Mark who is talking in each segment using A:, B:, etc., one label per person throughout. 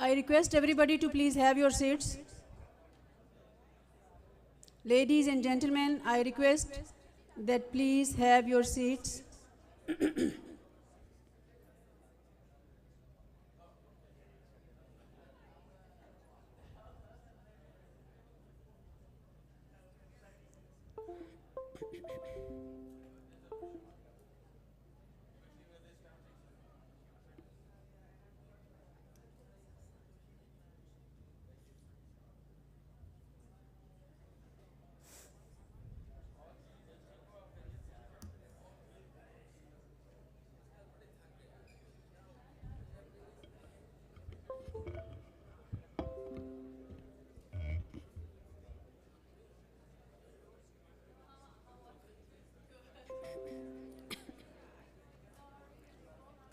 A: I request everybody to please have your seats. Ladies and gentlemen, I request that please have your seats.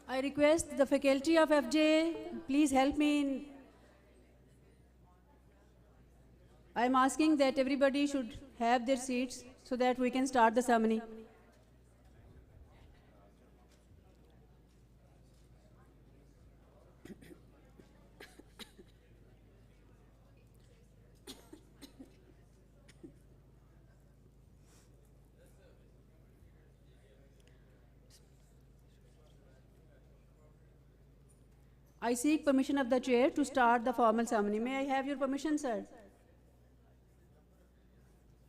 A: I request the faculty of FJ, please help me in. I am asking that everybody should have their seats so that we can start the ceremony. I seek permission of the chair to start the formal ceremony. May I have your permission, sir?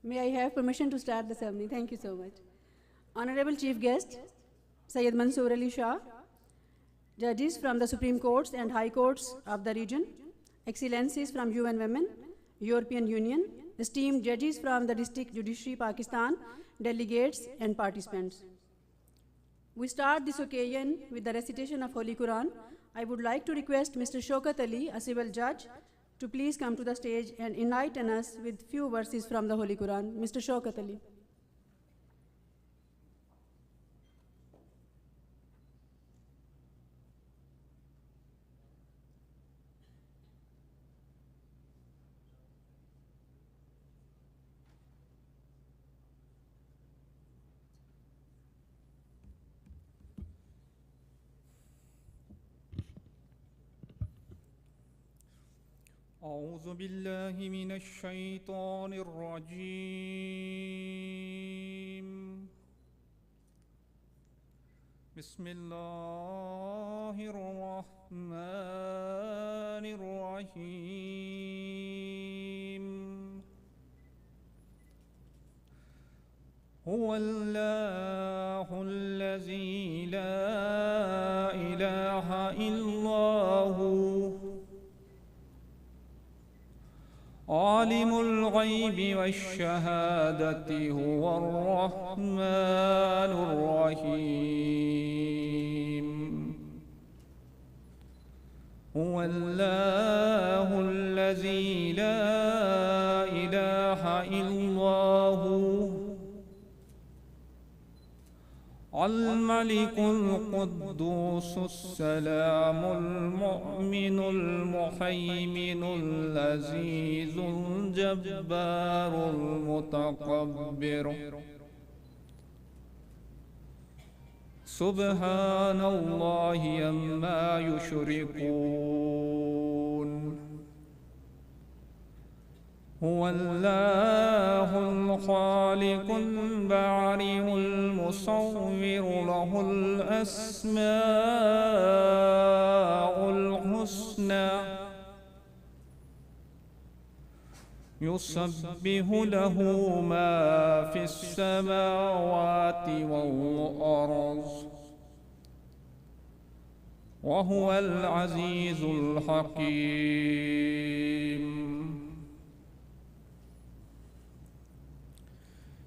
A: May I have permission to start the ceremony? Thank you so much. Honorable Chief Guest, Syed Mansoor Ali Shah, judges from the Supreme Courts and High Courts of the region, Excellencies from UN Women, European Union, esteemed judges from the District Judiciary, Pakistan, delegates and participants. We start this occasion with the recitation of Holy Quran. I would like to request Mr. Shaukat Ali, a civil judge, to please come to the stage and enlighten us with few verses from the Holy Quran. Mr. Shaukat Ali.
B: أعوذ بالله من الشيطان الرجيم بسم الله الرحمن الرحيم هو الله الذي لا إله إلا هو عالم الغيب والشهادة هو الرحمن الرحيم هو الله الذي لا إله إلا هو الملك القدوس السلام المؤمن المهيمن العزيز الجبار المتكبر سبحان الله عما يشركون هو الله الخالق البارئ المصور له الأسماء الحسنى يسبح له ما في السماوات والأرض وهو العزيز الحكيم.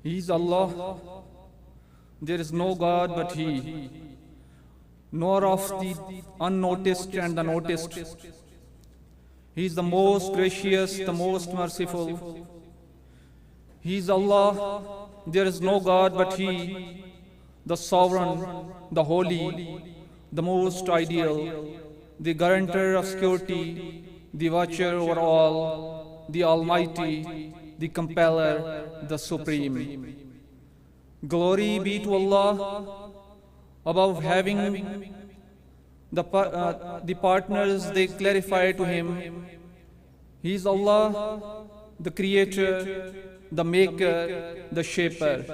B: He is Allah, there is no God but He, nor of the unnoticed and the noticed. He is the most gracious, the most merciful. He is Allah, there is no God but He, the sovereign, the holy, the most ideal, the guarantor of security, the watcher over all, the almighty, the compeller, the supreme. Glory be to Allah above having The partners, they clarify to him, he is Allah, the creator, the maker, the shaper.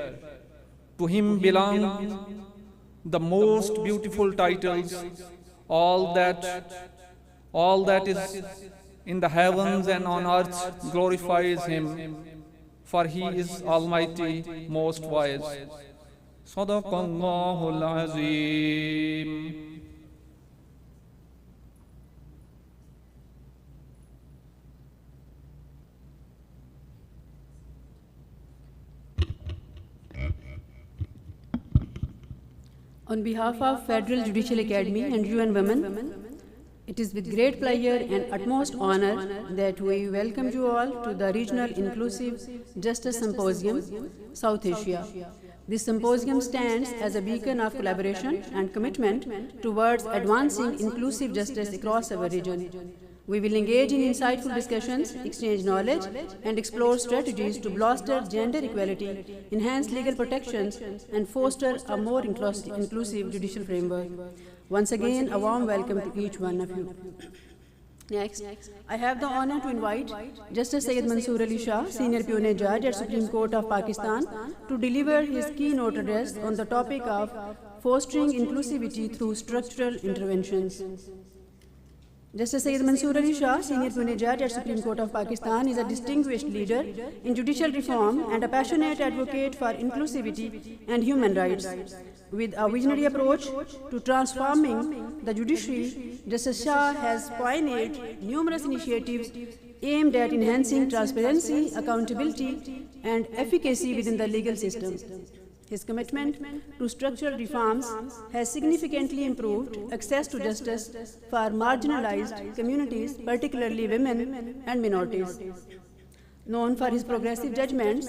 B: To him belong the most beautiful titles, all that is in the heavens and on earth glorifies him, for he is Almighty, most wise. Sadaqallahul Azim.
A: On behalf of Federal Judicial Academy and UN Women, it is with great pleasure and utmost honor that we welcome you all to the Regional Inclusive Justice Symposium, South Asia. This symposium stands as a beacon of collaboration and commitment towards advancing inclusive justice across our region. We will engage in insightful discussions, exchange knowledge, and explore strategies to bolster gender equality, enhance legal protections, and foster a more inclusive judicial framework. Once again, a warm welcome to each one of you. Next, I have the honor to invite Justice Syed Mansoor Ali Shah, Senior Pune Judge at Supreme Court of Pakistan, to deliver his keynote address on the topic of fostering inclusivity through structural interventions. Justice Syed Mansoor Ali Shah, Senior Pune Judge at Supreme Court of Pakistan, is a distinguished leader in judicial reform and a passionate advocate for inclusivity and human rights. With a visionary approach to transforming the judiciary, Justice Shah has pioneered numerous initiatives aimed at enhancing transparency, accountability, and efficacy within the legal system. His commitment to structural reforms has significantly improved access to justice for marginalized communities, particularly women and minorities. Known for his progressive judgments,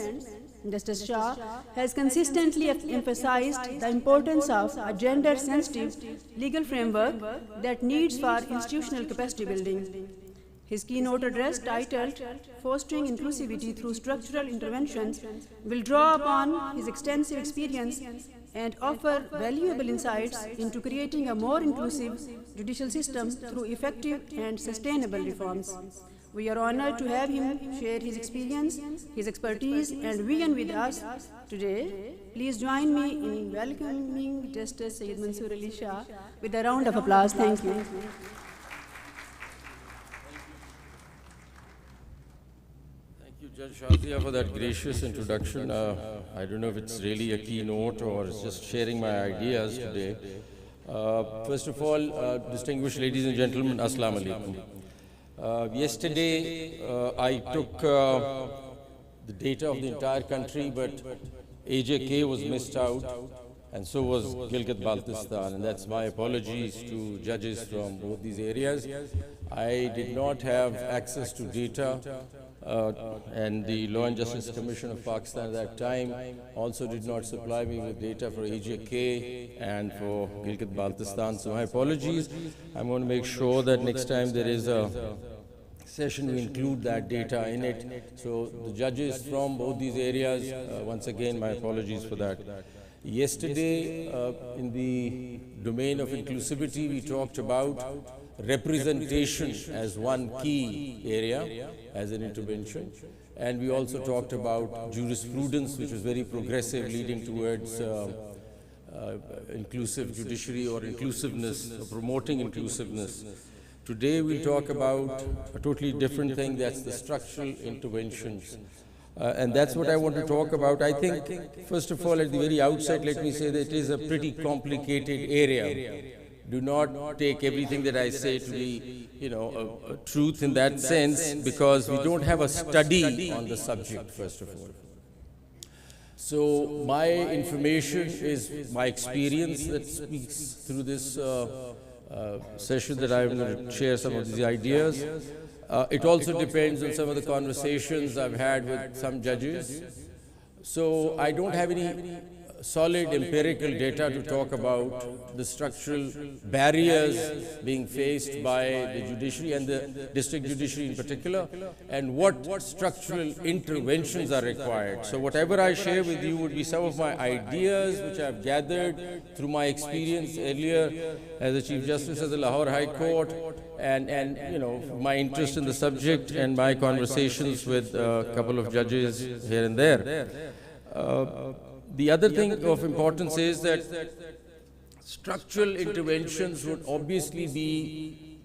A: Justice Shah has consistently emphasized the importance of a gender-sensitive legal framework that needs for institutional capacity building. His keynote address, titled Fostering Inclusivity Through Structural Interventions, will draw upon his extensive experience and offer valuable insights into creating a more inclusive judicial system through effective and sustainable reforms. We are honored to have him share his experience, his expertise, and vision with us today. Please join me in welcoming Justice Syed Mansoor Ali Shah with a round of applause. Thank you.
C: Judge Shazia, for that gracious introduction. I don't know if it's really a keynote or it's just sharing my ideas today. First of all, distinguished ladies and gentlemen, Assalamu alaikum. Yesterday, I took the data of the entire country, but AJK was missed out, and so was Gilgit-Baltistan, and that's my apologies to judges from both these areas. I did not have access to data. And the Law and Justice Commission of Pakistan at that time also did not supply me with data for AJK and for Gilgit-Baltistan. So my apologies. I'm going to make sure that next time there is a session we include that data in it. So the judges from both these areas, once again, my apologies for that. Yesterday, in the domain of inclusivity, we talked about representation as one key area, as an intervention. And we also talked about jurisprudence, which was very progressive, leading towards inclusive judiciary or inclusiveness, or promoting inclusiveness. Today we'll talk about a totally different thing, that's the structural interventions. And that's what I want to talk about. I think, first of all, at the very outset, let me say that it is a pretty complicated area. Do not take everything that I say to be, a truth in that sense, because we don't have a study on the subject, first of all. So my information is my experience that speaks through this session that I'm going to share some of these ideas. It also depends on some of the conversations I've had with some judges. So I don't have any solid empirical data to talk about the structural barriers being faced by the judiciary and the district judiciary in particular, and what structural interventions are required. So whatever I share with you would be some of my ideas which I've gathered through my experience earlier as a Chief Justice of the Lahore High Court, and you know, my interest in the subject and my conversations with a couple of judges here and there. The other thing of importance is that structural interventions would obviously be,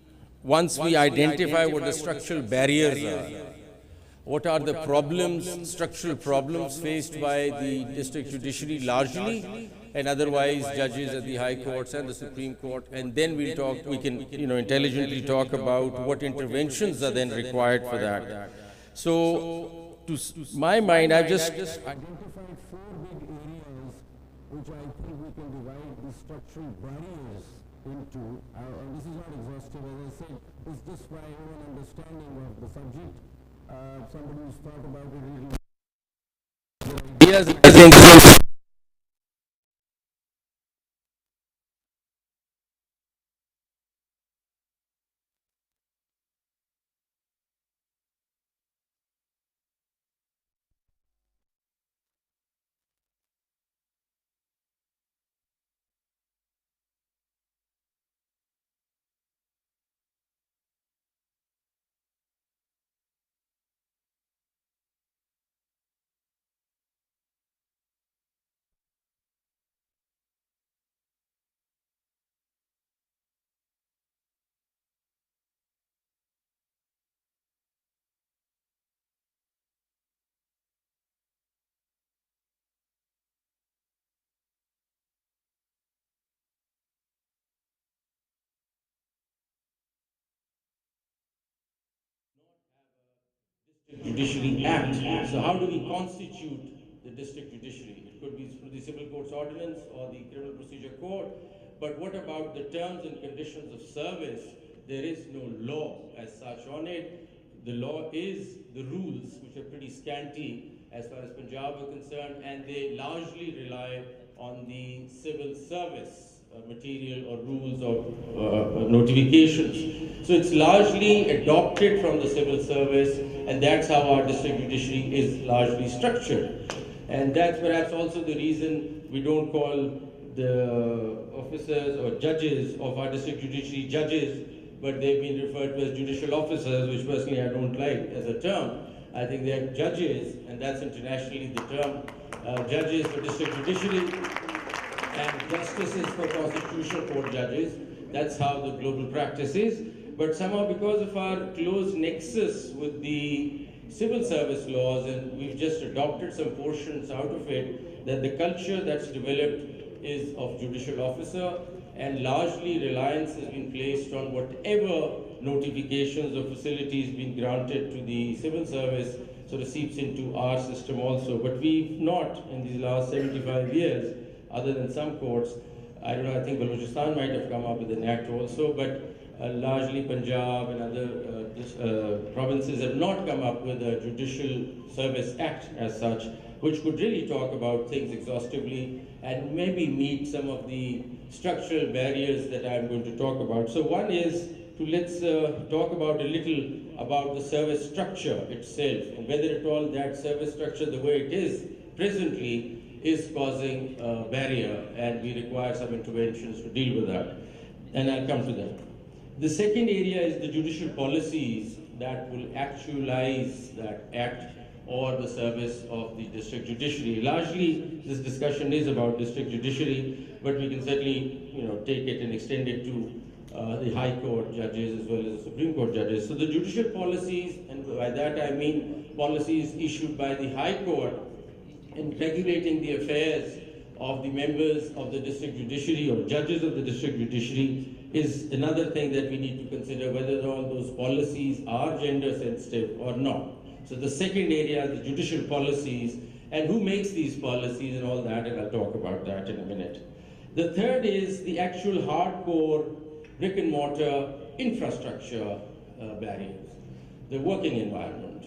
C: once we identify what the structural barriers are, what are the problems, structural problems faced by the district judiciary largely, and otherwise judges at the high courts and the Supreme Court, and then we can intelligently talk about what interventions are then required for that. So, to my mind, I've just identified 4 big areas which I think we can divide the structural barriers into. And this is not exhaustive, as I said, it's just for your own understanding of the subject. Somebody who's thought about it really. Ideas, I think. Judiciary Act. So how do we constitute the district judiciary? It could be through the Civil Courts Ordinance or the Criminal Procedure Code. But what about the terms and conditions of service? There is no law as such on it. The law is the rules, which are pretty scanty as far as Punjab are concerned, and they largely rely on the civil service material or rules or notifications. So it's largely adopted from the civil service, and that's how our district judiciary is largely structured. And that's perhaps also the reason we don't call the officers or judges of our district judiciary judges, but they've been referred to as judicial officers, which personally I don't like as a term. I think they are judges, and that's internationally the term, judges for district judiciary and justices for constitutional court judges. That's how the global practice is. But somehow, because of our close nexus with the civil service laws, and we've just adopted some portions out of it, that the culture that's developed is of judicial officer, and largely reliance has been placed on whatever notifications or facilities being granted to the civil service sort of seeps into our system also. But we've not, in these last 75 years, other than some courts, I don't know, I think Balochistan might have come up with an act also, but largely Punjab and other provinces have not come up with a judicial service act as such, which could really talk about things exhaustively and maybe meet some of the structural barriers that I'm going to talk about. So one is to let's talk about a little about the service structure itself, and whether at all that service structure, the way it is presently, is causing a barrier, and we require some interventions to deal with that. And I'll come to that. The second area is the judicial policies that will actualize that act or the service of the district judiciary. Largely, this discussion is about district judiciary, but we can certainly, take it and extend it to the High Court judges as well as the Supreme Court judges. So the judicial policies, and by that I mean policies issued by the High Court in regulating the affairs of the members of the district judiciary or judges of the district judiciary, is another thing that we need to consider, whether all those policies are gender sensitive or not. So the second area is the judicial policies, and who makes these policies and all that, and I'll talk about that in a minute. The third is the actual hardcore brick and mortar infrastructure barriers, the working environment.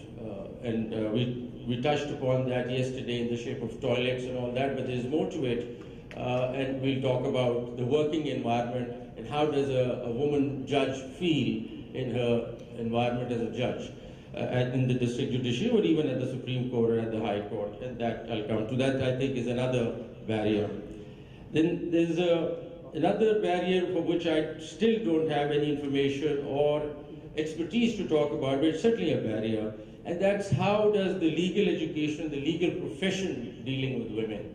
C: we touched upon that yesterday in the shape of toilets and all that, but there's more to it. And we'll talk about the working environment and how does a woman judge feel in her environment as a judge in the district judiciary or even at the Supreme Court or at the High Court. And that I'll come to. That I think is another barrier. Then there's another barrier for which I still don't have any information or expertise to talk about, but it's certainly a barrier. And that's how does the legal education, the legal profession dealing with women,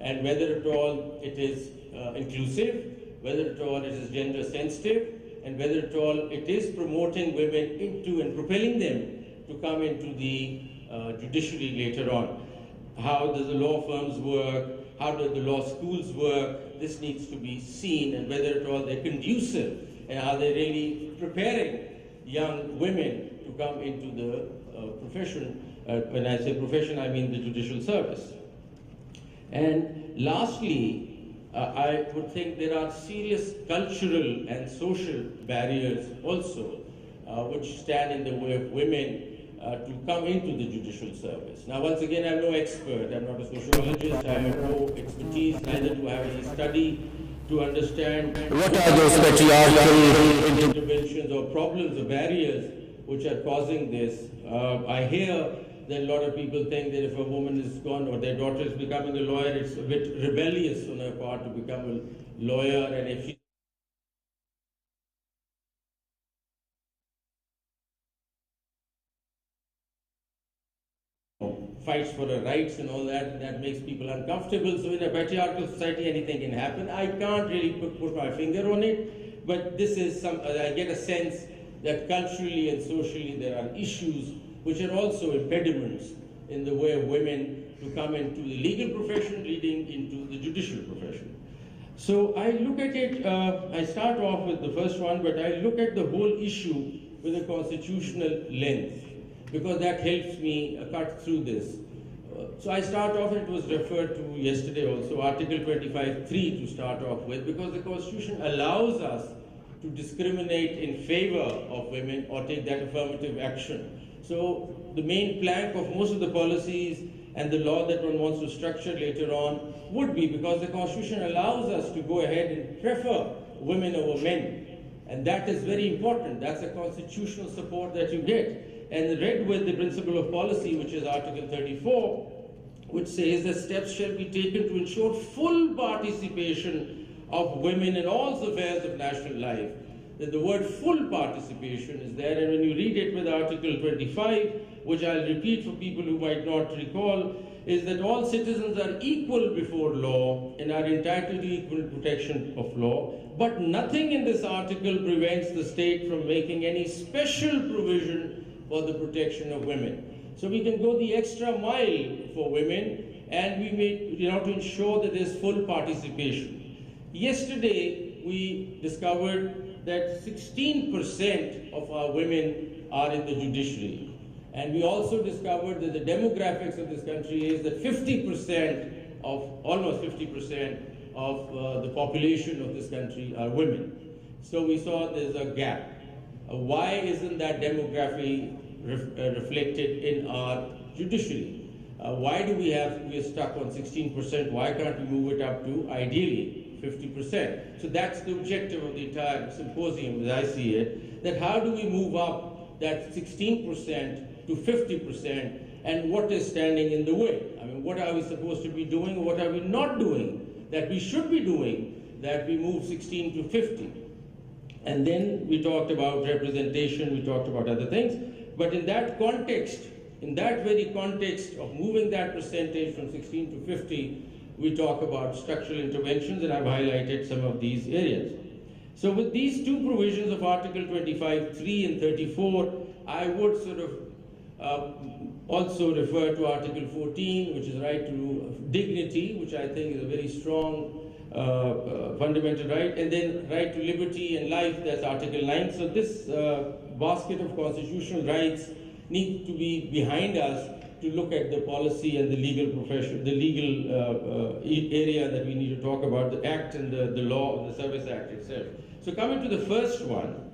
C: and whether at all it is inclusive, whether at all it is gender sensitive, and whether at all it is promoting women into and propelling them to come into the judiciary later on. How does the law firms work? How do the law schools work? This needs to be seen, and whether at all they're conducive, and are they really preparing young women to come into the profession. When I say profession, I mean the judicial service. And lastly, I would think there are serious cultural and social barriers also, which stand in the way of women to come into the judicial service. Now, once again, I'm no expert. I'm not a sociologist. I have no expertise, neither do I have any study to understand what are those patriarchal interventions or problems or barriers which are causing this. I hear that a lot of people think that if a woman is gone or their daughter is becoming a lawyer, it's a bit rebellious on her part to become a lawyer, and if she fights for her rights and all that, that makes people uncomfortable. So in a patriarchal society, anything can happen. I can't really put my finger on it, but this is I get a sense that culturally and socially there are issues which are also impediments in the way of women to come into the legal profession, leading into the judicial profession. So I look at it, I start off with the first one, but I look at the whole issue with a constitutional lens, because that helps me cut through this. So I start off, it was referred to yesterday also, Article 25(3) to start off with, because the Constitution allows us to discriminate in favor of women or take that affirmative action. So the main plank of most of the policies and the law that one wants to structure later on would be, because the Constitution allows us to go ahead and prefer women over men. And that is very important. That's a constitutional support that you get. And read with the principle of policy, which is Article 34, which says that steps shall be taken to ensure full participation of women in all affairs of national life. That the word full participation is there, and when you read it with Article 25, which I'll repeat for people who might not recall, is that all citizens are equal before law and are entitled to equal protection of law, but nothing in this article prevents the state from making any special provision for the protection of women. So we can go the extra mile for women, and we may, to ensure that there's full participation. Yesterday, we discovered that 16% of our women are in the judiciary. And we also discovered that the demographics of this country is that almost 50% of the population of this country are women. So we saw there's a gap. Why isn't that demography reflected in our judiciary? Why do we're stuck on 16%? Why can't we move it up to, ideally, 50%? So that's the objective of the entire symposium, as I see it, that how do we move up that 16% to 50%, and what is standing in the way? I mean, what are we supposed to be doing, what are we not doing that we should be doing, that we move 16 to 50? And then we talked about representation, we talked about other things, but in that context, in that very context of moving that percentage from 16 to 50, we talk about structural interventions, and I've highlighted some of these areas. So with these two provisions of Article 25(3) and 34, I would sort of also refer to Article 14, which is right to dignity, which I think is a very strong fundamental right, and then right to liberty and life, that's Article 9. So this basket of constitutional rights need to be behind us to look at the policy and the legal profession, the legal area that we need to talk about, the Act and the law, the Service Act itself. So coming to the first one,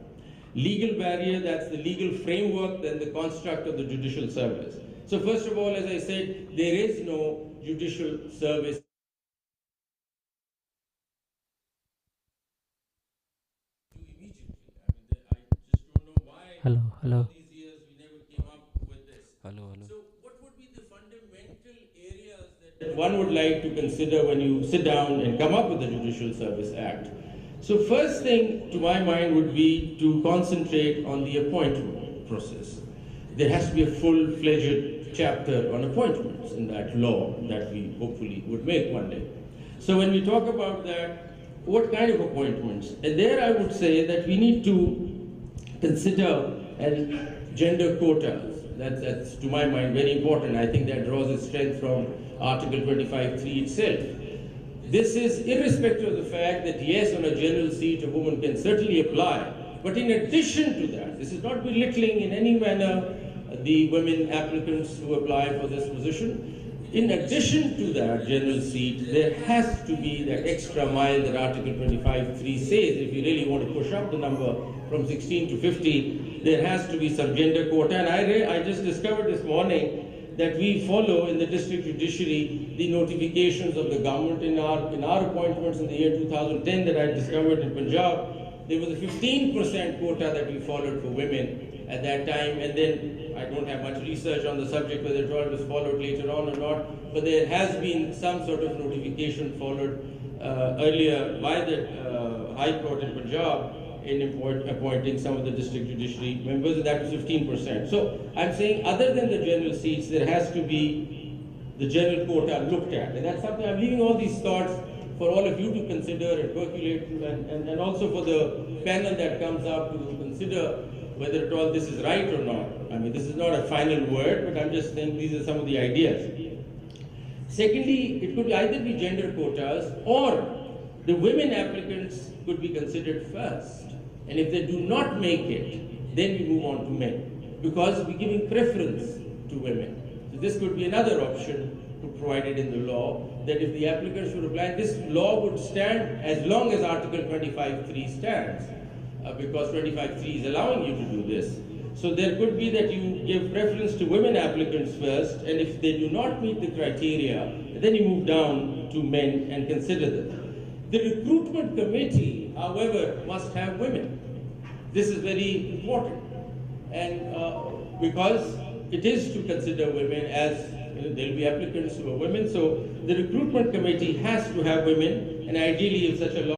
C: legal barrier, that's the legal framework, then the construct of the judicial service. So first of all, as I said, there is no judicial service.
D: Hello, hello.
C: These years we never came up with this.
D: Hello, hello.
C: So what would be the fundamental areas that one would like to consider when you sit down and come up with the Judicial Service Act? So first thing to my mind would be to concentrate on the appointment process. There has to be a full-fledged chapter on appointments in that law that we hopefully would make one day. So when we talk about that, what kind of appointments? And there I would say that we need to consider gender quotas. That's to my mind very important. I think that draws its strength from Article 25(3) itself. This is irrespective of the fact that yes, on a general seat a woman can certainly apply, but in addition to that, this is not belittling in any manner the women applicants who apply for this position. In addition to that general seat, there has to be that extra mile that Article 25(3) says. If you really want to push up the number from 16 to 50, there has to be some gender quota. And I just discovered this morning that we follow in the district judiciary the notifications of the government in our appointments in the year 2010 that I discovered in Punjab. There was a 15% quota that we followed for women at that time, and then I don't have much research on the subject whether it all was followed later on or not, but there has been some sort of notification followed earlier by the High Court in Punjab in appointing some of the district judiciary members, and that was 15%. So I'm saying other than the general seats, there has to be the general quota looked at, and that's something I'm leaving all these thoughts for all of you to consider and percolate, and also for the panel that comes up to consider whether at all this is right or not. I mean, this is not a final word, but I'm just saying these are some of the ideas. Secondly, it could either be gender quotas or the women applicants could be considered first. And if they do not make it, then we move on to men, because we're giving preference to women. So this could be another option provided in the law, that if the applicants should apply, this law would stand as long as Article 25(3) stands. Because 25(3) is allowing you to do this. So there could be that you give preference to women applicants first, and if they do not meet the criteria, then you move down to men and consider them. The recruitment committee, however, must have women. This is very important, and because it is to consider women as there will be applicants who are women, so the recruitment committee has to have women, and ideally if such a law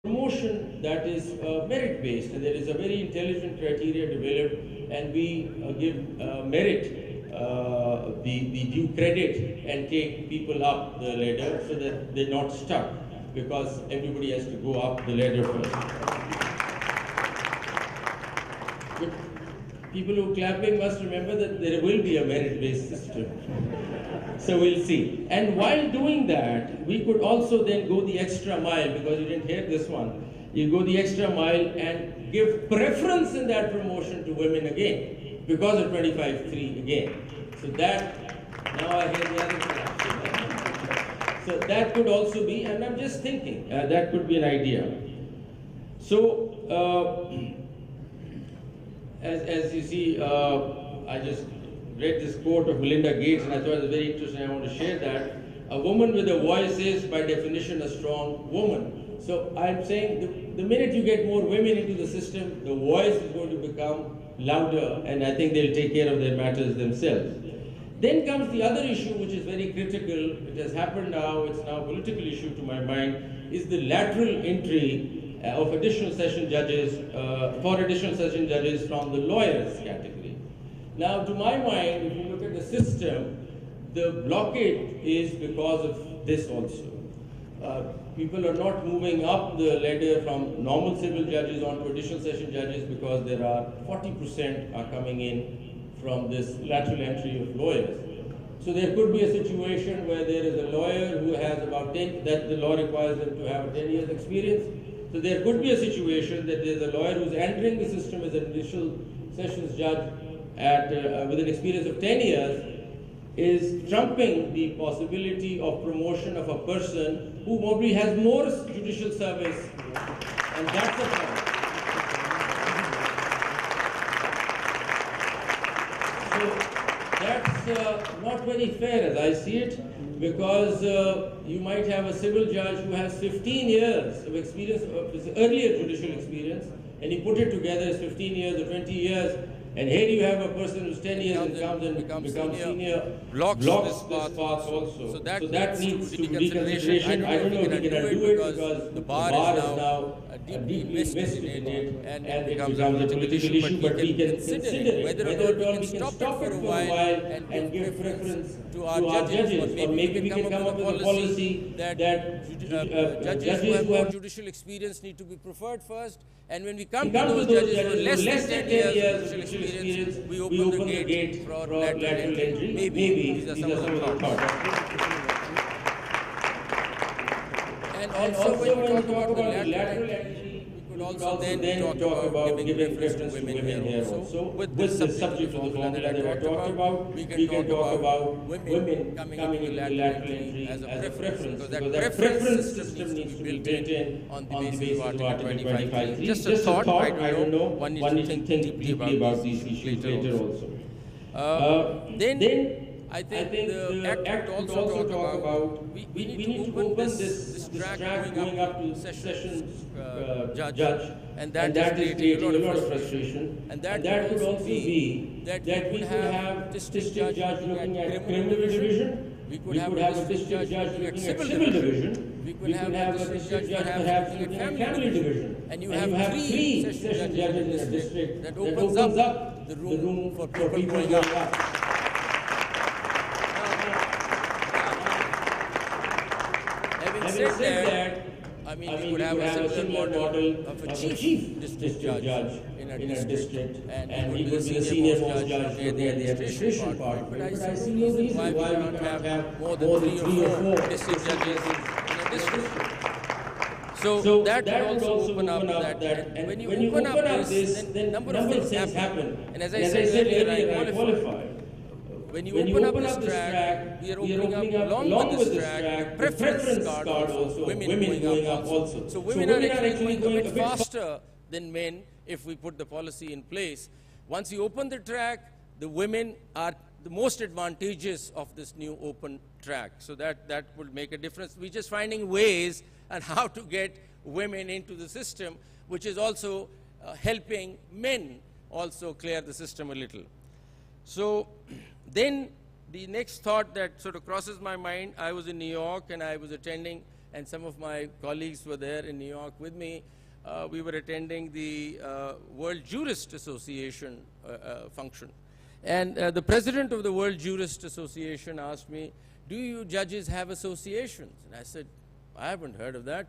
C: promotion that is merit-based. There is a very intelligent criteria developed, and we give merit the due credit and take people up the ladder so that they're not stuck, because everybody has to go up the ladder first. But people who are clapping must remember that there will be a merit-based system. So we'll see. And while doing that, we could also then go the extra mile, because you didn't hear this one. You go the extra mile and give preference in that promotion to women again, because of 25(3) again. So that, now I hear the other clap. So that could also be, and I'm just thinking, that could be an idea. So, as you see, I just read this quote of Melinda Gates, and I thought it was very interesting. I want to share that. A woman with a voice is, by definition, a strong woman. So I'm saying the minute you get more women into the system, the voice is going to become louder, and I think they'll take care of their matters themselves. Then comes the other issue, which is very critical. It has happened now. It's now a political issue to my mind, is the lateral entry of additional session judges, for additional session judges from the lawyers category. Now, to my mind, if you look at the system, the blockade is because of this also. People are not moving up the ladder from normal civil judges onto additional session judges, because there are 40% are coming in from this lateral entry of lawyers. So there could be a situation where there is a lawyer who has about 10, that the law requires them to have 10 years experience. So there could be a situation that there's a lawyer who's entering the system as an additional sessions judge with an experience of 10 years, is trumping the possibility of promotion of a person who probably has more judicial service, and that's the problem. So that's not very fair as I see it, because you might have a civil judge who has 15 years of experience, earlier judicial experience, and you put it together as 15 years or 20 years, and here you have a person who's 10 years and comes and becomes senior, blocks this path also. So that needs to be reconsideration. I don't know if we can do it, because the bar is now deeply invested in it, and it becomes a political issue, but we can consider whether or not we can stop it for a while and give preference to our judges, or maybe we can come up with a policy that judges who have more judicial experience need to be preferred first, and when we come to those judges who are less than 10 years judicial experience, we open the gate for lateral entry. Maybe these are some of the thoughts. And also when we talk about the lateral entry, we could also then talk about giving preference to women here also. With the subject of the formula that I talked about, we can talk about women coming into the lateral entry as a preference, because that preference system needs to be built in on the basis of Article 25(3). Just a thought, I don't know, one needs to think deeply about these issues later also. Then I think the Act would also talk about, we need to open this track going up to sessions judge, and that is creating a lot of frustration. And that could also be that we could have district judge looking at criminal division, we could have a district judge looking at civil division, we could have a district judge perhaps looking at family division, and you have three session judges in a district that opens up the room for people going up. Having said that, I mean, we could have a similar model of a chief district judge in a district, and he would be the senior most judge for the administration part. But I see no reason why we can't have more than 3 or 4 district judges in a district. So that would also open up that. And when you open up this, then a number of things happen. And as I said earlier, I qualify. When you open up this track, we are opening up along with this track, preference card also, women going up also. So women are actually going a bit faster than men if we put the policy in place. Once you open the track, the women are the most advantageous of this new open track. So that would make a difference. We're just finding ways on how to get women into the system, which is also helping men also clear the system a little. So then the next thought that sort of crosses my mind, I was in New York and I was attending and some of my colleagues were there in New York with me. We were attending the World Jurist Association function. And the president of the World Jurist Association asked me, do you judges have associations? And I said, I haven't heard of that.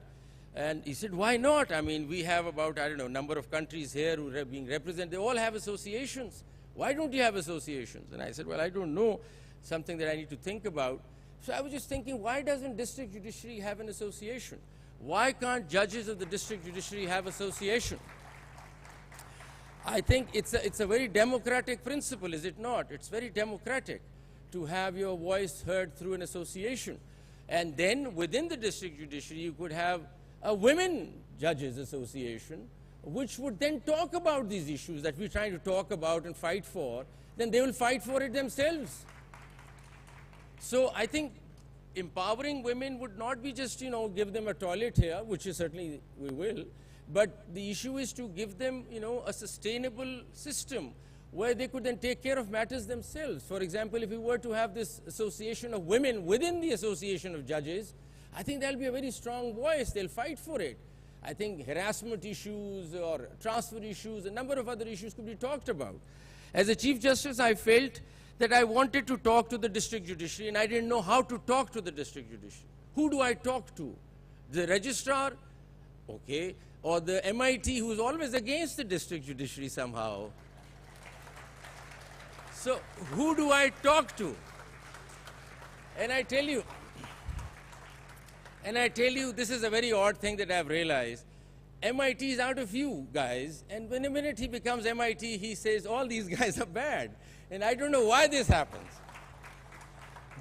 C: And he said, why not? I mean, we have about, I don't know, number of countries here who are being represented. They all have associations. Why don't you have associations? And I said, well, I don't know, something that I need to think about. So I was just thinking, why doesn't district judiciary have an association? Why can't judges of the district judiciary have association? I think it's a very democratic principle, is it not? It's very democratic to have your voice heard through an association. And then within the district judiciary, you could have a women judges association, which would then talk about these issues that we're trying to talk about and fight for. Then they will fight for it themselves. So I think empowering women would not be just, you know, give them a toilet here, which is certainly we will, but the issue is to give them, you know, a sustainable system where they could then take care of matters themselves. For example, if we were to have this association of women within the association of judges, I think there'll be a very strong voice. They'll fight for it. I think harassment issues or transfer issues, a number of other issues could be talked about. As a Chief Justice, I felt that I wanted to talk to the district judiciary, and I didn't know how to talk to the district judiciary. Who do I talk to? The registrar? Okay. Or the MIT, who's always against the district judiciary somehow. So who do I talk to? And I tell you, this is a very odd thing that I've realized. MIT is out of you guys, and when a minute he becomes MIT, he says all these guys are bad. And I don't know why this happens.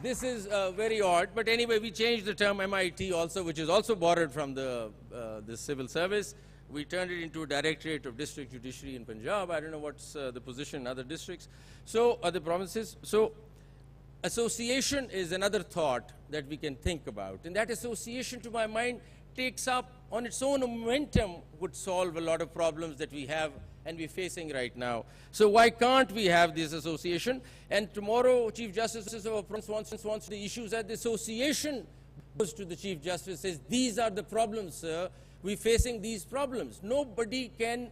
C: This is very odd, but anyway, we changed the term MIT also, which is also borrowed from the civil service. We turned it into a Directorate of District Judiciary in Punjab. I don't know what's the position in other districts. So, other provinces. So, association is another thought that we can think about. And that association, to my mind, takes up on its own momentum, would solve a lot of problems that we have and we're facing right now. So why can't we have this association? And tomorrow, Chief Justice of our province wants the issues that the association goes to the Chief Justice, says, these are the problems, sir. We're facing these problems. Nobody can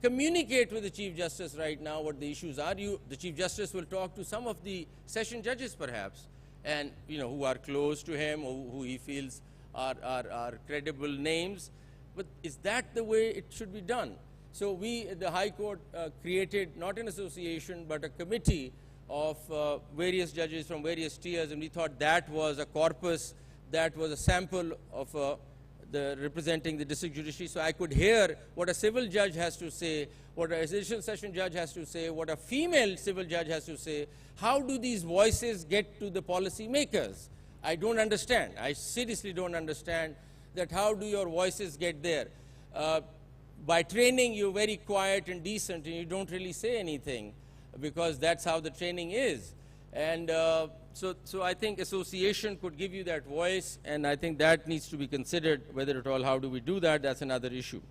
C: communicate with the Chief Justice right now what the issues are. The Chief Justice will talk to some of the session judges perhaps, and you know, who are close to him, or who he feels are credible names. But is that the way it should be done? So we at the High Court created not an association but a committee of various judges from various tiers, and we thought that was a corpus, that was a sample of the representing the district judiciary, so I could hear what a civil judge has to say, what a residential session judge has to say, what a female civil judge has to say. How do these voices get to the policy makers? I don't understand. I seriously don't understand that how do your voices get there. By training, you're very quiet and decent and you don't really say anything because that's how the training is. And so I think association could give you that voice, and I think that needs to be considered. Whether at all, how do we do that, that's another issue.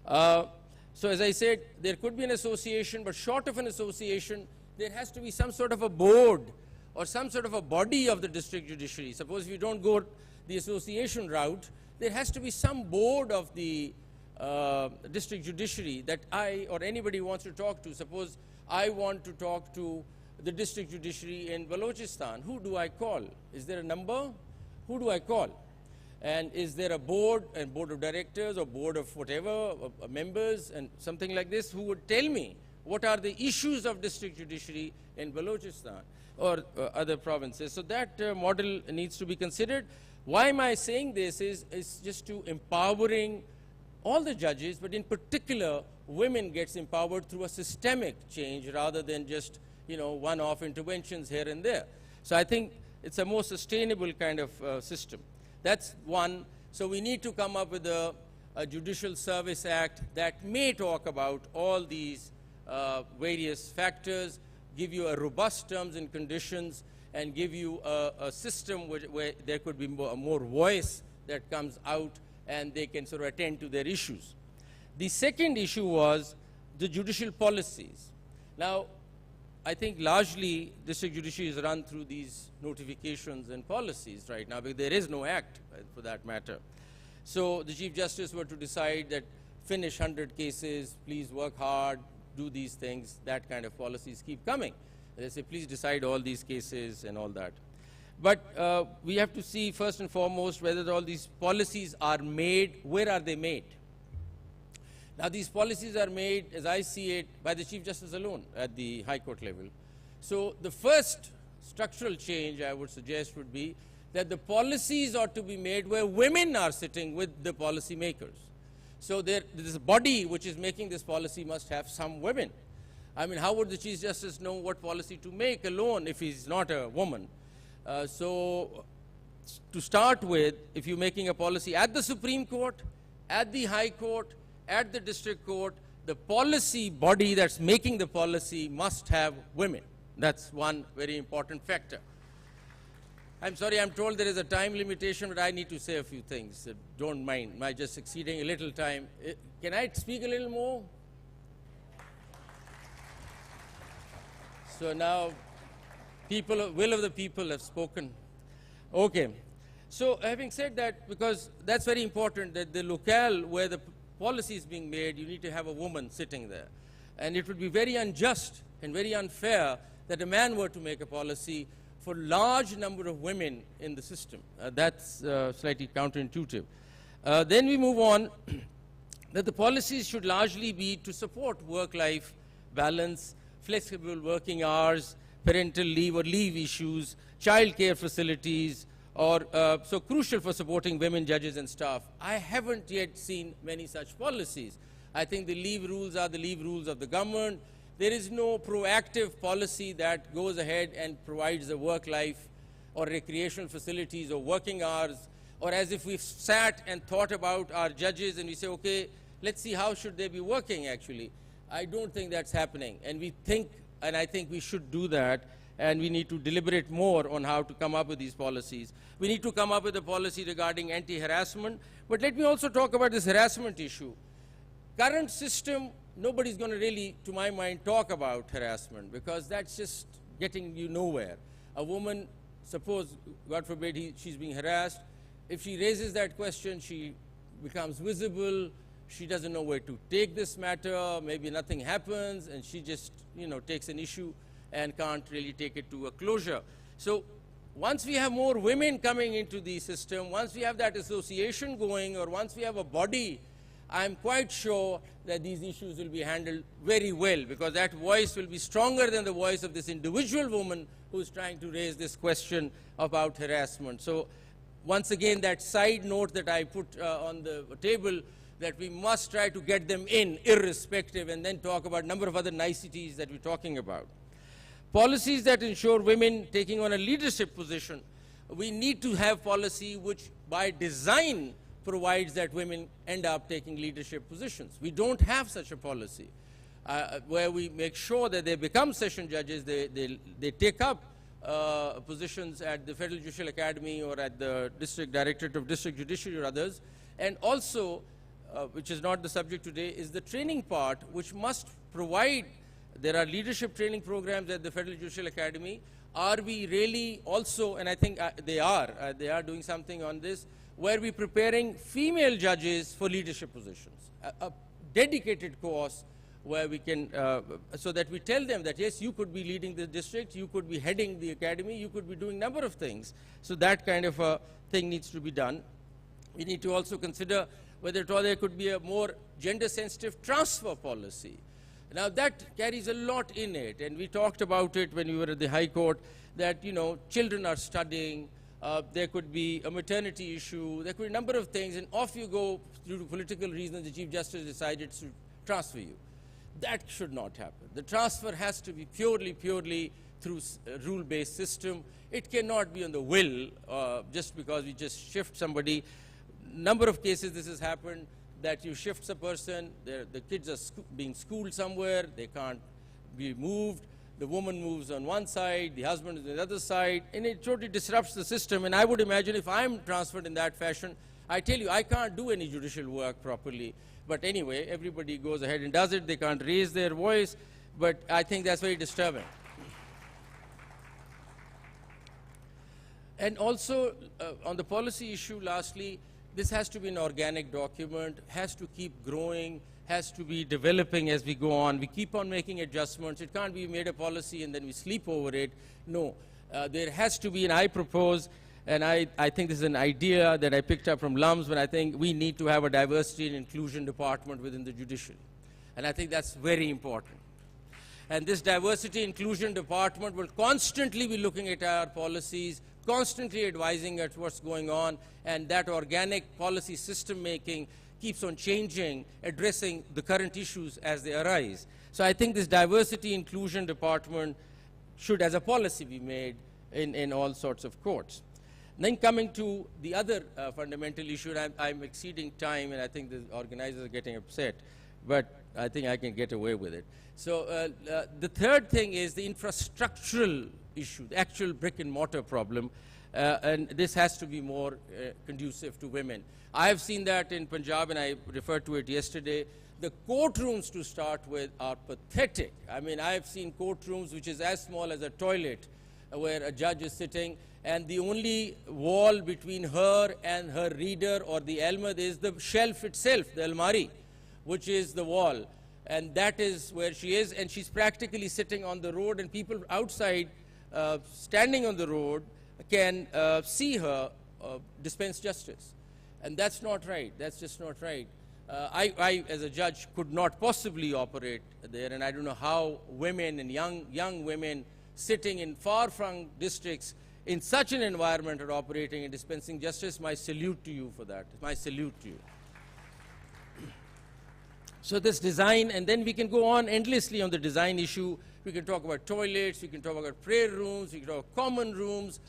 C: So as I said, there could be an association, but short of an association, there has to be some sort of a board or some sort of a body of the district judiciary. Suppose if you don't go the association route, there has to be some board of the district judiciary that I or anybody wants to talk to. Suppose I want to talk to the district judiciary in Balochistan. Who do I call? Is there a number? Who do I call? And is there a board and board of directors or board of whatever, members and something like this, who would tell me what are the issues of district judiciary in Balochistan or other provinces? So that model needs to be considered. Why am I saying this is just to empowering all the judges, but in particular, women gets empowered through a systemic change rather than just, you know, one-off interventions here and there. So I think it's a more sustainable kind of system. That's one. So we need to come up with a Judicial Service Act that may talk about all these various factors, give you a robust terms and conditions, and give you a system where there could be more voice that comes out and they can sort of attend to their issues. The second issue was the judicial policies. Now, I think largely district judiciary is run through these notifications and policies right now, because there is no act for that matter. So the Chief Justice were to decide that finish 100 cases, please work hard, do these things, that kind of policies keep coming. They say, please decide all these cases and all that. But we have to see first and foremost whether all these policies are made, where are they made? Now these policies are made, as I see it, by the Chief Justice alone at the High Court level. So the first structural change I would suggest would be that the policies ought to be made where women are sitting with the policy makers. So this body which is making this policy must have some women. I mean, how would the Chief Justice know what policy to make alone if he's not a woman? So to start with, if you're making a policy at the Supreme Court, at the High Court, at the District Court, the policy body that's making the policy must have women. That's one very important factor. I'm sorry, I'm told there is a time limitation, but I need to say a few things. Don't mind my just exceeding a little time. Can I speak a little more? So now, will of the people have spoken. Okay. So having said that, because that's very important, that the locale where the policy is being made, you need to have a woman sitting there. And it would be very unjust and very unfair that a man were to make a policy for large number of women in the system. That's slightly counterintuitive. Then we move on, that the policies should largely be to support work-life balance, flexible working hours, parental leave or leave issues, child care facilities, or so crucial for supporting women judges and staff. I haven't yet seen many such policies. I think the leave rules are the leave rules of the government. There is no proactive policy that goes ahead and provides the work-life or recreational facilities or working hours, or as if we've sat and thought about our judges and we say, okay, let's see how should they be working actually. I don't think that's happening. And we think, and I think we should do that, and we need to deliberate more on how to come up with these policies. We need to come up with a policy regarding anti-harassment, but let me also talk about this harassment issue. Current system, nobody's going to really, to my mind, talk about harassment, because that's just getting you nowhere. A woman, suppose, God forbid, she's being harassed. If she raises that question, she becomes visible. She doesn't know where to take this matter. Maybe nothing happens, and she just, takes an issue and can't really take it to a closure. So once we have more women coming into the system, once we have that association going, or once we have a body, I'm quite sure that these issues will be handled very well, because that voice will be stronger than the voice of this individual woman who's trying to raise this question about harassment. So once again, that side note that I put on the table, that we must try to get them in irrespective, and then talk about a number of other niceties that we're talking about. Policies that ensure women taking on a leadership position. We need to have policy which by design provides that women end up taking leadership positions. We don't have such a policy where we make sure that they become session judges, they take up positions at the Federal Judicial Academy or at the District Directorate of District Judiciary or others. And also, which is not the subject today, is the training part, which must provide. There are leadership training programs at the Federal Judicial Academy. Are we really also, and I think they are doing something on this, where we're preparing female judges for leadership positions, a dedicated course where we can, so that we tell them that, yes, you could be leading the district, you could be heading the academy, you could be doing a number of things. So that kind of a thing needs to be done. We need to also consider whether at all there could be a more gender-sensitive transfer policy. Now that carries a lot in it, and we talked about it when we were at the High Court, that, children are studying, there could be a maternity issue, there could be a number of things, and off you go due to political reasons. The Chief Justice decided to transfer you. That should not happen. The transfer has to be purely through a rule-based system. It cannot be on the will, just because we just shift somebody. Number of cases this has happened, that you shift a person, the kids are being schooled somewhere, they can't be moved, the woman moves on one side, the husband is on the other side, and it totally disrupts the system. And I would imagine if I'm transferred in that fashion, I tell you, I can't do any judicial work properly. But anyway, everybody goes ahead and does it, they can't raise their voice, but I think that's very disturbing. And also, on the policy issue, lastly, this has to be an organic document, has to keep growing, has to be developing as we go on. We keep on making adjustments. It can't be made a policy and then we sleep over it. No, there has to be, and I propose, and I think this is an idea that I picked up from LUMS, when I think we need to have a diversity and inclusion department within the judicial. And I think that's very important. And this diversity inclusion department will constantly be looking at our policies, constantly advising us what's going on, and that organic policy system making keeps on changing, addressing the current issues as they arise. So I think this diversity inclusion department should, as a policy, be made in all sorts of courts. Then coming to the other fundamental issue, and I'm exceeding time, and I think the organizers are getting upset, but I think I can get away with it. So the third thing is the infrastructural issue, the actual brick and mortar problem, and this has to be more conducive to women. I have seen that in Punjab, and I referred to it yesterday. The courtrooms, to start with, are pathetic. I mean, I have seen courtrooms which is as small as a toilet, where a judge is sitting, and the only wall between her and her reader or the almad is the shelf itself, the almari, which is the wall. And that is where she is, and she's practically sitting on the road, and people outside standing on the road can see her dispense justice. And that's not right. That's just not right. I, as a judge, could not possibly operate there, and I don't know how women and young women sitting in far-flung districts in such an environment are operating and dispensing justice. My salute to you for that. My salute to you. So this design, and then we can go on endlessly on the design issue. We can talk about toilets, we can talk about prayer rooms, we can talk about common rooms,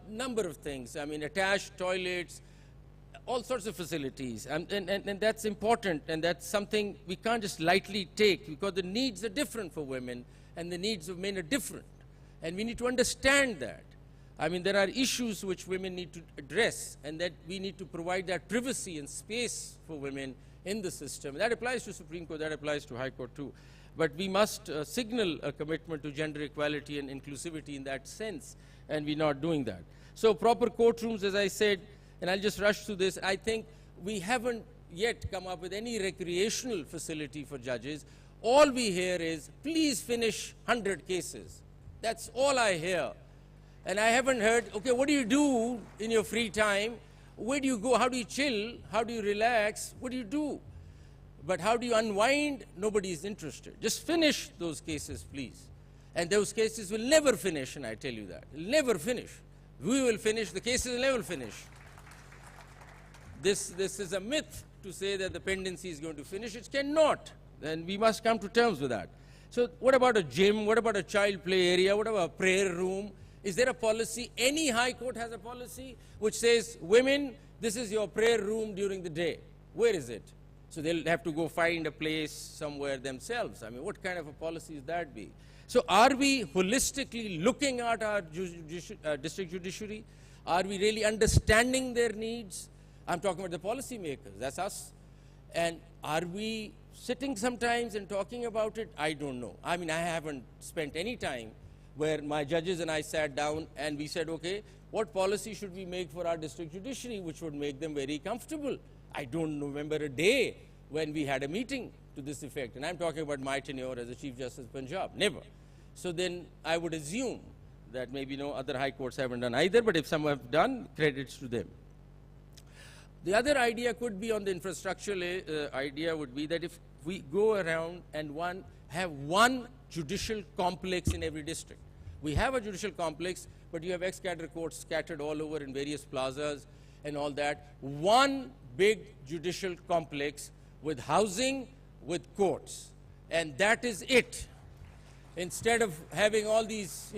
C: number of things. I mean, attached toilets, all sorts of facilities. And that's important, and that's something we can't just lightly take, because the needs are different for women, and the needs of men are different. And we need to understand that. I mean, there are issues which women need to address, and that we need to provide that privacy and space for women in the system. That applies to Supreme Court, that applies to High Court too. But we must signal a commitment to gender equality and inclusivity in that sense, and we're not doing that. So proper courtrooms, as I said, and I'll just rush through this, I think we haven't yet come up with any recreational facility for judges. All we hear is, please finish 100 cases. That's all I hear. And I haven't heard, okay, what do you do in your free time? Where do you go? How do you chill? How do you relax? What do you do? But how do you unwind? Nobody is interested. Just finish those cases, please. And those cases will never finish, and I tell you that. They'll never finish. We will finish, the cases will never finish. This is a myth to say that the pendency is going to finish. It cannot. And we must come to terms with that. So what about a gym? What about a child play area? What about a prayer room? Is there a policy? Any high court has a policy which says, women, this is your prayer room during the day. Where is it? So they'll have to go find a place somewhere themselves. I mean, what kind of a policy is that be? So are we holistically looking at our district judiciary? Are we really understanding their needs? I'm talking about the policy makers, that's us. And are we sitting sometimes and talking about it? I don't know. I mean, I haven't spent any time where my judges and I sat down and we said, okay, what policy should we make for our district judiciary which would make them very comfortable? I don't remember a day when we had a meeting to this effect. And I'm talking about my tenure as the Chief Justice of Punjab. Never. So then I would assume that maybe no other high courts haven't done either, but if some have done, credits to them. The other idea could be on the infrastructural idea would be that if we go around and have one judicial complex in every district. We have a judicial complex, but you have ex-cadre courts scattered all over in various plazas and all that. One big judicial complex with housing, with courts. And that is it. Instead of having all these,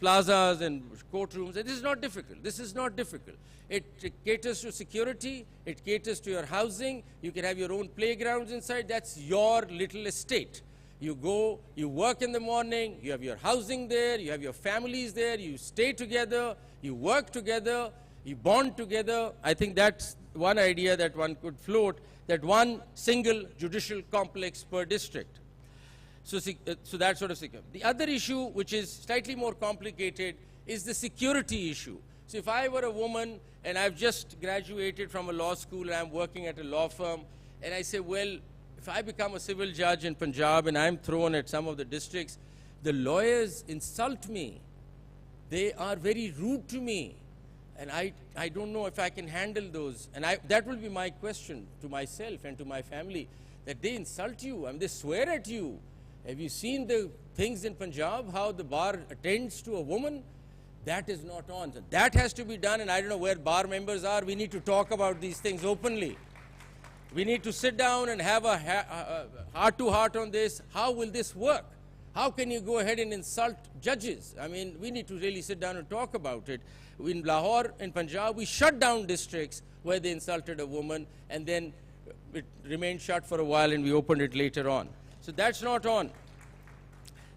C: plazas and courtrooms, this is not difficult. This is not difficult. It caters to security, it caters to your housing, you can have your own playgrounds inside, that's your little estate. You go, you work in the morning, you have your housing there, you have your families there, you stay together, you work together, you bond together. I think that's one idea that one could float, that one single judicial complex per district. So that sort of security. The other issue, which is slightly more complicated, is the security issue. So if I were a woman and I've just graduated from a law school and I'm working at a law firm, and I say, well, if I become a civil judge in Punjab and I'm thrown at some of the districts, the lawyers insult me. They are very rude to me. And I don't know if I can handle those. And that will be my question to myself and to my family, that they insult you, they swear at you. Have you seen the things in Punjab, how the bar attends to a woman? That is not on. So that has to be done, and I don't know where bar members are. We need to talk about these things openly. We need to sit down and have a heart-to-heart on this. How will this work? How can you go ahead and insult judges? I mean, we need to really sit down and talk about it. In Lahore, in Punjab, we shut down districts where they insulted a woman, and then it remained shut for a while, and we opened it later on. So that's not on.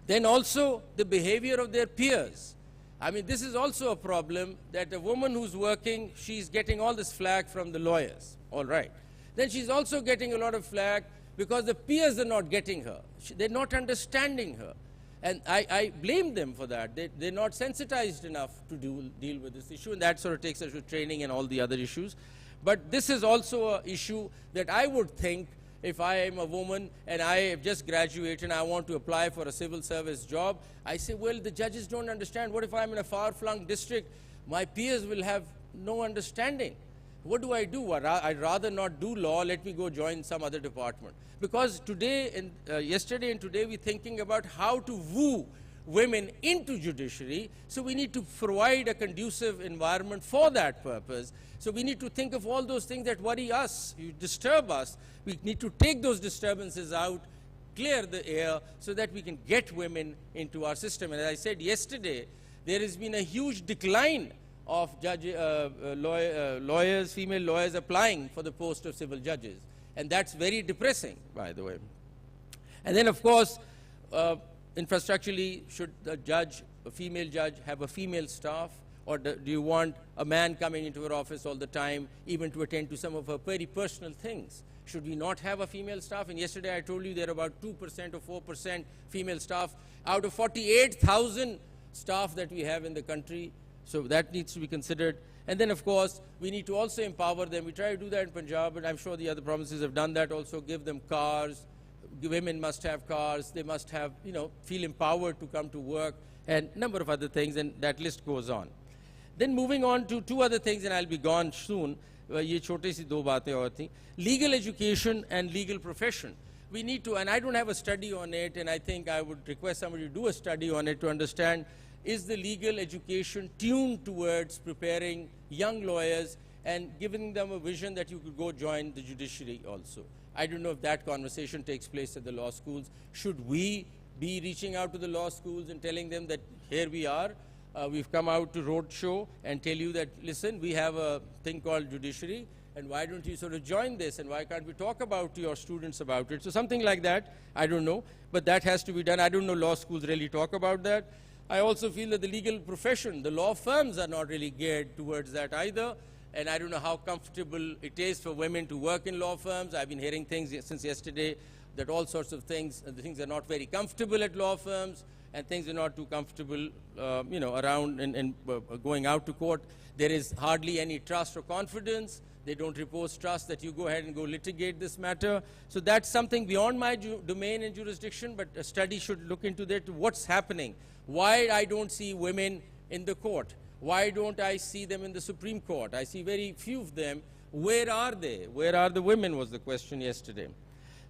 C: Then also the behavior of their peers. I mean, this is also a problem, that a woman who's working, she's getting all this flack from the lawyers. All right. Then she's also getting a lot of flack because the peers are not getting her. They're not understanding her. And I blame them for that. They're not sensitized enough to deal with this issue, and that sort of takes us to training and all the other issues. But this is also an issue that I would think, if I am a woman and I have just graduated and I want to apply for a civil service job, I say, well, the judges don't understand. What if I'm in a far-flung district? My peers will have no understanding. What do? I'd rather not do law. Let me go join some other department. Because today, yesterday and today, we're thinking about how to woo women into judiciary. So we need to provide a conducive environment for that purpose. So we need to think of all those things that worry us, disturb us. We need to take those disturbances out, clear the air, so that we can get women into our system. And as I said yesterday, there has been a huge decline of lawyers, female lawyers applying for the post of civil judges. And that's very depressing, by the way. And then, of course, infrastructurally, should the judge, a female judge, have a female staff? Or do you want a man coming into her office all the time, even to attend to some of her very personal things? Should we not have a female staff? And yesterday I told you there are about 2% or 4% female staff out of 48,000 staff that we have in the country. So that needs to be considered. And then, of course, we need to also empower them. We try to do that in Punjab, but I'm sure the other provinces have done that also. Give them cars. Women must have cars. They must have, feel empowered to come to work, and a number of other things, and that list goes on. Then moving on to two other things, and I'll be gone soon. Ye chote si do baatein aur thi. Legal education and legal profession. We need to, and I don't have a study on it, and I think I would request somebody to do a study on it to understand, is the legal education tuned towards preparing young lawyers and giving them a vision that you could go join the judiciary also. I don't know if that conversation takes place at the law schools. Should we be reaching out to the law schools and telling them that here we are, we've come out to roadshow and tell you that, listen, we have a thing called judiciary, and why don't you sort of join this, and why can't we talk about to your students about it? So something like that, I don't know, but that has to be done. I don't know law schools really talk about that. I also feel that the legal profession, the law firms are not really geared towards that either, and I don't know how comfortable it is for women to work in law firms. I've been hearing things since yesterday that all sorts of things, the things are not very comfortable at law firms, and things are not too comfortable, around and going out to court. There is hardly any trust or confidence. They don't repose trust that you go ahead and go litigate this matter. So that's something beyond my domain and jurisdiction, but a study should look into that. What's happening? Why I don't see women in the court? Why don't I see them in the Supreme Court? I see very few of them. Where are they? Where are the women was the question yesterday.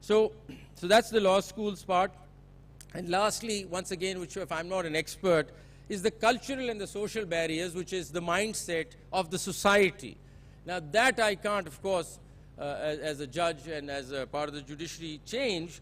C: So that's the law schools part. And lastly, once again, which if I'm not an expert, is the cultural and the social barriers, which is the mindset of the society. Now that I can't, of course, as a judge and as a part of the judiciary change.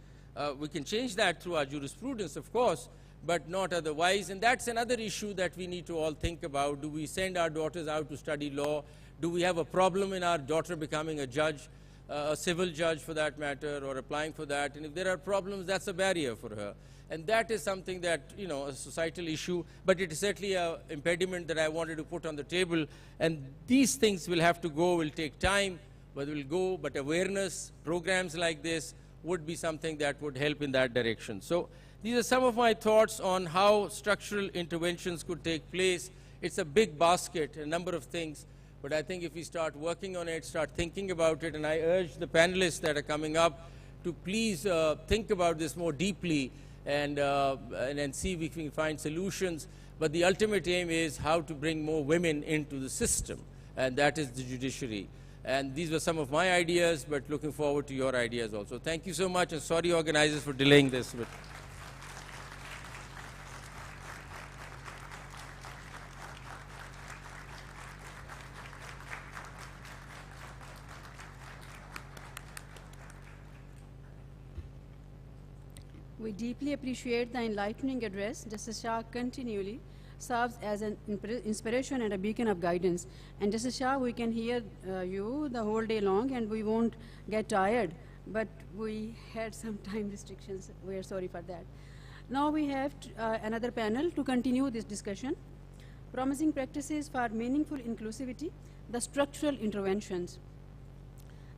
C: We can change that through our jurisprudence, of course, but not otherwise. And that's another issue that we need to all think about. Do we send our daughters out to study law? Do we have a problem in our daughter becoming a judge, a civil judge for that matter, or applying for that? And if there are problems, that's a barrier for her. And that is something that, a societal issue, but it is certainly an impediment that I wanted to put on the table. And these things will have to go, will take time, but will go. But awareness, programs like this would be something that would help in that direction. So these are some of my thoughts on how structural interventions could take place It's a big basket, a number of things, but I think if we start working on it, start thinking about it, and I urge the panelists that are coming up to please think about this more deeply and see if we can find solutions. But the ultimate aim is how to bring more women into the system, and that is the judiciary. And these were some of my ideas, but looking forward to your ideas also. Thank you so much, and sorry organizers for delaying this.
A: We deeply appreciate the enlightening address. Justice Shah continually serves as an inspiration and a beacon of guidance. And Justice Shah, we can hear you the whole day long and we won't get tired, but we had some time restrictions. We are sorry for that. Now we have another panel to continue this discussion. Promising practices for meaningful inclusivity, the structural interventions.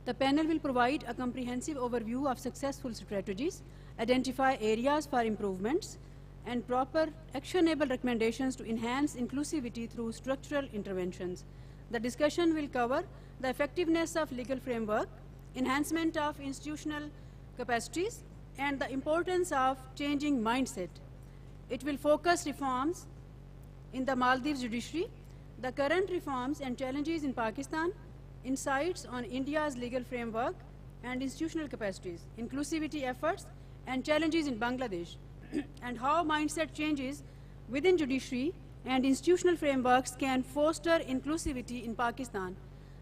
A: The panel will provide a comprehensive overview of successful strategies, identify areas for improvements, and proper actionable recommendations to enhance inclusivity through structural interventions. The discussion will cover the effectiveness of legal framework, enhancement of institutional capacities, and the importance of changing mindset. It will focus reforms in the Maldives judiciary, the current reforms and challenges in Pakistan, insights on India's legal framework and institutional capacities, inclusivity efforts, and challenges in Bangladesh, and how mindset changes within judiciary and institutional frameworks can foster inclusivity in Pakistan.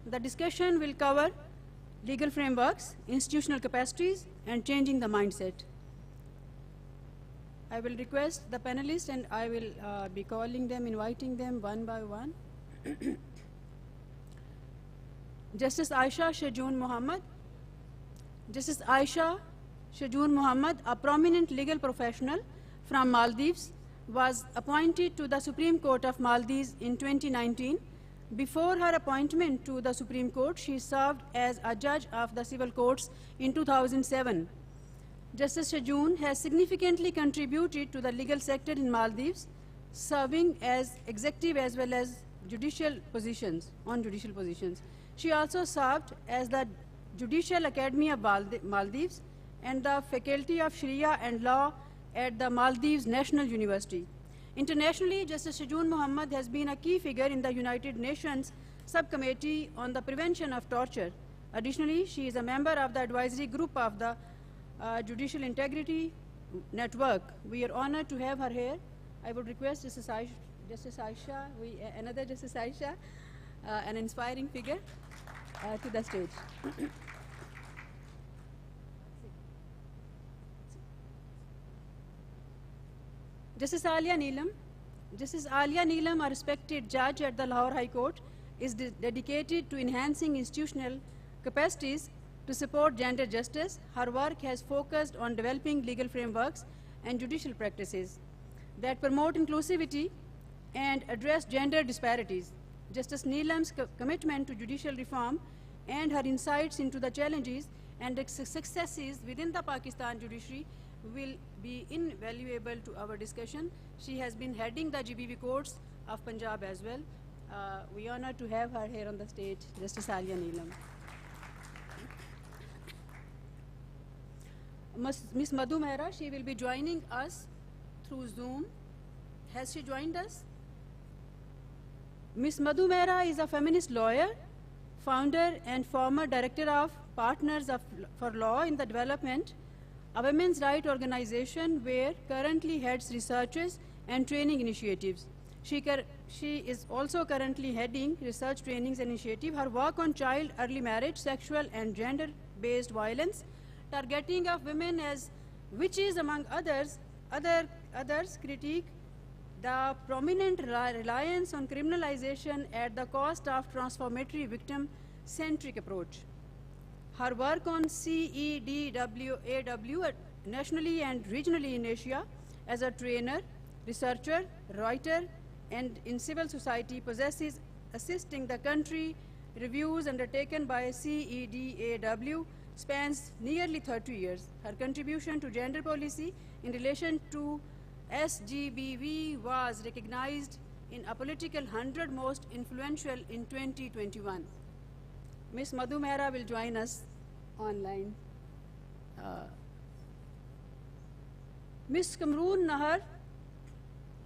A: The discussion will cover legal frameworks, institutional capacities, and changing the mindset. I will request the panelists, and I will be calling them, inviting them one by one. Justice Aisha Shajoon Muhammad. Justice Aisha Shajoon Muhammad, a prominent legal professional from Maldives, was appointed to the Supreme Court of Maldives in 2019. Before her appointment to the Supreme Court, she served as a judge of the civil courts in 2007. Justice Shajoon has significantly contributed to the legal sector in Maldives, serving as executive as well as judicial positions, on judicial positions. She also served as the Judicial Academy of Maldives and the Faculty of Sharia and Law at the Maldives National University. Internationally, Justice Shajoon Muhammad has been a key figure in the United Nations Subcommittee on the Prevention of Torture. Additionally, she is a member of the advisory group of the Judicial Integrity Network. We are honored to have her here. I would request Justice Aisha, another Justice Aisha, an inspiring figure, to the stage. Justice Alia Neelam. Justice Alia Neelam, a respected judge at the Lahore High Court, is dedicated to enhancing institutional capacities to support gender justice. Her work has focused on developing legal frameworks and judicial practices that promote inclusivity and address gender disparities. Justice Neelam's commitment to judicial reform and her insights into the challenges and successes within the Pakistan judiciary will be invaluable to our discussion. She has been heading the GBV courts of Punjab as well. We are honored to have her here on the stage, Justice Alia Neelam. Ms. Madhu Mehra, she will be joining us through Zoom. Has she joined us? Ms. Madhu Mehra is a feminist lawyer, founder and former director of Partners for Law in the Development, a women's rights organization where currently heads researches and training initiatives. She is also currently heading research trainings initiative. Her work on child, early marriage, sexual and gender-based violence, targeting of women as witches among others critique the prominent reliance on criminalization at the cost of transformatory victim-centric approach. Her work on CEDWAW nationally and regionally in Asia as a trainer, researcher, writer, and in civil society possesses assisting the country reviews undertaken by CEDAW spans nearly 30 years. Her contribution to gender policy in relation to SGBV was recognized in a political 100 most influential in 2021. Ms. Madhu Mehra will join us online. Ms. Kamroon Nahar.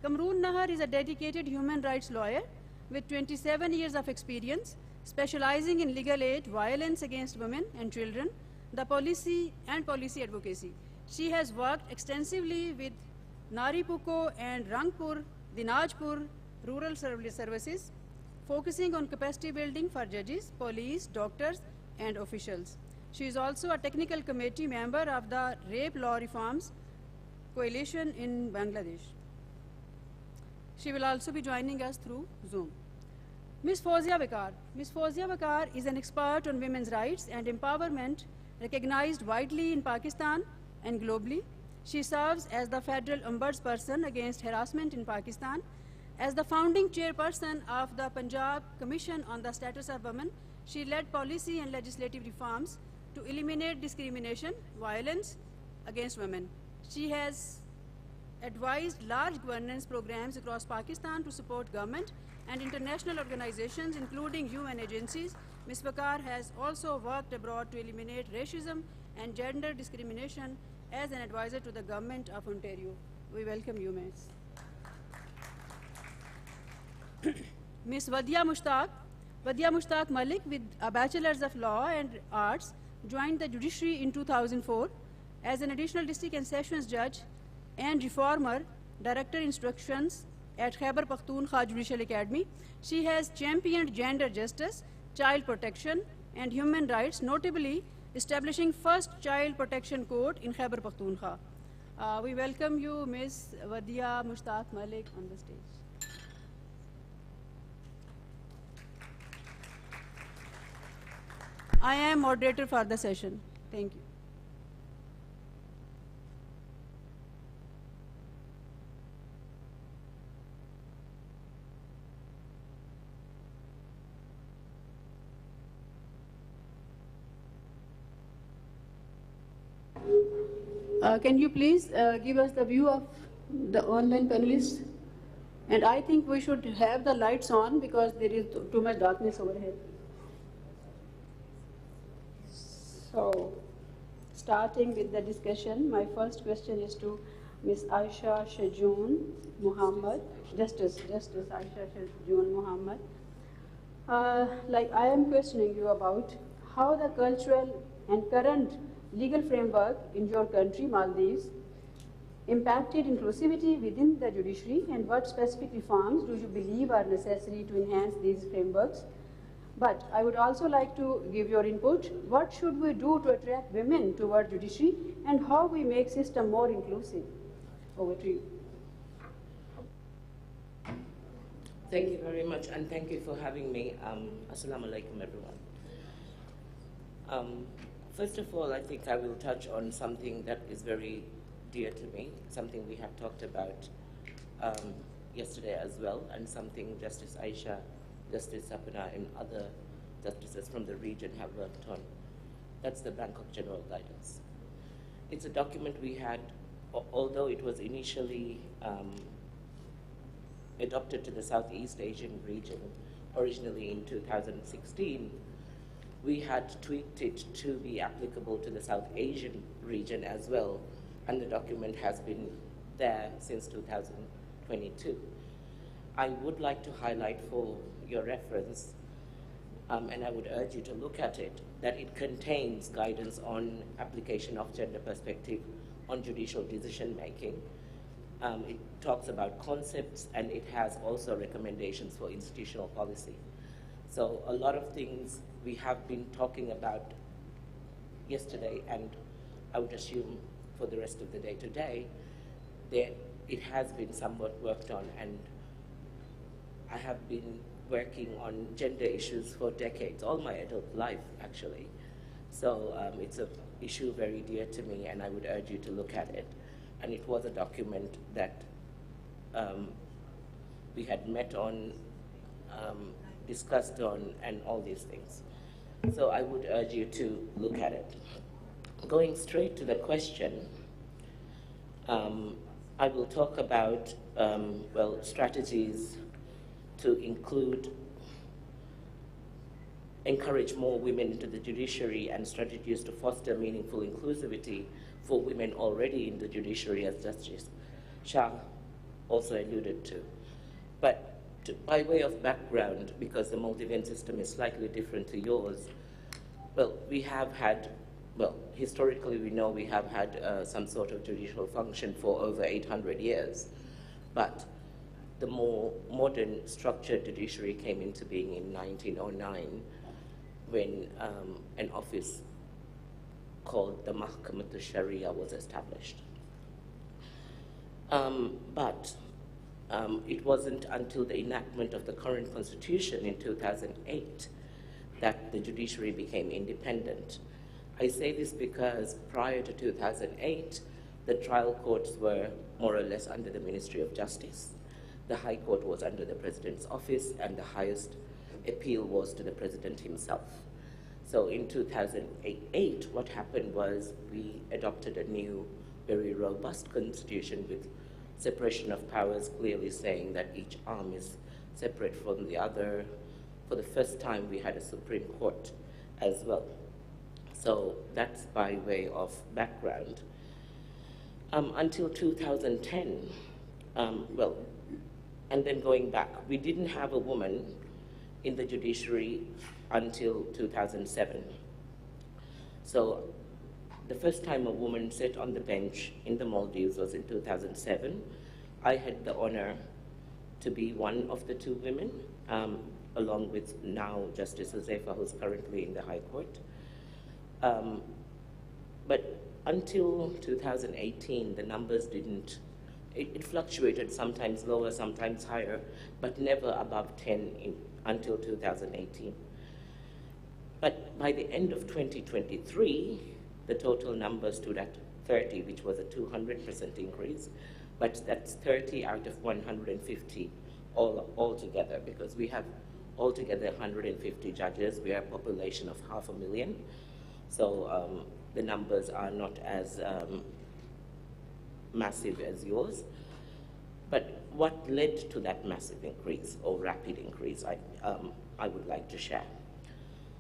A: Kamroon Nahar is a dedicated human rights lawyer with 27 years of experience, specializing in legal aid, violence against women and children, the policy and policy advocacy. She has worked extensively with Nari Puko and Rangpur, Dinajpur rural services, focusing on capacity building for judges, police, doctors, and officials. She is also a technical committee member of the Rape Law Reforms Coalition in Bangladesh. She will also be joining us through Zoom. Ms. Fawzia Bakar. Ms. Fawzia Bakar is an expert on women's rights and empowerment, recognized widely in Pakistan and globally. She serves as the Federal Ombudsperson against harassment in Pakistan, as the founding chairperson of the Punjab Commission on the Status of Women. She led policy and legislative reforms to eliminate discrimination, violence against women. She has advised large governance programs across Pakistan to support government and international organizations, including UN agencies. Ms. Bakar has also worked abroad to eliminate racism and gender discrimination as an advisor to the government of Ontario. We welcome you, Ms. Ms. Wadia Mushtaq Malik, with a Bachelor's of Law and Arts, joined the judiciary in 2004 as an additional district and sessions judge and reformer, director instructions at Khyber Pakhtunkhwa Judicial Academy. She has championed gender justice, child protection, and human rights, notably establishing first child protection court in Khyber Pakhtunkhwa. We welcome you, Ms. Wadia Mushtaq Malik, on the stage. I am moderator for the session. Thank you. Can you please give us the view of the online panelists? And I think we should have the lights on because there is too much darkness over here. So, starting with the discussion, my first question is to Ms. Aisha Shajoon Muhammad, Justice Aisha Shajoon Muhammad. I am questioning you about how the cultural and current legal framework in your country, Maldives, impacted inclusivity within the judiciary, and what specific reforms do you believe are necessary to enhance these frameworks? But I would also like to give your input. What should we do to attract women toward judiciary, and how we make system more inclusive? Over to you.
E: Thank you very much, and thank you for having me. Assalamu alaikum, everyone. First of all, I think I will touch on something that is very dear to me, something we have talked about yesterday as well, and something Justice Aisha, Justice Sapana, and other justices from the region have worked on. That's the Bangkok General Guidance. It's a document we had, although it was initially adopted to the Southeast Asian region, originally in 2016, we had tweaked it to be applicable to the South Asian region as well, and the document has been there since 2022. I would like to highlight for your reference, and I would urge you to look at it, that it contains guidance on application of gender perspective on judicial decision making. It talks about concepts, and it has also recommendations for institutional policy. So a lot of things we have been talking about yesterday, and I would assume for the rest of the day today, that it has been somewhat worked on, and I have been working on gender issues for decades, all my adult life, actually. So it's an issue very dear to me, and I would urge you to look at it. And it was a document that we had met on, discussed on, and all these things. So I would urge you to look at it. Going straight to the question, I will talk about, strategies to encourage more women into the judiciary and strategies to foster meaningful inclusivity for women already in the judiciary, as Justice Shah also alluded to. But by way of background, because the Maldivian system is slightly different to yours, well, we have had, well, historically we know we have had some sort of judicial function for over 800 years, but the more modern structured judiciary came into being in 1909 when an office called the Mahkamat al-Sharia was established. But it wasn't until the enactment of the current constitution in 2008 that the judiciary became independent. I say this because prior to 2008, the trial courts were more or less under the Ministry of Justice. The High Court was under the President's office, and the highest appeal was to the President himself. So in 2008, what happened was we adopted a new, very robust constitution with separation of powers, clearly saying that each arm is separate from the other. For the first time, we had a Supreme Court as well. So that's by way of background. Until 2010, well, and then going back, we didn't have a woman in the judiciary until 2007. So the first time a woman sat on the bench in the Maldives was in 2007. I had the honor to be one of the two women, along with now Justice Josefa, who's currently in the High Court. But until 2018, the numbers didn't, it fluctuated, sometimes lower, sometimes higher, but never above 10 until 2018. But by the end of 2023, the total number stood at 30, which was a 200% increase, but that's 30 out of 150 altogether, because we have altogether 150 judges. We are a population of 500,000, so the numbers are not as massive as yours. But what led to that massive increase or rapid increase, I would like to share.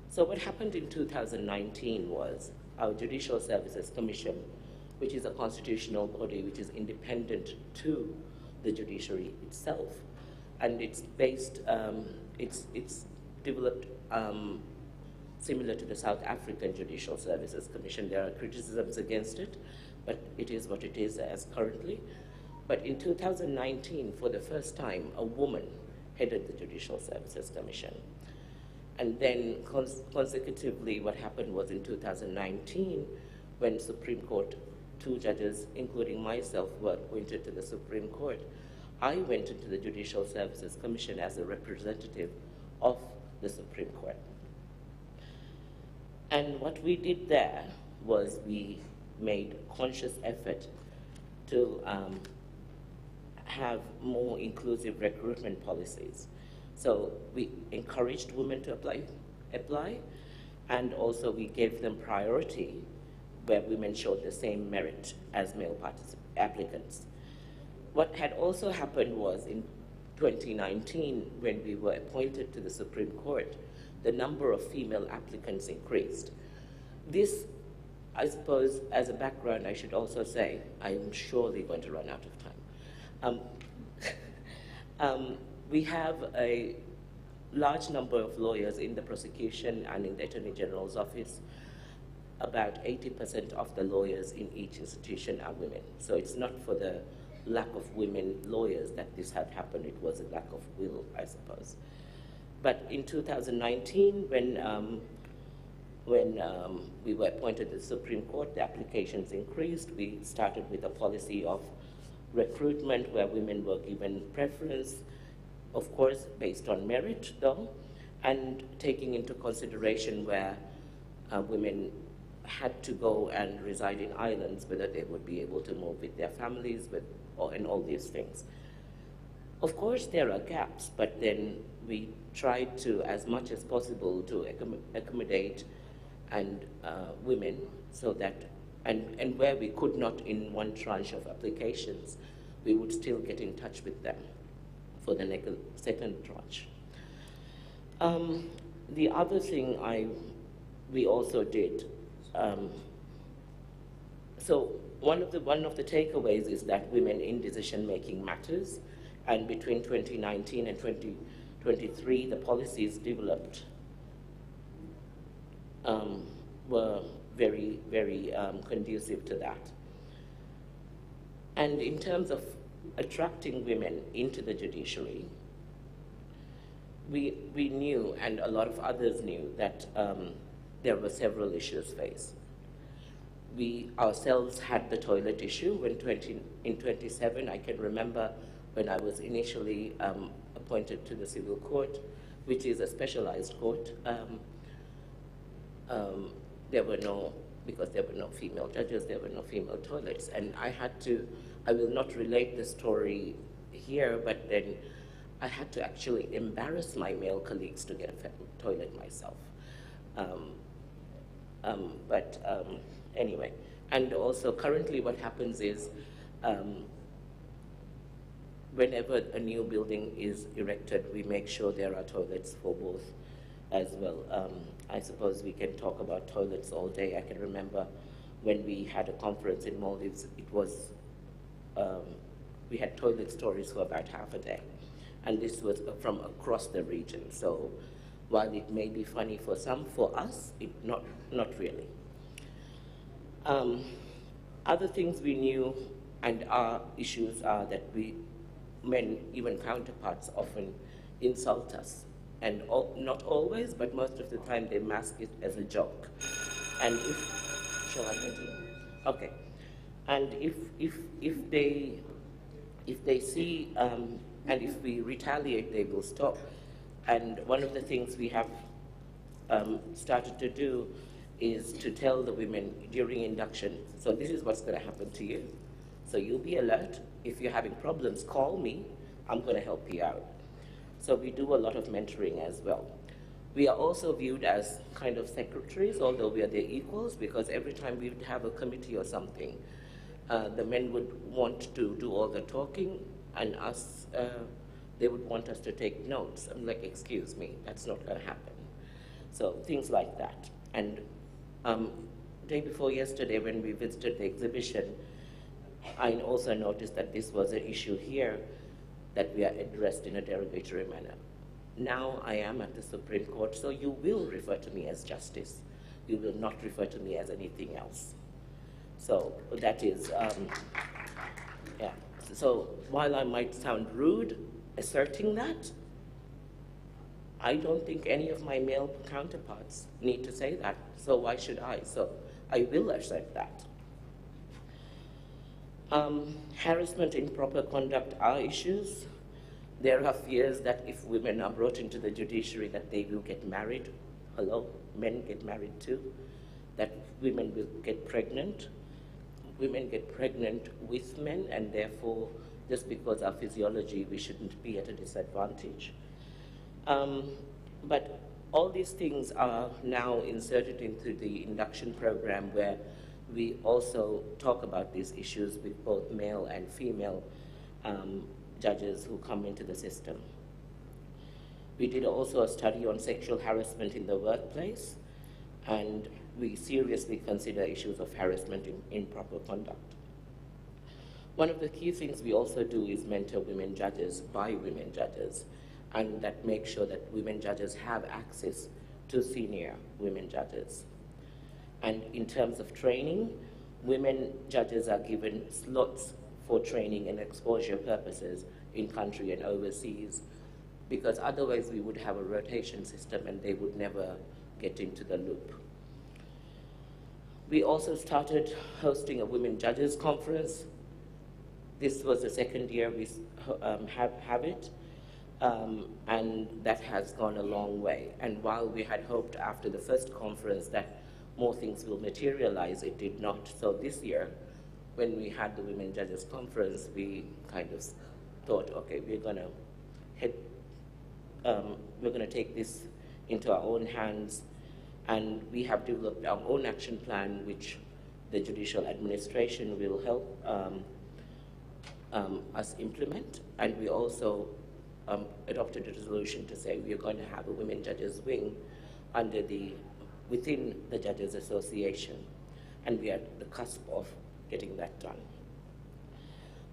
E: So what happened in 2019 was our Judicial Services Commission, which is a constitutional body which is independent to the judiciary itself, and it's based, it's developed similar to the South African Judicial Services Commission. There are criticisms against it, but it is what it is as currently. But in 2019, for the first time, a woman headed the Judicial Services Commission. And then consecutively, what happened was in 2019, when Supreme Court, 2 judges, including myself, were appointed to the Supreme Court, I went into the Judicial Services Commission as a representative of the Supreme Court. And what we did there was we made conscious effort to have more inclusive recruitment policies. So we encouraged women to apply, and also we gave them priority where women showed the same merit as male applicants. What had also happened was in 2019, when we were appointed to the Supreme Court, the number of female applicants increased. This, I suppose, as a background, I should also say, I'm surely going to run out of time. We have a large number of lawyers in the prosecution and in the Attorney General's office. About 80% of the lawyers in each institution are women. So it's not for the lack of women lawyers that this had happened. It was a lack of will, I suppose. But in 2019, when we were appointed to the Supreme Court, the applications increased. We started with a policy of recruitment where women were given preference, of course, based on merit, though, and taking into consideration where women had to go and reside in islands, whether they would be able to move with their families, and all these things. Of course, there are gaps, but then we tried to, as much as possible, to accommodate and women, so that, and where we could not in one tranche of applications, we would still get in touch with them. for the second tranche. The other thing we also did, so one of the takeaways is that women in decision-making matters, and between 2019 and 2023, the policies developed were very, very conducive to that. And in terms of attracting women into the judiciary, we knew, and a lot of others knew, that there were several issues faced. We ourselves had the toilet issue in 27. I can remember when I was initially appointed to the civil court, which is a specialized court. Because there were no female judges, there were no female toilets. And I will not relate the story here, but then I had to actually embarrass my male colleagues to get a toilet myself. Anyway, and also currently what happens is whenever a new building is erected, we make sure there are toilets for both as well. I suppose we can talk about toilets all day. I can remember when we had a conference in Maldives, we had toilet stories for about half a day. And this was from across the region. So while it may be funny for some, for us, not really. Other things we knew and our issues are that men, even counterparts, often insult us. And not always, but most of the time they mask it as a joke. And shall I continue? Okay. And if they see, and if we retaliate, they will stop. And one of the things we have started to do is to tell the women during induction, so this is what's going to happen to you. So you'll be alert. If you're having problems, call me. I'm going to help you out. So we do a lot of mentoring as well. We are also viewed as kind of secretaries, although we are their equals, because every time we would have a committee or something, the men would want to do all the talking, and us, they would want us to take notes. I'm like, excuse me, that's not going to happen. So things like that. And day before yesterday, when we visited the exhibition, I also noticed that this was an issue here that we are addressed in a derogatory manner. Now I am at the Supreme Court, so you will refer to me as justice. You will not refer to me as anything else. So that is, yeah. So while I might sound rude asserting that, I don't think any of my male counterparts need to say that, so why should I? So I will assert that. Harassment, improper conduct are issues. There are fears that if women are brought into the judiciary that they will get married. Hello, men get married too. That women will get pregnant. Women get pregnant with men, and therefore, just because our physiology, we shouldn't be at a disadvantage. But all these things are now inserted into the induction program, where we also talk about these issues with both male and female judges who come into the system. We did also a study on sexual harassment in the workplace, and we seriously consider issues of harassment in improper conduct. One of the key things we also do is mentor women judges by women judges, and that makes sure that women judges have access to senior women judges. And in terms of training, women judges are given slots for training and exposure purposes in country and overseas, because otherwise we would have a rotation system and they would never get into the loop. We also started hosting a women judges conference. This was the second year we have it, and that has gone a long way. And while we had hoped after the first conference that more things will materialize, it did not. So this year, when we had the Women Judges Conference, we kind of thought, okay, we're gonna take this into our own hands, and we have developed our own action plan, which the judicial administration will help us implement. And we also adopted a resolution to say we are going to have a women judges wing within the Judges Association, and we are at the cusp of getting that done.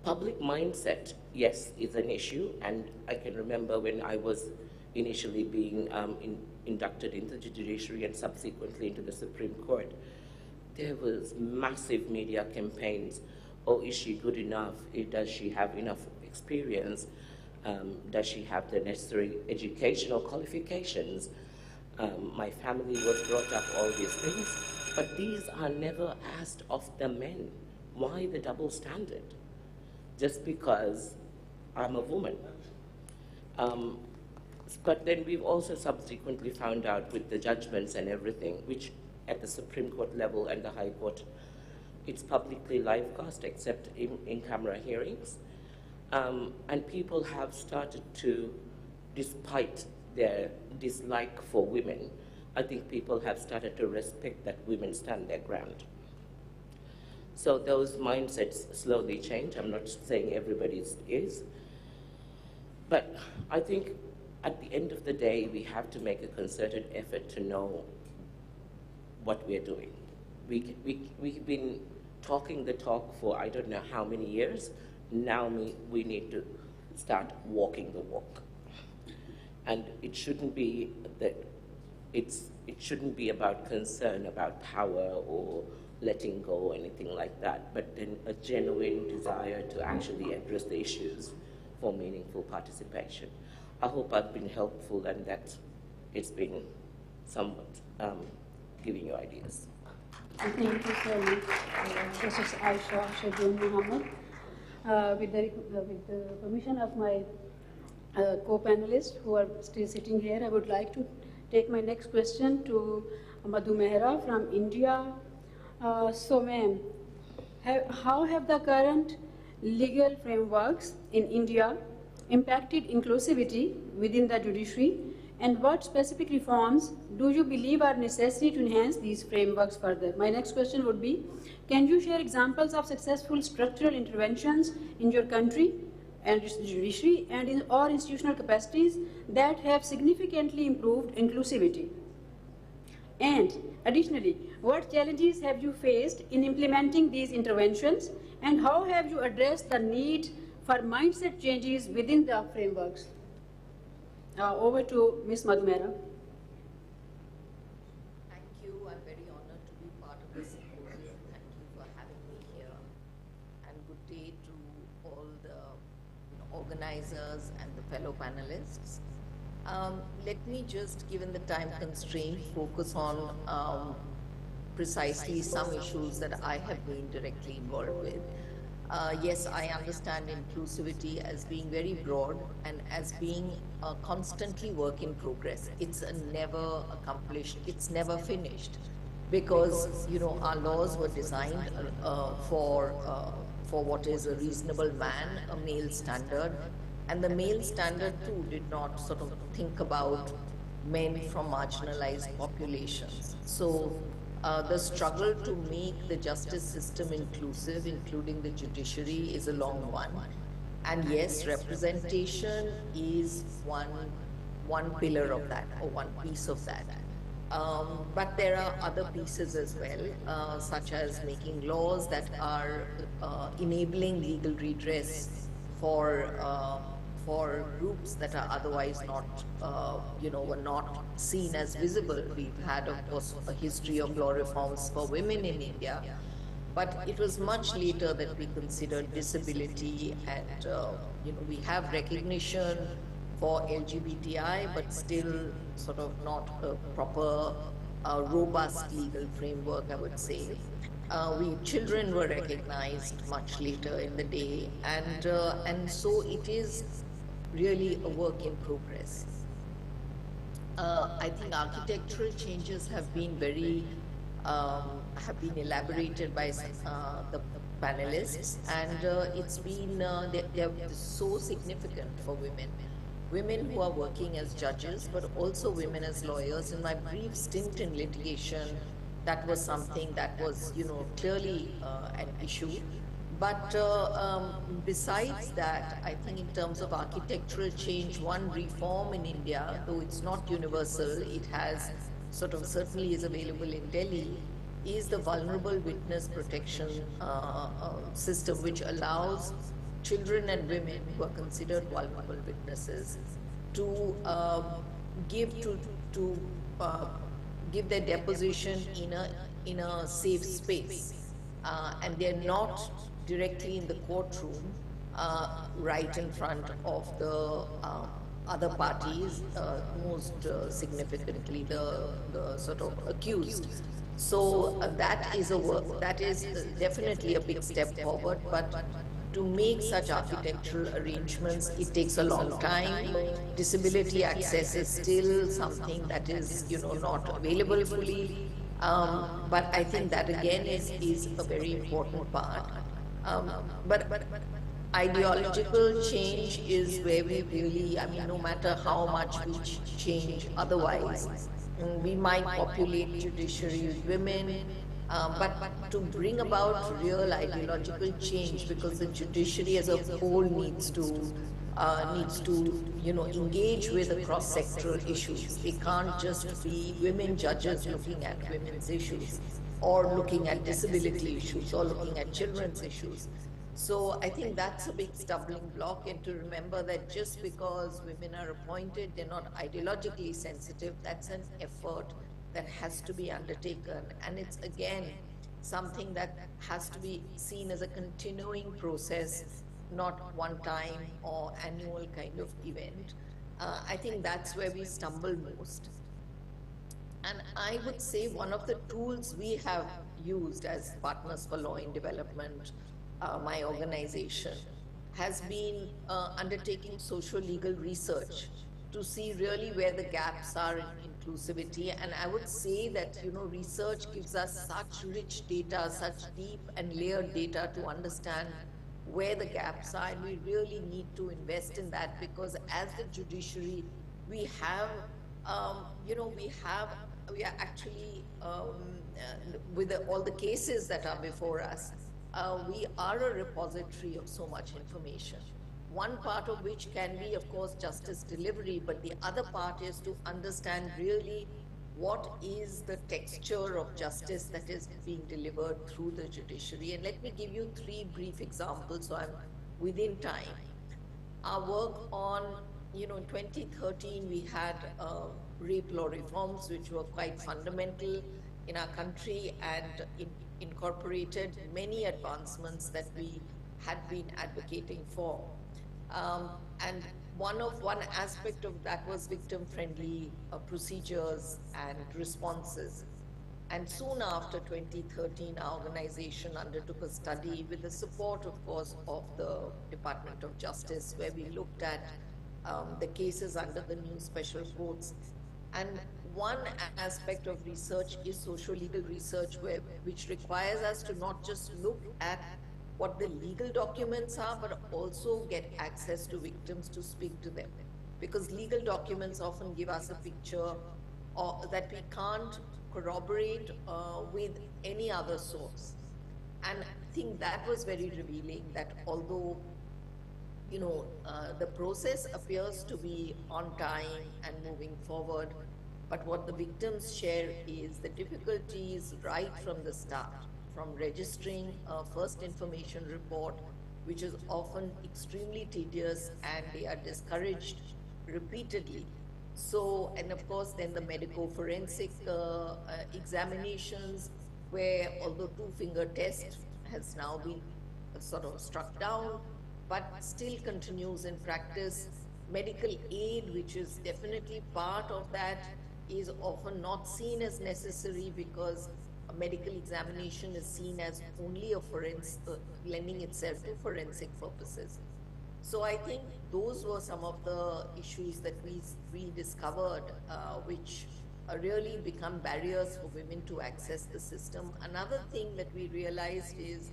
E: Public mindset, yes, is an issue, and I can remember when I was initially being inducted into the judiciary and subsequently into the Supreme Court, there was massive media campaigns. Oh, is she good enough? Does she have enough experience? Does she have the necessary educational qualifications? My family was brought up all these things, but these are never asked of the men. Why the double standard? Just because I'm a woman. But then we've also subsequently found out with the judgments and everything, which at the Supreme Court level and the High Court, it's publicly live cast except in-camera hearings. And people have started to, despite their dislike for women, I think people have started to respect that women stand their ground. So those mindsets slowly change. I'm not saying everybody's is. But I think at the end of the day, we have to make a concerted effort to know what we're doing. We've been talking the talk for I don't know how many years. Now we need to start walking the walk. And it shouldn't be that it shouldn't be about concern about power or letting go or anything like that, but then a genuine desire to actually address the issues for meaningful participation. I hope I've been helpful and that it's been somewhat giving you ideas.
A: Thank you so much, Justice Aisha Shadun Muhammad. With the permission of my co-panelists who are still sitting here, I would like to take my next question to Madhu Mehra from India. So, ma'am, how have the current legal frameworks in India impacted inclusivity within the judiciary, and what specific reforms do you believe are necessary to enhance these frameworks further? My next question would be, can you share examples of successful structural interventions in your country and its judiciary and in or institutional capacities that have significantly improved inclusivity? And additionally, what challenges have you faced in implementing these interventions, and how have you addressed the need for mindset changes within the frameworks? Over to Ms. Madhu Mehra.
F: Thank you. I'm very honored to be part of this symposium. Thank you for having me here. And good day to all the organizers and the fellow panelists. Let me just, given the time constraint, focus on precisely some issues that I have been directly involved with. Yes, I understand inclusivity as being very broad and as being a constantly work in progress. It's a never accomplished, it's never finished, because, you know, our laws were designed for what is a reasonable man, a male standard, and the male standard too did not sort of think about men from marginalized populations. So the struggle to make the justice system inclusive, including the judiciary, is a long one. And yes, representation is one pillar of that, or one piece of that. But there are other pieces as well, such as making laws that are enabling legal redress for groups that are otherwise not, were not seen as visible. We've had, of course, a history of law reforms for women in India, but it was much later that we considered disability, and we have recognition for LGBTI, but still sort of not a proper, robust legal framework, I would say. Children were recognized much later in the day, and so it is really a work in progress. I think architectural changes have been elaborated by the panelists, and it's been they're so significant for women who are working as judges, but also women as lawyers. In my brief stint in litigation, that was something that was, clearly an issue. But besides that, I think in terms of architectural change, one reform in India, though it's not universal, it has sort of certainly is available in Delhi, is the vulnerable witness protection system, which allows children and women who are considered vulnerable witnesses to give their deposition in a safe space, and they're not directly in the courtroom, right in front of the other parties, most significantly the sort of accused. So that is definitely a big step forward, but to make such architectural arrangements, it takes a long time. Disability access is still something that is, not available fully. But I think that again is a very important part. But ideological change is where we really, no matter how much we change otherwise, we might populate judiciary with women, but to bring about real ideological change, because the judiciary as a whole needs to engage with the cross-sectoral issues. It can't just be women judges looking at women's issues, or looking at disability issues, or looking at children's issues. So I think that's a big stumbling block, and to remember that just because women are appointed, they're not ideologically sensitive. That's an effort that has to be undertaken, and it's again something that has to be seen as a continuing process, not one time or annual kind of event. I think that's where we stumble most. And I would say one of the tools we have used as Partners for Law in Development, my organization, has been undertaking social-legal research to see really where the gaps are in inclusivity. And I would say that, research gives us such rich data, such deep and layered data to understand where the gaps are, and we really need to invest in that, because as the judiciary, we are actually, with all the cases that are before us, we are a repository of so much information. One part of which can be, of course, justice delivery, but the other part is to understand really what is the texture of justice that is being delivered through the judiciary. And let me give you 3 brief examples, so I'm within time. Our work on, in 2013, we had rape law reforms, which were quite fundamental in our country, and incorporated many advancements that we had been advocating for. And one aspect of that was victim-friendly procedures and responses. And soon after 2013, our organization undertook a study with the support, of course, of the Department of Justice, where we looked at the cases under the new special courts. And one aspect of research is social-legal research, which requires us to not just look at what the legal documents are, but also get access to victims to speak to them. Because legal documents often give us a picture that we can't corroborate with any other source. And I think that was very revealing, that although the process appears to be on time and moving forward, but what the victims share is the difficulties right from the start, from registering a first information report, which is often extremely tedious, and they are discouraged repeatedly. So, and of course, then the medico-forensic examinations, where although 2-finger test has now been sort of struck down, but still continues in practice. Medical aid, which is definitely part of that, is often not seen as necessary, because a medical examination is seen as only a lending itself to forensic purposes. So I think those were some of the issues that we discovered, which really become barriers for women to access the system. Another thing that we realized is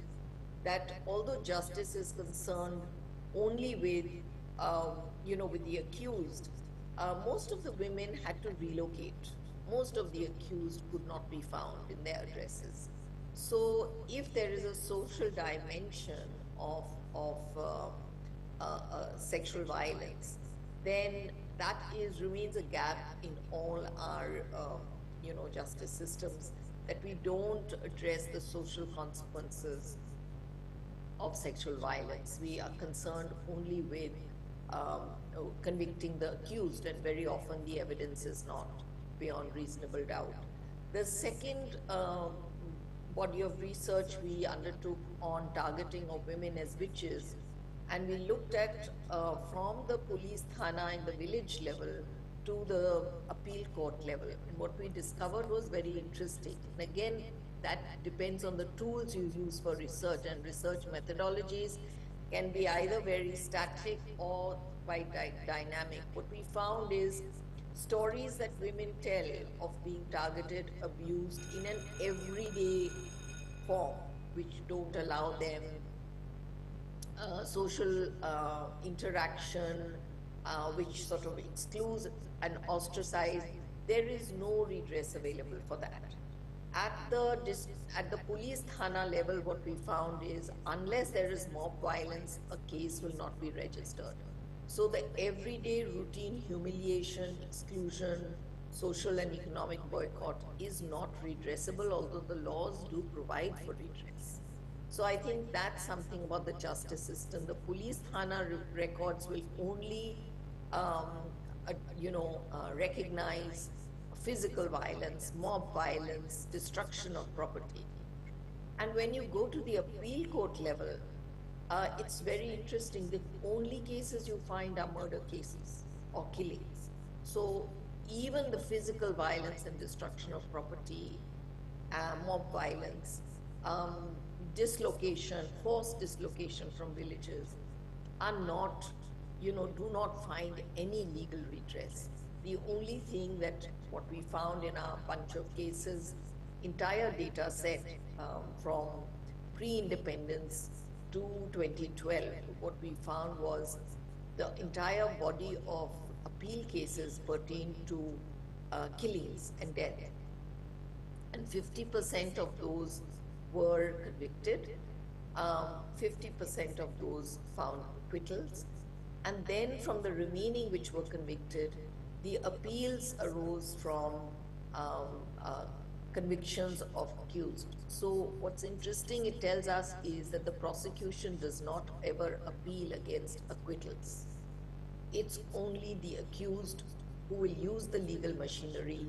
F: that although justice is concerned only with, with the accused, most of the women had to relocate. Most of the accused could not be found in their addresses. So if there is a social dimension of sexual violence, then that remains a gap in all our justice systems, that we don't address the social consequences of sexual violence. We are concerned only with convicting the accused, and very often the evidence is not beyond reasonable doubt. The second body of research we undertook on targeting of women as witches, and we looked at from the police thana in the village level to the appeal court level. And what we discovered was very interesting. And again, that depends on the tools you use for research, and research methodologies can be either very static or quite dynamic. What we found is stories that women tell of being targeted, abused in an everyday form, which don't allow them social interaction, which sort of excludes and ostracize. There is no redress available for that. At the police thana level, what we found is, unless there is mob violence, a case will not be registered. So the everyday routine humiliation, exclusion, social and economic boycott is not redressable, although the laws do provide for redress. So I think that's something about the justice system. The police thana records will only recognize physical violence, mob violence, destruction of property. And when you go to the appeal court level, it's very interesting. The only cases you find are murder cases or killings. So even the physical violence and destruction of property, mob violence, dislocation, forced dislocation from villages are not, do not find any legal redress. The only thing that what we found in our bunch of cases, entire data set from pre-independence to 2012, what we found was the entire body of appeal cases pertained to killings and death. And 50% of those were convicted, 50% of those found acquittals, and then from the remaining which were convicted, the appeals arose from convictions of accused. So what's interesting, it tells us, is that the prosecution does not ever appeal against acquittals. It's only the accused who will use the legal machinery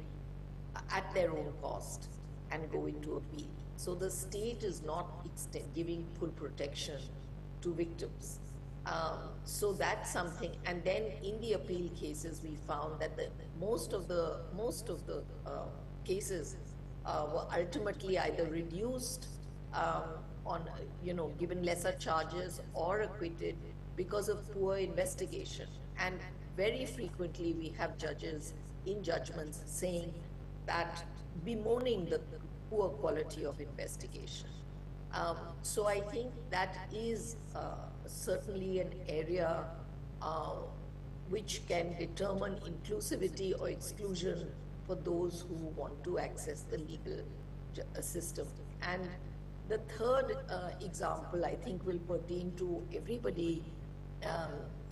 F: at their own cost and go into appeal. So the state is not giving full protection to victims. So that's something. And then in the appeal cases, we found that most of the cases were ultimately either reduced given lesser charges or acquitted because of poor investigation. And very frequently we have judges in judgments saying that, bemoaning the poor quality of investigation. So I think that is certainly an area which can determine inclusivity or exclusion for those who want to access the legal system. And the third example, I think, will pertain to everybody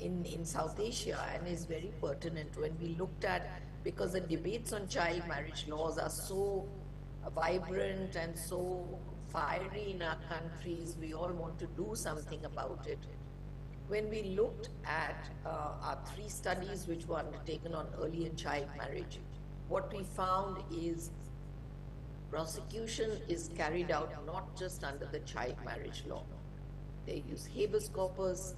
F: in South Asia and is very pertinent when we looked at, because the debates on child marriage laws are so vibrant and so fiery in our countries, we all want to do something about it. When we looked at our 3 studies which were undertaken on early and child marriage, what we found is prosecution is carried out not just under the child marriage law. They use habeas corpus,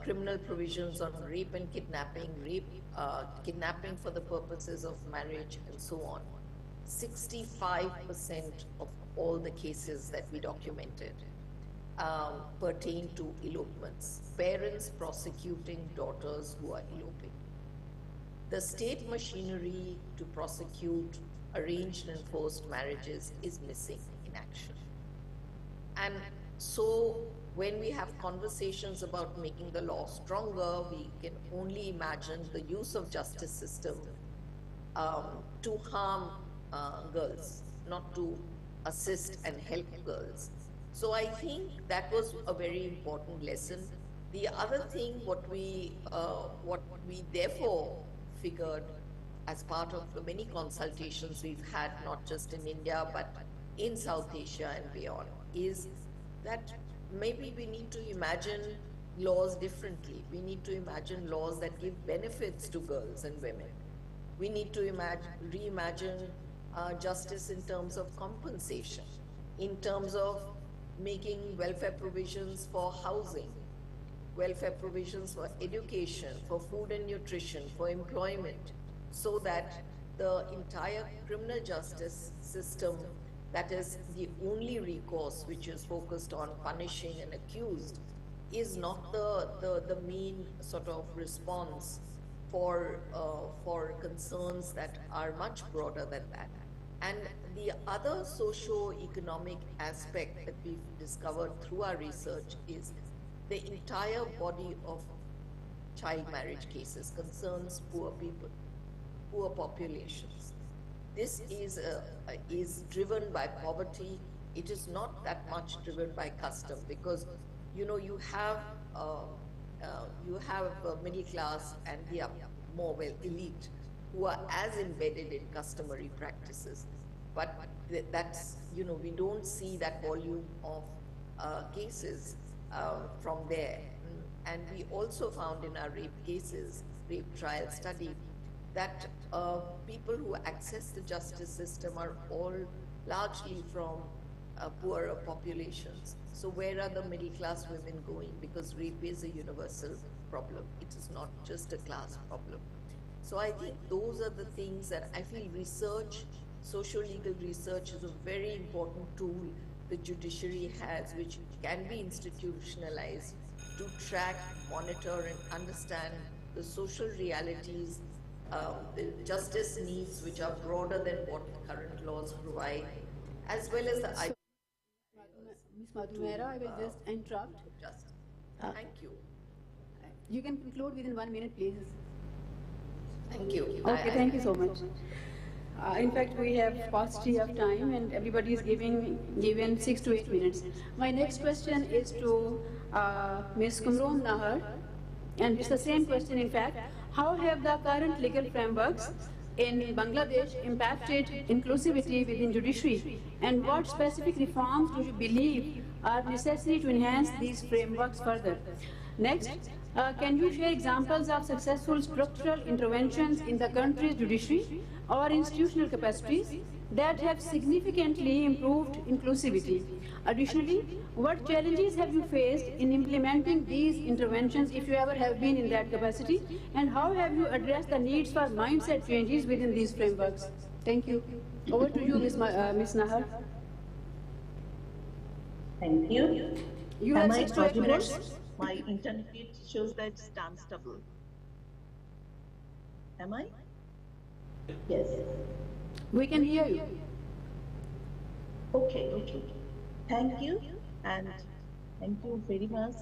F: criminal provisions on rape and kidnapping, kidnapping for the purposes of marriage, and so on. 65% of all the cases that we documented pertain to elopements, parents prosecuting daughters who are eloping. The state machinery to prosecute arranged and forced marriages is missing in action. And so when we have conversations about making the law stronger, we can only imagine the use of justice system to harm girls, not to assist and help girls. So I think that was a very important lesson. The other thing, what we therefore figured as part of the many consultations we've had, not just in India, but in South Asia and beyond, is that maybe we need to imagine laws differently. We need to imagine laws that give benefits to girls and women. We need to reimagine justice in terms of compensation, in terms of making welfare provisions for housing, welfare provisions for education, for food and nutrition, for employment, so that the entire criminal justice system, that is the only recourse which is focused on punishing an accused, is not the main sort of response for concerns that are much broader than that. And the other socio-economic aspect that we've discovered through our research is the entire body of child marriage cases concerns poor people, poor populations. This is driven by poverty. It is not that much driven by custom, because you have middle class and the more elite who are as embedded in customary practices, but that's we don't see that volume of cases from there. And we also found in our rape cases, rape trial study, that people who access the justice system are all largely from poorer populations. So where are the middle class women going? Because rape is a universal problem. It is not just a class problem. So I think those are the things that I feel research, social legal research, is a very important tool the judiciary has, which can be institutionalized to track, monitor, and understand the social realities, the justice needs which are broader than what current laws provide, as well as the
A: Ms. Madhumera, I will just interrupt.
F: Thank you.
A: You can conclude within 1 minute, please.
F: Thank you.
A: Okay, thank you so much. In fact, we have paucity of time and everybody is given 6 to 8 minutes. My next question is to Ms. Kumron Nahar, and it's the same question in fact. How have the current legal frameworks in Bangladesh impacted inclusivity within judiciary, and what specific reforms do you believe are necessary to enhance these frameworks further? Next, can you share examples of successful structural interventions in the country's judiciary or institutional capacities that have significantly improved inclusivity? Additionally, what challenges have you faced in implementing these interventions, if you ever have been in that capacity, and how have you addressed the needs for mindset changes within these frameworks? Thank you. Over to you, Ms. Nahar.
G: Thank you.
A: You have 6 to 8 minutes.
G: My internet feed shows that it's unstable. Am I? Yes.
A: We can hear you.
G: Okay. Thank you, and thank you very much,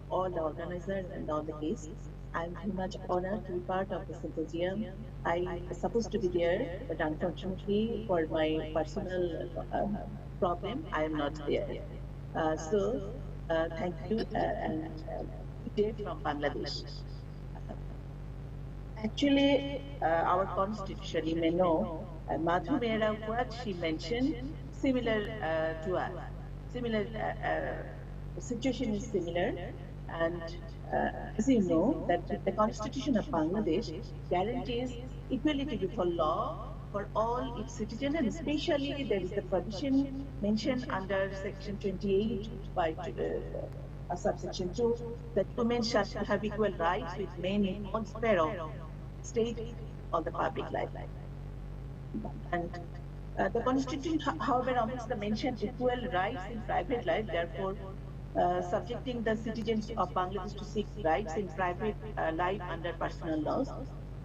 G: all the organizers and all the guests. I'm very much honored to be part of the symposium. I was supposed to be there, but unfortunately, for my personal problem, I am not there. Thank you, and good day from Bangladesh. Actually, our constitution, you may know, Madhumera, what she mentioned, similar to us. Similar situation is similar, and as you know, that the Constitution of Bangladesh guarantees equality before law for all its citizens, and especially there is the provision mentioned under Section 28 by subsection 2 that women shall have equal rights with men in all sphere of state or the public life. And the Constitution, however, omits the mentioned equal rights in private life, therefore subjecting the citizens of Bangladesh to seek rights in private life under personal laws.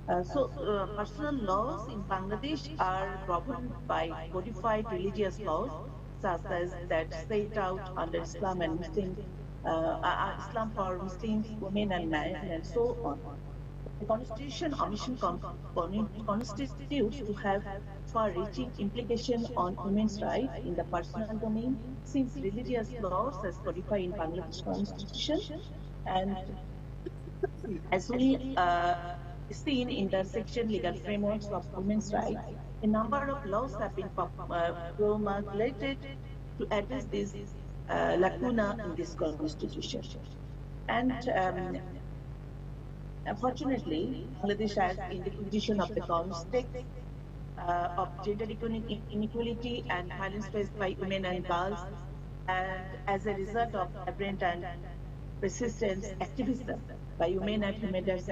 G: Personal laws in Bangladesh are governed by codified religious laws, such as that set out under Islam and Islam for Muslims, women and men, and so on. The Constitution omission constitutes to have far-reaching implication on women's rights in the personal domain, since religious laws as codified in Bangladesh Constitution, and as we seen in the section legal frameworks of women's rights, a number of laws have been promulgated to address this lacuna in this constitution. And unfortunately, Bangladesh has, in the condition of the context of gender inequality and violence faced by women and girls, and as a result of vibrant and persistent activism by women and human rights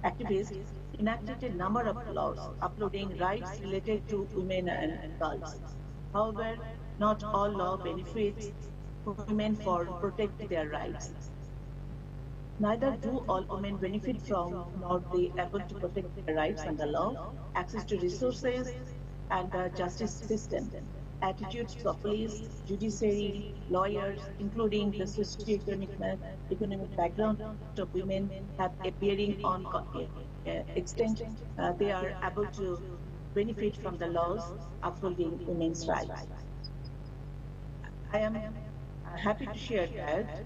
G: activists, enacted a number of laws upholding rights related to women and girls. However, not all law benefits women for protecting their rights. Neither do all women benefit from, nor they able to protect their rights under law, access to resources, and the justice system. Attitudes of police, judiciary, lawyers, including the socio-economic background of women, have a bearing on extent they are able to benefit from the laws upholding women's rights. I am happy to share that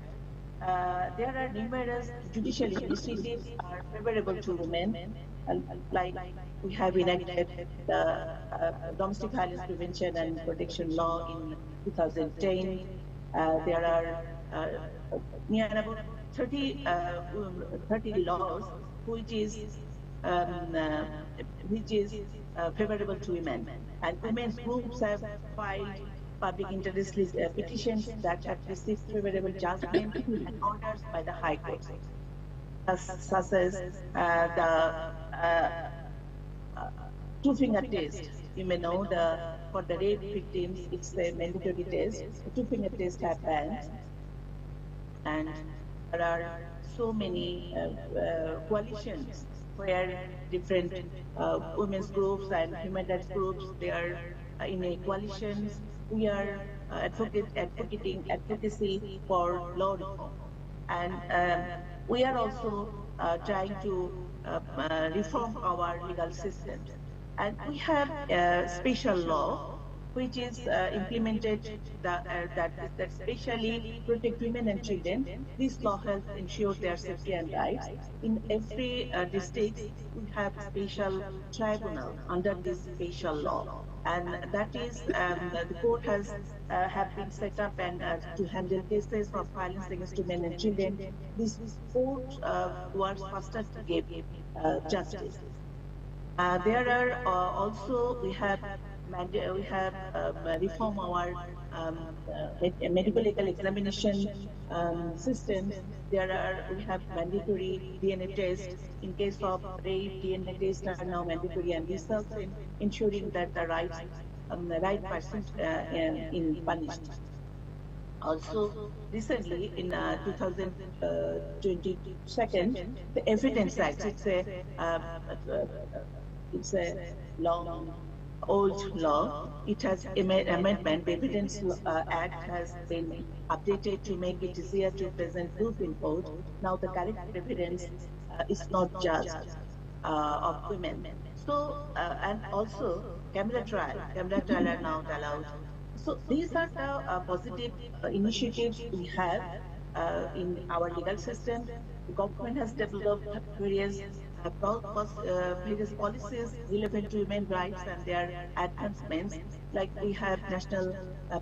G: there are numerous judicial initiatives are favorable to women, like we have enacted the Domestic Violence Prevention and Protection Law in 2010. There are near about 30 laws which is favorable to women, and women's groups have filed public interest petitions that have received favorable judgment and orders by the High Court, such as the two-finger test. You may know for the rape victims, it's a mandatory test. The two-finger test have banned, and there are so many coalitions where different women's groups and human rights groups, they are in a coalitions. We are advocacy for law reform, and we are also trying to reform our legal system. And we have a special law which is implemented that specially protect women and children. This law helps ensure their safety and rights. In every district, we have a special tribunal under this special law, and that is the court has have been set up and to handle cases of violence against women and children. This court works faster to give justice. There are also we have reform our medical legal examination system. We have mandatory DNA tests in case of rape. DNA tests are now mandatory, and this helps in ensuring that the right person in punished. Also, recently in 2022, the Evidence Act, it's a long old law. It has amendment. The Evidence Act has been updated to make it easier to present proof in court. Now the correct evidence is not just of women. So and also camera trial are now allowed. So these are the positive initiatives we have in our legal system. The government has developed various policies relevant to women's rights and their advancements, like we have National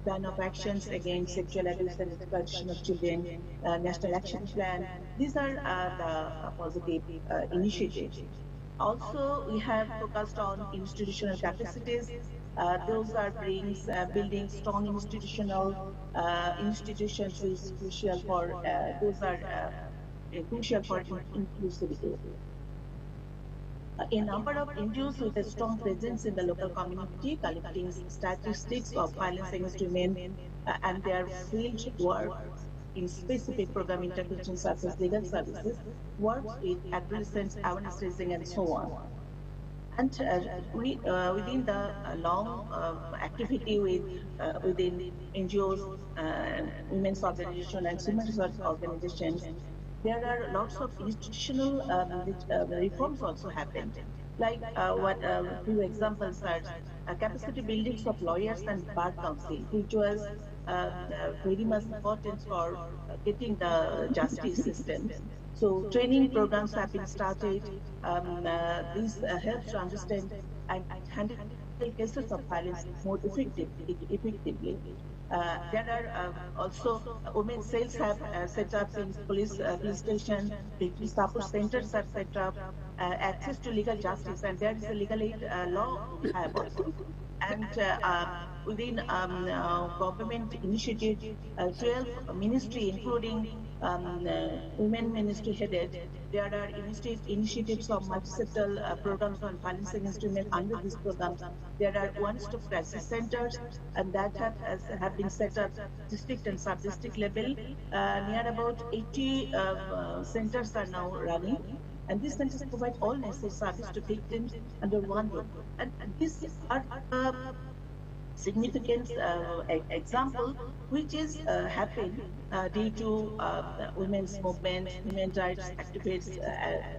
G: Plan of Actions Against Sexual Abuse and Exploitation of Children, National Action Plan. These are the positive initiatives. Also, we have focused on institutional capacities. Those are building strong institutional institutions is crucial for crucial for inclusivity. A number of NGOs with a strong presence in the local community, collecting statistics of violence against women and their field work in specific program interventions such as legal services, works with adolescents, awareness raising, and so on. And within the long activity within NGOs, women's organizations, and human rights organizations, there are lots of institutional reforms also happened. Like what few examples are capacity buildings of lawyers and bar council, which was very much important for getting the justice system. So training programs have been started. This helps to understand and handle cases of violence more effectively. There are also women's cells have set up in police station, victim support centers are set up, access to legal justice, and there is a legal aid law we have also. And within government initiative, 12 ministry, including women ministry headed, there are initiatives of multi-sectoral programs on violence against women. Under these programs, there are one-stop crisis centers, and that have been set up district and sub-district level. Near about 80 centers are now running, and these centers provide all necessary service to victims under one roof. And these are significant example which is happened due to women's movement, women's rights activists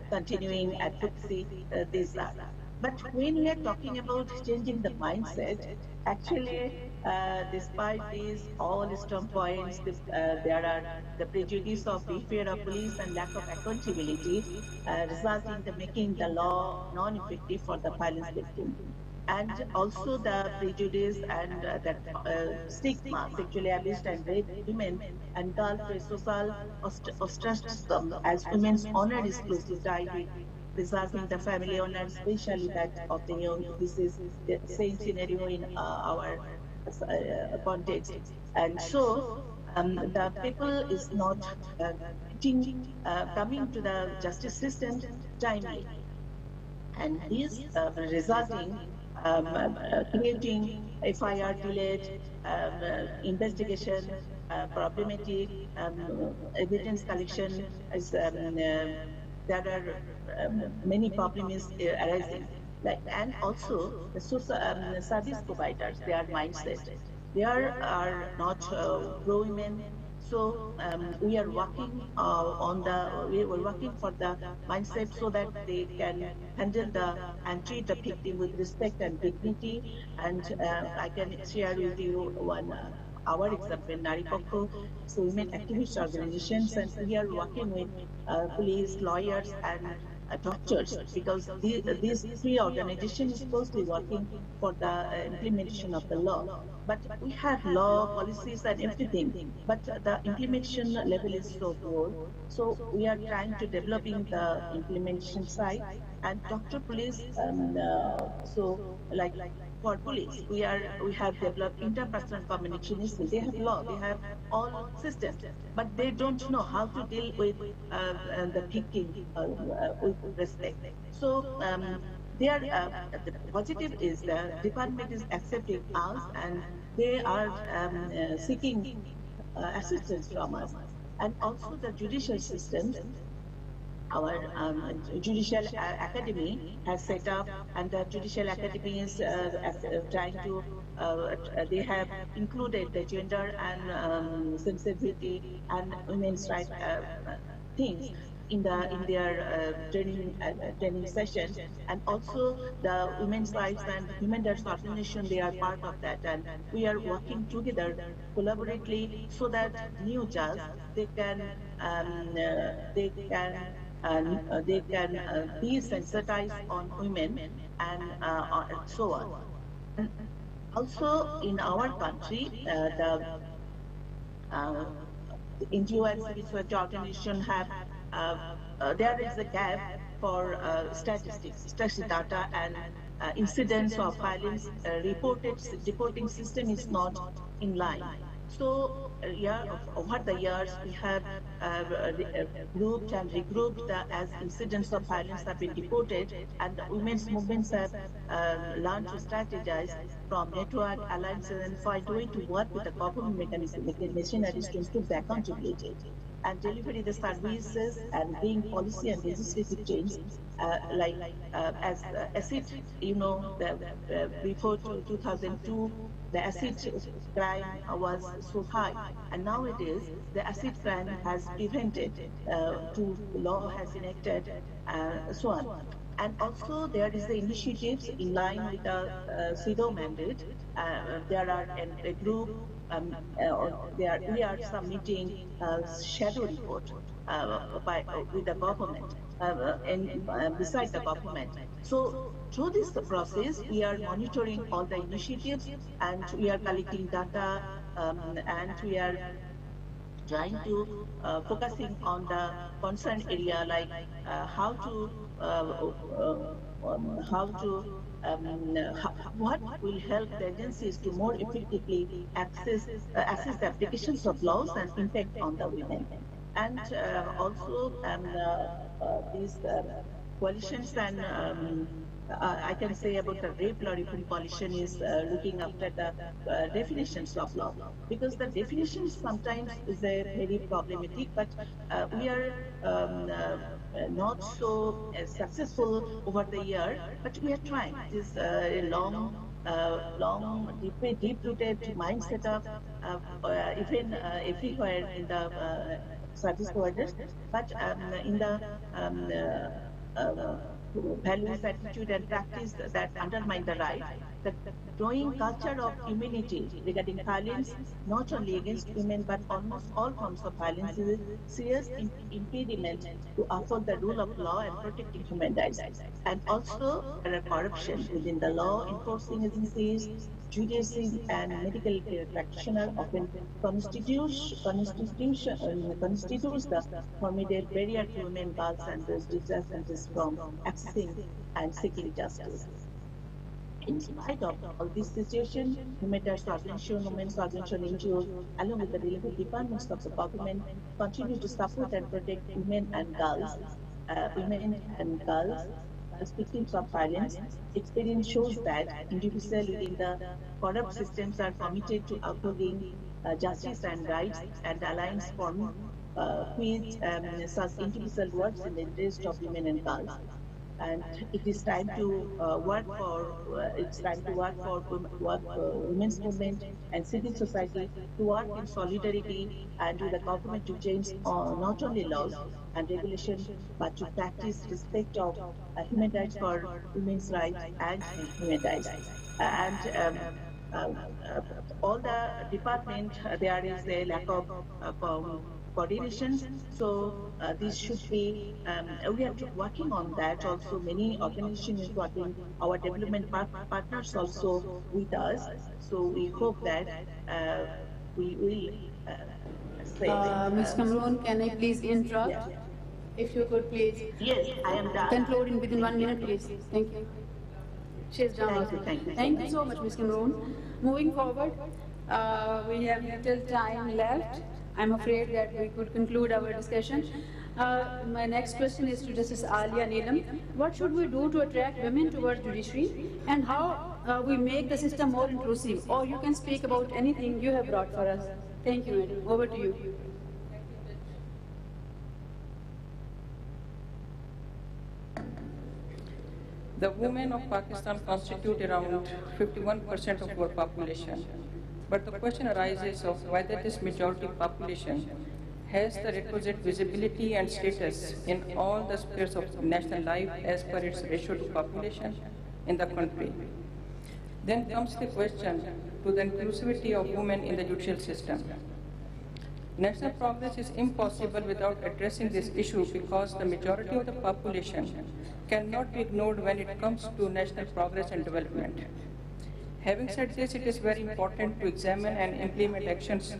G: continuing advocacy. These are. But when we are talking about changing the mindset, actually, despite these all strong points, there are the prejudice of fear of police and lack of accountability, resulting in making the law non-effective for the violence victim, and also the prejudice and that stigma, sexually abused and raped women and girls face social ostracism as women's honor is closely tied with preserving the family honor, especially that of the young. This is the same scenario in our context. And so the people is not coming to the justice system timely. And this resulting creating FIR delayed, investigation problematic, evidence collection is there are many problems arising. Like, and also the social service providers, their mindset, they are not pro-women. So we are working we were working for the mindset so that they can handle and treat the victim with respect and dignity. And I can share with you one our example, Nari Pakho, so women activist organizations, and we are working with police, lawyers, and doctors, because these three organizations is closely working for the implementation of the law. But we have law, policies, and everything, but the implementation level is so poor. So we are trying to developing the implementation side and doctor police. So like for police, we have developed interpersonal communication skills. They have law, they have all systems, but they don't know how to deal with the victim with respect. So the positive is the department is accepting us, and they are seeking assistance from us. And also the judicial systems, our Judicial Academy has set up, and the Judicial Academy is trying to, they have included the gender and sensitivity and women's rights things in their training session. And also the women's rights and human rights organization, they are part of that, and we are working together collaboratively so that new judges they can be sensitized on women and so on. And also in our country, the NGO and civil society organization have there is a gap for statistics data, and incidents of violence reporting system is not in line. So over the years, we have grouped and regrouped as incidents of violence have been reported, and the women's movements have learned to strategize from network alliances and find a way to work with the government machineries to improve the accountability and deliver the services and bring policy and legislative change. As it, before 2002, the acid crime was so high, and nowadays the acid crime has prevented, law has enacted, so on. And also there is the initiatives in line with the CEDAW mandate. There are a group, we are submitting shadow report with the government, beside the government. So through this process, we are monitoring all the initiatives, and we are collecting data, and we are trying to focusing on the concerned area, like what will help the agencies to more effectively assess the applications of laws and impact on the women. And also these coalitions, and I can say about the Rape Law Reform Coalition is looking after the definitions of law, because the definitions sometimes is very problematic, but we are not so successful over the year, but we are trying. This a long, deep-rooted mindset of even everywhere in the service providers, but in the values, attitude, and practice that undermine the right, the growing culture of immunity regarding violence, not only against women, but almost all forms of violence, is a serious impediment to uphold the rule of law and protecting human rights. And also, there are corruption within the law enforcing agencies, judicial and medical care practitioners often constitutes the formidable barrier to women, girls, and those disadvantaged from accessing and seeking justice. In spite of all this situation, human rights organizations, women's organizations, NGOs, along with the relevant departments of the government, continue to support and protect women and girls, as victims of violence. Experience shows that individuals within the corrupt systems are committed to upholding justice and rights, and alliance form with such individual works in the interest of women and girls. And it is time to work for women's movement and civil society to work in solidarity and with the government to change not only laws and regulations, but to practice respect of human rights for women's rights and human rights. And all the department, there is a lack of coordination. So this should be, we are working on that. Also, many organizations is working, our development partners also with us. So we hope that we will
A: Ms. Kamron, can I please interrupt?
G: Yeah.
A: If you could please.
G: Yes, I am done.
A: Conclude in within 1 minute, please. Thank you. She's done. Thank you so much, Ms. Kamron. Moving forward, we have little time left. I'm afraid that we could conclude our discussion. My next question is to Justice Alia Neelam. What should we do to attract women towards judiciary, and how we make the system more inclusive? Or you can speak about anything you have brought for us. Thank you, madam. Over to you.
H: The women of Pakistan constitute around 51% of our population. But the question arises of whether this majority population has the requisite visibility and status in all the spheres of national life as per its ratio to population in the country. Then comes the question to the inclusivity of women in the judicial system. National progress is impossible without addressing this issue, because the majority of the population cannot be ignored when it comes to national progress and development. Having said this, it is very important to examine and implement actions,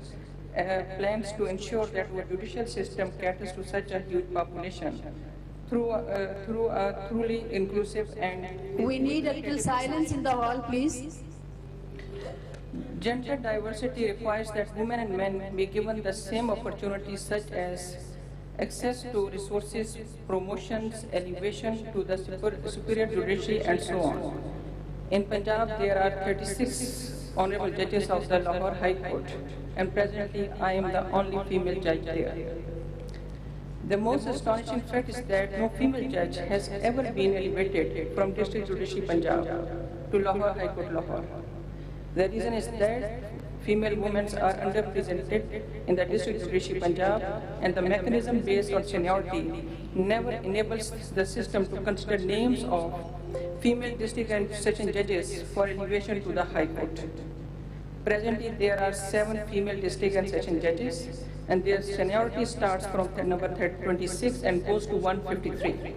H: plans to ensure that our judicial system caters to such a huge population through a truly inclusive and...
A: We need a little silence in the hall, please.
H: Gender diversity requires that women and men be given the same opportunities, such as access to resources, promotions, elevation to the superior judiciary, and so on. In Punjab, there are 36 honorable judges of the Lahore High Court, and presently I am the only female judge there. The most astonishing fact is that no female judge has ever been elevated from District Judiciary Punjab to Lahore High Court Lahore. The reason is that female women are underrepresented in the district judiciary Punjab, and the mechanism based on seniority never enables the system to consider names of female district and session judges for elevation to the High Court. Presently, there are 7 female district and session judges, and their seniority starts from number 26 and goes to 153.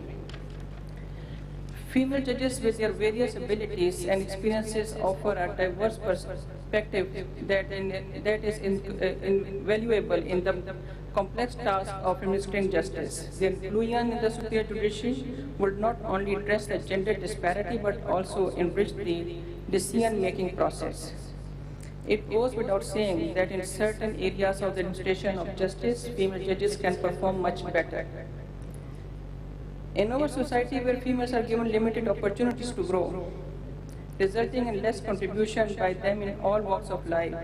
H: Female judges with their various abilities and experiences offer a diverse perspective that is invaluable in the complex task of administering justice. Their inclusion in the superior judiciary would not only address the gender disparity but also enrich the decision-making process. It goes without saying that in certain areas of the administration of justice, female judges can perform much better. In our society where females are given limited opportunities to grow, resulting in less contribution by them in all walks of life,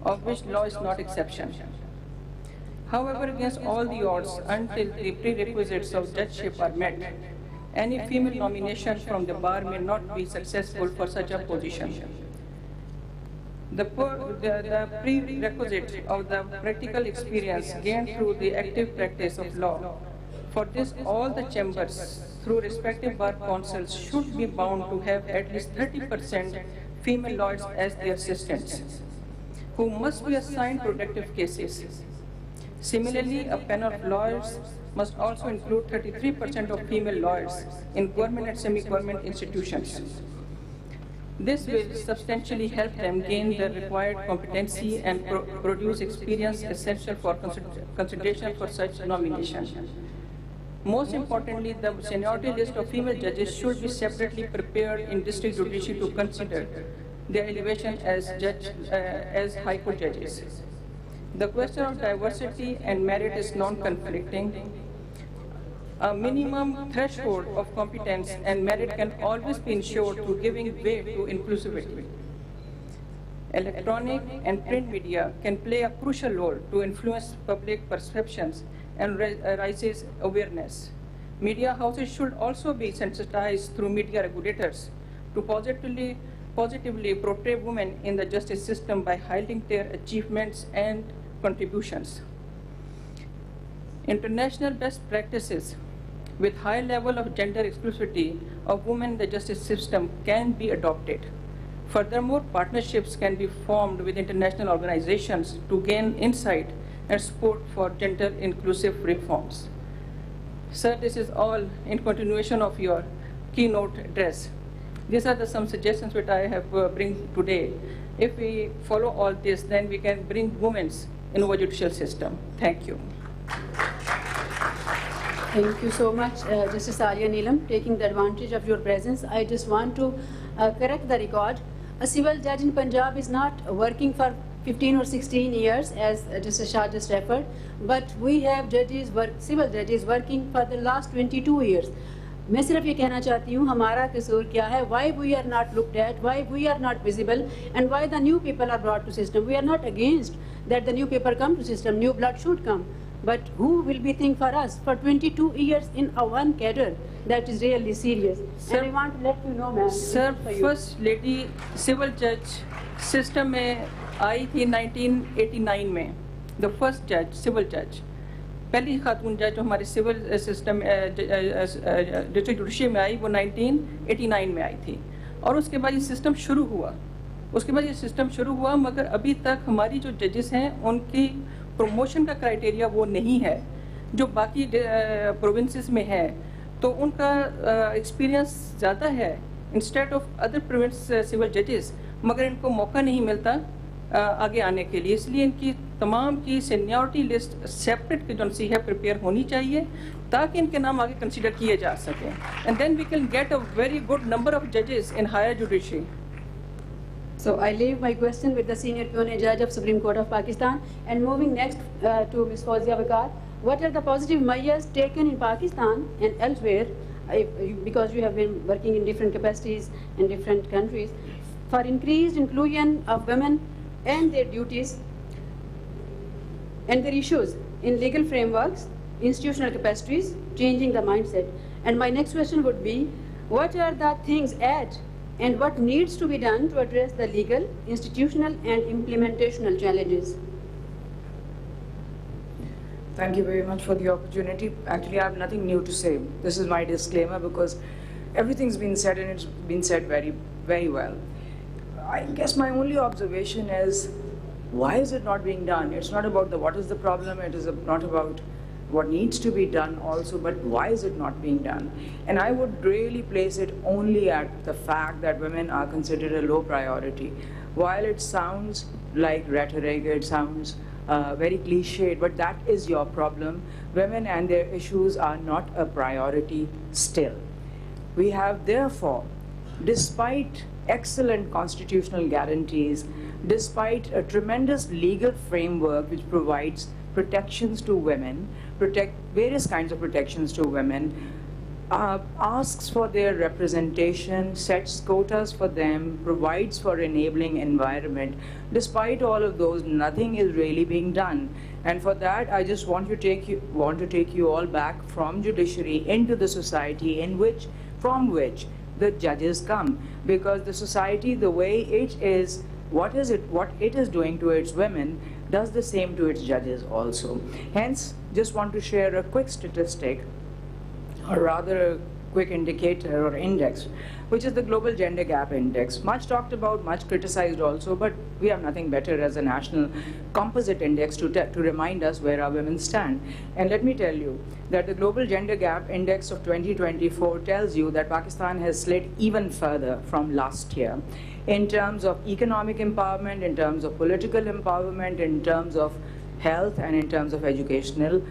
H: of which law is not exception. However, against all the odds, until the prerequisites of judgeship are met, any female nomination from the bar may not be successful for such a position. The prerequisite of the practical experience gained through the active practice of law. For this, all the chambers, through respective bar councils, should be bound to have at least 30% female lawyers as their assistants, who must be assigned productive cases. Similarly, a panel of lawyers must also include 33% of female lawyers in government and semi-government institutions. This will substantially help them gain the required competency and produce experience essential for consideration for such nomination. Most importantly, the seniority list of female judges should be separately prepared in district judiciary to consider their elevation as High Court judges. The question of diversity and merit is non-conflicting. A minimum threshold of competence and merit can always be ensured through giving way to inclusivity. Electronic and print media can play a crucial role to influence public perceptions and raises awareness. Media houses should also be sensitized through media regulators to positively portray women in the justice system by highlighting their achievements and contributions. International best practices with high level of gender exclusivity of women in the justice system can be adopted. Furthermore, partnerships can be formed with international organizations to gain insight and support for gender-inclusive reforms. Sir, this is all in continuation of your keynote address. These are some suggestions which I have bring today. If we follow all this, then we can bring women in our judicial system. Thank you.
A: Thank you so much, Justice Alia Neelam. Taking the advantage of your presence, I just want to correct the record. A civil judge in Punjab is not working for 15 or 16 years, as Justice Shah just referred, but we have judges, civil judges working for the last 22 years. मैं सिर्फ ये कहना चाहती हूँ हमारा कसूर क्या है, why we are not looked at, why we are not visible, and why the new people are brought to system. We are not against that the new people come to system, new blood should come, but who will be think for us for 22 years in a one cadre? That is really serious. Sir, and I want to let you know, ma'am.
H: Sir, first lady civil judge system में आई थी 1989 में, the first judge, civil judge. पहली खातून जज जो हमारे civil system district judiciary में आई वो 1989 में आई थी, और उसके बाद ये सिस्टम शुरू हुआ मगर अभी तक हमारी जो जजेस हैं उनकी प्रमोशन का क्राइटेरिया वो नहीं है जो बाकी प्रोविंसेस में है, तो उनका एक्सपीरियंस ज़्यादा है instead of other province civil जजेस, मगर इनको मौका नहीं मिलता आगे आने के लिए, इसलिए इनकी तमाम की सीनियरिटी लिस्ट सेपरेट एजेंसी है प्रिपेयर होनी चाहिए ताकि इनके नाम आगे कंसीडर किए जा सकें, and then we can get a very good number of जजेस in higher judiciary.
A: So I leave my question with the senior pioneer judge of Supreme Court of Pakistan, and moving next to Ms. Fawzia Waqar. What are the positive measures taken in Pakistan and elsewhere, because you have been working in different capacities in different countries, for increased inclusion of women and their duties and their issues in legal frameworks, institutional capacities, changing the mindset? And my next question would be, what are the things at and what needs to be done to address the legal, institutional, and implementational challenges?
I: Thank you very much for the opportunity. Actually, I have nothing new to say. This is my disclaimer because everything's been said and it's been said very, very well. I guess my only observation is, why is it not being done? It's not about what is the problem, it is not about what needs to be done also, but why is it not being done? And I would really place it only at the fact that women are considered a low priority. While it sounds like rhetoric, it sounds very cliched, but that is your problem. Women and their issues are not a priority still. We have therefore, despite excellent constitutional guarantees, despite a tremendous legal framework which provides protections to women, various kinds of protections to women, asks for their representation, sets quotas for them, provides for enabling environment. Despite all of those, nothing is really being done. And for that, I just want to take you all back from judiciary into the society from which the judges come. Because the society, the way it is, what it is doing to its women, does the same to its judges also. Hence, just want to share a quick statistic, or rather a quick indicator or index, which is the Global Gender Gap Index. Much talked about, much criticized also, but we have nothing better as a national composite index to remind us where our women stand. And let me tell you that the Global Gender Gap Index of 2024 tells you that Pakistan has slid even further from last year in terms of economic empowerment, in terms of political empowerment, in terms of health, and in terms of educational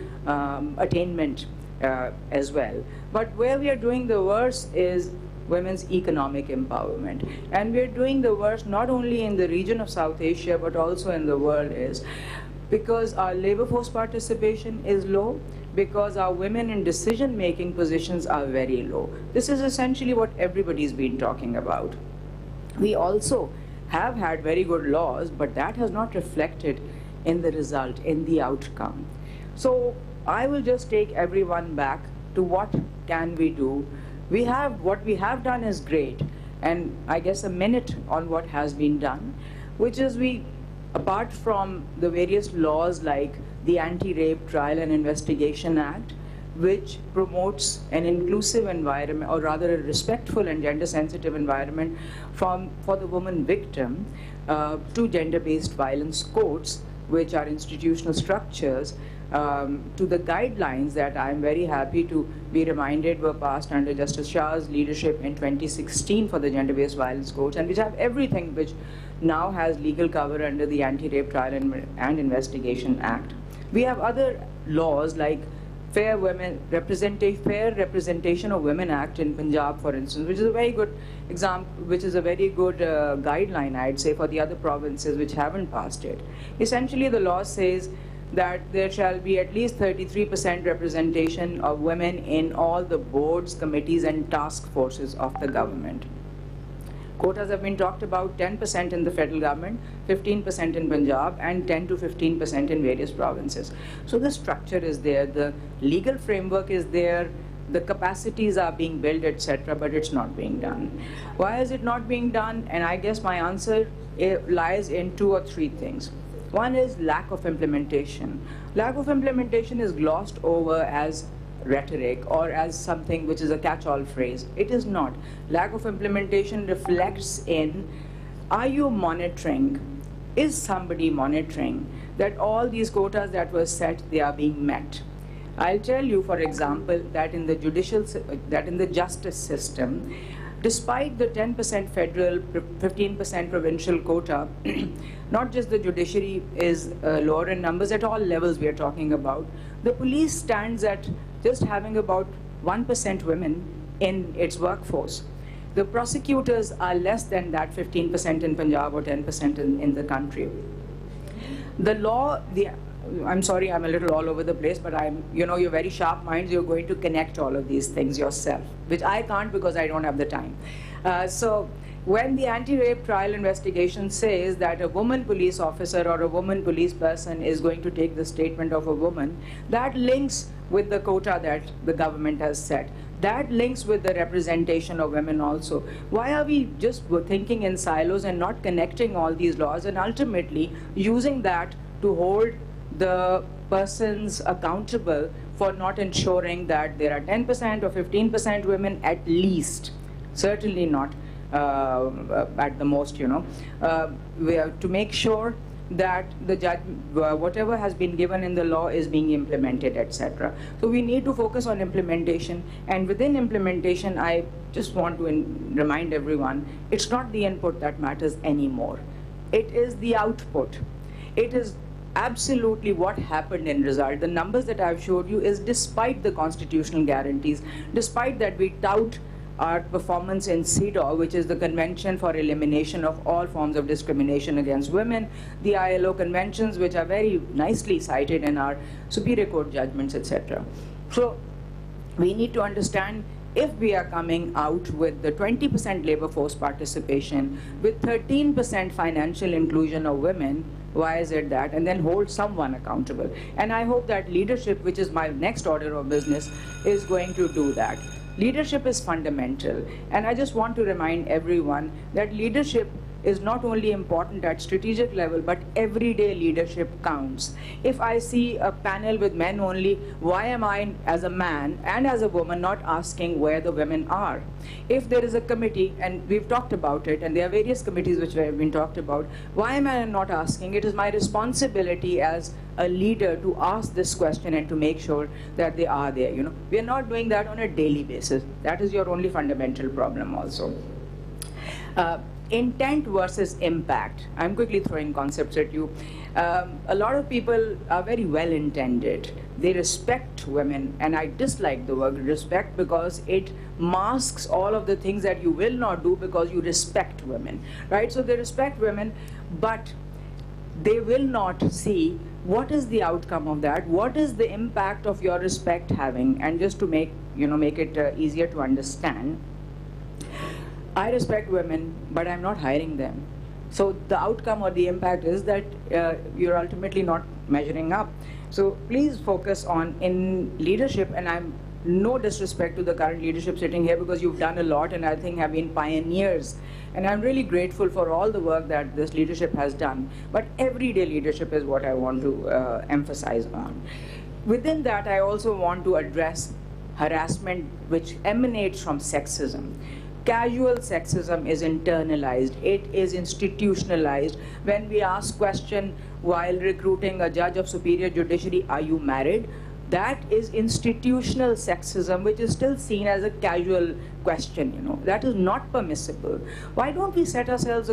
I: attainment as well. But where we are doing the worst is women's economic empowerment. And we're doing the worst not only in the region of South Asia, but also in the world, is because our labor force participation is low, because our women in decision-making positions are very low. This is essentially what everybody's been talking about. We also have had very good laws, but that has not reflected in the result, in the outcome. So I will just take everyone back to what can we do. What we have done is great, and I guess a minute on what has been done, which is apart from the various laws like the Anti-Rape Trial and Investigation Act, which promotes an inclusive environment, or rather a respectful and gender-sensitive environment for the woman victim, to gender-based violence courts, which are institutional structures, to the guidelines that I'm very happy to be reminded were passed under Justice Shah's leadership in 2016 for the gender-based violence courts, and which have everything which now has legal cover under the Anti-Rape Trial and Investigation Act. We have other laws like Fair Representation of Women Act in Punjab, for instance, which is a very good example, which is a very good guideline, I'd say, for the other provinces which haven't passed it. Essentially, the law says that there shall be at least 33% representation of women in all the boards, committees, and task forces of the government. Quotas have been talked about: 10% in the federal government, 15% in Punjab, and 10 to 15% in various provinces. So the structure is there, the legal framework is there, the capacities are being built, etc., but it's not being done. Why is it not being done? And I guess my answer lies in 2 or 3 things. One is lack of implementation. Lack of implementation is glossed over as rhetoric or as something which is a catch-all phrase. It is not. Lack of implementation reflects in, are you monitoring? Is somebody monitoring that all these quotas that were set, they are being met? I'll tell you, for example, that in the justice system, despite the 10% federal, 15% provincial quota, not just the judiciary is lower in numbers, at all levels we are talking about. The police stands at just having about 1% women in its workforce. The prosecutors are less than that 15% in Punjab or 10% in the country. The law, I'm sorry, I'm a little all over the place, but you're very sharp minds, you're going to connect all of these things yourself, which I can't because I don't have the time. So when the anti-rape trial investigation says that a woman police officer or a woman police person is going to take the statement of a woman, that links with the quota that the government has set. That links with the representation of women also. Why are we just thinking in silos and not connecting all these laws and ultimately using that to hold the persons accountable for not ensuring that there are 10% or 15% women at least, certainly not at the most, we have to make sure that the judge, whatever has been given in the law is being implemented, etc. So we need to focus on implementation, and within implementation, I just want to remind everyone, it's not the input that matters anymore. It is the output. It is absolutely what happened in result. The numbers that I've showed you is despite the constitutional guarantees, despite that we tout our performance in CEDAW, which is the Convention for Elimination of All Forms of Discrimination Against Women, the ILO conventions, which are very nicely cited in our Superior Court judgments, etc. So we need to understand, if we are coming out with the 20% labor force participation, with 13% financial inclusion of women, why is it that? And then hold someone accountable. And I hope that leadership, which is my next order of business, is going to do that. Leadership is fundamental, and I just want to remind everyone that leadership is not only important at strategic level, but everyday leadership counts. If I see a panel with men only, why am I, as a man and as a woman, not asking where the women are? If there is a committee, and we've talked about it, and there are various committees which have been talked about, why am I not asking? It is my responsibility as a leader to ask this question and to make sure that they are there. We are not doing that on a daily basis. That is your only fundamental problem also. Intent versus impact. I'm quickly throwing concepts at you. A lot of people are very well intended. They respect women, and I dislike the word respect because it masks all of the things that you will not do because you respect women, right? So they respect women, but they will not see what is the outcome of that, what is the impact of your respect having. And just to make it easier to understand, I respect women, but I'm not hiring them. So the outcome or the impact is that you're ultimately not measuring up. So please focus on in leadership, and I'm no disrespect to the current leadership sitting here because you've done a lot and I think have been pioneers. And I'm really grateful for all the work that this leadership has done. But everyday leadership is what I want to emphasize on. Within that, I also want to address harassment which emanates from sexism. Casual sexism is internalized, it is institutionalized. When we ask question while recruiting a judge of superior judiciary, are you married? That is institutional sexism, which is still seen as a casual question, That is not permissible. Why don't we set ourselves,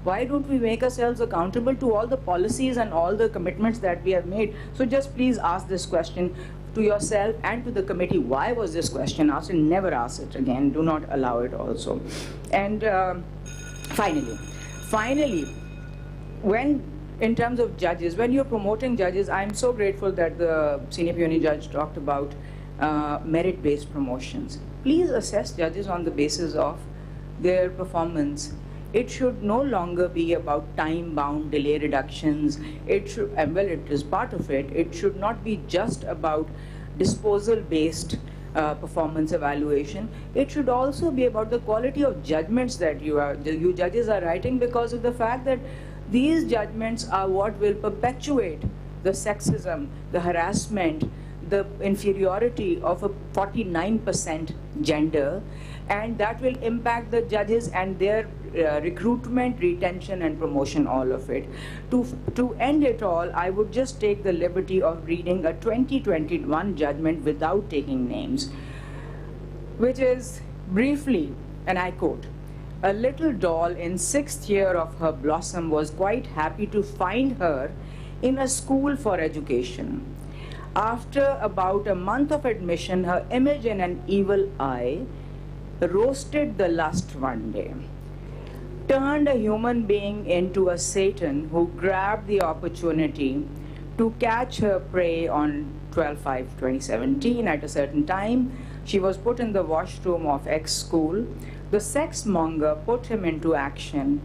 I: why don't we make ourselves accountable to all the policies and all the commitments that we have made? So just please ask this question to yourself and to the committee, why was this question asked, and never ask it again. Do not allow it also. And finally, when in terms of judges, when you're promoting judges, I'm so grateful that the senior peony judge talked about merit-based promotions. Please assess judges on the basis of their performance. It should no longer be about time-bound delay reductions. It should, and well, it is part of it. It should not be just about disposal-based performance evaluation. It should also be about the quality of judgments that you judges are writing, because of the fact that these judgments are what will perpetuate the sexism, the harassment, the inferiority of a 49% gender, and that will impact the judges and their recruitment, retention, and promotion, all of it. To end it all, I would just take the liberty of reading a 2021 judgment without taking names, which is briefly, and I quote, "A little doll in 6th year of her blossom was quite happy to find her in a school for education. After about a month of admission, her image in an evil eye roasted the lust one day, turned a human being into a Satan who grabbed the opportunity to catch her prey on 12/5/2017 at a certain time. She was put in the washroom of X school. The sex monger put him into action,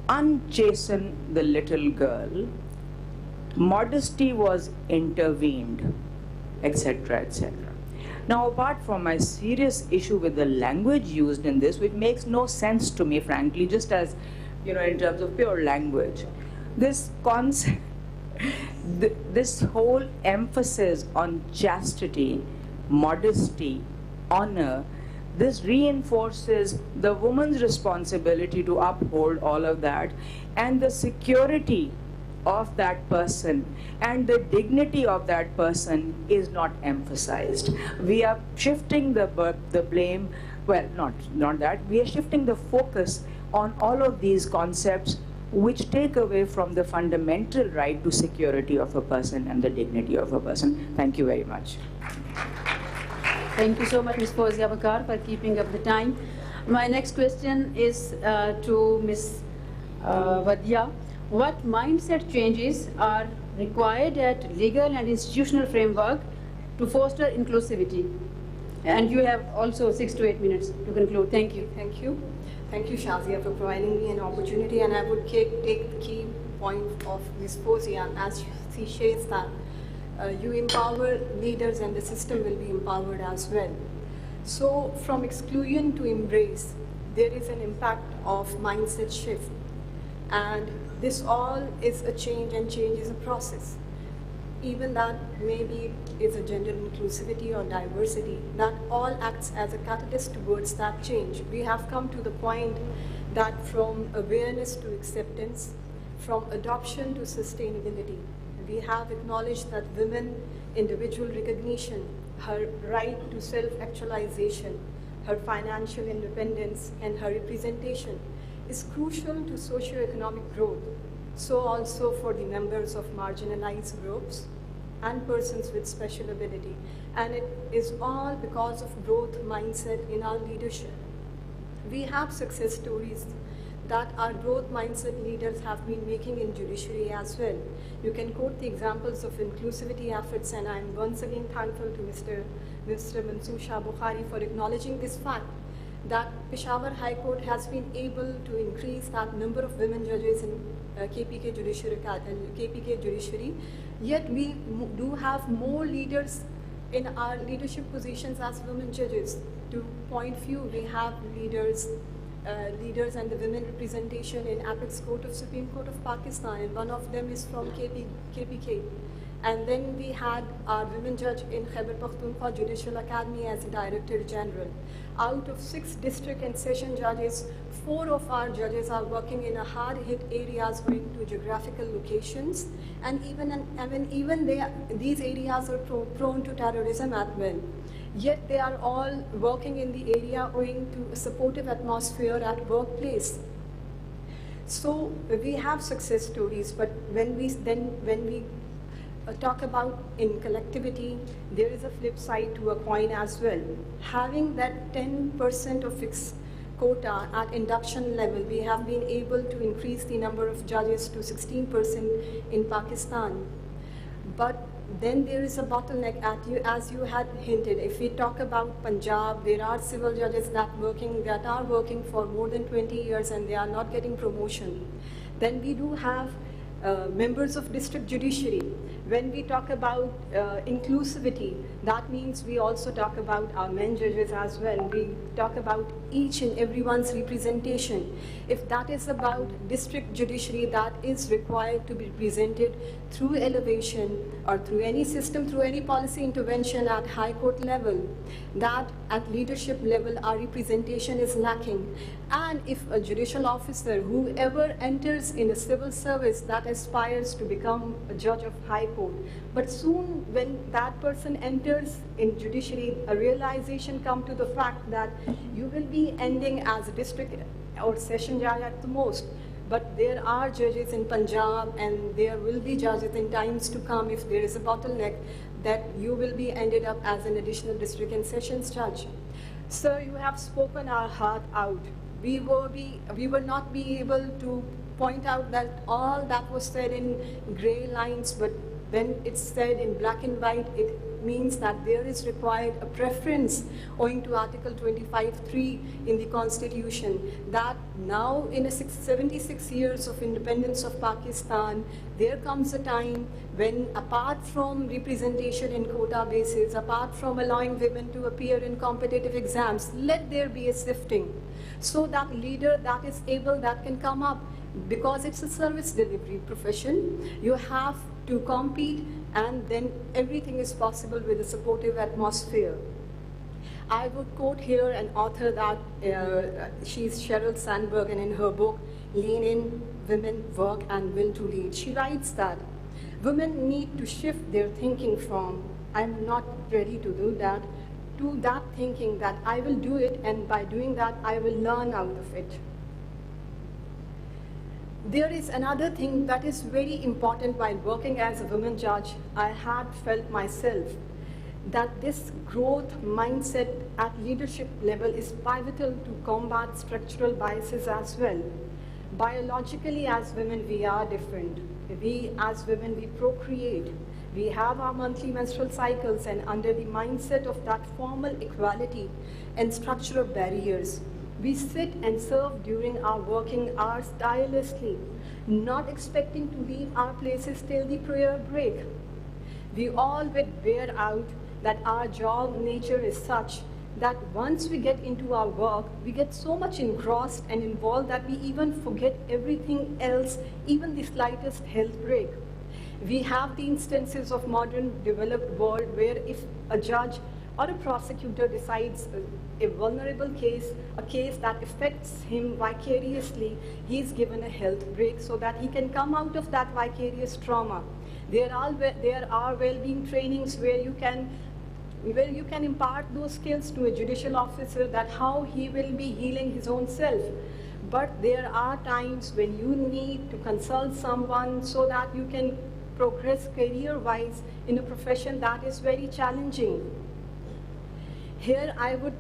I: unchastened the little girl. Modesty was intervened," etc., etc. Now, apart from my serious issue with the language used in this, which makes no sense to me, frankly, just as, you know, in terms of pure language, this concept, this whole emphasis on chastity, modesty, honor, this reinforces the woman's responsibility to uphold all of that, and the security of that person and the dignity of that person is not emphasized. We are shifting the blame, well, not that, we are shifting the focus on all of these concepts which take away from the fundamental right to security of a person and the dignity of a person. Thank you very much.
A: Thank you so much, Ms. Fawzia Bakar, for keeping up the time. My next question is to Ms. Vadia. What mindset changes are required at legal and institutional framework to foster inclusivity? And you have also 6 to 8 minutes to conclude. Thank you.
J: Thank you. Thank you, Shazia, for providing me an opportunity. And I would take the key point of Ms. Fawzia as she says that you empower leaders and the system will be empowered as well. So from exclusion to embrace, there is an impact of mindset shift. And this all is a change, and change is a process. Even that maybe is a gender inclusivity or diversity, that all acts as a catalyst towards that change. We have come to the point that from awareness to acceptance, from adoption to sustainability, we have acknowledged that women, individual recognition, her right to self-actualization, her financial independence, and her representation is crucial to socioeconomic growth. So also for the members of marginalized groups and persons with special ability. And it is all because of growth mindset in our leadership. We have success stories that our growth mindset leaders have been making in judiciary as well. You can quote the examples of inclusivity efforts, and I'm once again thankful to Mr. Mansoor Shah Bukhari for acknowledging this fact that Peshawar High Court has been able to increase that number of women judges in KPK judiciary, yet we do have more leaders in our leadership positions as women judges. To point few, we have leaders and the women representation in Apex Court of Supreme Court of Pakistan, and one of them is from KPK. And then we had our women judge in Khyber Pakhtunkhwa Judicial Academy as a Director General. Out of 6 district and session judges, 4 of our judges are working in a hard-hit areas owing to geographical locations, and these areas are prone to terrorism as well. Yet they are all working in the area owing to a supportive atmosphere at workplace. So we have success stories, but when we talk about in collectivity, there is a flip side to a coin as well. Having that 10% of fixed quota at induction level, we have been able to increase the number of judges to 16% in Pakistan. But then there is a bottleneck, as you had hinted. If we talk about Punjab, there are civil judges that are working for more than 20 years and they are not getting promotion. Then we do have members of district judiciary. When we talk about inclusivity, that means we also talk about our men judges as well. We talk about each and everyone's representation. If that is about district judiciary, that is required to be presented through elevation or through any system, through any policy intervention at high court level, that at leadership level our representation is lacking. And if a judicial officer, whoever enters in a civil service that aspires to become a judge of high court, but soon when that person enters in judiciary, a realization comes to the fact that you will be ending as a district or session judge at the most. But there are judges in Punjab, and there will be judges in times to come if there is a bottleneck, that you will be ended up as an additional district and sessions judge. Sir, you have spoken our heart out. We will not be able to point out that all that was said in gray lines, but when it's said in black and white, it means that there is required a preference owing to Article 25(3) in the Constitution, that now in 76 years of independence of Pakistan, there comes a time when, apart from representation in quota basis, apart from allowing women to appear in competitive exams, let there be a sifting, so that leader that is able, that can come up, because it's a service delivery profession, you have to compete, and then everything is possible with a supportive atmosphere. I would quote here an author that she's Sheryl Sandberg, and in her book, Lean In, Women, Work and Will to Lead, she writes that women need to shift their thinking from, I'm not ready to do that, to that thinking that I will do it, and by doing that, I will learn out of it. There is another thing that is very important while working as a women judge. I had felt myself that this growth mindset at leadership level is pivotal to combat structural biases as well. Biologically, as women, we are different. We, as women, we procreate. We have our monthly menstrual cycles, and under the mindset of that formal equality and structural barriers, we sit and serve during our working hours tirelessly, not expecting to leave our places till the prayer break. We all would bear out that our job nature is such that once we get into our work, we get so much engrossed and involved that we even forget everything else, even the slightest health break. We have the instances of modern developed world where if a judge or a prosecutor decides a vulnerable case, a case that affects him vicariously, he is given a health break so that he can come out of that vicarious trauma. There are well-being trainings where you can impart those skills to a judicial officer, that how he will be healing his own self. But there are times when you need to consult someone so that you can progress career-wise in a profession that is very challenging. Here I would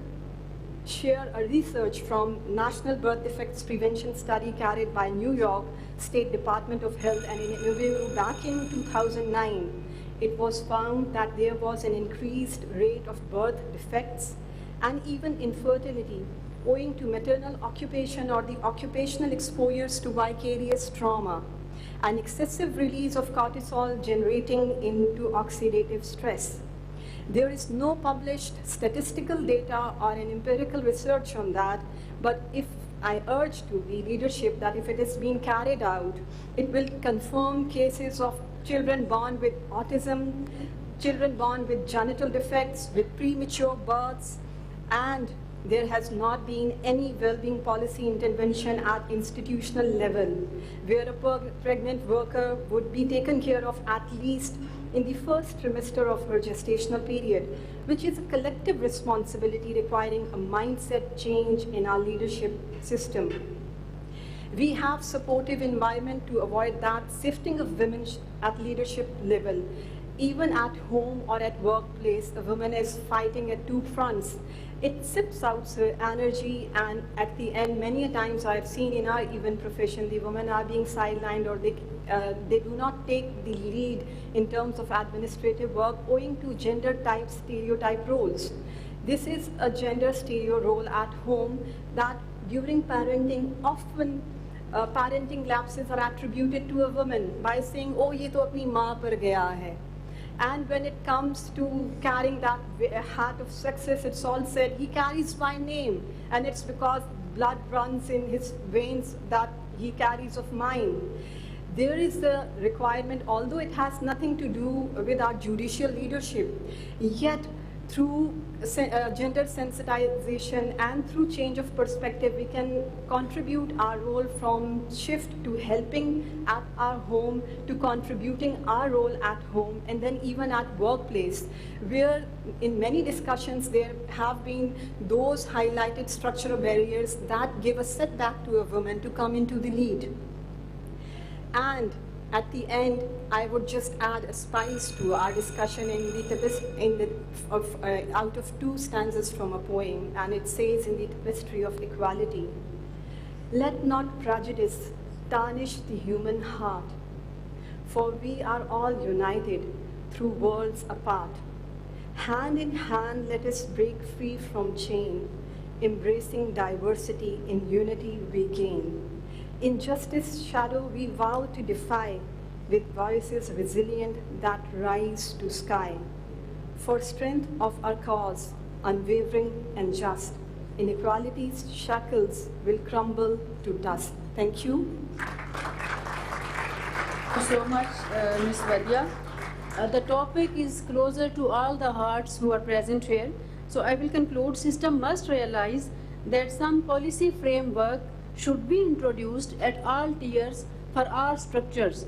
J: share a research from National Birth Defects Prevention Study carried by New York State Department of Health and Innovation back in 2009. It was found that there was an increased rate of birth defects and even infertility owing to maternal occupation or the occupational exposures to vicarious trauma and excessive release of cortisol generating into oxidative stress. There is no published statistical data or an empirical research on that, but if I urge to the leadership that if it is being carried out, it will confirm cases of children born with autism, children born with genital defects, with premature births, and there has not been any well-being policy intervention at institutional level, where a pregnant worker would be taken care of at least in the first trimester of her gestational period, which is a collective responsibility requiring a mindset change in our leadership system. We have supportive environment to avoid that sifting of women at leadership level. Even at home or at workplace, a woman is fighting at two fronts. It sips out her energy, and at the end, many a times I've seen in our event profession, the women are being sidelined, or they do not take the lead in terms of administrative work owing to gender type stereotype roles. This is a gender stereo role at home that during parenting often parenting lapses are attributed to a woman by saying, oh, ye to apni maa par gaya hai. And when it comes to carrying that hat of success, it's all said, he carries my name, and it's because blood runs in his veins that he carries of mine. There is the requirement, although it has nothing to do with our judicial leadership, yet through gender sensitization and through change of perspective, we can contribute our role from shift to helping at our home, to contributing our role at home, and then even at workplace, where in many discussions there have been those highlighted structural barriers that give a setback to a woman to come into the lead. And at the end, I would just add a spice to our discussion out of two stanzas from a poem, and it says in the Tapestry of Equality, let not prejudice tarnish the human heart, for we are all united through worlds apart. Hand in hand, let us break free from chain, embracing diversity, in unity we gain. Injustice shadow we vow to defy, with voices resilient that rise to sky. For strength of our cause, unwavering and just, inequality's shackles will crumble to dust. Thank you.
A: Thank you so much, Ms. Vaidya. The topic is closer to all the hearts who are present here. So I will conclude, system must realize that some policy framework should be introduced at all tiers for all structures.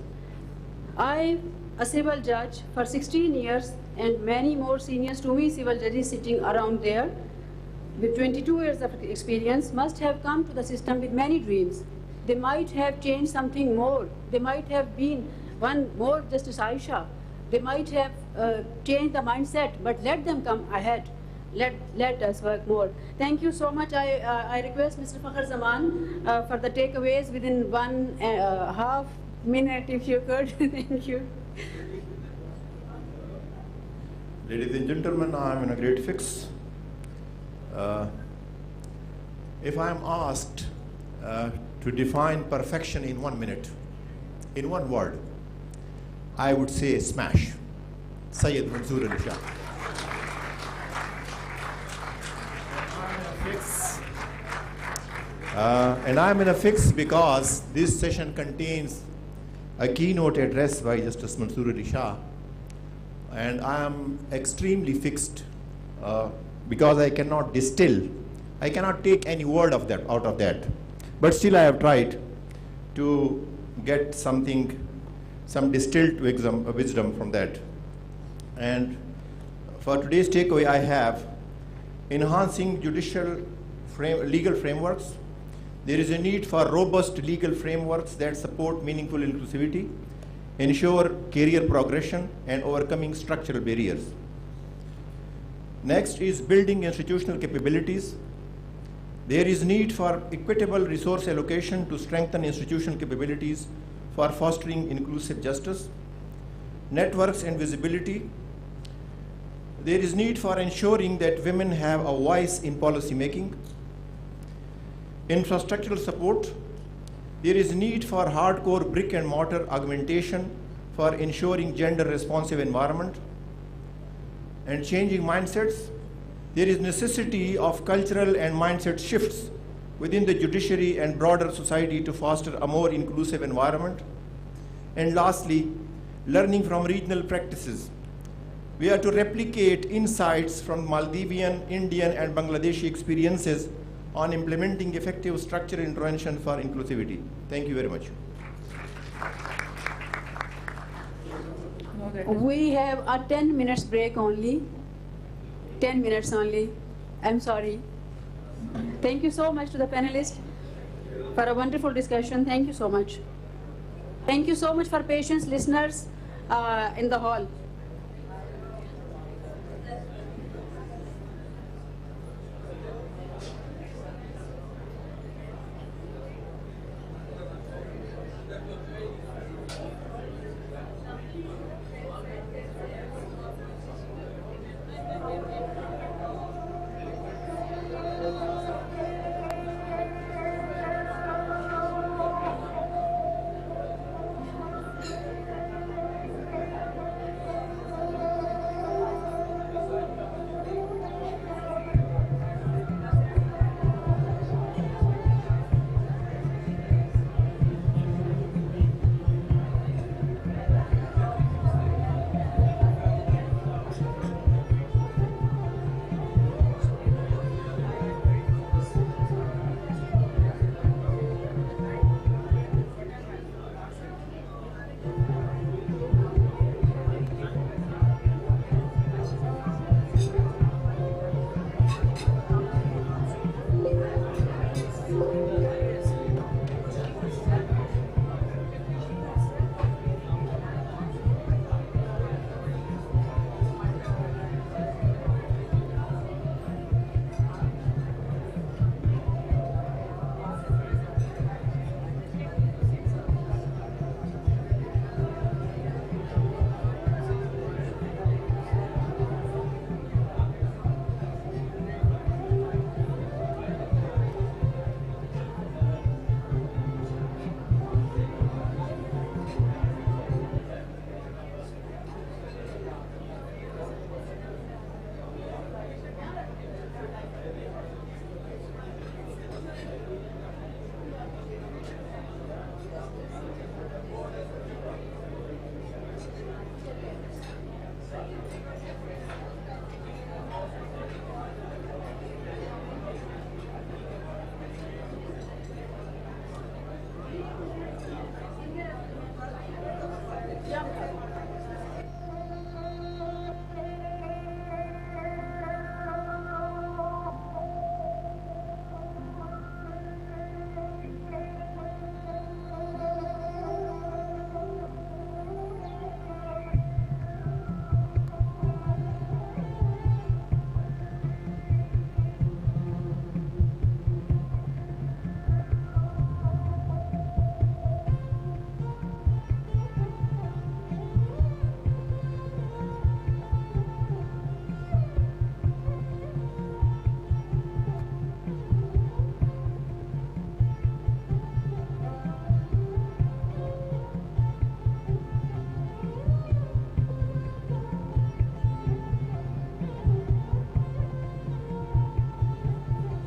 A: I, a civil judge for 16 years, and many more seniors to me civil judges sitting around there with 22 years of experience, must have come to the system with many dreams. They might have changed something more. They might have been one more Justice Aisha. They might have changed the mindset, but let them come ahead. Let us work more. Thank you so much. I request Mr. Fakhar Zaman for the takeaways within 1.5 minute, if you could. Thank you.
K: Ladies and gentlemen, I am in a great fix. If I am asked to define perfection in 1 minute, in one word, I would say smash. Syed Mansoor Ali Shah. And I'm in a fix because this session contains a keynote address by Justice Mansoor Ali Shah, and I am extremely fixed because I cannot distill, I cannot take any word of that out of that. But still I have tried to get something, some distilled wisdom from that. And for today's takeaway, I have enhancing judicial legal frameworks. There is a need for robust legal frameworks that support meaningful inclusivity, ensure career progression, and overcoming structural barriers. Next is building institutional capabilities. There is need for equitable resource allocation to strengthen institutional capabilities for fostering inclusive justice. Networks and visibility. There is need for ensuring that women have a voice in policy making. Infrastructural support. There is need for hardcore brick and mortar augmentation for ensuring gender responsive environment. And changing mindsets. There is necessity of cultural and mindset shifts within the judiciary and broader society to foster a more inclusive environment. And lastly, learning from regional practices. We are to replicate insights from Maldivian, Indian, and Bangladeshi experiences on implementing effective structural intervention for inclusivity. Thank you very much.
A: We have a 10 minutes break only. 10 minutes only. I'm sorry. Thank you so much to the panelists for a wonderful discussion. Thank you so much. Thank you so much for patience, listeners in the hall.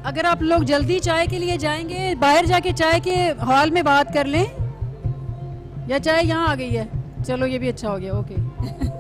A: अगर आप लोग जल्दी चाय के लिए जाएंगे, बाहर जाके चाय के हॉल में बात कर लें, या चाय यहाँ आ गई है? चलो ये भी अच्छा हो गया, okay.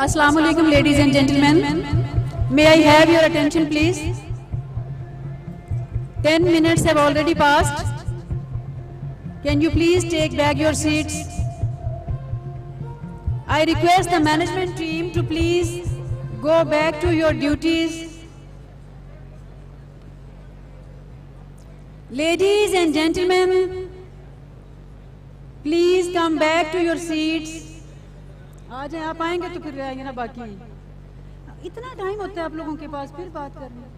A: Assalamu alaikum, ladies and gentlemen. May I have your attention, please? 10 minutes have already passed. Can you please take back your seats? I request the management team to please go back to your duties. Ladies and gentlemen, please come back to your seats. आज आप आएंगे तो फिर रहेंगे ना बाकी. इतना time होता है आप लोगों के पास फिर बात करने.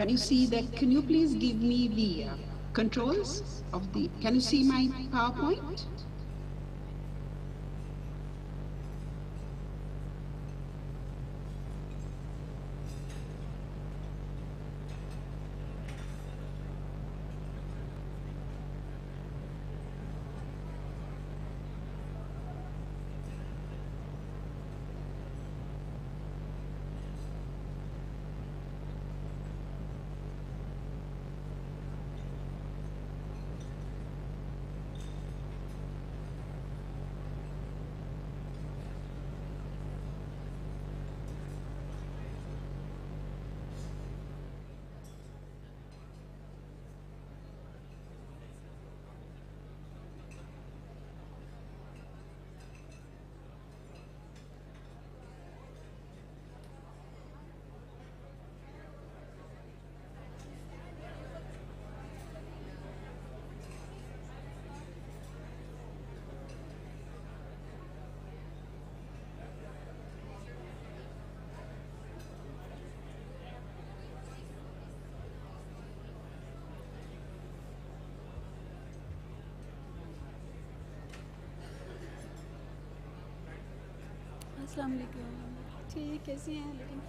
L: Can you see that? Can you please give me the controls of the, can you see my PowerPoint?
A: अस्सलाम वालेकुम. ठीक कैसी हैं लेकिन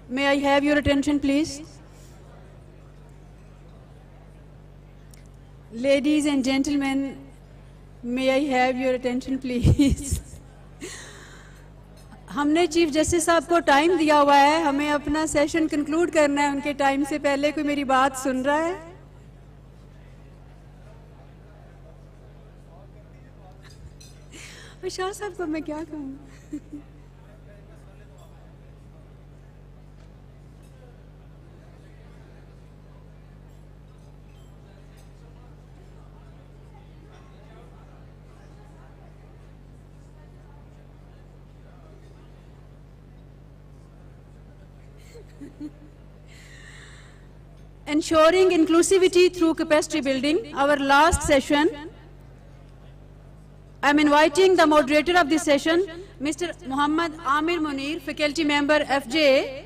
A: May I have your attention, please? Ladies and gentlemen, may I have your attention, please? हमने chief justice साहब को time दिया हुआ है, हमें अपना सेशन कंक्लूड करना है उनके टाइम से पहले। कोई मेरी बात सुन रहा है? शाह साहब को मैं क्या कहूँ? Ensuring inclusivity through capacity building, our last session. I am inviting the moderator of this session, Mr. Muhammad Amir Munir, faculty member FJ.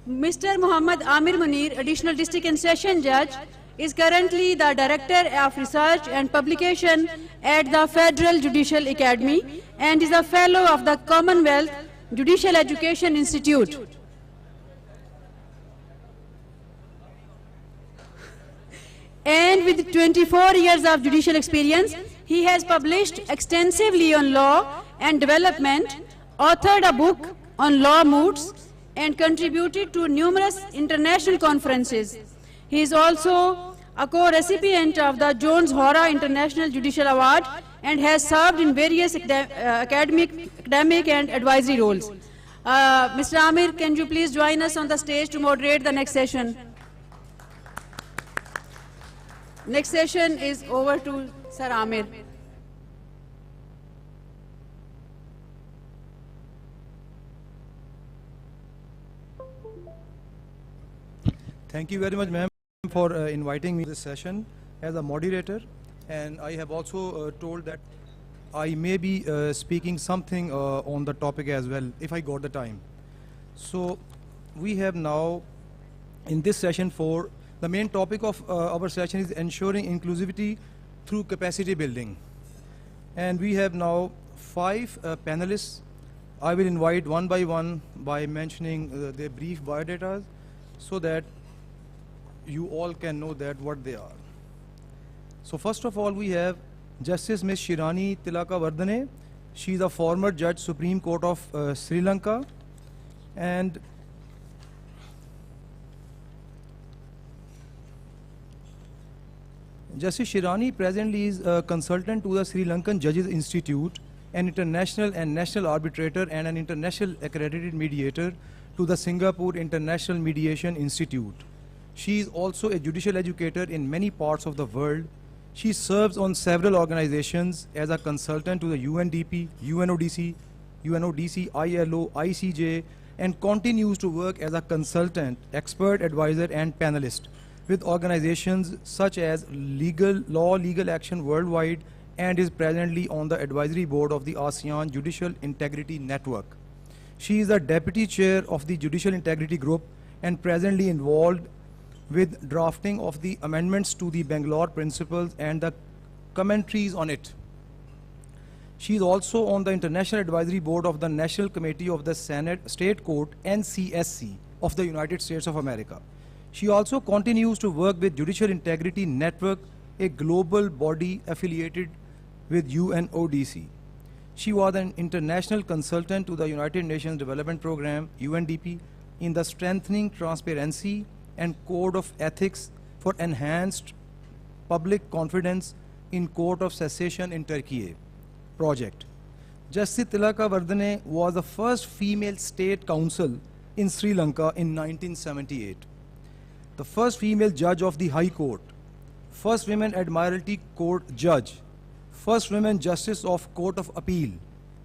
A: Mr. Muhammad Amir Munir, additional district and session judge, is currently the director of research and publication at the Federal Judicial Academy and is a fellow of the Commonwealth Judicial Education Institute. And with 24 years of judicial experience, he has published extensively on law and development, authored a book on law moods, and contributed to numerous international conferences. He is also a co-recipient of the Jones Hora International Judicial Award and has served in various academic and advisory roles. Mr. Amir, can you please join us on the stage to moderate the next session? Next session is over to Sir Amir.
M: Thank you very much, ma'am, for inviting me to this session as a moderator. And I have also told that I may be speaking something on the topic as well, if I got the time. So we have now, in this session 4, the main topic of our session is ensuring inclusivity through capacity building. And we have now 5 panelists. I will invite one by one by mentioning their brief biodatas so that you all can know that what they are. So first of all, we have Justice Ms. Shirani Tilakavardhane. She is a former Judge, Supreme Court of Sri Lanka. And Justice Shirani presently is a consultant to the Sri Lankan Judges Institute, an international and national arbitrator and an international accredited mediator to the Singapore International Mediation Institute. She is also a judicial educator in many parts of the world. She serves on several organizations as a consultant to the UNDP, UNODC, ILO, ICJ, and continues to work as a consultant, expert advisor, and panelist with organizations such as Legal Action Worldwide, and is presently on the advisory board of the ASEAN Judicial Integrity Network. She is the deputy chair of the Judicial Integrity Group and presently involved with drafting of the amendments to the Bangalore Principles and the commentaries on it. She is also on the International Advisory Board of the National Committee of the State Court, NCSC, of the United States of America. She also continues to work with Judicial Integrity Network, a global body affiliated with UNODC. She was an international consultant to the United Nations Development Program, UNDP, in the Strengthening Transparency and Code of Ethics for Enhanced Public Confidence in Court of Cessation in Turkey project. Justice Tilakavardhane was the first female state counsel in Sri Lanka in 1978. The first female judge of the High Court, first women Admiralty Court judge, first women justice of Court of Appeal,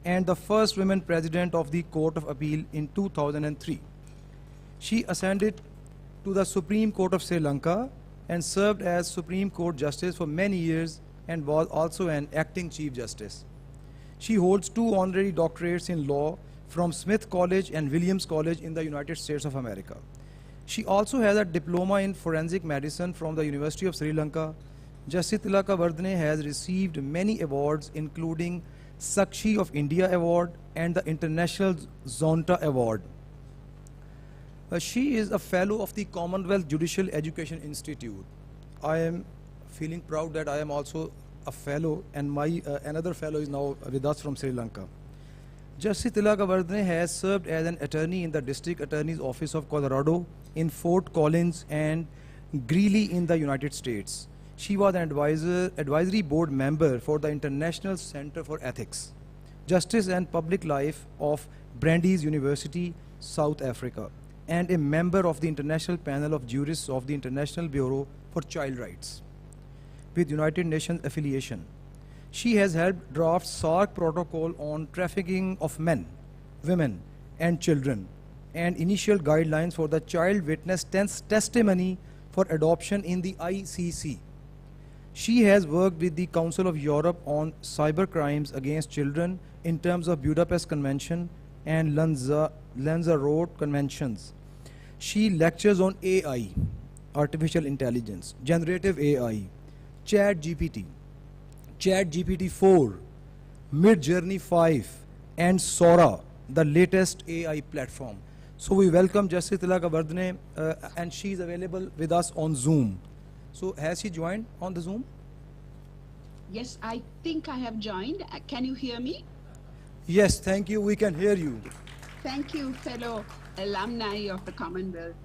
M: and the first women president of the Court of Appeal in 2003. She ascended to the Supreme Court of Sri Lanka and served as Supreme Court Justice for many years and was also an acting Chief Justice. She holds 2 honorary doctorates in law from Smith College and Williams College in the United States of America. She also has a diploma in forensic medicine from the University of Sri Lanka. Justice Tilakavardhane has received many awards, including Sakshi of India Award, and the International Zonta Award. She is a fellow of the Commonwealth Judicial Education Institute. I am feeling proud that I am also a fellow, and my another fellow is now with us from Sri Lanka. Justice Tilakavardhane has served as an attorney in the District Attorney's Office of Colorado, in Fort Collins and Greeley in the United States. She was an advisory board member for the International Center for Ethics, Justice and Public Life of Brandeis University, South Africa, and a member of the International Panel of Jurists of the International Bureau for Child Rights, with United Nations affiliation. She has helped draft SARC protocol on trafficking of men, women, and children, and initial guidelines for the child witness testimony for adoption in the ICC. She has worked with the Council of Europe on cyber crimes against children in terms of Budapest Convention and Lanzarote Conventions. She lectures on AI, artificial intelligence, generative AI, ChatGPT, ChatGPT-4, Midjourney 5, and Sora, the latest AI platform. So we welcome Justice Tilakavardhane, and she is available with us on Zoom. So has she joined on the Zoom?
L: Yes, I think I have joined. Can you hear me?
M: Yes, thank you. We can hear you.
L: Thank you, fellow alumni of the Commonwealth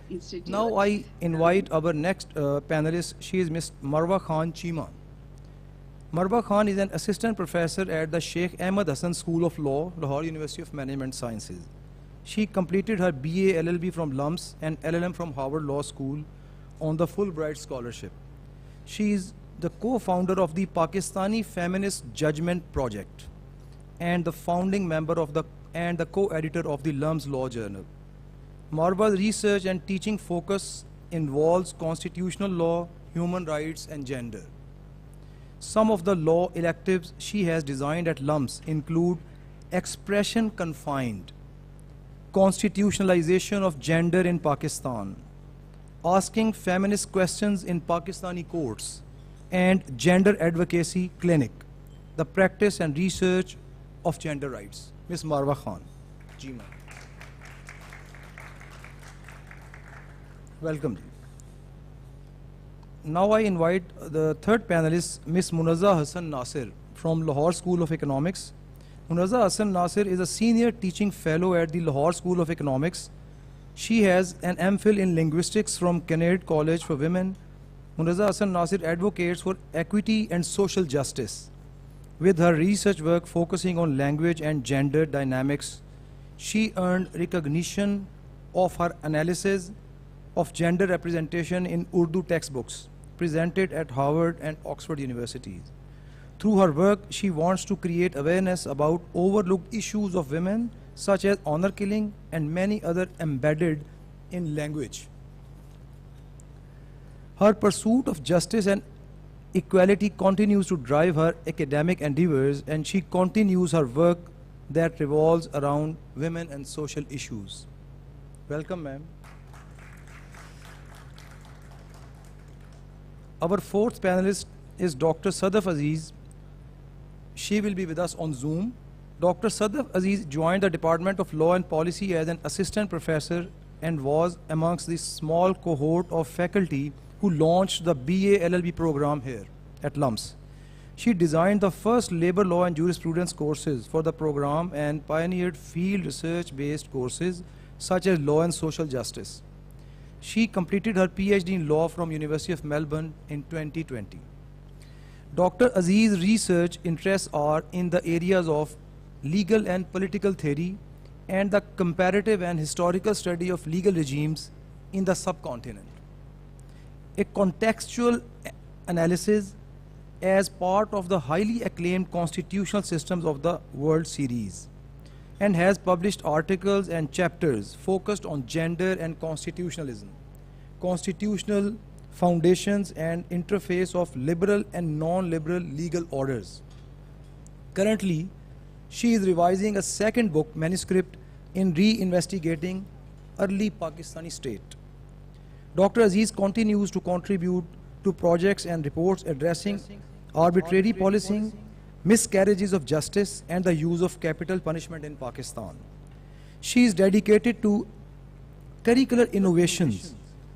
L: Institute.
M: Now I invite our next panelist. She is Ms. Marwa Khan Cheema. Marwa Khan is an assistant professor at the Sheikh Ahmed Hassan School of Law, Lahore University of Management Sciences. She completed her BA LLB from LUMS and LLM from Harvard Law School on the Fulbright Scholarship. She is the co-founder of the Pakistani Feminist Judgment Project and the founding member of the co-editor of the LUMS Law Journal. Marwa's research and teaching focus involves constitutional law, human rights, and gender. Some of the law electives she has designed at LUMS include expression confined, constitutionalization of gender in Pakistan, asking feminist questions in Pakistani courts, and gender advocacy clinic, the practice and research of gender rights. Ms. Marwa Khan. Ji, welcome. Now I invite the third panelist, Ms. Munazza Hassan Nasir from Lahore School of Economics. Munazza Hassan Nasir is a senior teaching fellow at the Lahore School of Economics. She has an MPhil in linguistics from Kennedy College for Women. Munazza Hassan Nasir advocates for equity and social justice. With her research work focusing on language and gender dynamics, she earned recognition of her analysis of gender representation in Urdu textbooks presented at Harvard and Oxford universities. Through her work, she wants to create awareness about overlooked issues of women, such as honor killing and many other embedded in language. Her pursuit of justice and equality continues to drive her academic endeavors, and she continues her work that revolves around women and social issues. Welcome, ma'am. Our fourth panelist is Dr. Sadaf Aziz. She will be with us on Zoom. Dr. Sadaf Aziz joined the Department of Law and Policy as an assistant professor and was amongst the small cohort of faculty who launched the BA LLB program here at LUMS. She designed the first labor law and jurisprudence courses for the program and pioneered field research-based courses such as law and social justice. She completed her PhD in law from University of Melbourne in 2020. Dr. Aziz's research interests are in the areas of legal and political theory and the comparative and historical study of legal regimes in the subcontinent. A contextual analysis as part of the highly acclaimed constitutional systems of the World Series, and has published articles and chapters focused on gender and constitutionalism, constitutional foundations and interface of liberal and non-liberal legal orders. Currently, she is revising a second book manuscript in re-investigating early Pakistani state. Dr. Aziz continues to contribute to projects and reports addressing arbitrary policing, miscarriages of justice, and the use of capital punishment in Pakistan. She is dedicated to curricular innovations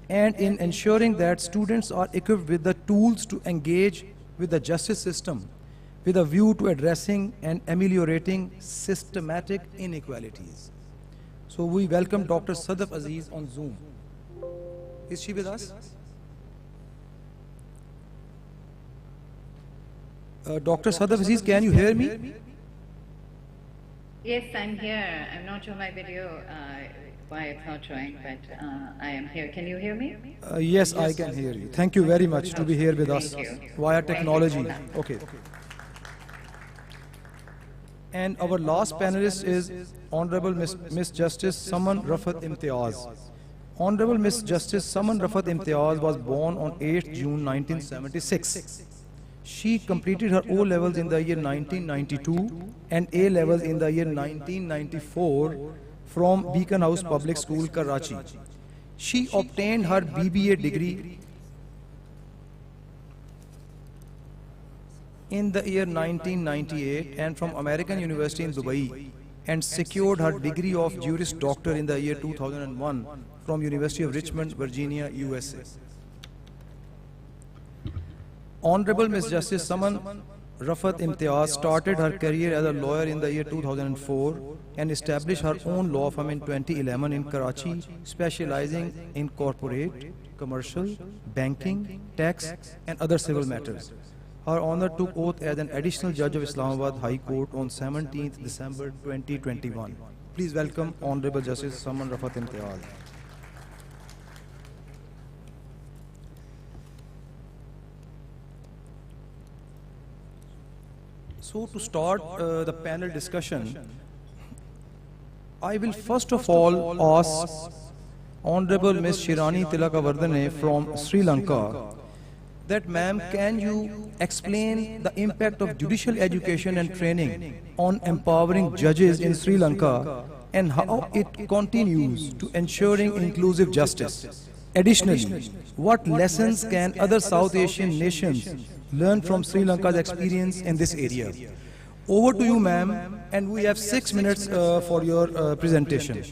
M: and in ensuring that students are equipped with the tools to engage with the justice system with a view to addressing and ameliorating systematic inequalities. So we welcome Dr. Sadaf Aziz on Zoom. Is she with us? Dr. Sadaf Aziz, can you hear me?
N: Yes, I'm here. I'm not sure my video, why it's not showing, but I am here. Can you hear me?
M: Yes, I can hear you. Thank you very much to be here with us via technology. Okay. And our last panelist is Honorable Miss Justice Saman Rafat Imtiaz. Honorable Miss Justice Saman Rafat Imtiaz was born on 8th June 1976. She completed her O-levels in the year 1992 and A-levels in the year 1994 from Beacon House Public School, Karachi. She obtained her BBA degree in the year 1998 and from American University in Dubai, and secured her degree of Juris Doctor in the year 2001 from University of Richmond, Virginia, USA. Honorable Ms. Justice Saman Rafat Imtiaz started her career as a lawyer in the year 2004 and established her own law firm in 2011 in Karachi, specializing in corporate, commercial, banking, tax, and other civil matters. Her Honor took oath as an additional judge of Islamabad High Court on 17th December 2021. Please welcome Honorable Justice Saman Rafat Imtiaz. So to start the panel discussion, I will first of all ask Honorable Ms. Shirani Tilakavardhane from Sri Lanka that, ma'am, can you explain the impact of judicial education and training on empowering judges in Sri Lanka and how it continues to ensuring inclusive justice? Additionally, what lessons can other South Asian nations learn from Sri Lanka's experience in this area? Over to you, ma'am, and we have 6 minutes for your presentation.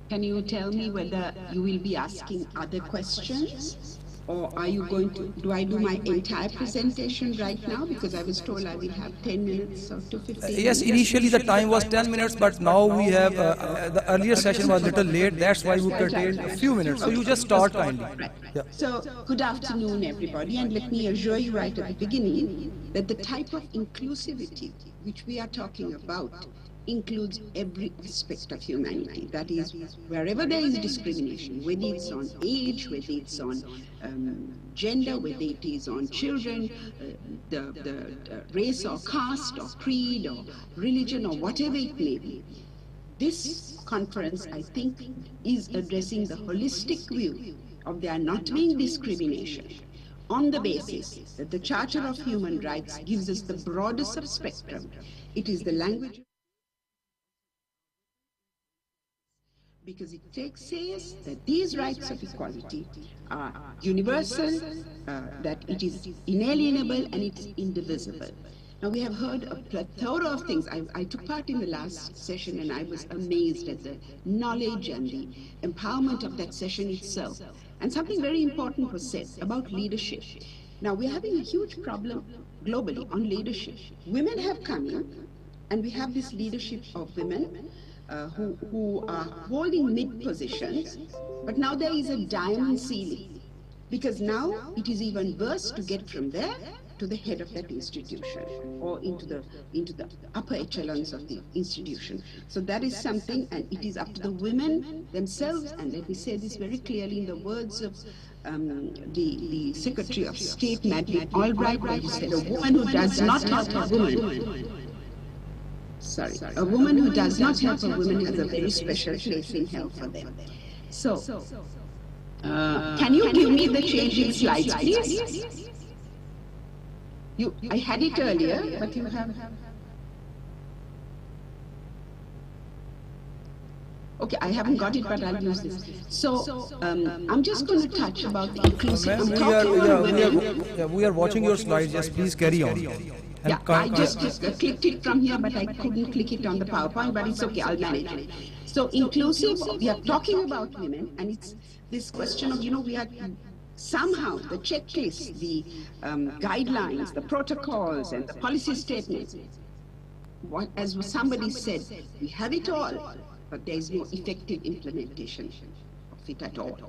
L: Can you tell me whether you will be asking other questions, or are you going to, do I do my entire presentation right now? Because I was told I will have 10 minutes or to 15 minutes.
M: Yes, initially the time was 10 minutes, but now we have, the earlier session was a little late, that's why we curtailed a few minutes. So you just start kindly.
L: Right. Yeah. So, good afternoon, everybody, and let me assure you right at the beginning that the type of inclusivity which we are talking about includes every aspect of humanity. That is, wherever there is discrimination, whether it's on age, whether it's on gender, whether it is on children, the race or caste or creed or religion or whatever it may be. This conference, I think, is addressing the holistic view of there not being discrimination on the basis that the Charter of Human Rights gives us the broadest of spectrum. It is the language because it says that these rights of equality are universal, that it is inalienable and it's indivisible. Now we have heard a plethora of things. I took part in the last session and I was amazed at the knowledge and the empowerment of that session itself. And something very important was said about leadership. Now we're having a huge problem globally on leadership. Women have come in and we have this leadership of women who are holding mid positions, but now there is a diamond ceiling, because now it is even worse to get from there to the head of that institution or into the upper echelons of the institution. So that is something, and it is up to the women themselves, and let me say this very clearly in the words of the Secretary of State, Madeleine Albright, where he said, a woman who does not help a woman, a woman who does not help a woman has a very special place in hell for them. So, can you give me the changing slides, please? I had it earlier, but you have... Okay, I haven't got it, but I'll use this. So, I'm just going to touch about the inclusive.
M: We are watching your slides. Yes, please carry on.
L: Yeah, I just clicked it from here, but I couldn't click it on the PowerPoint, but it's okay, I'll manage it. So inclusive, we are talking about women, and it's this question of, we are somehow the checklist, the guidelines, the protocols, and the policy statements. As somebody said, we have it all, but there is no effective implementation of it at all.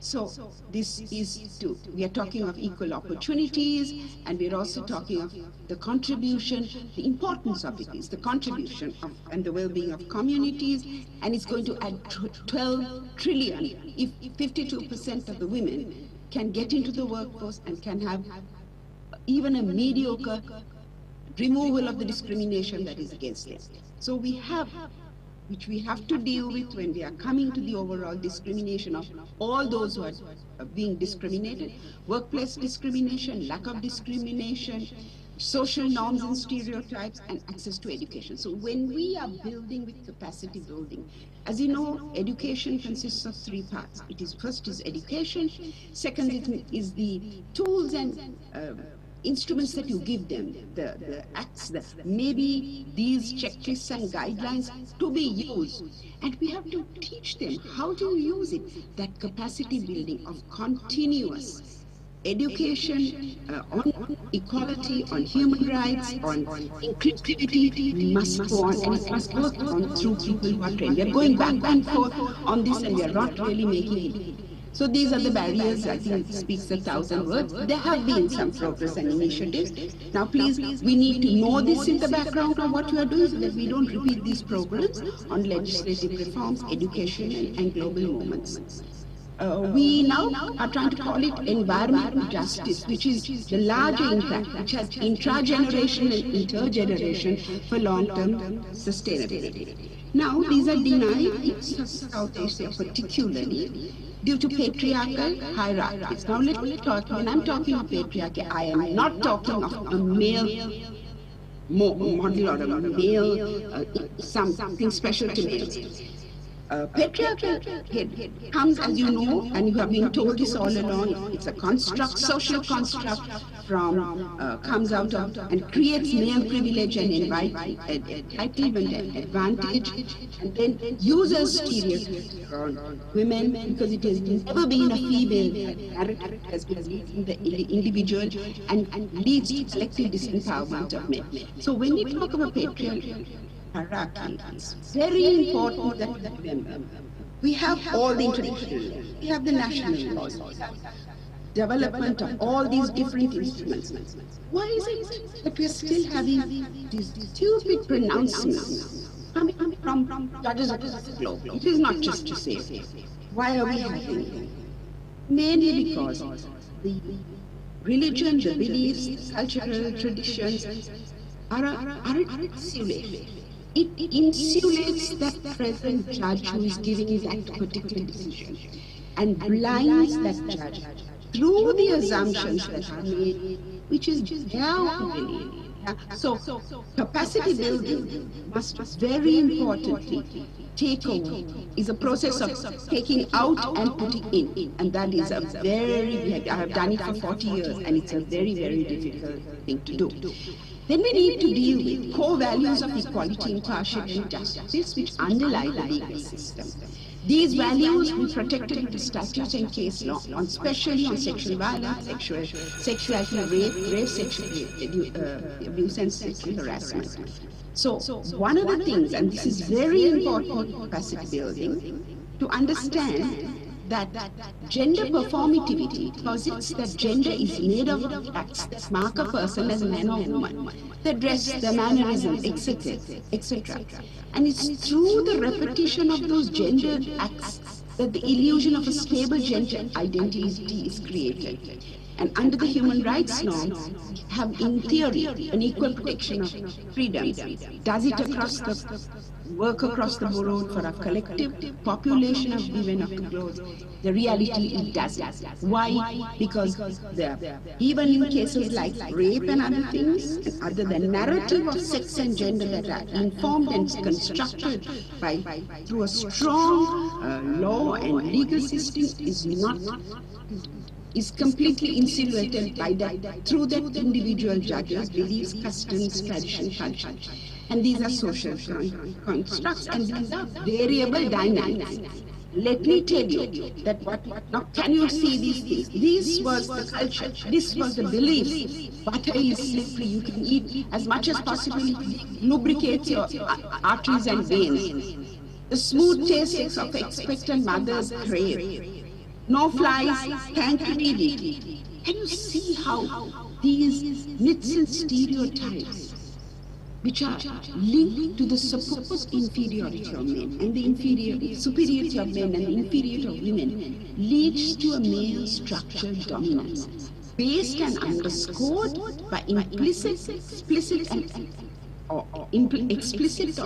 L: So this is we are talking of equal opportunities, and we're also talking of the contribution, the importance of it is the contribution of, and the well-being of communities, and it's going to add 12 trillion if 52% of the women can get into the workforce and can have even a mediocre removal of the discrimination that is against them. So we have, which we have to deal with when we are coming to the overall discrimination of all those who are being discriminated, workplace discrimination, lack of discrimination, social norms and stereotypes, and access to education. So when we are building with capacity building, as you know, education consists of 3 parts. First is education, second is the tools and instruments that you give them, the acts, maybe these checklists and guidelines to be used. And we have to teach them how to use it, that capacity building of continuous education on equality, on human rights, on inclusivity must go on, and it must work on through people who are trained. We are going back and forth on this, and we are not really making it. So these are the barriers. I think it speaks 1,000 words. There have been some progress and initiatives. Now please, we need to know this in the background of what you are doing so that we don't repeat these programs on legislative reforms, education, and global movements. We now are trying to call it environmental justice, which is the larger impact, which has intra-generation and inter-generation for long-term sustainability. Now, these are denied in South Asia particularly due to patriarchal hierarchies. Now let me talk, when I'm talking of patriarchy, I am not talking of a male model or a male, something special to males. Patriarchal comes, as you know, and you have been told this all along, it's a construct, social construct comes out of and creates male privilege and entitlement and advantage, and then uses stereotypes on women because it has never been a female narrative, it has been leading the individual and leads to selective disempowerment of men. So when we talk about patriarchal hierarchy, it's very important that we remember. We have all the international laws, we have the national laws, we have development of all these different instruments. Why is it that we are still having these stupid pronouncements coming from judges across the globe? It is not just to say, why are we having it? Mainly because the religion, the beliefs, the cultural traditions are insulated. It insulates that present judge who is giving that particular decision and blinds that judge through the assumptions that are made, which is down belief. So capacity building must very importantly take over, is a process of taking out and putting in, and that is a I have done it for 40 years, and it's a very, very difficult thing to do. Then we need to deal with core values of equality, impartiality, and justice, which underlie the legal system. These values will be protected under statutes and case law, especially on sexual violence, sexuality, rape, sexual abuse, and sexual harassment. So one of the things, and this is very important in capacity building, to understand that gender performativity posits that gender is made of acts that mark a person as a man or woman, the dress, the mannerisms, etc., etc. And it's through the repetition of those gendered acts that the illusion of a stable gender identity is created. And under the human rights norms, we have in theory an equal protection of freedoms. Does it work across the board for a collective population of women of the globe? The reality, it doesn't. Why? Because even in cases like rape and other things, and other than narrative of sex and gender that are informed and constructed through a strong law and legal system is completely insulated by that, through that individual judges' beliefs, customs, tradition, culture. And these are social constructs, and these are variable dynamics. Let me tell you that now can you see these things? This was the culture, this was the belief. Butter is slippery, you can eat as much as possible, lubricate your arteries and veins. The smooth taste of expectant mothers crave. No flies, can't read it. Can you see how these myths and stereotypes, which are linked to the supposed inferiority of men and the superiority of men and the inferiority of women, leads to a male structural dominance, based and underscored by explicit or implicit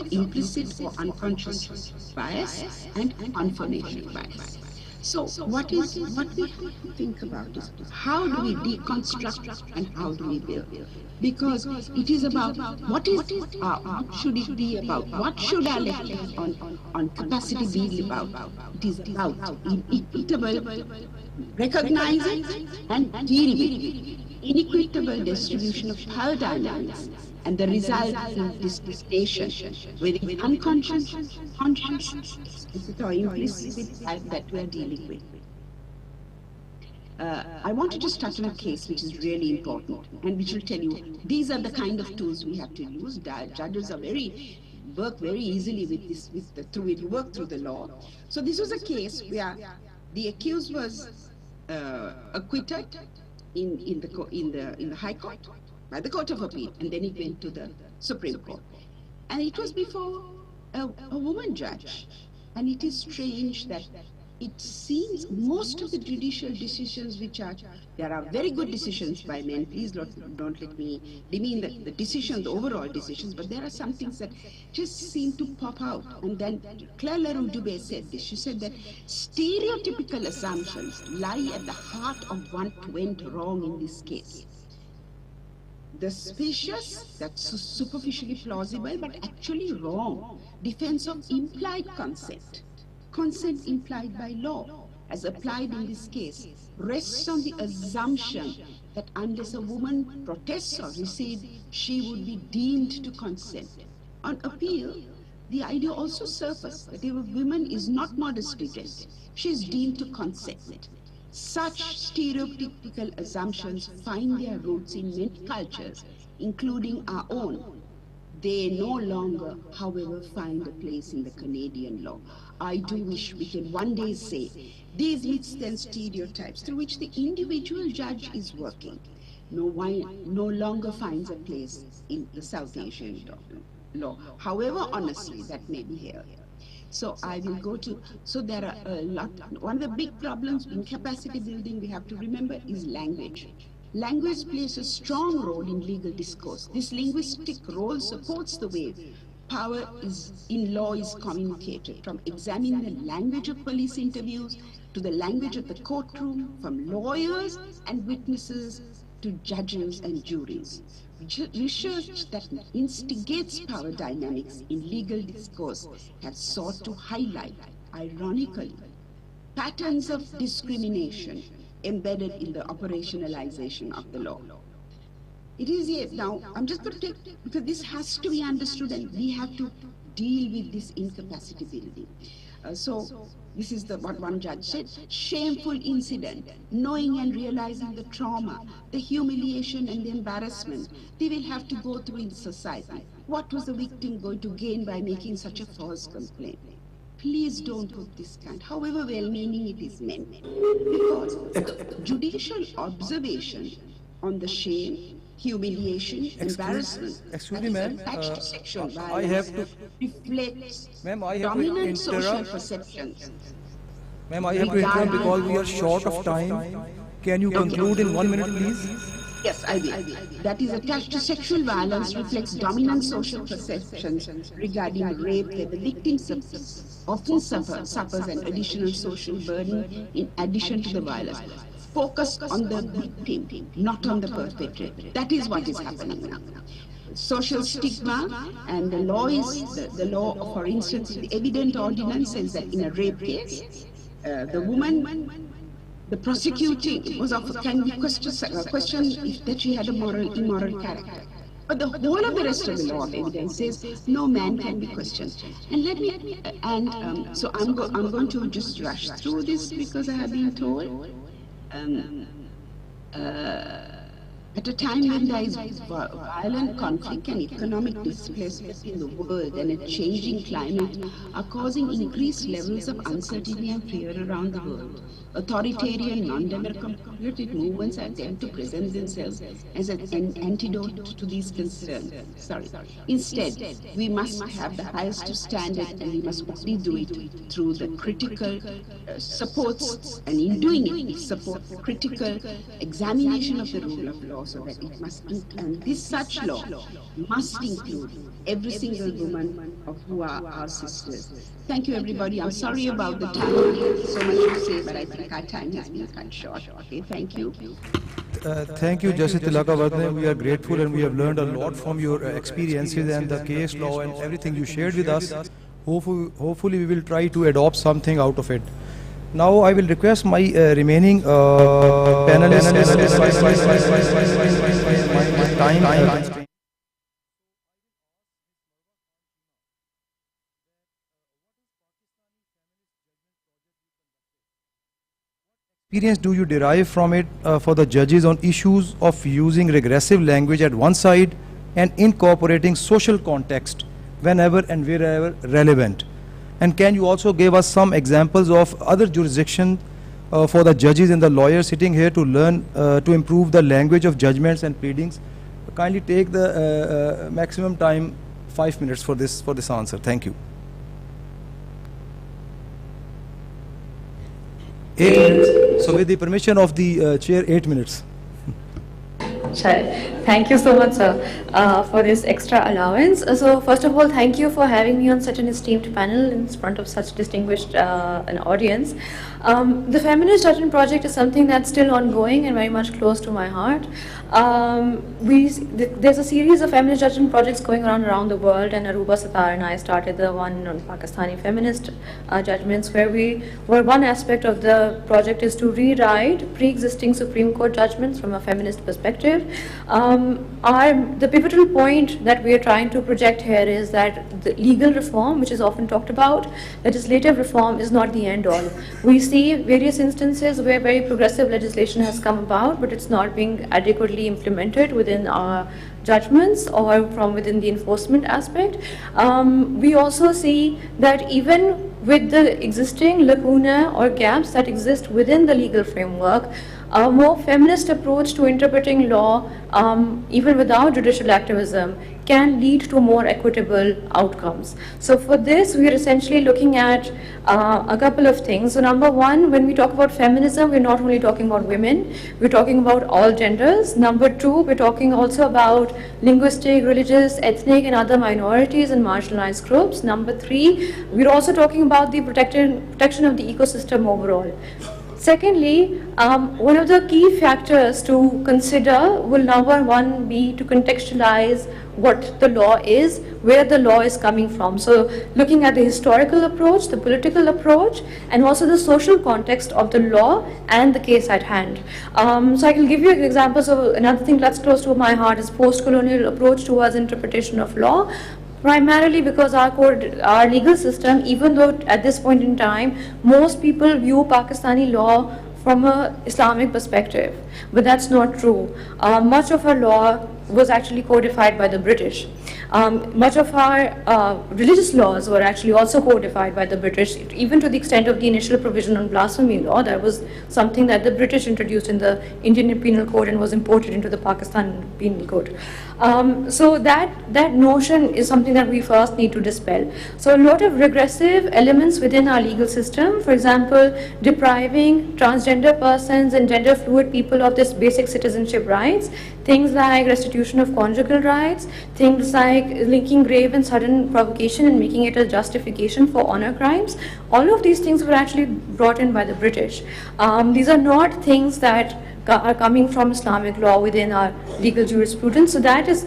L: or unconscious bias and confirmation bias. So what we have to think about is how do we deconstruct and how do we build? Because it is about what should it be about? What should our lecture on capacity be about? It is about inequitable recognizing and dealing with inequitable distribution of power dynamics and the result of discrimination with unconscious, conscious, or implicit that we are dealing with. I want to just touch on a case which is really important and which will tell you these are the kind of tools we have to use. Judges are work very easily with this, you work through the law. So this was a case where the accused was acquitted in the High Court by the Court of Appeal, and then it went to the Supreme Court. And it was before a woman judge. And it is strange that it seems most of the judicial decisions there are very good decisions by men, please don't let me demean the decisions, the overall decisions, but there are some things that just seem to pop out. And then Claire Leroux-Dubé said this, she said that stereotypical assumptions lie at the heart of what went wrong in this case. The specious, that's superficially plausible, but actually wrong, defense of implied consent. Consent implied by law, as applied in this case, rests on the assumption that unless a woman protests or recedes, she would be deemed to consent. On appeal, the idea also surfaced that if a woman is not modestly dressed, she is deemed to consent. Such stereotypical assumptions find their roots in many cultures, including our own. They no longer, however, find a place in the Canadian law. I do wish we can one day say these myths and stereotypes through which the individual judge is working no longer finds a place in the South Asian law, however honestly that may be held. So I will go to, so there are a lot, one of the big problems in capacity building we have to remember is language. Language plays a strong role in legal discourse. This linguistic role supports the way power in law is communicated, from examining the language of police interviews to the language of the courtroom, from lawyers and witnesses to judges and juries. Research that instigates power dynamics in legal discourse have sought to highlight, ironically, patterns of discrimination embedded in the operationalization of the law. It is here. Now, I'm just going to take, because this has to be understood and we have to deal with this incapacity building. So this is what one judge said: shameful incident, knowing and realizing the trauma, the humiliation and the embarrassment they will have to go through in society. What was the victim going to gain by making such a false complaint? Please don't put this kind, however well-meaning it is meant, because judicial observation on the shame, humiliation, embarrassment,
M: excuse me, ma'am,
L: sexual violence
M: I have to
L: reflects
M: dominant
L: social perceptions.
M: Ma'am, I have to interrupt because we are short of time. Can you conclude in 1 minute, please?
L: Yes, I will. That is attached to sexual violence reflects dominant social perceptions regarding rape, where the victim often suffers an additional social burden in addition to the violence. Focus on the victim, not on the perpetrator. That is what is happening now. Social stigma, and the law is, the law, for instance, the evident ordinance says that in a rape case, the woman, the prosecuting was can be questioned if that she had a immoral character. But the whole of the rest of the law of evidence says no man can be questioned. And let me, so I'm going to just rush through this because I have been told. At a time when there is violent conflict and economic displacement in the world, and a changing climate are causing increased levels of uncertainty and fear around the world. Authoritarian, non-democratic movements attempt to present themselves as an antidote to these concerns. Instead, we must have the highest standard, and we must only do it through the critical supports, and in doing it, support critical examination of the rule of law, so that it must, and this such law must include every single woman of who are our sisters. Thank you, everybody. I'm sorry about the time. So much to say, but I think our time has been cut short. Okay, thank you.
M: Thank you, Justice Tilaka Vardhan. We are grateful, and we have learned a lot from your experiences and the case law and everything you shared with us. Hopefully we will try to adopt something out of it. Now I will request my remaining panelists. Experience do you derive from it for the judges on issues of using regressive language at one side and incorporating social context whenever and wherever relevant? And can you also give us some examples of other jurisdictions for the judges and the lawyers sitting here to learn to improve the language of judgments and pleadings? Kindly take the maximum time, 5 minutes for this answer. Thank you. 8 minutes. So with the permission of the chair, 8 minutes.
O: Thank you so much, sir, for this extra allowance. So first of all, thank you for having me on such an esteemed panel in front of such distinguished an audience. The Feminist Judgment Project is something that's still ongoing and very much close to my heart. There's a series of feminist judgment projects going around the world, and Aruba Satar and I started the one on Pakistani feminist judgments, where one aspect of the project is to rewrite pre-existing Supreme Court judgments from a feminist perspective. The pivotal point that we are trying to project here is that the legal reform, which is often talked about, legislative reform is not the end all. We see various instances where very progressive legislation has come about, but it's not being adequately implemented within our judgments or from within the enforcement aspect. We also see that even with the existing lacuna or gaps that exist within the legal framework, a more feminist approach to interpreting law, even without judicial activism, can lead to more equitable outcomes. So for this, we are essentially looking at a couple of things. So number one, when we talk about feminism, we're not only talking about women, we're talking about all genders. Number two, we're talking also about linguistic, religious, ethnic, and other minorities and marginalized groups. Number three, we're also talking about the protection of the ecosystem overall. Secondly, one of the key factors to consider will number one be to contextualize what the law is, where the law is coming from. So looking at the historical approach, the political approach, and also the social context of the law and the case at hand. So I can give you examples of another thing that's close to my heart is post-colonial approach towards interpretation of law. Primarily because our legal system, even though at this point in time, most people view Pakistani law from an Islamic perspective, but that's not true. Much of our law was actually codified by the British. Much of our religious laws were actually also codified by the British, even to the extent of the initial provision on blasphemy law. That was something that the British introduced in the Indian Penal Code and was imported into the Pakistan Penal Code. So that notion is something that we first need to dispel. So a lot of regressive elements within our legal system, for example, depriving transgender persons and gender fluid people of this basic citizenship rights, things like restitution of conjugal rights, things like linking grave and sudden provocation and making it a justification for honor crimes. All of these things were actually brought in by the British. These are not things that are coming from Islamic law within our legal jurisprudence. So that is,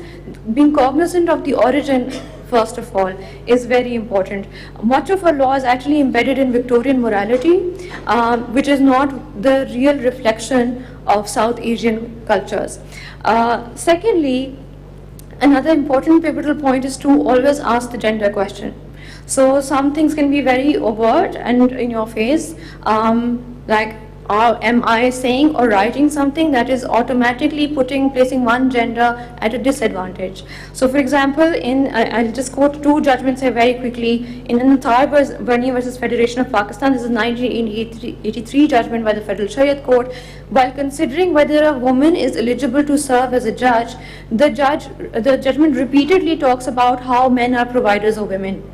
O: being cognizant of the origin, first of all, is very important. Much of our law is actually embedded in Victorian morality, which is not the real reflection of South Asian cultures. Secondly, another important pivotal point is to always ask the gender question. So some things can be very overt and in your face, like, am I saying or writing something that is automatically placing one gender at a disadvantage? So for example, I'll just quote two judgments here very quickly. In Nathar Bani versus Federation of Pakistan, this is a 1983 judgment by the Federal Shariat Court. While considering whether a woman is eligible to serve as a judge, the judgment repeatedly talks about how men are providers of women.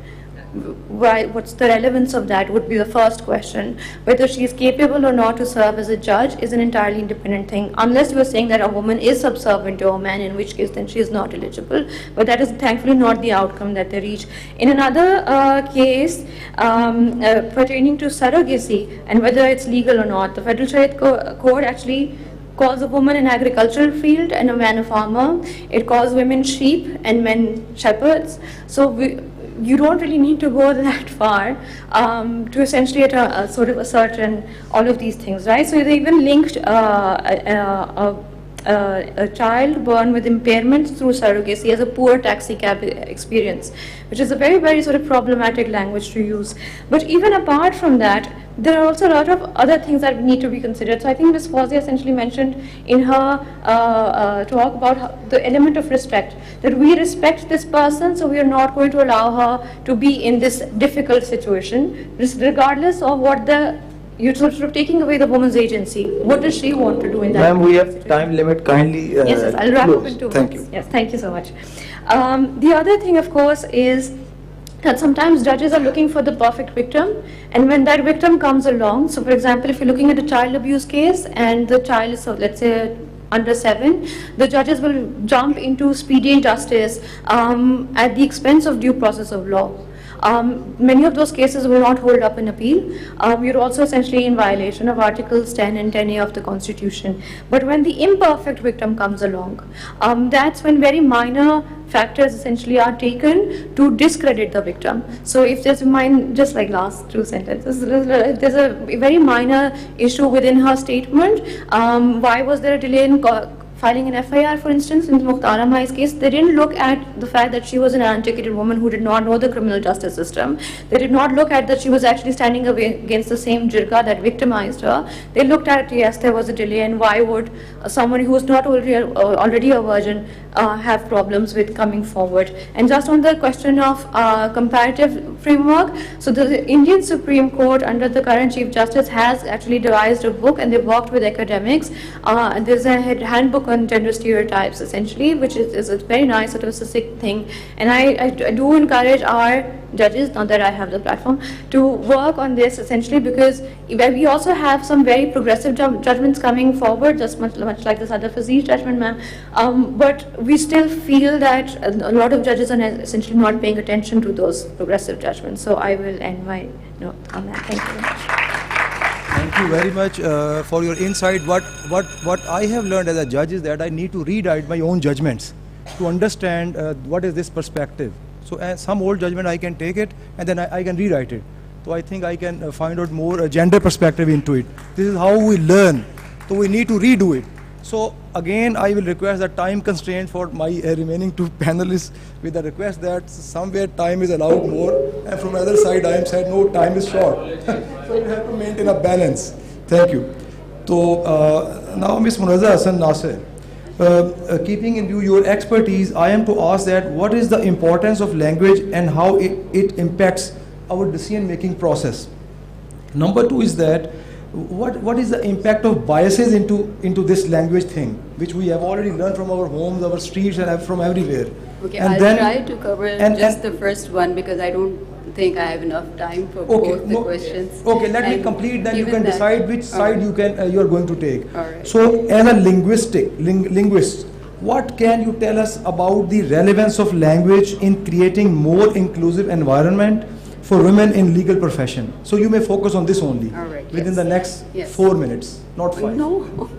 O: What's the relevance of that would be the first question. Whether she is capable or not to serve as a judge is an entirely independent thing, unless you are saying that a woman is subservient to a man, in which case then she is not eligible. But that is thankfully not the outcome that they reach. In another case pertaining to surrogacy and whether it's legal or not, the Federal Shariat Court actually calls a woman an agricultural field and a man a farmer. It calls women sheep and men shepherds. So you don't really need to go that far to essentially sort of assert all of these things, right? So they even linked a child born with impairments through surrogacy as a poor taxi cab experience, which is a very, very sort of problematic language to use. But even apart from that, there are also a lot of other things that need to be considered. So I think Ms. Fawzia essentially mentioned in her talk about the element of respect, that we respect this person, so we are not going to allow her to be in this difficult situation, regardless of what you're sort of taking away the woman's agency. What does she want to do in that?
P: Ma'am, we have time limit. Kindly
O: yes, I'll wrap up in 2 minutes.
P: Thank you.
O: Yes, thank you so much. The other thing, of course, is that sometimes judges are looking for the perfect victim, and when that victim comes along, so for example, if you're looking at a child abuse case and the child is, so let's say, under 7, the judges will jump into speedy justice at the expense of due process of law. Many of those cases will not hold up in appeal. You're also essentially in violation of Articles 10 and 10A of the Constitution. But when the imperfect victim comes along, that's when very minor factors essentially are taken to discredit the victim. So if there's just like last 2 sentences, there's a very minor issue within her statement. Why was there a delay in filing an FIR, for instance, in Mukhtar Mai's case? They didn't look at the fact that she was an uneducated woman who did not know the criminal justice system. They did not look at that she was actually standing against the same jirga that victimized her. They looked at, yes, there was a delay, and why would someone who was not already a virgin have problems with coming forward. And just on the question of comparative framework, so the Indian Supreme Court under the current Chief Justice has actually devised a book, and they've worked with academics. And there's a handbook on gender stereotypes, essentially, which is a very nice sort of succinct thing. And I do encourage our judges, not that I have the platform, to work on this essentially, because we also have some very progressive judgments coming forward, just much like this other Fazeesh judgment, ma'am. But we still feel that a lot of judges are essentially not paying attention to those progressive judgments. So I will end my note on that. Thank you very much.
M: Thank you very much for your insight. What I have learned as a judge is that I need to rewrite my own judgments to understand what is this perspective. So some old judgment I can take it and then I can rewrite it. So I think I can find out more gender perspective into it. This is how we learn. So we need to redo it. So again, I will request that time constraint for my remaining 2 panelists, with the request that somewhere time is allowed more, and from the other side I am said no, time is short. So you have to maintain a balance. Thank you. So now Ms. Munazza Hassan Nasir, keeping in view your expertise, I am to ask that what is the importance of language and how it impacts our decision making process. Number 2 is that what is the impact of biases into this language thing, which we have already learned from our homes, our streets, and from everywhere.
Q: Okay,
M: and
Q: I'll try to cover just the first one because I don't think I have enough time for both the questions.
M: Okay, let me complete, then you can decide which side you are going to take.
Q: All right.
M: So, as a linguist, what can you tell us about the relevance of language in creating more inclusive environment for women in legal profession? So you may focus on this only within the next 4 minutes, not 5.
Q: No,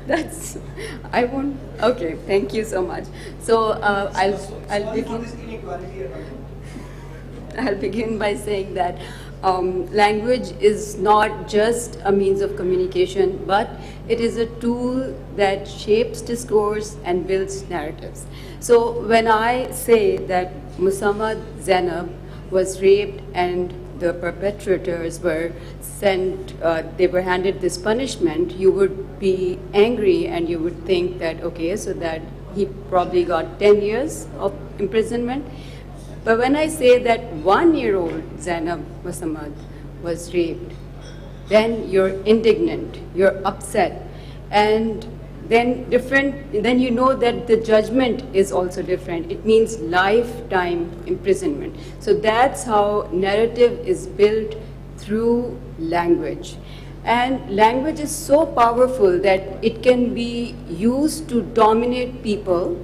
Q: that's, I won't, okay, thank you so much. So I'll begin by saying that language is not just a means of communication, but it is a tool that shapes discourse and builds narratives. So when I say that Musamad Zainab was raped and the perpetrators were sent, they were handed this punishment, you would be angry and you would think that, okay, so that he probably got 10 years of imprisonment. But when I say that 1-year-old Zainab Musamad was raped, then you're indignant, you're upset, and then you know that the judgment is also different. It means lifetime imprisonment. So that's how narrative is built through language. And language is so powerful that it can be used to dominate people.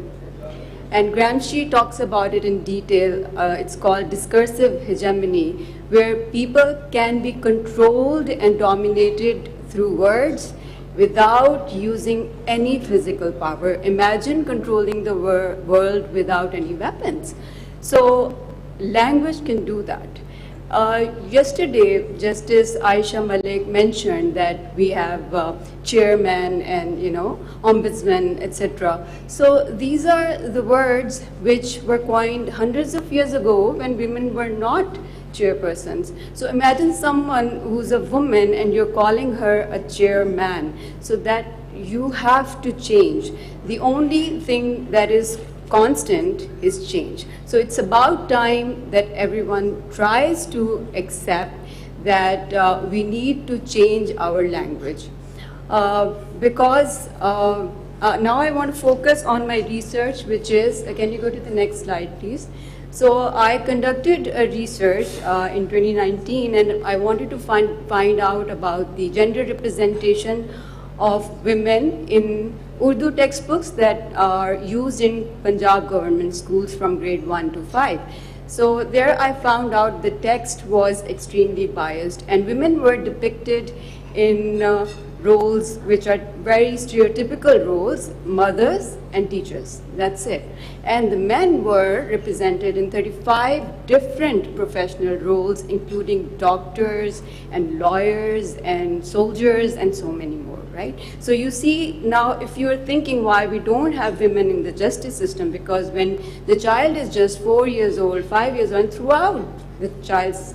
Q: And Gramsci talks about it in detail. It's called discursive hegemony, where people can be controlled and dominated through words without using any physical power. Imagine controlling the world without any weapons. So language can do that. Yesterday, Justice Aisha Malik mentioned that we have chairman and ombudsman, etc. So these are the words which were coined hundreds of years ago when women were not chairpersons. So imagine someone who's a woman and you're calling her a chairman. So that you have to change. The only thing that is constant is change. So it's about time that everyone tries to accept that we need to change our language. Because now I want to focus on my research, which is, can you go to the next slide, please? So I conducted a research in 2019, and I wanted to find out about the gender representation of women in Urdu textbooks that are used in Punjab government schools from grade 1 to 5. So there I found out the text was extremely biased, and women were depicted in roles which are very stereotypical roles, mothers and teachers, that's it. And the men were represented in 35 different professional roles, including doctors and lawyers and soldiers and so many more, right? So you see now, if you're thinking why we don't have women in the justice system, because when the child is just 4 years old, 5 years old, and throughout the child's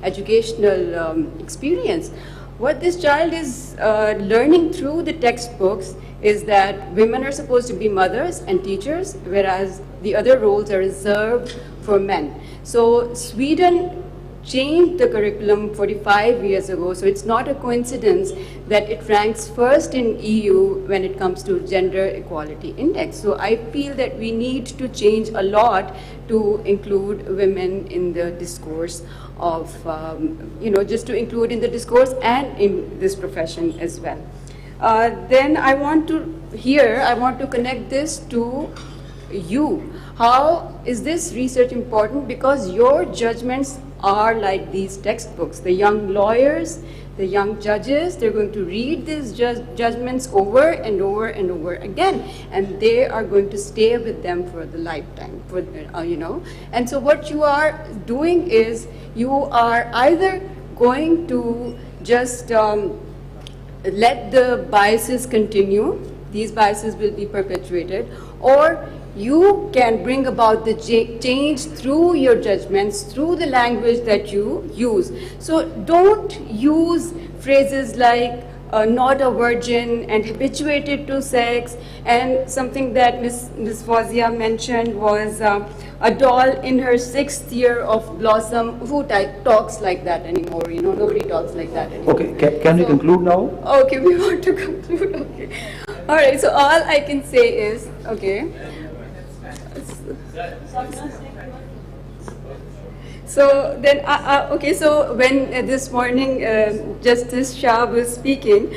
Q: educational experience, what this child is learning through the textbooks is that women are supposed to be mothers and teachers, whereas the other roles are reserved for men. So Sweden changed the curriculum 45 years ago, so it's not a coincidence that it ranks first in EU when it comes to gender equality index. So I feel that we need to change a lot to include women in the discourse of, just to include in the discourse and in this profession as well. Then I want to connect this to you. How is this research important? Because your judgments are like these textbooks. The young lawyers, the young judges, they're going to read these judgments over and over and over again, and they are going to stay with them for the lifetime, And so what you are doing is you are either going to just let the biases continue, these biases will be perpetuated, or you can bring about the change through your judgments, through the language that you use. So don't use phrases like not a virgin and habituated to sex. And something that Ms. Fawzia mentioned was a doll in her 6th year of blossom. Who talks like that anymore? You know, nobody talks like that anymore.
P: Okay, can we conclude now?
Q: Okay, we want to conclude. Okay. All right, so all I can say is, okay. So then, okay, so when this morning Justice Shah was speaking,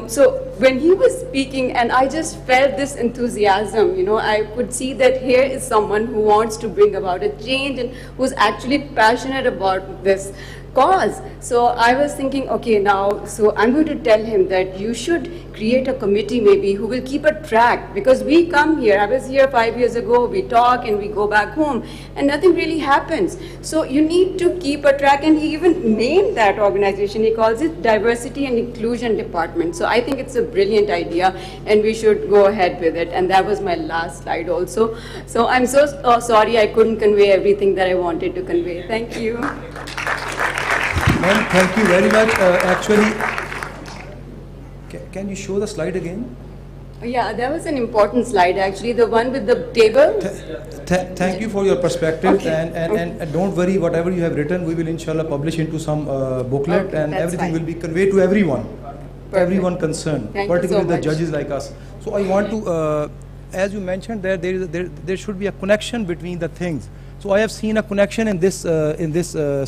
Q: so when he was speaking and I just felt this enthusiasm, you know, I could see that here is someone who wants to bring about a change and who's actually passionate about this cause. So I was thinking, okay, now, so I'm going to tell him that you should create a committee maybe who will keep a track, because we come here, I was here 5 years ago, we talk and we go back home and nothing really happens. So you need to keep a track, and he even named that organization, he calls it Diversity and Inclusion Department. So I think it's a brilliant idea and we should go ahead with it. And that was my last slide also. So I'm so sorry I couldn't convey everything that I wanted to convey. Thank you.
M: Ma'am, thank you very much. Actually, can you show the slide again?
Q: Yeah, that was an important slide actually, the one with the table.
M: Thank you for your perspective,
Q: okay.
M: And don't worry, whatever you have written, we will inshallah publish into some booklet,
Q: okay,
M: and everything
Q: fine.
M: will be conveyed to everyone, everyone concerned,
Q: Thank
M: particularly
Q: you so
M: the judges like us. So I want to, as you mentioned, there should be a connection between the things. So I have seen a connection in this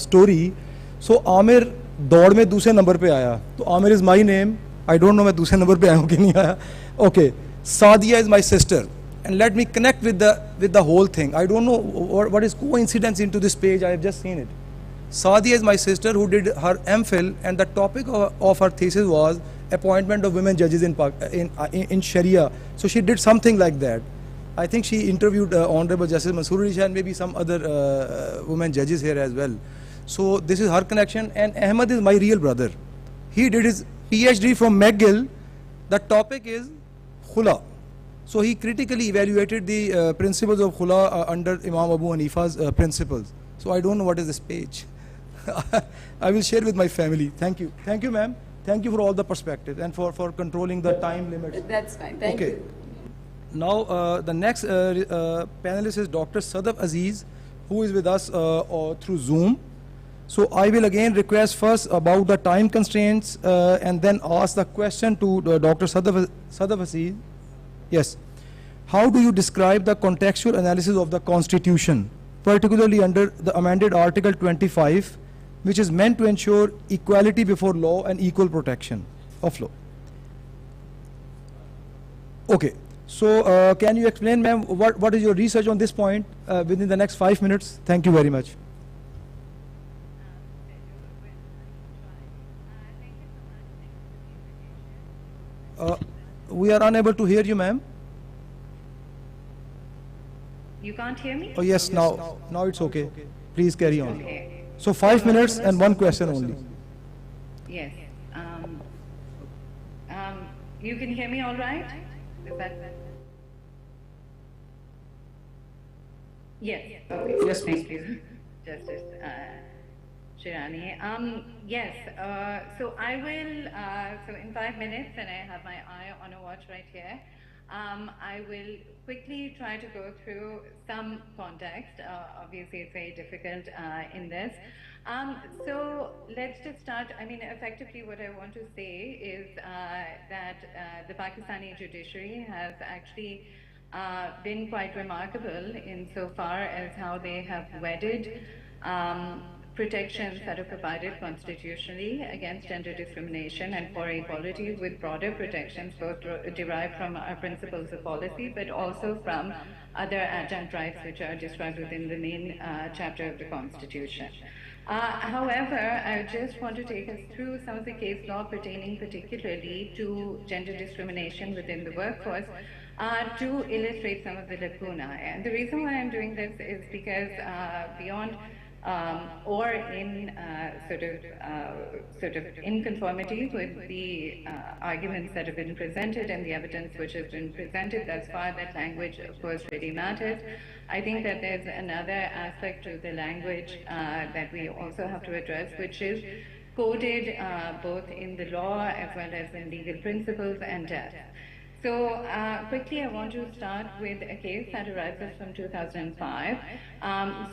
M: story. So Amir दौड़ में दूसरे number पे आया, तो Amir is my name. I don't know मैं दूसरे number पे आया हूँ कि नहीं आया. Okay, Sadia is my sister, and let me connect with the whole thing. I don't know what is coincidence into this page. I have just seen it. Sadia is my sister who did her MPhil, and the topic of her thesis was appointment of women judges in Sharia. So she did something like that. I think she interviewed Honorable Justice Mansoor Ali and maybe some other women judges here as well. So this is her connection, and Ahmed is my real brother. He did his PhD from McGill. The topic is Khula. So he critically evaluated the principles of Khula under Imam Abu Hanifa's principles. So I don't know what is this page. I will share with my family. Thank you. Thank you, ma'am. Thank you for all the perspective and for controlling the time limits.
Q: That's fine. Thank you.
M: Now the next panelist is Dr. Sadaf Aziz, who is with us through Zoom. So I will again request first about the time constraints and then ask the question to Dr. Sadaf Aziz. Yes. How do you describe the contextual analysis of the Constitution, particularly under the amended Article 25, which is meant to ensure equality before law and equal protection of law? Okay. So can you explain, ma'am, what is your research on this point within the next 5 minutes? Thank you very much. We are unable to hear you, ma'am.
N: You can't hear me?
M: Oh yes, now it's okay. Please carry on.
N: Okay.
M: So 5 minutes and one question only.
N: Yes. You can hear me all right? Is that... Yes. Okay.
M: Yes,
N: thank you, Justice Shirani. Yes. So I will. So in 5 minutes, and I have my eye on a watch right here. I will quickly try to go through some context. Obviously, it's very difficult in this. So let's just start. I mean, effectively, what I want to say is that the Pakistani judiciary has actually been quite remarkable insofar as how they have wedded protections that are provided constitutionally against gender discrimination and for equality with broader protections both derived from our principles of policy but also from other adjunct rights which are described within the main chapter of the Constitution. However, I just want to take us through some of the case law pertaining particularly to gender discrimination within the workforce to illustrate some of the lacuna. And the reason why I'm doing this is because beyond or in sort of in conformity with the arguments that have been presented and the evidence which has been presented thus far, that language, of course, really matters. I think that there's another aspect to the language that we also have to address, which is coded both in the law as well as in legal principles and tests. So quickly, I want to start with a case that arises from 2005.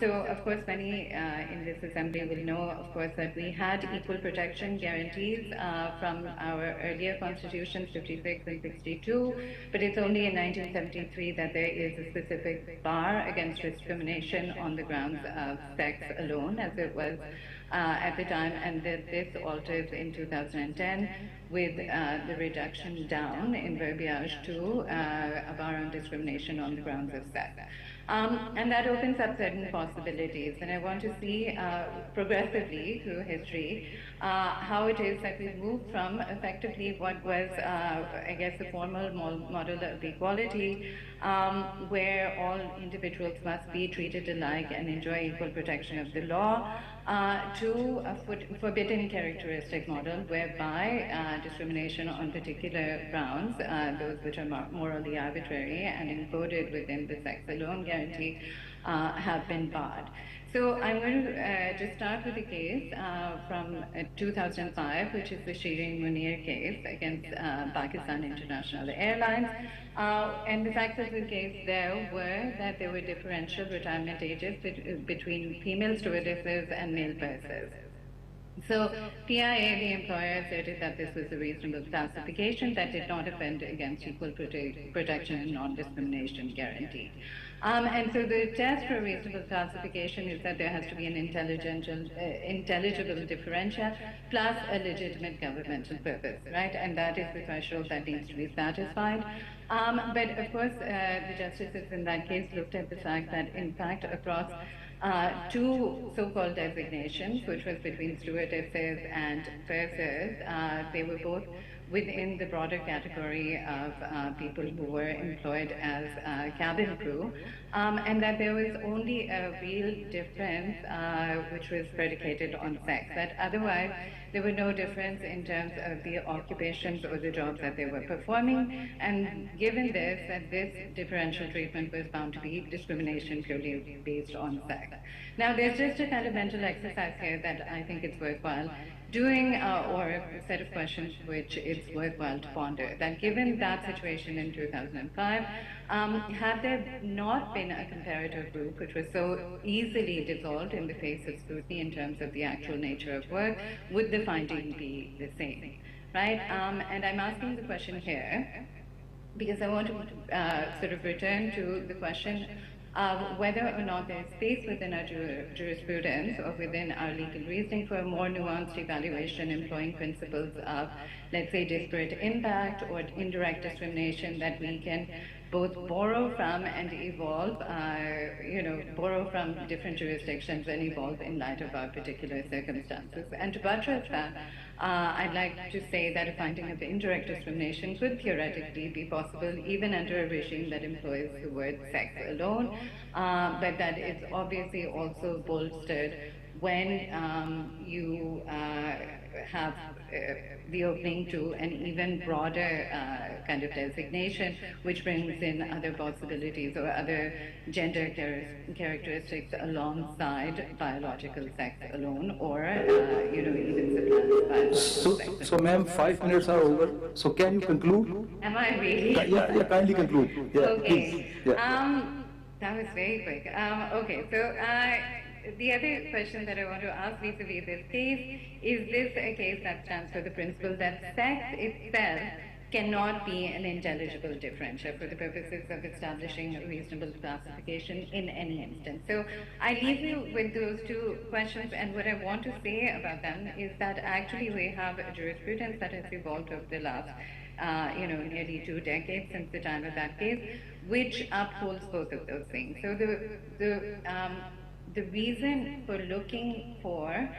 N: So of course, many in this assembly will know, of course, that we had equal protection guarantees from our earlier constitutions, 56 and 62, but it's only in 1973 that there is a specific bar against discrimination on the grounds of sex alone, as it was at the time, and that this alters in 2010 with the reduction down in verbiage to a bar on discrimination on the grounds of sex. And that opens up certain possibilities. And I want to see progressively through history how it is that we moved from effectively what was, I guess, a formal model of equality, where all individuals must be treated alike and enjoy equal protection of the law, to a forbidden characteristic model whereby discrimination on particular grounds, those which are morally arbitrary and encoded within the sex alone guarantee, have been barred. So I'm going to just start with a case from 2005, which is the Shireen Munir case against Pakistan International Airlines. And the facts of the case there were that there were differential retirement ages between female stewardesses and male pursers. So PIA, the employer, asserted that this was a reasonable classification that did not offend against equal protection and non-discrimination guarantee. And so the test for a reasonable classification is that there has to be an intelligible differential plus a legitimate governmental purpose, right? And that is the threshold that needs to be satisfied. But of course, the justices in that case looked at the fact that, in fact, across two so-called designations, which was between stewardesses and pursers, they were both within the broader category of people who were employed as cabin crew, and that there was only a real difference which was predicated on sex, that otherwise there were no difference in terms of the occupations or the jobs that they were performing, and given this, that this differential treatment was found to be discrimination purely based on sex. Now, there's just a kind of mental exercise here that I think it's worthwhile doing, or a set of questions which it's worthwhile to ponder, that given that situation in 2005, had there not been a comparator group which was so easily dissolved in the face of scrutiny in terms of the actual nature of work, would the finding be the same, right? And I'm asking the question here because I want to sort of return to the question of whether or not there is space within our jurisprudence or within our legal reasoning for a more nuanced evaluation employing principles of, let's say, disparate impact or indirect discrimination that we can both borrow from and evolve, borrow from different jurisdictions and evolve in light of our particular circumstances. And to buttress that, I'd like to say that a finding of indirect discrimination could theoretically be possible even under a regime that employs the word sex alone, but that it's obviously also bolstered when you have the opening to an even broader kind of designation, which brings in other possibilities or other gender characteristics alongside biological sex alone, or even supplants biological sex.
P: So ma'am, 5 minutes are over. So can you conclude?
N: Am I really?
P: Yeah, kindly conclude. Yeah,
N: okay.
P: Please. Yeah.
N: That was very quick. Okay, so the other question that I want to ask vis-a-vis this case, is this a case that stands for the principle that sex itself cannot be an intelligible differential for the purposes of establishing a reasonable classification in any instance? So I leave you with those two questions, and what I want to say about them is that actually we have a jurisprudence that has evolved over the last nearly 2 decades since the time of that case, which upholds both of those things. So the reason for looking for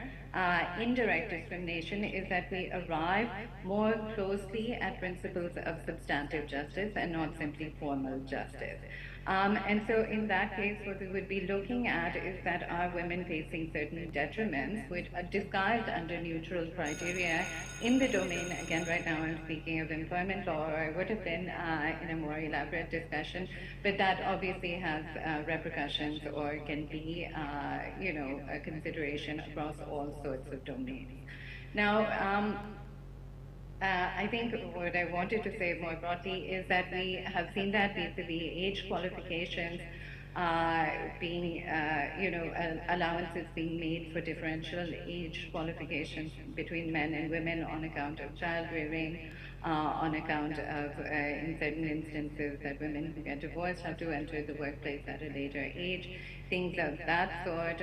N: indirect discrimination is that we arrive more closely at principles of substantive justice and not simply formal justice. And so in that case, what we would be looking at is that are women facing certain detriments which are disguised under neutral criteria in the domain, again, right now I'm speaking of employment law, or I would have been in a more elaborate discussion, but that obviously has repercussions or can be, a consideration across all sorts of domains. Now, I think what I wanted to say more broadly is that we have seen that vis-a-vis age qualifications being, allowances being made for differential age qualifications between men and women on account of child rearing, on account of, in certain instances, that women who get divorced have to enter the workplace at a later age, things of that sort.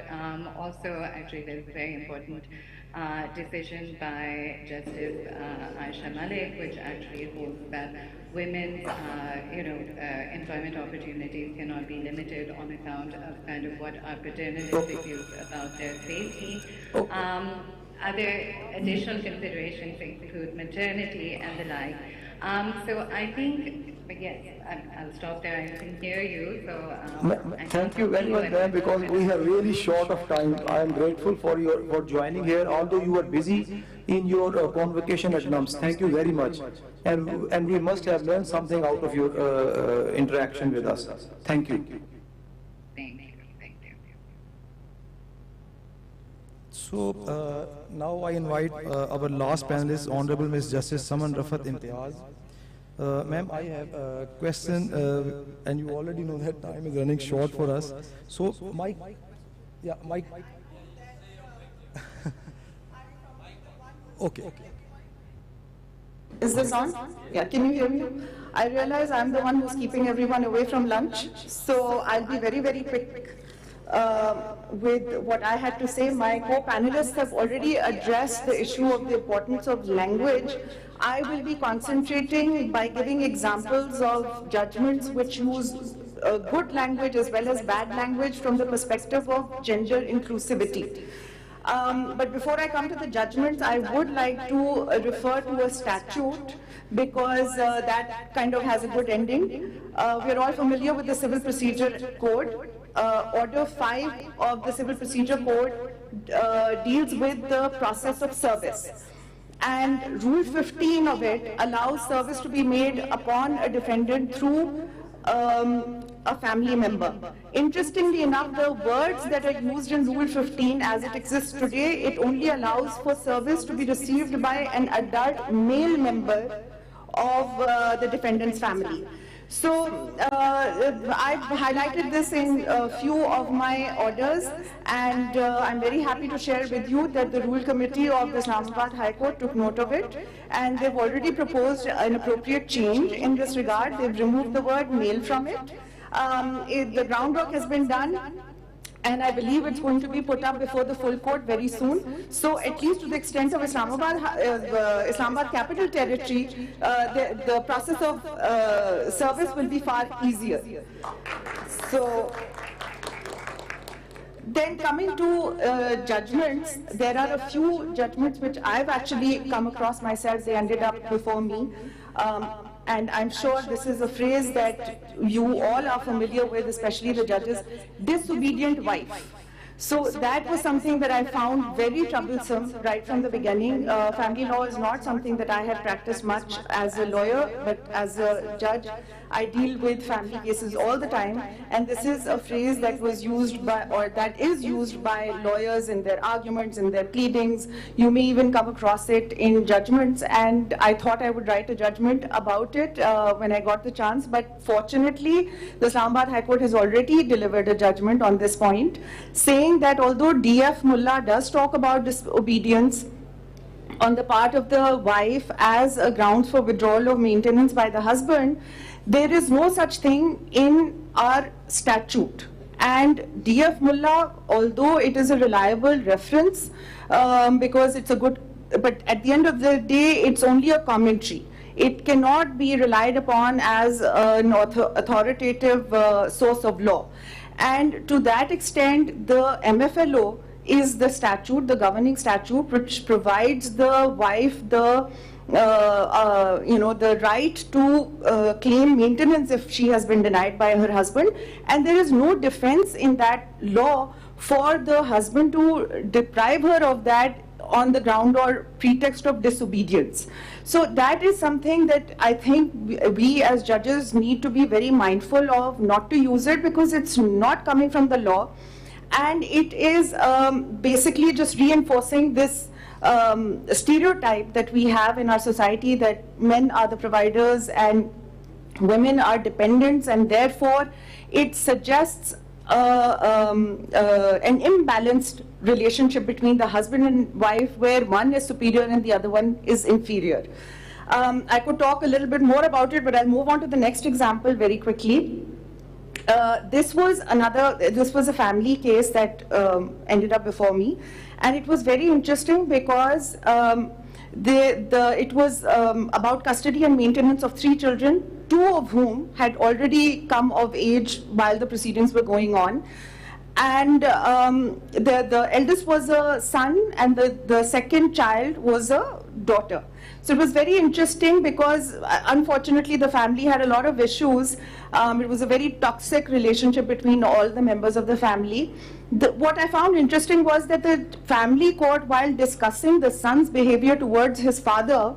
N: Also, actually, there's a very important decision by Justice Aisha Malik, which actually holds that women's, employment opportunities cannot be limited on account of kind of what are paternalistic views about their safety. Other additional considerations include maternity and the like. So I think, yes, I'll stop there. I can hear you. So
P: thank you very much, ma'am, because we are really short of time. I am grateful for joining here, although you are busy in your convocation at NUMS. Thank you very much, and we must have learned something out of your interaction with us. Thank you.
M: So now I invite our last panelist, Honorable Ms. Justice Saman Rafat Imtiaz. Ma'am, I have a question, and you already know that time is running short for us. So, Mike, okay.
R: Is this on? Yeah, can you hear me? I realize I'm the one who's keeping everyone away from lunch, so I'll be very, very quick with what I had to say. My co-panelists have already addressed the issue of the importance of language. I will be concentrating by giving examples of judgments which use good language as well as bad language from the perspective of gender inclusivity. But before I come to the judgments, I would like to refer to a statute because that kind of has a good ending. We are all familiar with the Civil Procedure Code. Order 5 of the Civil Procedure Code deals with the process of service. And Rule 15 of it allows service to be made upon a defendant through a family member. Interestingly enough, the words that are used in Rule 15 as it exists today, it only allows for service to be received by an adult male member of the defendant's family. So I've highlighted this in a few of my orders, and I'm very happy to share with you that the Rule Committee of the Islamabad High Court took note of it, and they've already proposed an appropriate change in this regard. They've removed the word male from it. The groundwork has been done, and I believe it's going to be put up before the full court very soon. So at least to the extent of Islamabad Capital Territory, the process of service will be far easier. So then coming to judgments, there are a few judgments which I've actually come across myself. They ended up before me. And I'm sure this is a phrase that you all are familiar with, especially the judges, disobedient wife. So that was something that I found very troublesome right from the beginning. Family law is not something that I had practiced much as a lawyer, but as a judge, I deal with family cases all the time. And this is a phrase that was used by, or that is used by lawyers in their arguments, in their pleadings. You may even come across it in judgments. And I thought I would write a judgment about it when I got the chance. But fortunately, the Islamabad High Court has already delivered a judgment on this point, saying that although D.F. Mullah does talk about disobedience on the part of the wife as a grounds for withdrawal of maintenance by the husband, there is no such thing in our statute. And D.F. Mullah, although it is a reliable reference, because it's a good, but at the end of the day, it's only a commentary. It cannot be relied upon as an authoritative source of law. And to that extent, the MFLO is the statute, the governing statute, which provides the wife the the right to claim maintenance if she has been denied by her husband. And there is no defense in that law for the husband to deprive her of that on the ground or pretext of disobedience. So that is something that I think we as judges need to be very mindful of, not to use it, because it's not coming from the law, and it is basically just reinforcing this stereotype that we have in our society, that men are the providers and women are dependents, and therefore it suggests an imbalanced relationship between the husband and wife, where one is superior and the other one is inferior. I could talk a little bit more about it, but I'll move on to the next example very quickly. This was a family case that ended up before me, and it was very interesting because it was about custody and maintenance of 3 children, 2 of whom had already come of age while the proceedings were going on. And the eldest was a son, and the second child was a daughter. So it was very interesting because unfortunately the family had a lot of issues. It was a very toxic relationship between all the members of the family. What I found interesting was that the family court, while discussing the son's behavior towards his father,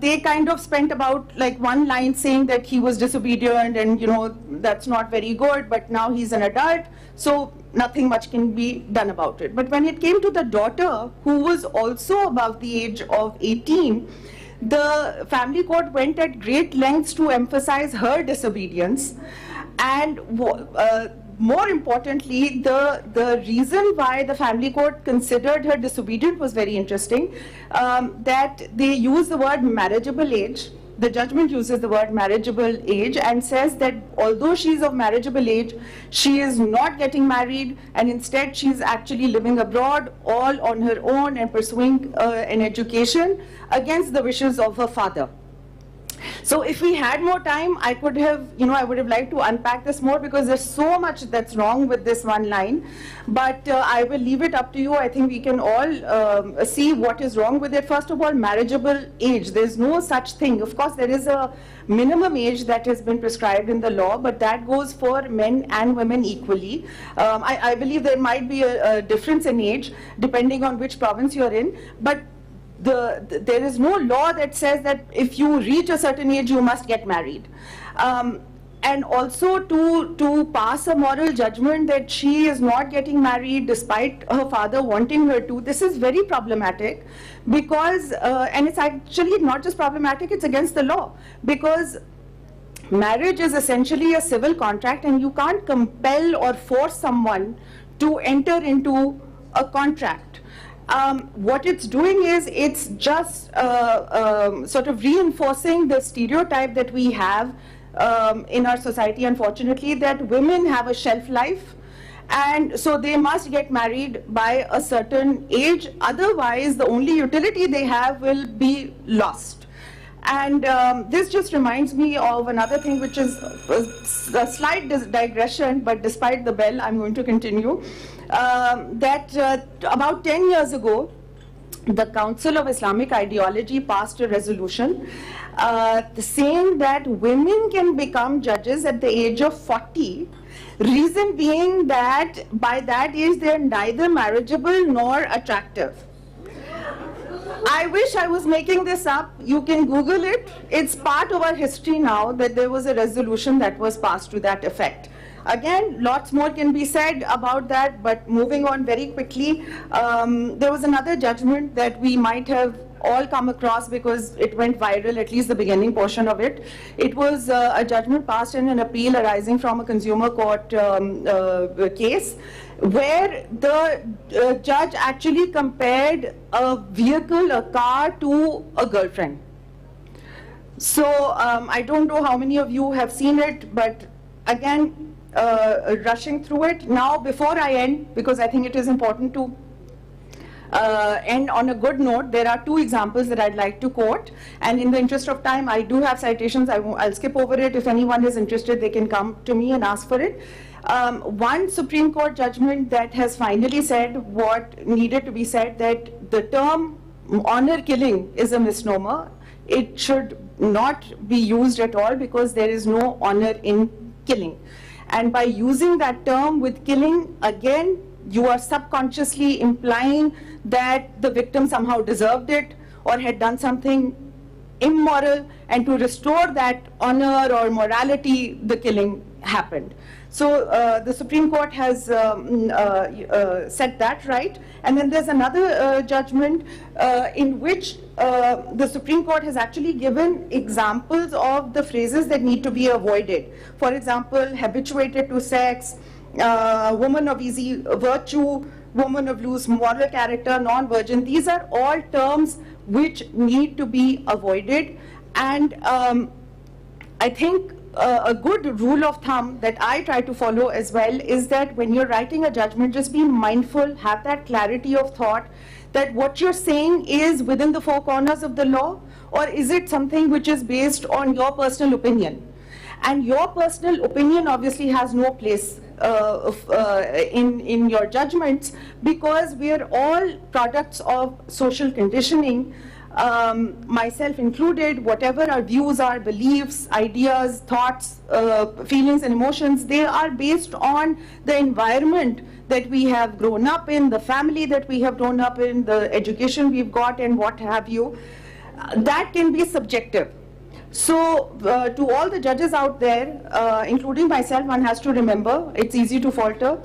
R: they kind of spent about like 1 line saying that he was disobedient and, you know, that's not very good, but now he's an adult, so nothing much can be done about it. But when it came to the daughter, who was also above the age of 18, the family court went at great lengths to emphasize her disobedience. And more importantly, the reason why the family court considered her disobedient was very interesting, that they use the word marriageable age. The judgment uses the word marriageable age and says that although she's of marriageable age, she is not getting married, and instead she's actually living abroad all on her own and pursuing an education against the wishes of her father. So if we had more time, I would have liked to unpack this more, because there's so much that's wrong with this 1 line. But I will leave it up to you. I think we can all see what is wrong with it. First of all, marriageable age. There's no such thing. Of course, there is a minimum age that has been prescribed in the law, but that goes for men and women equally. I believe there might be a difference in age depending on which province you're in, but there is no law that says that if you reach a certain age you must get married. And also to pass a moral judgment that she is not getting married despite her father wanting her to, this is very problematic, because and it's actually not just problematic, it's against the law, because marriage is essentially a civil contract and you can't compel or force someone to enter into a contract. What it's doing is it's just sort of reinforcing the stereotype that we have in our society, unfortunately, that women have a shelf life, and so they must get married by a certain age, otherwise the only utility they have will be lost. And this just reminds me of another thing, which is a slight digression, but despite the bell, I'm going to continue. That about 10 years ago, the Council of Islamic Ideology passed a resolution saying that women can become judges at the age of 40, reason being that by that age they're neither marriageable nor attractive. I wish I was making this up. You can Google it. It's part of our history now that there was a resolution that was passed to that effect. Again, lots more can be said about that, but moving on very quickly, there was another judgment that we might have all come across because it went viral, at least the beginning portion of it. It was a judgment passed in an appeal arising from a consumer court case, where the judge actually compared a vehicle, a car, to a girlfriend. So I don't know how many of you have seen it, but again, rushing through it. Now, before I end, because I think it is important to end on a good note, there are 2 examples that I'd like to quote, and in the interest of time, I do have citations. I'll skip over it. If anyone is interested, they can come to me and ask for it. One Supreme Court judgment that has finally said what needed to be said, that the term honor killing is a misnomer. It should not be used at all because there is no honor in killing. And by using that term with killing, again, you are subconsciously implying that the victim somehow deserved it or had done something immoral, and to restore that honor or morality, the killing happened. So the Supreme Court has set that right. And then there's another judgment in which the Supreme Court has actually given examples of the phrases that need to be avoided. For example, habituated to sex, woman of easy virtue, woman of loose moral character, non-virgin. These are all terms which need to be avoided. And I think a good rule of thumb that I try to follow as well is that when you're writing a judgment, just be mindful, have that clarity of thought, that what you're saying is within the four corners of the law, or is it something which is based on your personal opinion? And your personal opinion obviously has no place in your judgments, because we are all products of social conditioning, myself included. Whatever our views are, beliefs, ideas, thoughts, feelings and emotions, they are based on the environment that we have grown up in, the family that we have grown up in, the education we've got and what have you. That can be subjective. So to all the judges out there, including myself, one has to remember, it's easy to falter,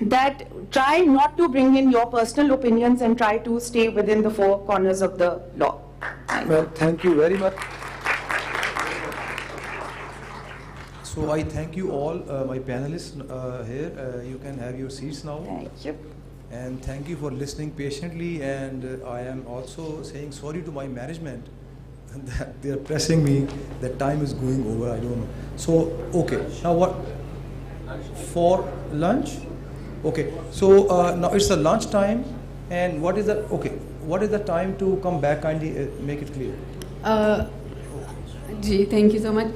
R: that try not to bring in your personal opinions and try to stay within the four corners of the law.
P: Well, thank you very much.
M: So I thank you all, my panelists here. You can have your seats now.
R: Thank you.
M: And thank you for listening patiently. And I am also saying sorry to my management that they are pressing me, that time is going over, I don't know. So, okay, now what? For lunch? Okay, so now it's the lunch time, and what is the, okay, what is the time to come back? Kindly make it clear.
A: जी thank you so much.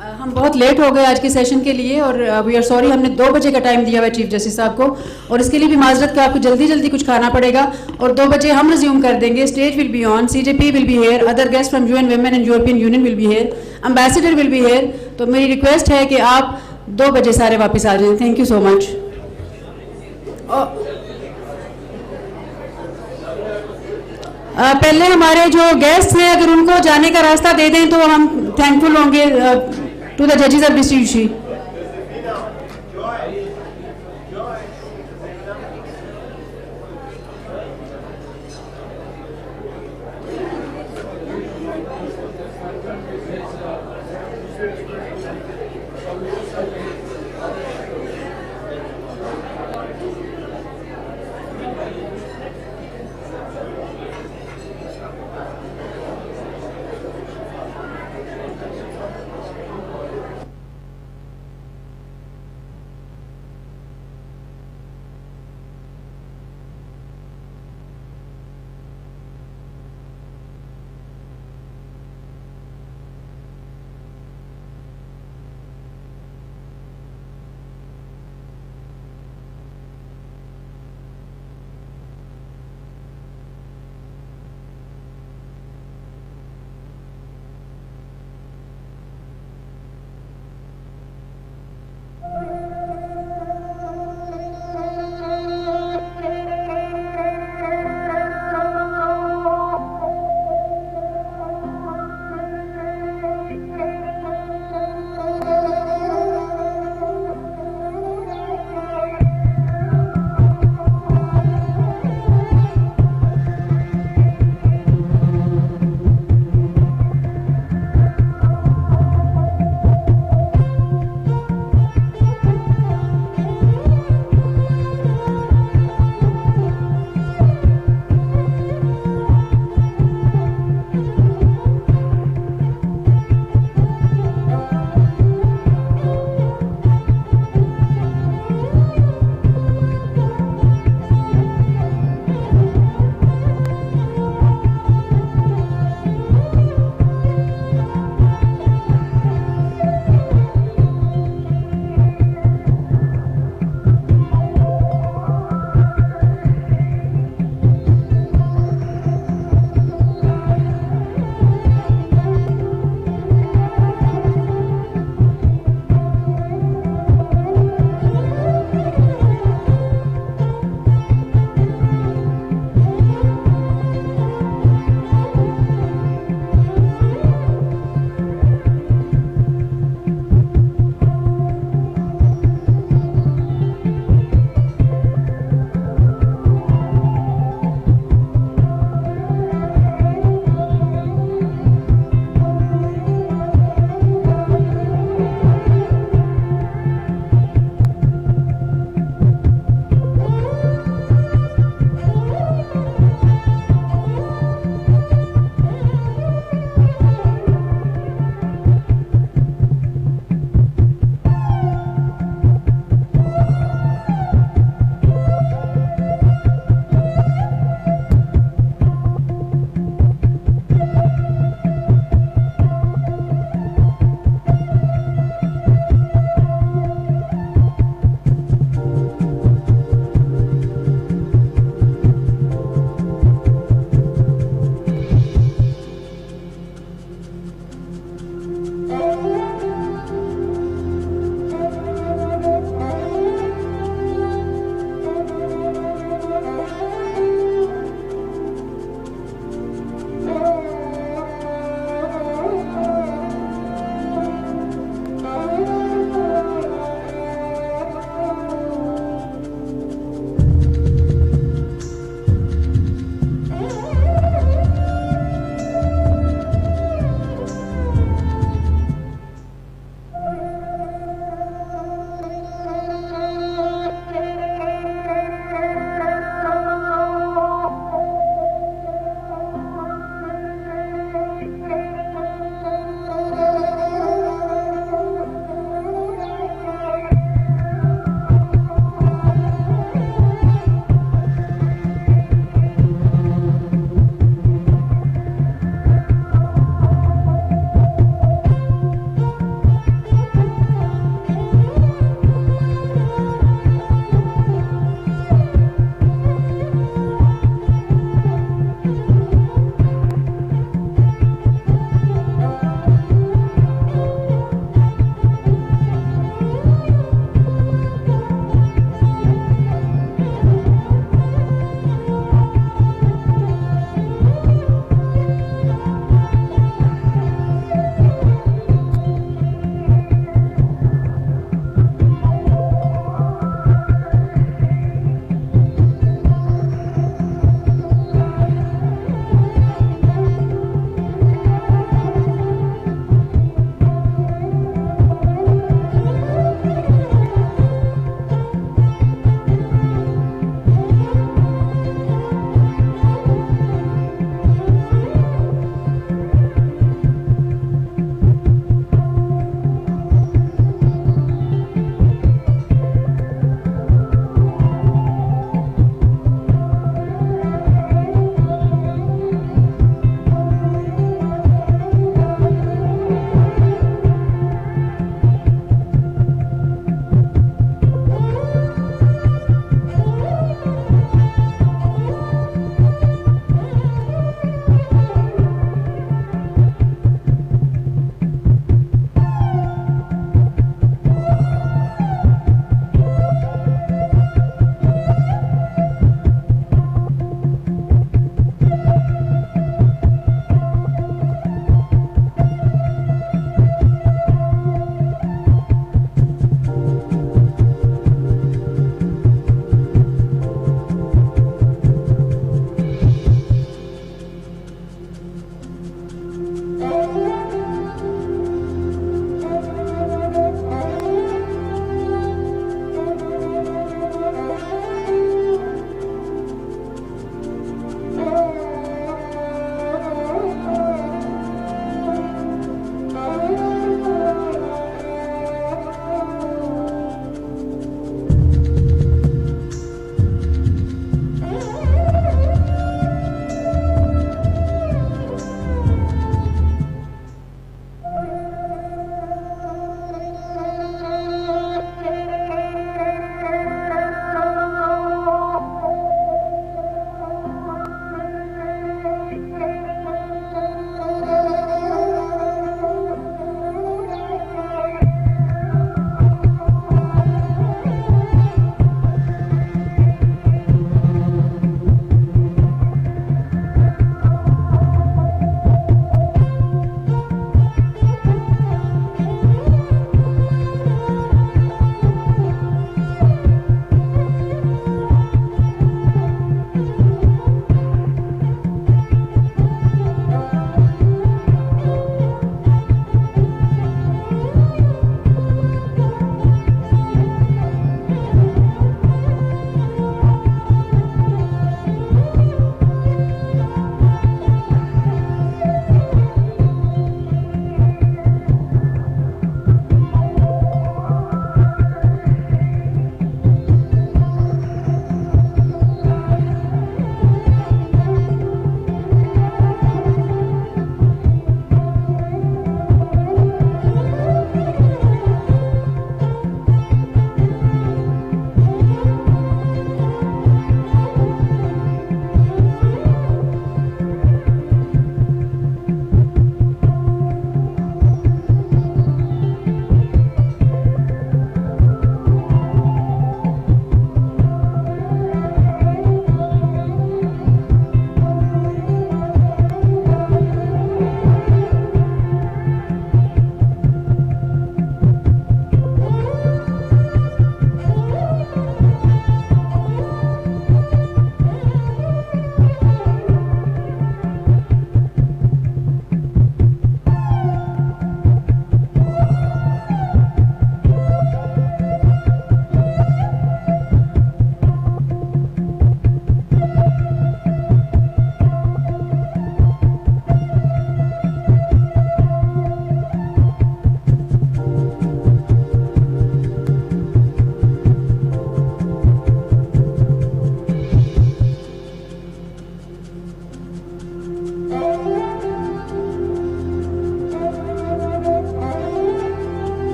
A: हम बहुत late हो गए आज के session के लिए, और वी आर सॉरी, हमने 2 बजे का टाइम दिया हुआ है चीफ जस्टिस साहब को, और इसके लिए भी माजरत का आपको जल्दी जल्दी कुछ खाना पड़ेगा, और 2 बजे हम रिज्यूम कर देंगे. Stage will be on, CJP will be here, other guest from UN Women and European union will be here, ambassador will be here. तो मेरी रिक्वेस्ट है कि आप 2 बजे सारे वापस आ जाएं. Thank you so much. पहले हमारे जो गेस्ट हैं, अगर उनको जाने का रास्ता दे दें तो हम थैंकफुल होंगे टू द जजेस ऑफ डिस्ट्रिक्ट.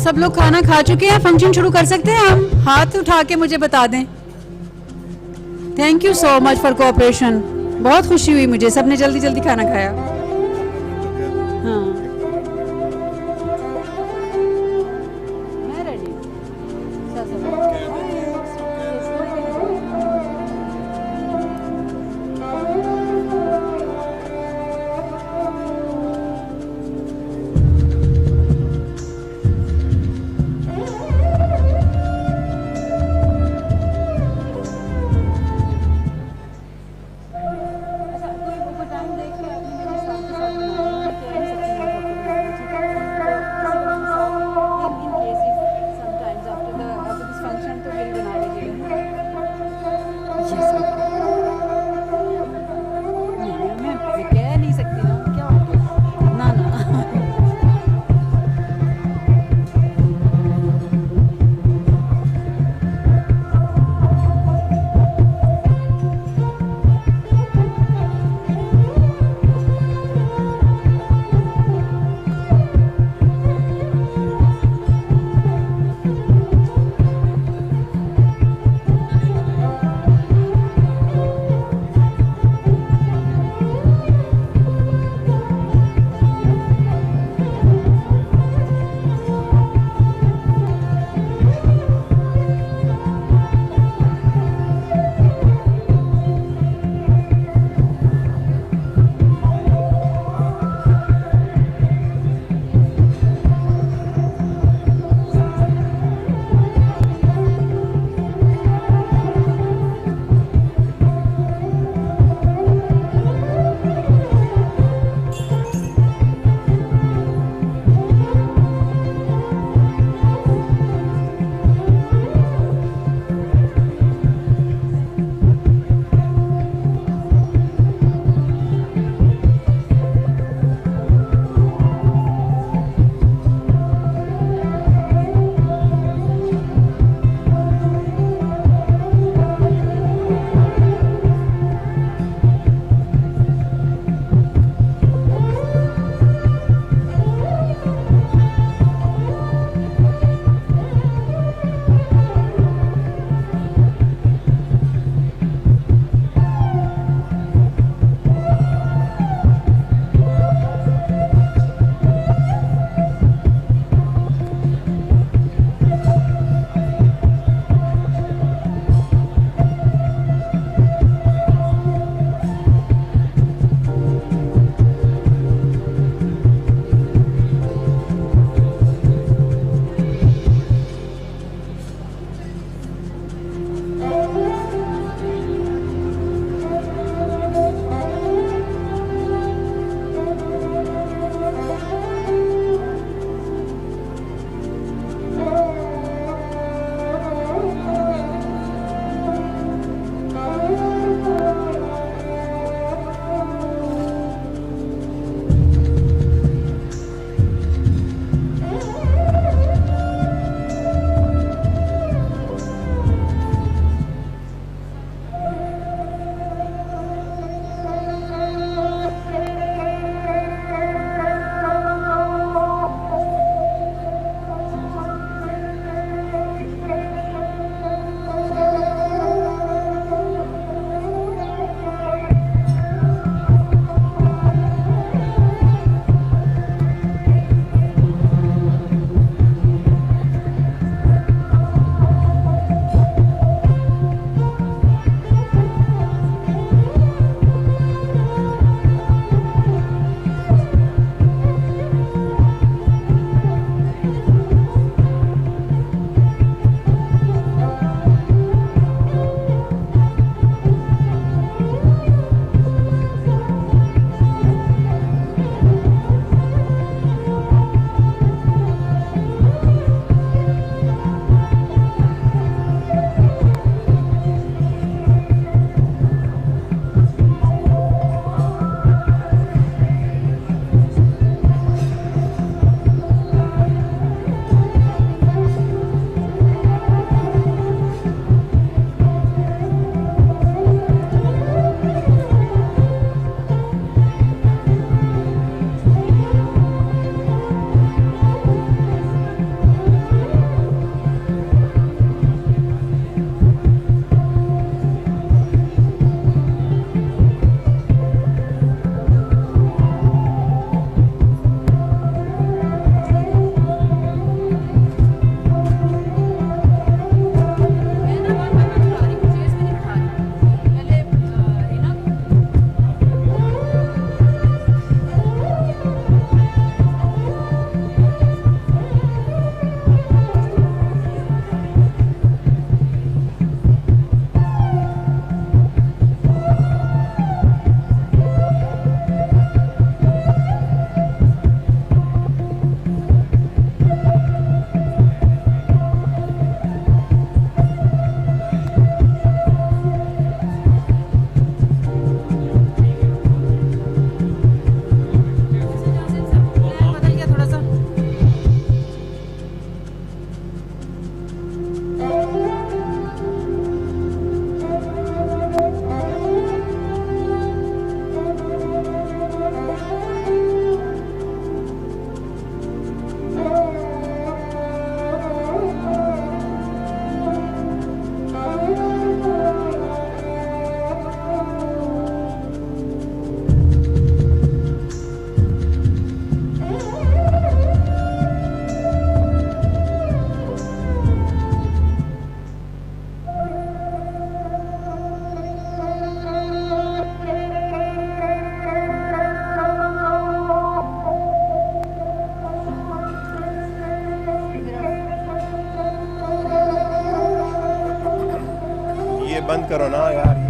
A: सब लोग खाना खा चुके हैं, फंक्शन शुरू कर सकते हैं हम? हाथ उठा के मुझे बता दें। Thank you so much for cooperation. बहुत खुशी हुई मुझे, सबने जल्दी जल्दी खाना खाया। हाँ, मैं रेडी।
K: बंद करो ना यार।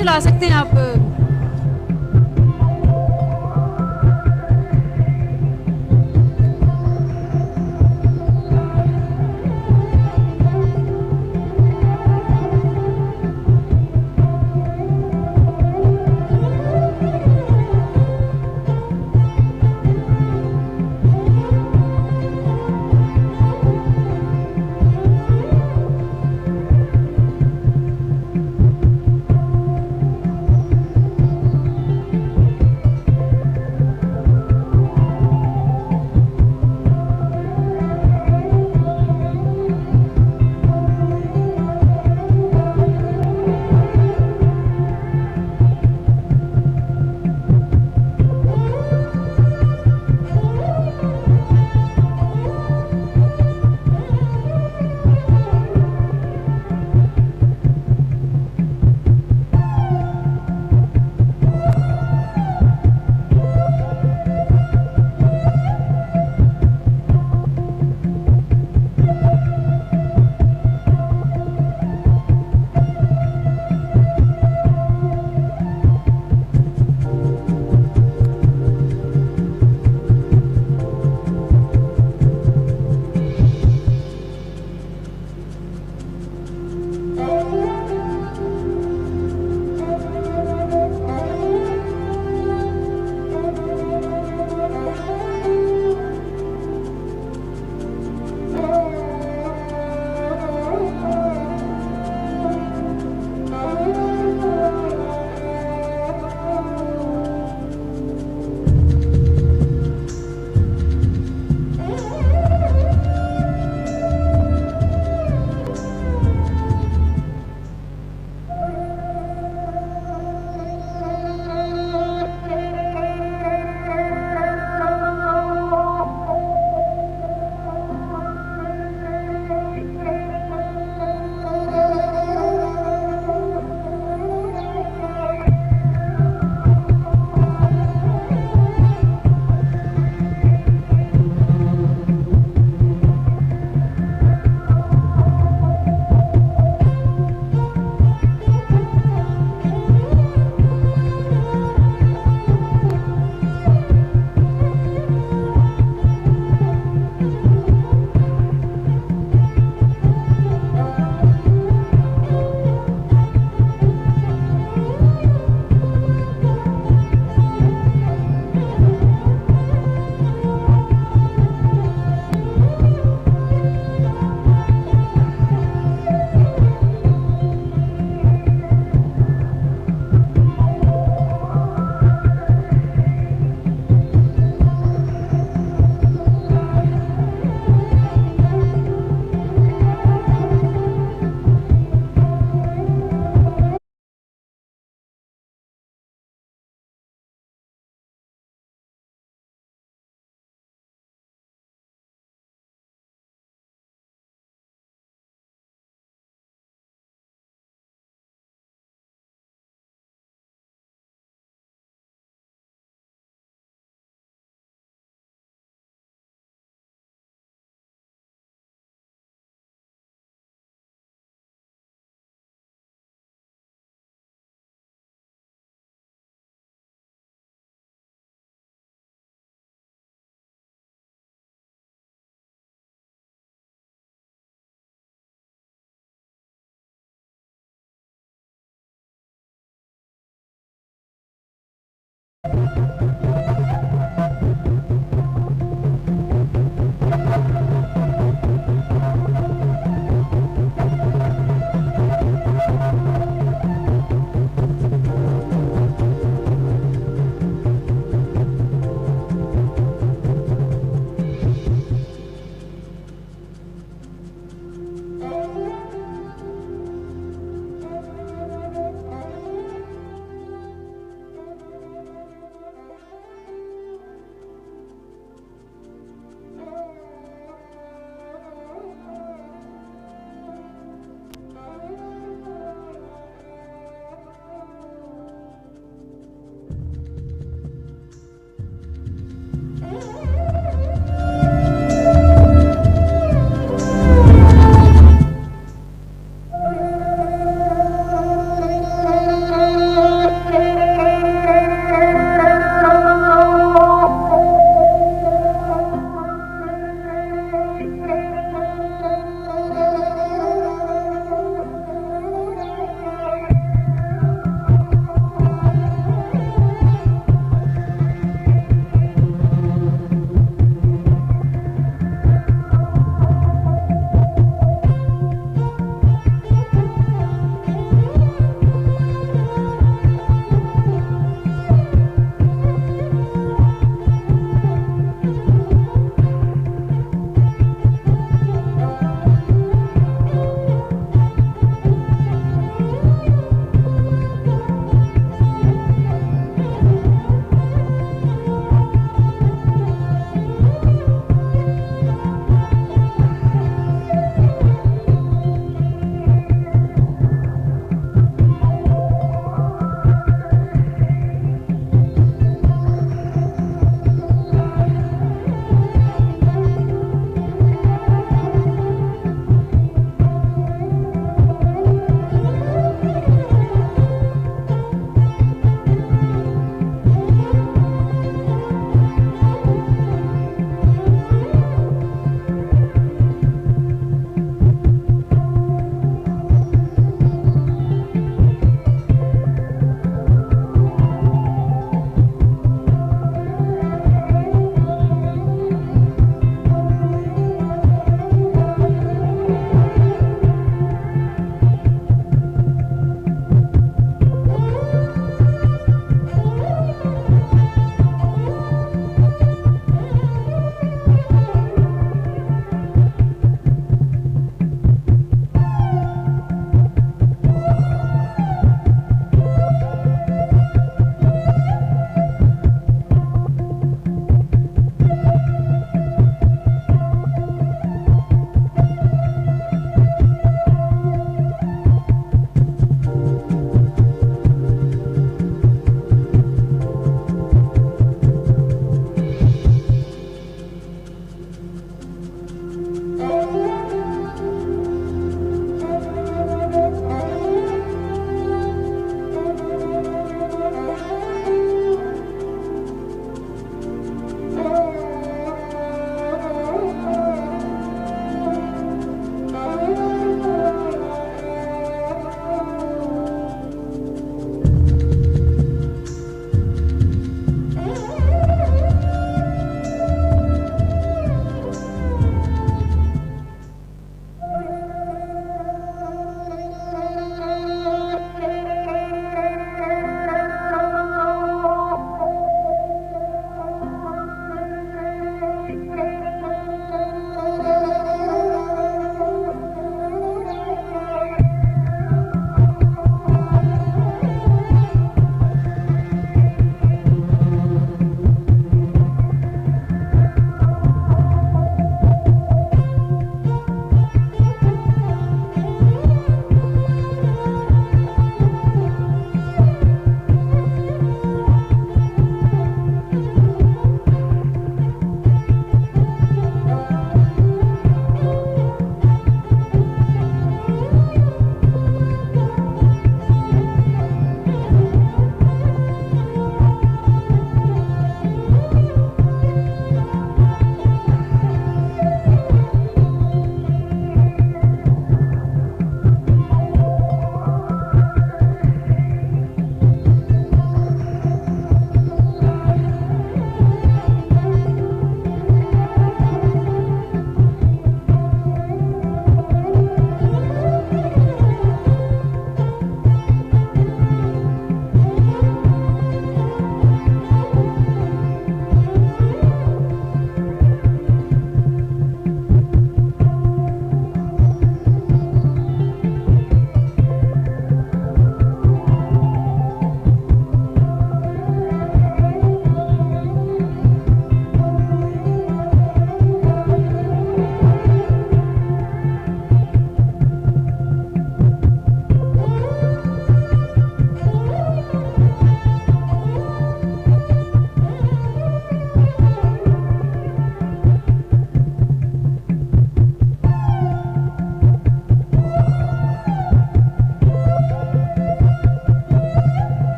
A: चला सकते हैं आप।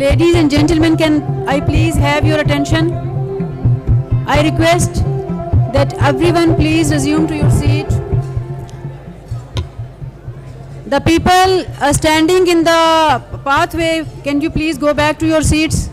A: Ladies and gentlemen, can I please have your attention? I request that everyone please resume to your seat. The people standing in the pathway, can you please go back to your seats?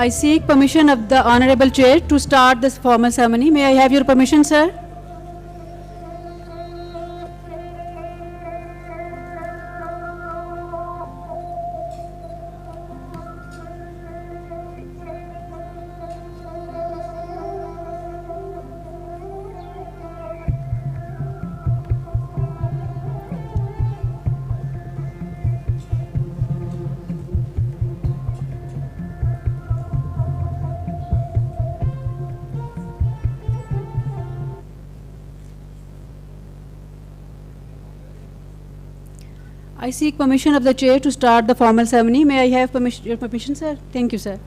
A: I seek permission of the Honorable Chair to start this formal ceremony. May I have your permission, sir? I seek permission of the Chair to start the formal ceremony. May I have your permission, sir? Thank you, sir.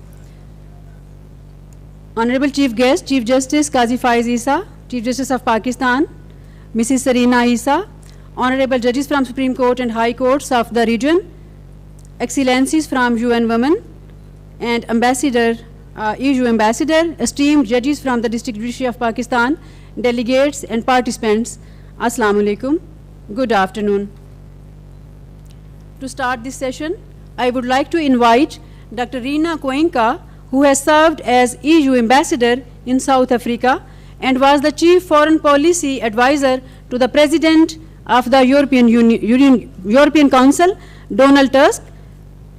A: Honorable Chief Guest, Chief Justice Qazi Faiz Isa, Chief Justice of Pakistan, Mrs. Sarina Isa, Honorable Judges from Supreme Court and High Courts of the region, Excellencies from UN Women, and Ambassador, EU Ambassador, esteemed judges from the District Judiciary of Pakistan, delegates and participants, Assalamu alaikum. Good afternoon. To start this session, I would like to invite Dr. Rina Koenka, who has served as EU Ambassador in South Africa and was the Chief Foreign Policy Advisor to the President of the European Council, Donald Tusk.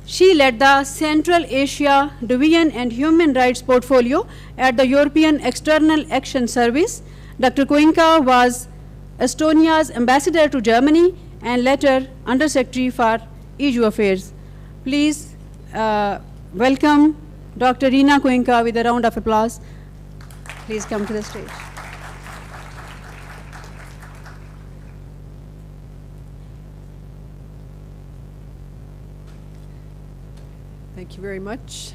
A: She led the Central Asia Division and Human Rights Portfolio at the European External Action Service. Dr. Koenka was Estonia's ambassador to Germany and later Undersecretary for EU Affairs. Please welcome Dr. Rina Koenka with a round of applause. Please come to the stage.
S: Thank you very much.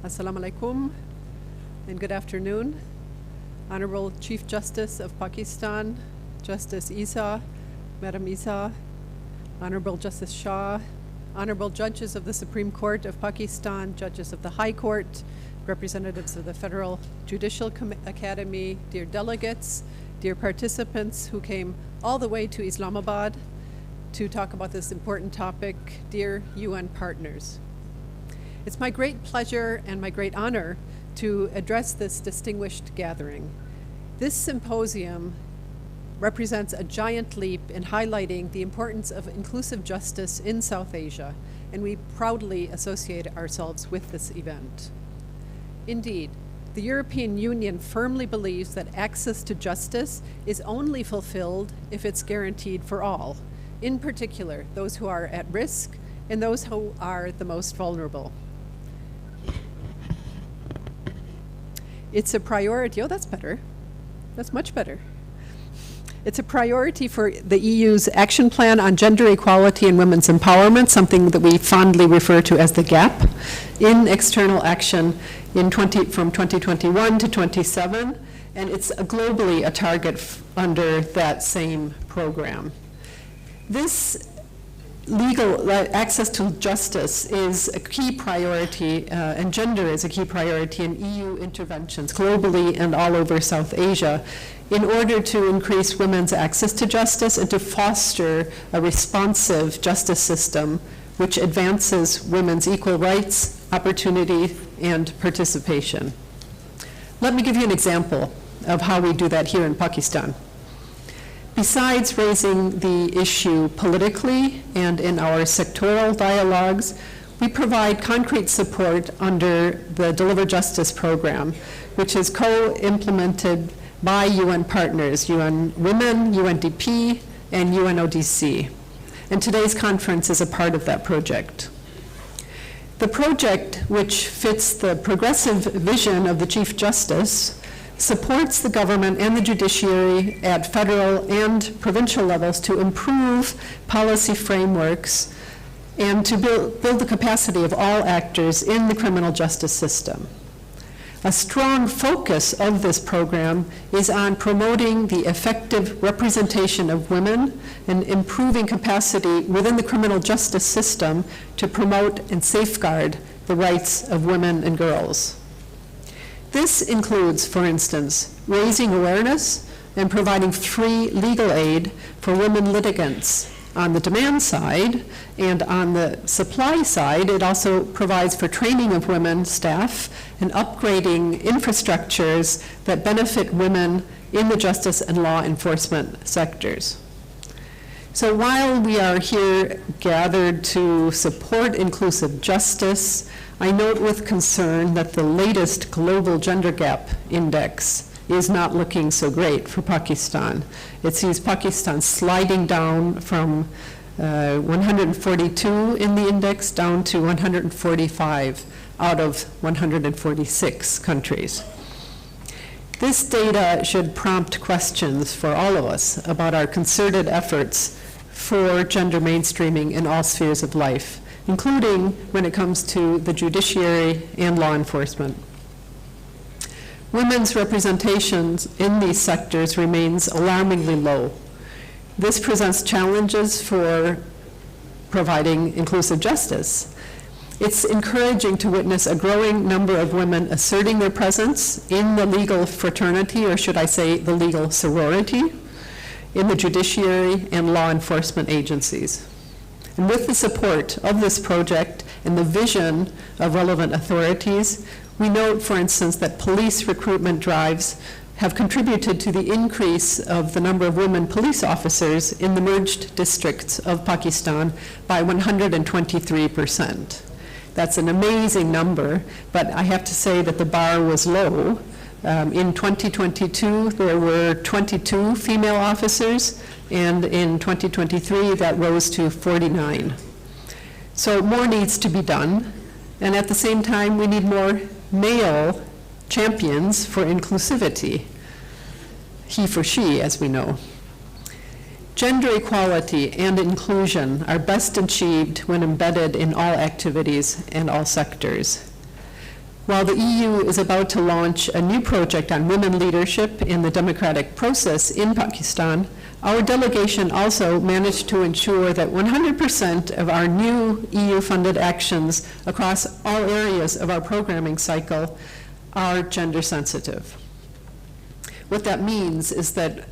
S: Assalamu alaikum and good afternoon. Honorable Chief Justice of Pakistan, Justice Isa, Madam Isa, Honorable Justice Shah, Honorable Judges of the Supreme Court of Pakistan, Judges of the High Court, representatives of the Federal Judicial Academy, dear delegates, dear participants who came all the way to Islamabad to talk about this important topic, dear UN partners. It's my great pleasure and my great honor to address this distinguished gathering. This symposium represents a giant leap in highlighting the importance of inclusive justice in South Asia, and we proudly associate ourselves with this event. Indeed, the European Union firmly believes that access to justice is only fulfilled if it's guaranteed for all, in particular those who are at risk and those who are the most vulnerable. It's a priority, oh that's better, that's much better. It's a priority for the EU's Action Plan on Gender Equality and Women's Empowerment, something that we fondly refer to as the GAP, in external action from 2021 to 27, and it's globally a target under that same program. This legal access to justice is a key priority, and gender is a key priority in EU interventions globally and all over South Asia, in order to increase women's access to justice and to foster a responsive justice system which advances women's equal rights, opportunity, and participation. Let me give you an example of how we do that here in Pakistan. Besides raising the issue politically and in our sectoral dialogues, we provide concrete support under the Deliver Justice program, which is co-implemented by UN partners, UN Women, UNDP, and UNODC. And today's conference is a part of that project. The project, which fits the progressive vision of the Chief Justice, supports the government and the judiciary at federal and provincial levels to improve policy frameworks and to build the capacity of all actors in the criminal justice system. A strong focus of this program is on promoting the effective representation of women and improving capacity within the criminal justice system to promote and safeguard the rights of women and girls. This includes, for instance, raising awareness and providing free legal aid for women litigants on the demand side, and on the supply side, it also provides for training of women staff and upgrading infrastructures that benefit women in the justice and law enforcement sectors. So while we are here gathered to support inclusive justice, I note with concern that the latest Global Gender Gap Index is not looking so great for Pakistan. It sees Pakistan sliding down from 142 in the index down to 145 out of 146 countries. This data should prompt questions for all of us about our concerted efforts for gender mainstreaming in all spheres of life, including when it comes to the judiciary and law enforcement. Women's representations in these sectors remains alarmingly low. This presents challenges for providing inclusive justice. It's encouraging to witness a growing number of women asserting their presence in the legal fraternity, or should I say the legal sorority, in the judiciary and law enforcement agencies. And with the support of this project and the vision of relevant authorities, we note, for instance, that police recruitment drives have contributed to the increase of the number of women police officers in the merged districts of Pakistan by 123%. That's an amazing number, but I have to say that the bar was low. In 2022, there were 22 female officers, and in 2023, that rose to 49. So more needs to be done, and at the same time, we need more male champions for inclusivity, he for she, as we know. Gender equality and inclusion are best achieved when embedded in all activities and all sectors. While the EU is about to launch a new project on women leadership in the democratic process in Pakistan, our delegation also managed to ensure that 100% of our new EU-funded actions across all areas of our programming cycle are gender sensitive. What that means is that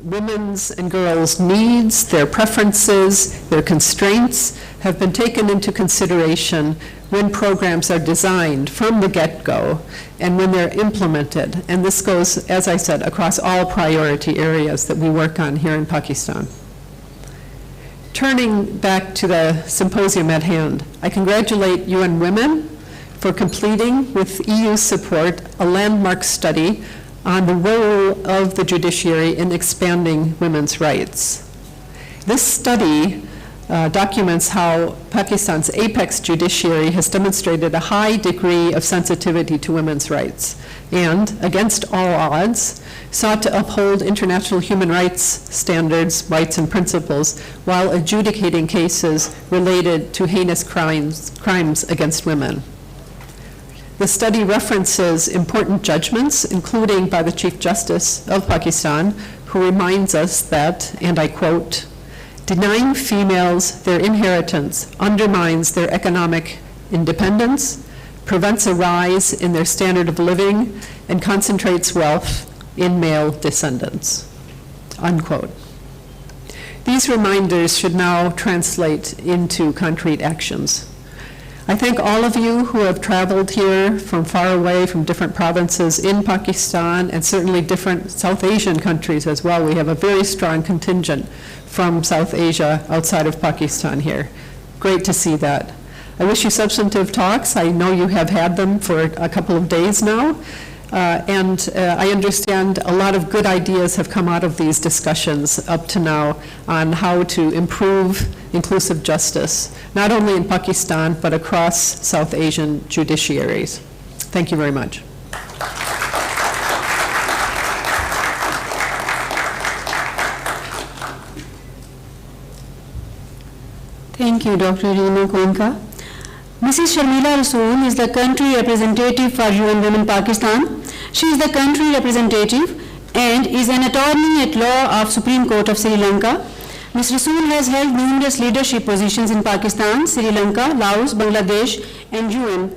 S: women's and girls' needs, their preferences, their constraints have been taken into consideration when programs are designed from the get-go and when they're implemented. And this goes, as I said, across all priority areas that we work on here in Pakistan. Turning back to the symposium at hand, I congratulate UN Women for completing, with EU support, a landmark study on the role of the judiciary in expanding women's rights. This study documents how Pakistan's apex judiciary has demonstrated a high degree of sensitivity to women's rights and, against all odds, sought to uphold international human rights standards, rights and principles, while adjudicating cases related to heinous crimes against women. The study references important judgments, including by the Chief Justice of Pakistan, who reminds us that, and I quote, "Denying females their inheritance undermines their economic independence, prevents a rise in their standard of living, and concentrates wealth in male descendants," unquote. These reminders should now translate into concrete actions. I thank all of you who have traveled here from far away, from different provinces in Pakistan, and certainly different South Asian countries as well. We have a very strong contingent from South Asia outside of Pakistan here. Great to see that. I wish you substantive talks. I know you have had them for a couple of days now. I understand a lot of good ideas have come out of these discussions up to now on how to improve inclusive justice, not only in Pakistan, but across South Asian judiciaries. Thank you very much.
T: Thank you, Dr. Reena Goenka. Mrs. Sharmila Rasool is the country representative for UN Women Pakistan. She is the country representative and is an attorney at law of Supreme Court of Sri Lanka. Ms. Rasool has held numerous leadership positions in Pakistan, Sri Lanka, Laos, Bangladesh, and UN.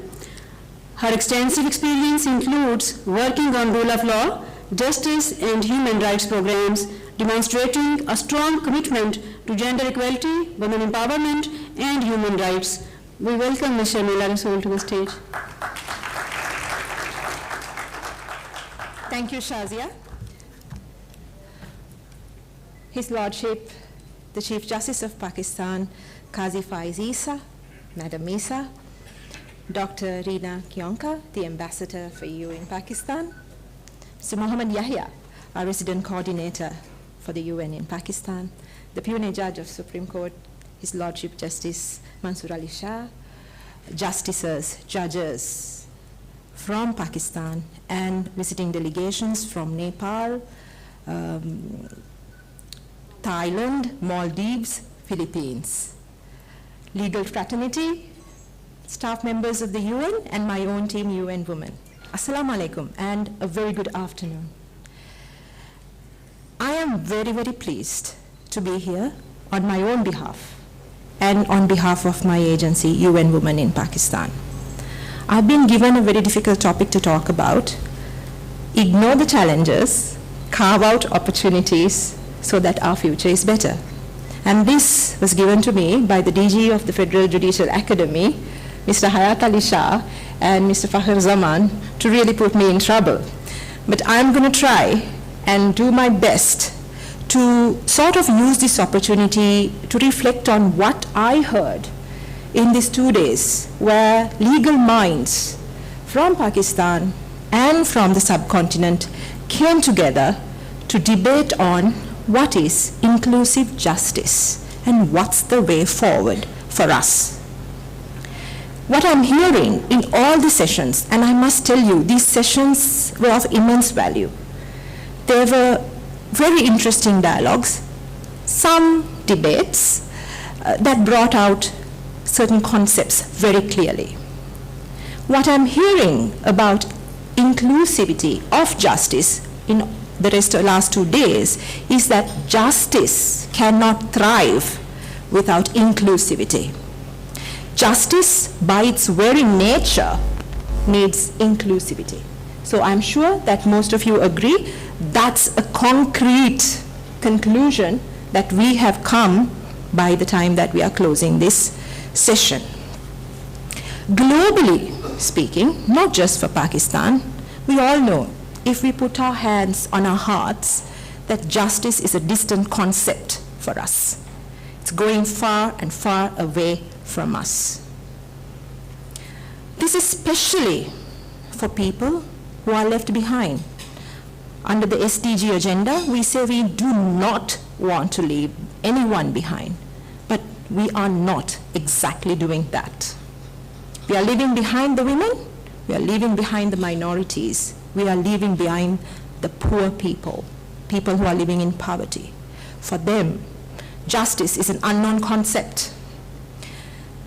T: Her extensive experience includes working on rule of law, justice and human rights programs, demonstrating a strong commitment to gender equality, women empowerment, and human rights. We welcome Ms. Sharmila Rasool to the stage.
U: Thank you, Shazia. His Lordship, the Chief Justice of Pakistan, Qazi Faiz Isa, Madam Isa, Dr. Reena Kionka, the Ambassador for EU in Pakistan, Mr. Mohammad Yahya, our Resident Coordinator for the UN in Pakistan, the Pune Judge of Supreme Court, His Lordship Justice Mansoor Ali Shah, justices, judges from Pakistan, and visiting delegations from Nepal, Thailand, Maldives, Philippines, legal fraternity, staff members of the UN, and my own team, UN Women. Assalamu alaikum, and a very good afternoon. I am very, very pleased to be here on my own behalf and on behalf of my agency, UN Women in Pakistan. I've been given a very difficult topic to talk about. Ignore the challenges, carve out opportunities so that our future is better. And this was given to me by the DG of the Federal Judicial Academy, Mr. Hayat Ali Shah and Mr. Fakhr Zaman, to really put me in trouble. But I'm going to try and do my best to sort of use this opportunity to reflect on what I heard in these 2 days, where legal minds from Pakistan and from the subcontinent came together to debate on what is inclusive justice and what's the way forward for us. What I'm hearing in all the sessions, and I must tell you, these sessions were of immense value. They were very interesting dialogues, some debates that brought out certain concepts very clearly. What I'm hearing about inclusivity of justice in the last 2 days is that justice cannot thrive without inclusivity. Justice, by its very nature, needs inclusivity. So I'm sure that most of you agree that's a concrete conclusion that we have come by the time that we are closing this session. Globally speaking, not just for Pakistan, we all know, if we put our hands on our hearts, that justice is a distant concept for us. It's going far and far away from us. This is especially for people who are left behind. Under the SDG agenda, we say we do not want to leave anyone behind, but we are not exactly doing that. We are leaving behind the women, we are leaving behind the minorities, we are leaving behind the poor people, people who are living in poverty. For them, justice is an unknown concept.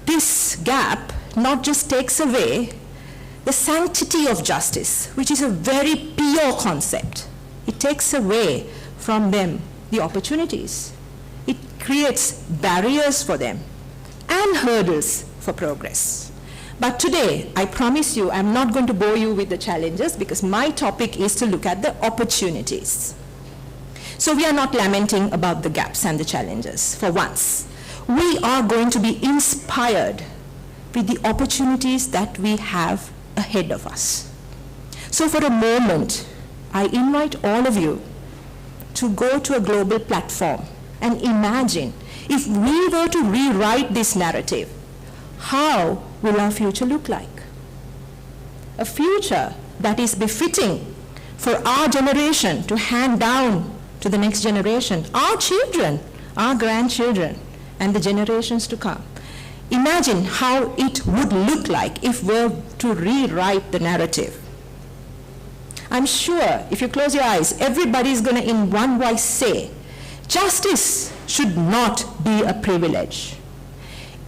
U: This gap not just takes away the sanctity of justice, which is a very pure concept. It takes away from them the opportunities. It creates barriers for them and hurdles for progress. But today, I promise you, I'm not going to bore you with the challenges because my topic is to look at the opportunities. So we are not lamenting about the gaps and the challenges for once. We are going to be inspired with the opportunities that we have ahead of us. So for a moment, I invite all of you to go to a global platform and imagine if we were to rewrite this narrative, how will our future look like? A future that is befitting for our generation to hand down to the next generation, our children, our grandchildren, and the generations to come. Imagine how it would look like if we were to rewrite the narrative. I'm sure if you close your eyes, everybody's going to in one voice say, justice should not be a privilege.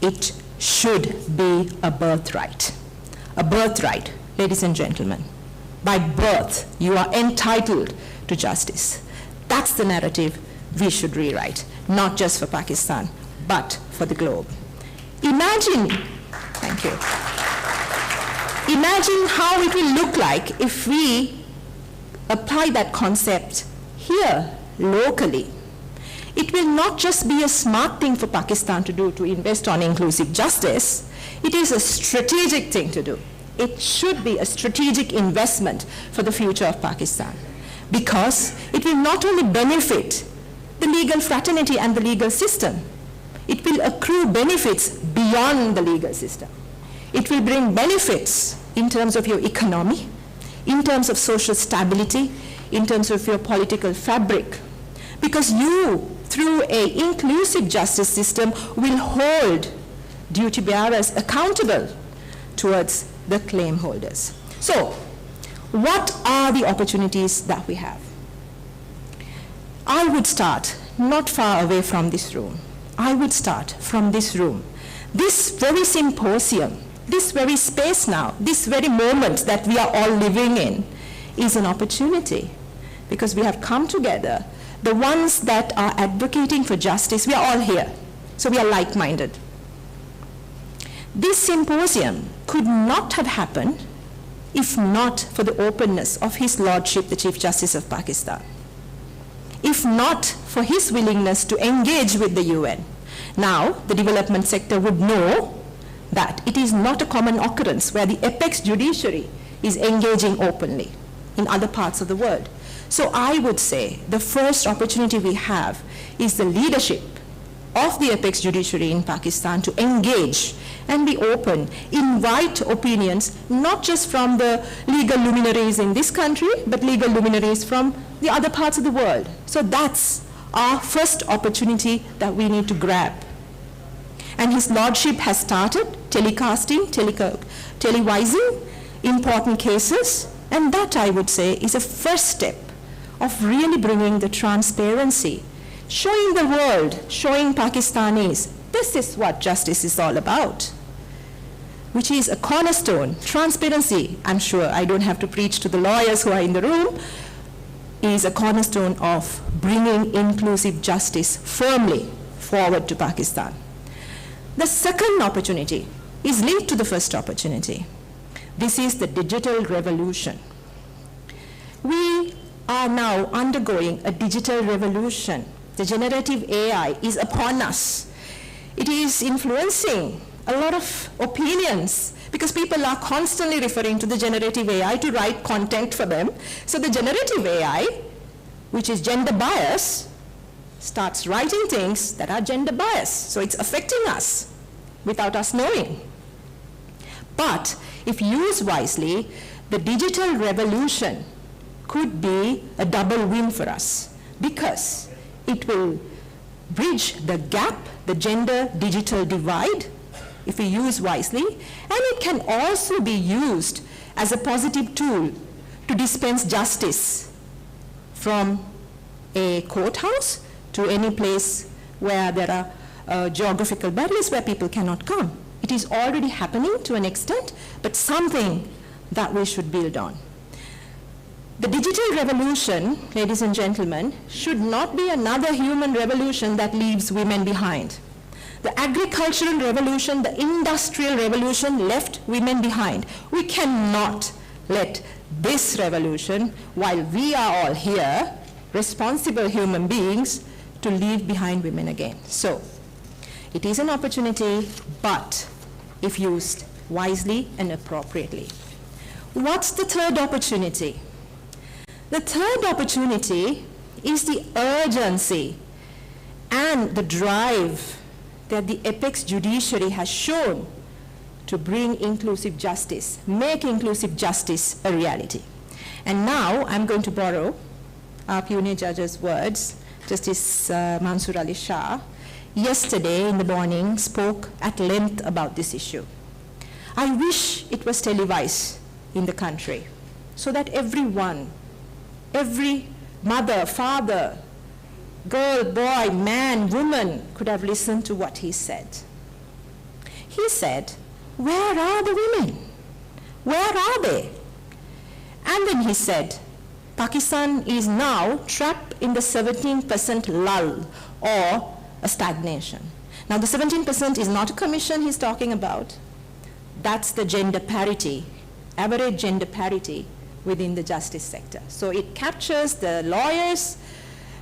U: It should be a birthright. A birthright, ladies and gentlemen. By birth, you are entitled to justice. That's the narrative we should rewrite, not just for Pakistan, but for the globe. Imagine, thank you. Imagine how it will look like if we apply that concept here, locally, it will not just be a smart thing for Pakistan to do, to invest on inclusive justice. It is a strategic thing to do. It should be a strategic investment for the future of Pakistan, because it will not only benefit the legal fraternity and the legal system, it will accrue benefits beyond the legal system. It will bring benefits in terms of your economy, in terms of social stability, in terms of your political fabric, because you, through an inclusive justice system, will hold duty bearers accountable towards the claim holders. So, what are the opportunities that we have? I would start not far away from this room. I would start from this room. This very symposium, this very space now, this very moment that we are all living in is an opportunity, because we have come together. The ones that are advocating for justice, we are all here. So we are like-minded. This symposium could not have happened if not for the openness of His Lordship, the Chief Justice of Pakistan. If not for his willingness to engage with the UN. Now, the development sector would know that it is not a common occurrence where the apex judiciary is engaging openly in other parts of the world. So I would say the first opportunity we have is the leadership of the apex judiciary in Pakistan to engage and be open, invite opinions, not just from the legal luminaries in this country, but legal luminaries from the other parts of the world. So that's our first opportunity that we need to grab. And His Lordship has started telecasting, televising important cases, and that, I would say, is a first step of really bringing the transparency, showing the world, showing Pakistanis, this is what justice is all about, which is a cornerstone. Transparency, I'm sure I don't have to preach to the lawyers who are in the room, is a cornerstone of bringing inclusive justice firmly forward to Pakistan. The second opportunity is linked to the first opportunity. This is the digital revolution. We are now undergoing a digital revolution. The generative AI is upon us. It is influencing a lot of opinions because people are constantly referring to the generative AI to write content for them. So the generative AI, which is gender bias, starts writing things that are gender biased. So it's affecting us without us knowing. But if used wisely, the digital revolution could be a double win for us because it will bridge the gap, the gender-digital divide, if we use wisely, and it can also be used as a positive tool to dispense justice from a courthouse to any place where there are geographical barriers where people cannot come. It is already happening to an extent, but something that we should build on. The digital revolution, ladies and gentlemen, should not be another human revolution that leaves women behind. The agricultural revolution, the industrial revolution left women behind. We cannot let this revolution, while we are all here, responsible human beings, to leave behind women again. So, it is an opportunity, but if used wisely and appropriately. What's the third opportunity? The third opportunity is the urgency and the drive that the apex judiciary has shown to bring inclusive justice, make inclusive justice a reality. And now I'm going to borrow our puisne judge's words. Justice Mansoor Ali Shah, yesterday in the morning, spoke at length about this issue. I wish it was televised in the country so that everyone, every mother, father, girl, boy, man, woman could have listened to what he said. He said, where are the women? Where are they? And then he said, Pakistan is now trapped in the 17% lull or a stagnation. Now the 17% is not a commission he's talking about. That's the gender parity, average gender parity within the justice sector. So it captures the lawyers,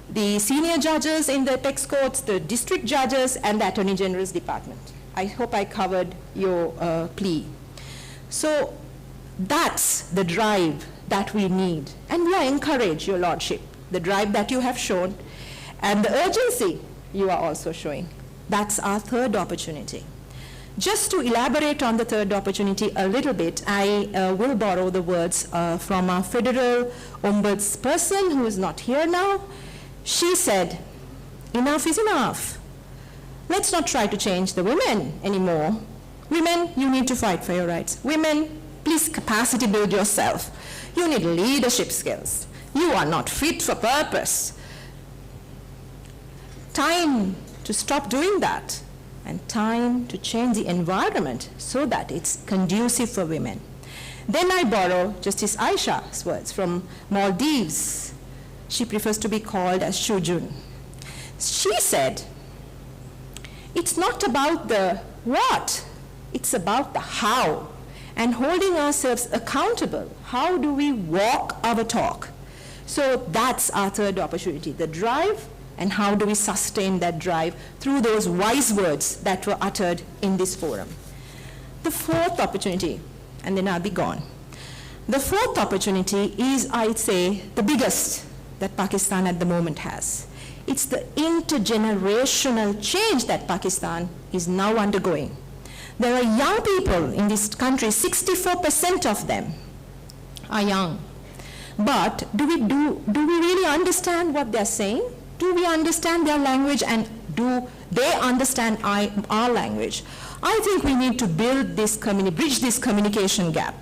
U: the senior judges in the apex courts, the district judges, and the Attorney General's department. I hope I covered your plea. So that's the drive that we need. And we are encouraged, Your Lordship, the drive that you have shown and the urgency you are also showing. That's our third opportunity. Just to elaborate on the third opportunity a little bit, I will borrow the words from our federal ombudsperson who is not here now. She said, enough is enough. Let's not try to change the women anymore. Women, you need to fight for your rights. Women, please capacity build yourself. You need leadership skills. You are not fit for purpose. Time to stop doing that, and time to change the environment so that it's conducive for women. Then I borrow Justice Aisha's words from Maldives. She prefers to be called as Shujun. She said, it's not about the what, it's about the how, and holding ourselves accountable. How do we walk our talk? So that's our third opportunity, the drive, and how do we sustain that drive through those wise words that were uttered in this forum. The fourth opportunity, and then I'll be gone. The fourth opportunity is, I'd say, the biggest that Pakistan at the moment has. It's the intergenerational change that Pakistan is now undergoing. There are young people in this country, 64% of them are young. But do we really understand what they're saying? Do we understand their language, and do they understand our language? I think we need to build this bridge this communication gap.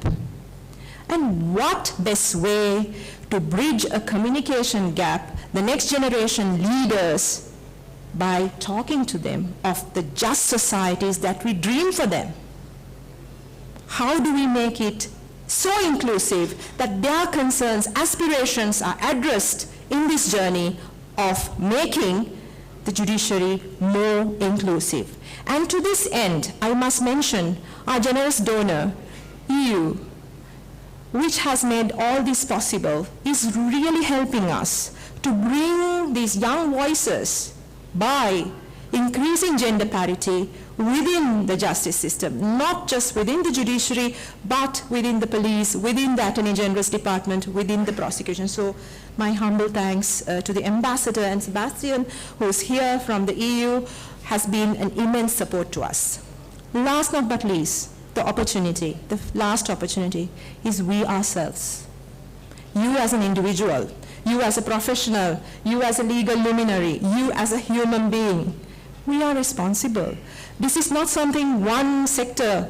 U: And what best way to bridge a communication gap, the next generation leaders, by talking to them of the just societies that we dream for them. How do we make it so inclusive that their concerns, aspirations are addressed in this journey of making the judiciary more inclusive? And to this end, I must mention our generous donor, EU, which has made all this possible, is really helping us to bring these young voices by increasing gender parity within the justice system, not just within the judiciary, but within the police, within the Attorney General's department, within the prosecution. So my humble thanks to the ambassador, and Sebastian, who's here from the EU, has been an immense support to us. Last but not least, the last opportunity is we ourselves. You as an individual, you as a professional, you as a legal luminary, you as a human being, we are responsible. This is not something one sector,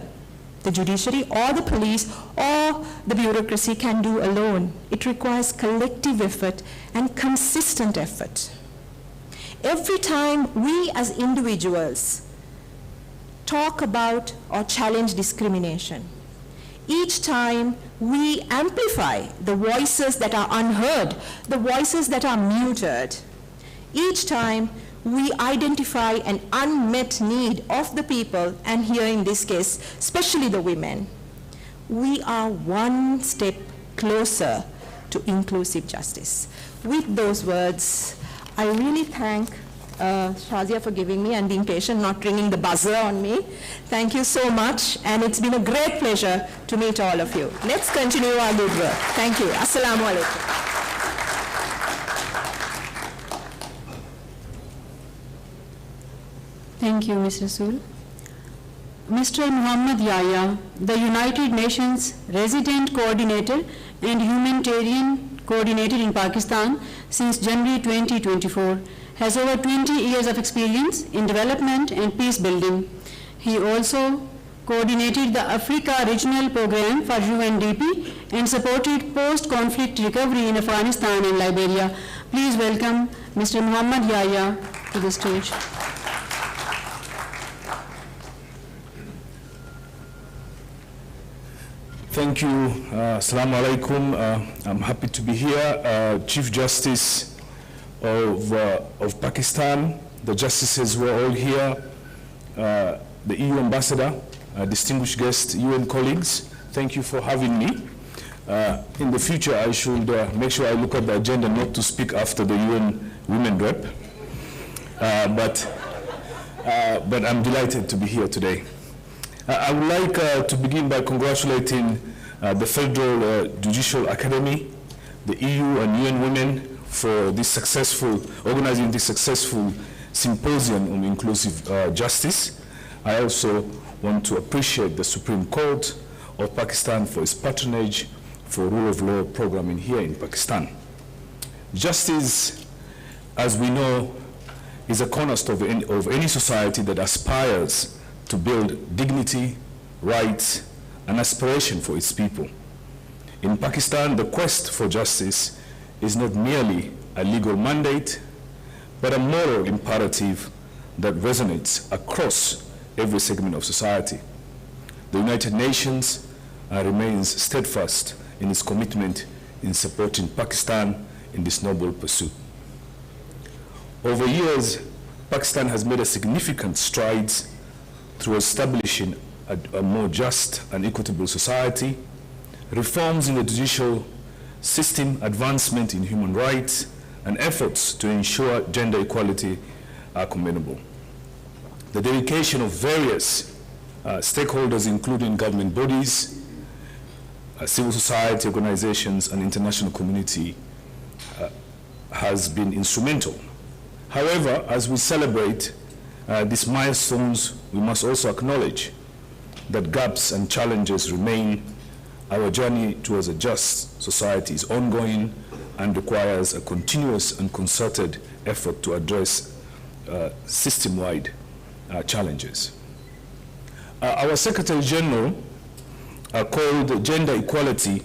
U: the judiciary or the police or the bureaucracy, can do alone. It requires collective effort and consistent effort. Every time we as individuals talk about or challenge discrimination, each time we amplify the voices that are unheard, the voices that are muted, each time we identify an unmet need of the people, and here in this case, especially the women, we are one step closer to inclusive justice. With those words, I really thank Shazia for giving me and being patient, not ringing the buzzer on me. Thank you so much, and it's been a great pleasure to meet all of you. Let's continue our good work. Thank you. Assalamu alaikum.
T: Thank you, Ms. Rasool. Mr. Muhammad Yahya, the United Nations Resident Coordinator and Humanitarian Coordinator in Pakistan since January 2024, has over 20 years of experience in development and peace building. He also coordinated the Africa Regional Program for UNDP and supported post-conflict recovery in Afghanistan and Liberia. Please welcome Mr. Muhammad Yahya to the stage.
B: Thank you. Assalamu alaikum. I'm happy to be here. Chief Justice of Pakistan, the justices were all here, the EU ambassador, distinguished guests, UN colleagues, thank you for having me. in the future, I should make sure I look at the agenda not to speak after the UN Women Rep. But I'm delighted to be here today. I would like to begin by congratulating the Federal Judicial Academy, the EU and UN Women for this organizing this successful symposium on inclusive justice. I also want to appreciate the Supreme Court of Pakistan for its patronage for rule of law programming here in Pakistan. Justice, as we know, is a cornerstone of any society that aspires to build dignity, rights, and aspiration for its people. In Pakistan, the quest for justice is not merely a legal mandate, but a moral imperative that resonates across every segment of society. The United Nations remains steadfast in its commitment in supporting Pakistan in this noble pursuit. Over years, Pakistan has made a significant strides through establishing a more just and equitable society, reforms in the judicial system, advancement in human rights, and efforts to ensure gender equality are commendable. The dedication of various stakeholders, including government bodies, civil society organizations, and international community has been instrumental. However, as we celebrate these milestones, we must also acknowledge that gaps and challenges remain. Our journey towards a just society is ongoing and requires a continuous and concerted effort to address system-wide challenges. Our Secretary General called gender equality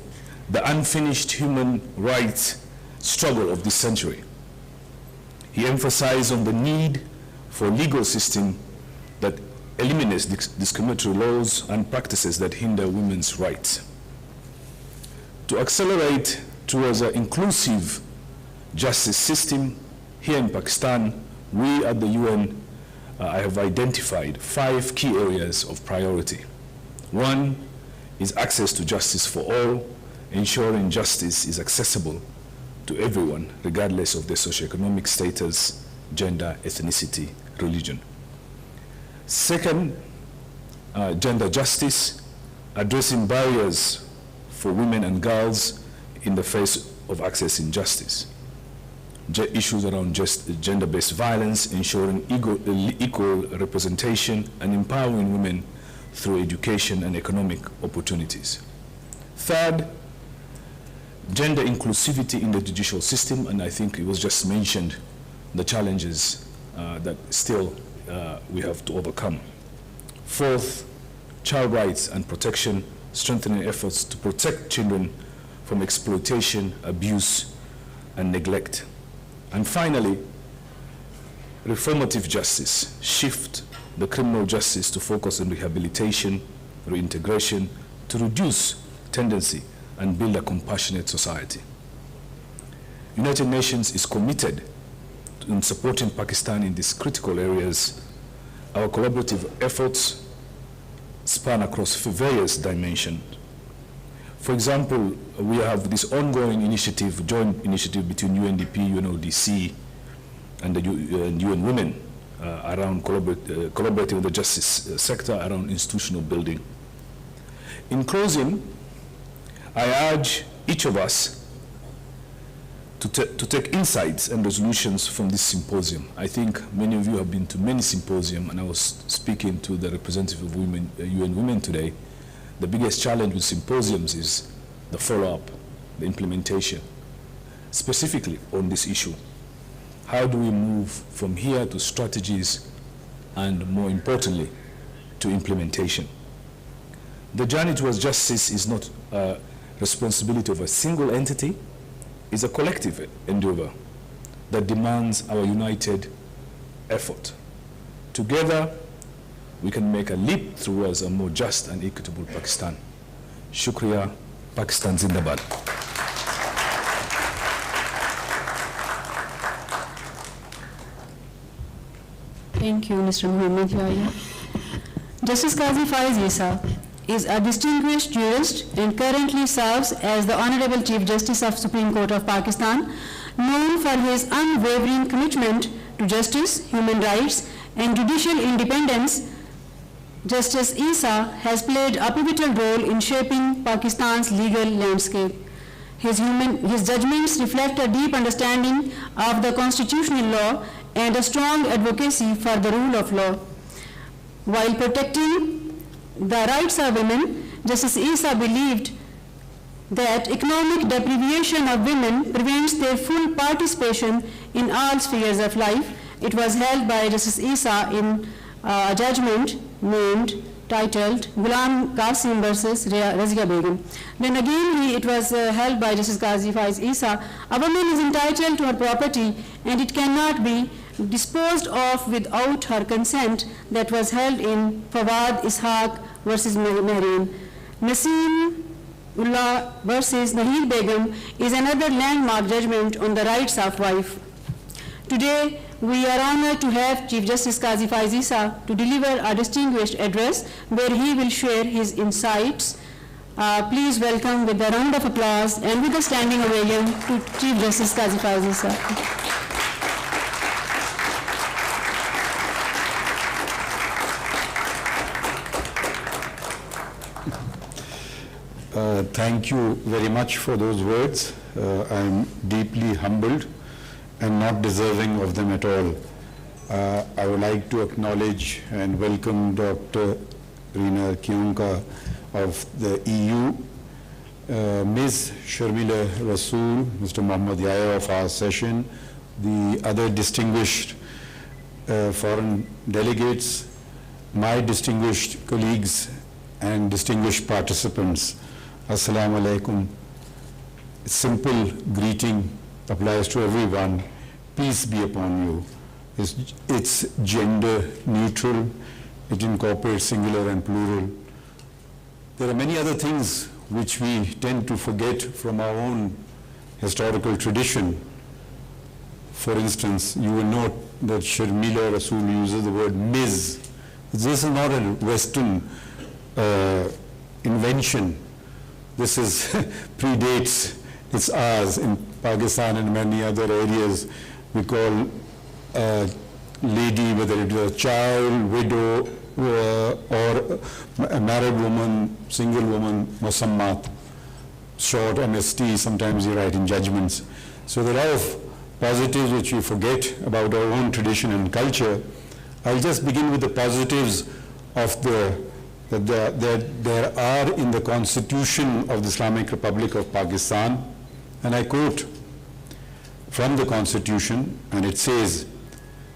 B: the unfinished human rights struggle of this century. He emphasized on the need for a legal system that eliminates discriminatory laws and practices that hinder women's rights. To accelerate towards an inclusive justice system here in Pakistan, we at the UN have identified 5 key areas of priority. One is access to justice for all, ensuring justice is accessible to everyone, regardless of their socioeconomic status, gender, ethnicity, religion. Second, gender justice, addressing barriers for women and girls in the face of accessing justice. Issues around gender-based violence, ensuring equal representation, and empowering women through education and economic opportunities. Third, gender inclusivity in the judicial system, and I think it was just mentioned, the challenges that still we have to overcome. Fourth, child rights and protection, strengthening efforts to protect children from exploitation, abuse, and neglect. And finally, reformative justice, shift the criminal justice to focus on rehabilitation, reintegration, to reduce tendency and build a compassionate society. United Nations is committed in supporting Pakistan in these critical areas. Our collaborative efforts span across various dimensions. For example, we have this ongoing initiative, joint initiative between UNDP, UNODC, and the UN Women around collaborating with the justice sector around institutional building. In closing, I urge each of us to take insights and resolutions from this symposium. I think many of you have been to many symposiums, and I was speaking to the representative of UN Women today. The biggest challenge with symposiums is the follow-up, the implementation, specifically on this issue. How do we move from here to strategies and, more importantly, to implementation? The journey towards justice is not a responsibility of a single entity. It's a collective endeavor that demands our united effort. Together, we can make a leap towards a more just and equitable Pakistan. Shukriya, Pakistan Zindabad.
T: Thank you, Mr. Muhammad Yahya. Justice Qazi Faiz Isa, is a distinguished jurist and currently serves as the Honorable Chief Justice of Supreme Court of Pakistan, known for his unwavering commitment to justice, human rights, and judicial independence. Justice Isa has played a pivotal role in shaping Pakistan's legal landscape. His judgments reflect a deep understanding of the constitutional law and a strong advocacy for the rule of law. While protecting the rights of women, Justice Isa believed that economic deprivation of women prevents their full participation in all spheres of life. It was held by Justice Isa in a judgment titled Ghulam Qasim versus Razia Begum. Then again it was held by Justice Qazi Faiz Isa. A woman is entitled to her property and it cannot be disposed of without her consent. That was held in Fawad Ishaq versus Marine. Naseem Ullah versus Nahid Begum is another landmark judgment on the rights of wife. Today, we are honored to have Chief Justice Qazi Faiz Isa to deliver a distinguished address where he will share his insights. Please welcome with a round of applause and with a standing ovation to Chief Justice Qazi Faiz Isa.
D: Thank you very much for those words. I'm deeply humbled and not deserving of them at all. I would like to acknowledge and welcome Dr. Reena Kionka of the EU, Ms. Sharmila Rasool, Mr. Mohammad Yahya of our session, the other distinguished foreign delegates, my distinguished colleagues and distinguished participants. Assalamu alaikum. Simple greeting applies to everyone. Peace be upon you. It's gender neutral. It incorporates singular and plural. There are many other things which we tend to forget from our own historical tradition. For instance, you will note that Sharmila Rasool uses the word Ms. This is not a Western invention. This is predates, it's ours. In Pakistan and many other areas, we call a lady, whether it is a child, widow, or a married woman, single woman, musammat, short MST, sometimes you write in judgments. So there are a lot of positives which we forget about our own tradition and culture. I'll just begin with the positives of that there are in the Constitution of the Islamic Republic of Pakistan, and I quote from the Constitution, and it says,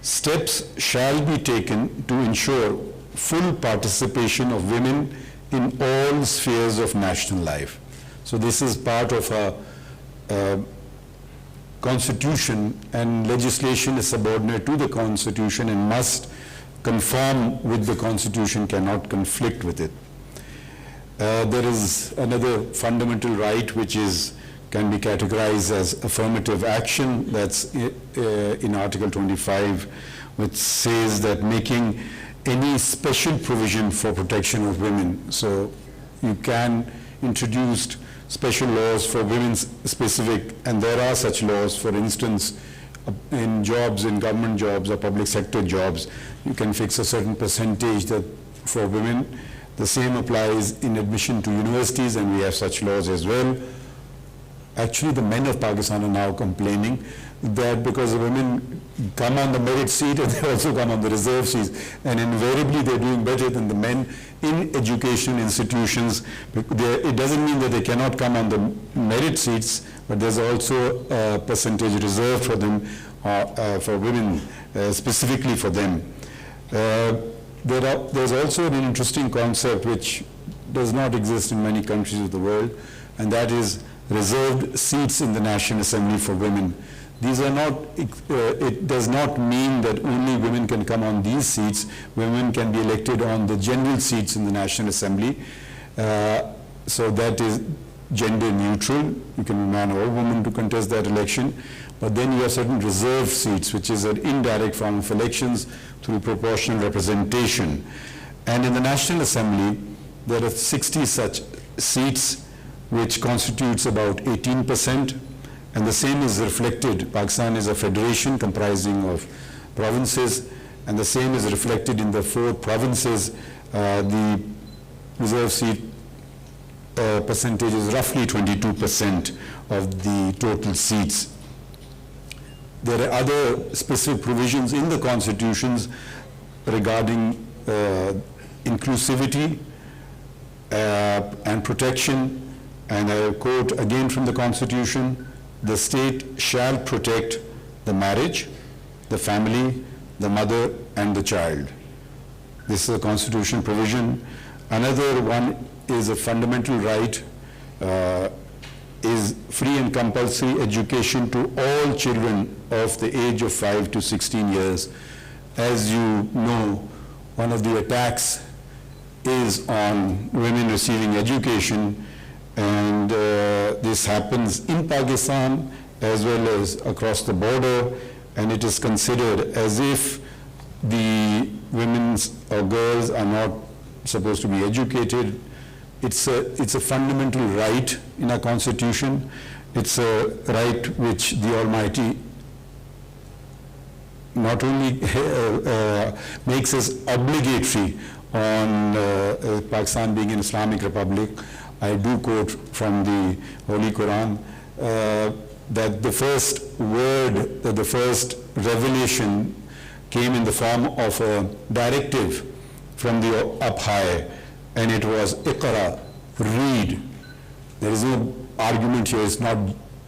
D: "Steps shall be taken to ensure full participation of women in all spheres of national life." So this is part of a Constitution, and legislation is subordinate to the Constitution and must conform with the Constitution, cannot conflict with it. There is another fundamental right which can be categorized as affirmative action. That's in Article 25, which says that making any special provision for protection of women. So you can introduce special laws for women's specific, and there are such laws. For instance, in jobs, in government jobs or public sector jobs, you can fix a certain percentage that for women. The same applies in admission to universities, and we have such laws as well. Actually, the men of Pakistan are now complaining that because the women come on the merit seat and they also come on the reserve seats, and invariably they're doing better than the men in education institutions. It doesn't mean that they cannot come on the merit seats, but there's also a percentage reserved for them, for women, specifically for them. There's also an interesting concept which does not exist in many countries of the world, and that is reserved seats in the National Assembly for women. These are not, it does not mean that only women can come on these seats. Women can be elected on the general seats in the National Assembly. So that is gender neutral. You can be man or woman to contest that election. But then you have certain reserved seats, which is an indirect form of elections through proportional representation. And in the National Assembly, there are 60 such seats, which constitutes about 18%, and the same is reflected. Pakistan is a federation comprising of provinces, and the same is reflected in the 4 provinces. The reserve seat percentage is roughly 22% of the total seats. There are other specific provisions in the constitutions regarding inclusivity and protection, and I quote again from the Constitution: the state shall protect the marriage, the family, the mother, and the child. This is a constitutional provision. Another one is a fundamental right, is free and compulsory education to all children of the age of 5 to 16 years. As you know, one of the attacks is on women receiving education, and this happens in Pakistan as well as across the border, and it is considered as if the women or girls are not supposed to be educated. It's a fundamental right in our Constitution. It's a right which the Almighty not only makes us obligatory on Pakistan being an Islamic Republic. I do quote from the Holy Quran that the first word, that the first revelation came in the form of a directive from the up high, and it was Iqra, read. There is no argument here,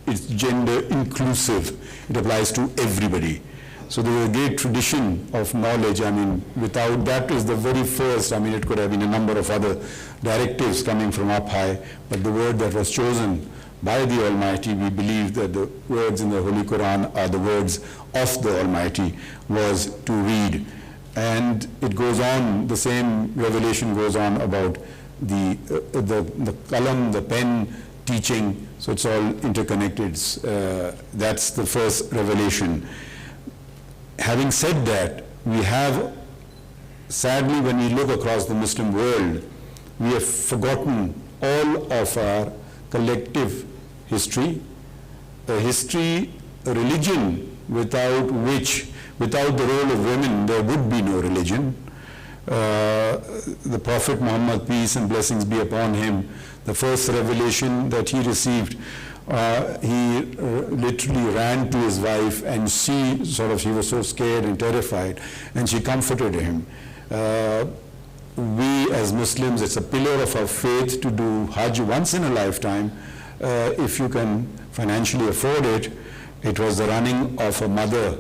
D: it's gender inclusive. It applies to everybody. So there is a great tradition of knowledge. I mean, without that is the very first, I mean, it could have been a number of other directives coming from up high, but the word that was chosen by the Almighty, we believe that the words in the Holy Quran are the words of the Almighty, was to read. And it goes on, the same revelation goes on about the qalam, the pen, teaching, so it's all interconnected. That's the first revelation. Having said that, we have, sadly, when we look across the Muslim world, we have forgotten all of our collective history, a religion without which, without the role of women, there would be no religion. The Prophet Muhammad, peace and blessings be upon him, the first revelation that he received, he literally ran to his wife, and she was so scared and terrified, and she comforted him. We as Muslims, it's a pillar of our faith to do Hajj once in a lifetime, if you can financially afford it. It was the running of a mother,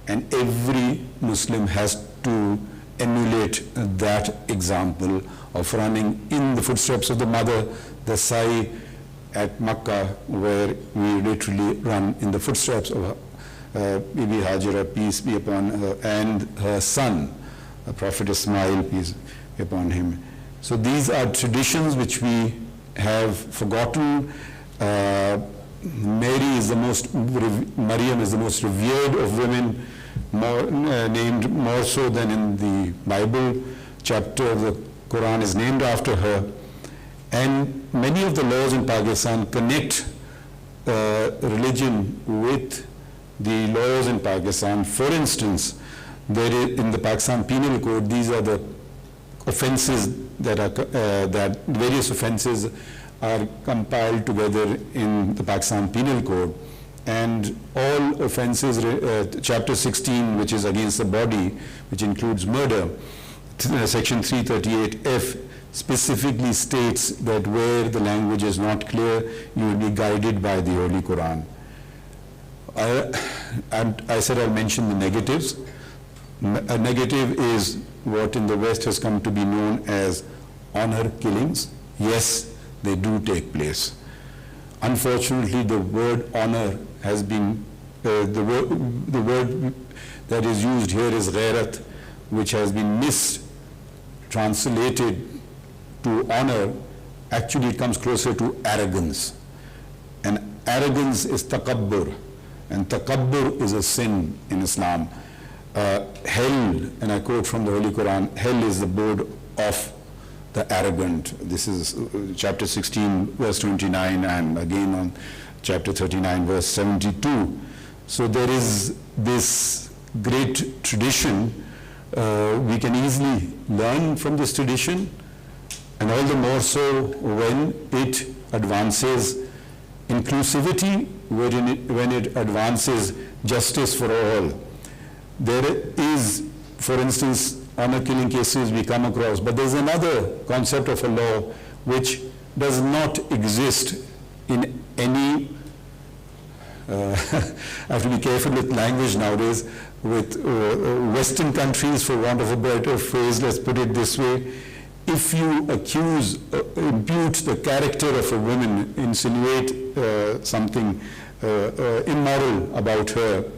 D: and every Muslim has to emulate that example of running in the footsteps of the mother, the Sa'i at Makkah, where we literally run in the footsteps of Bibi Hajira, peace be upon her, and her son, the Prophet Ismail, peace be upon him. So these are traditions which we have forgotten. Maryam is the most revered of women, named more so than in the Bible. Chapter of the Quran is named after her. And many of the laws in Pakistan connect religion with the laws in Pakistan. For instance, there is, in the Pakistan Penal Code, these are the offences that are that various offences are compiled together in the Pakistan Penal Code, and all offences, chapter 16, which is against the body, which includes murder, section 338F specifically states that where the language is not clear, you will be guided by the Holy Quran. I said I'll mention the negatives. A negative is what in the West has come to be known as honor killings. Yes, they do take place. Unfortunately, the word honor has been, the word that is used here is ghairat, which has been mistranslated to honor. Actually, it comes closer to arrogance. And arrogance is takabbur, and takabbur is a sin in Islam. Hell, and I quote from the Holy Quran, hell is the abode of the arrogant. This is chapter 16, verse 29, and again on chapter 39, verse 72. So there is this great tradition. We can easily learn from this tradition, and all the more so when it advances inclusivity, when it advances justice for all. There is, for instance, honor killing cases we come across, but there's another concept of a law which does not exist in any, I have to be careful with language nowadays, with Western countries, for want of a better phrase, let's put it this way. If you accuse, impute the character of a woman, insinuate something immoral about her,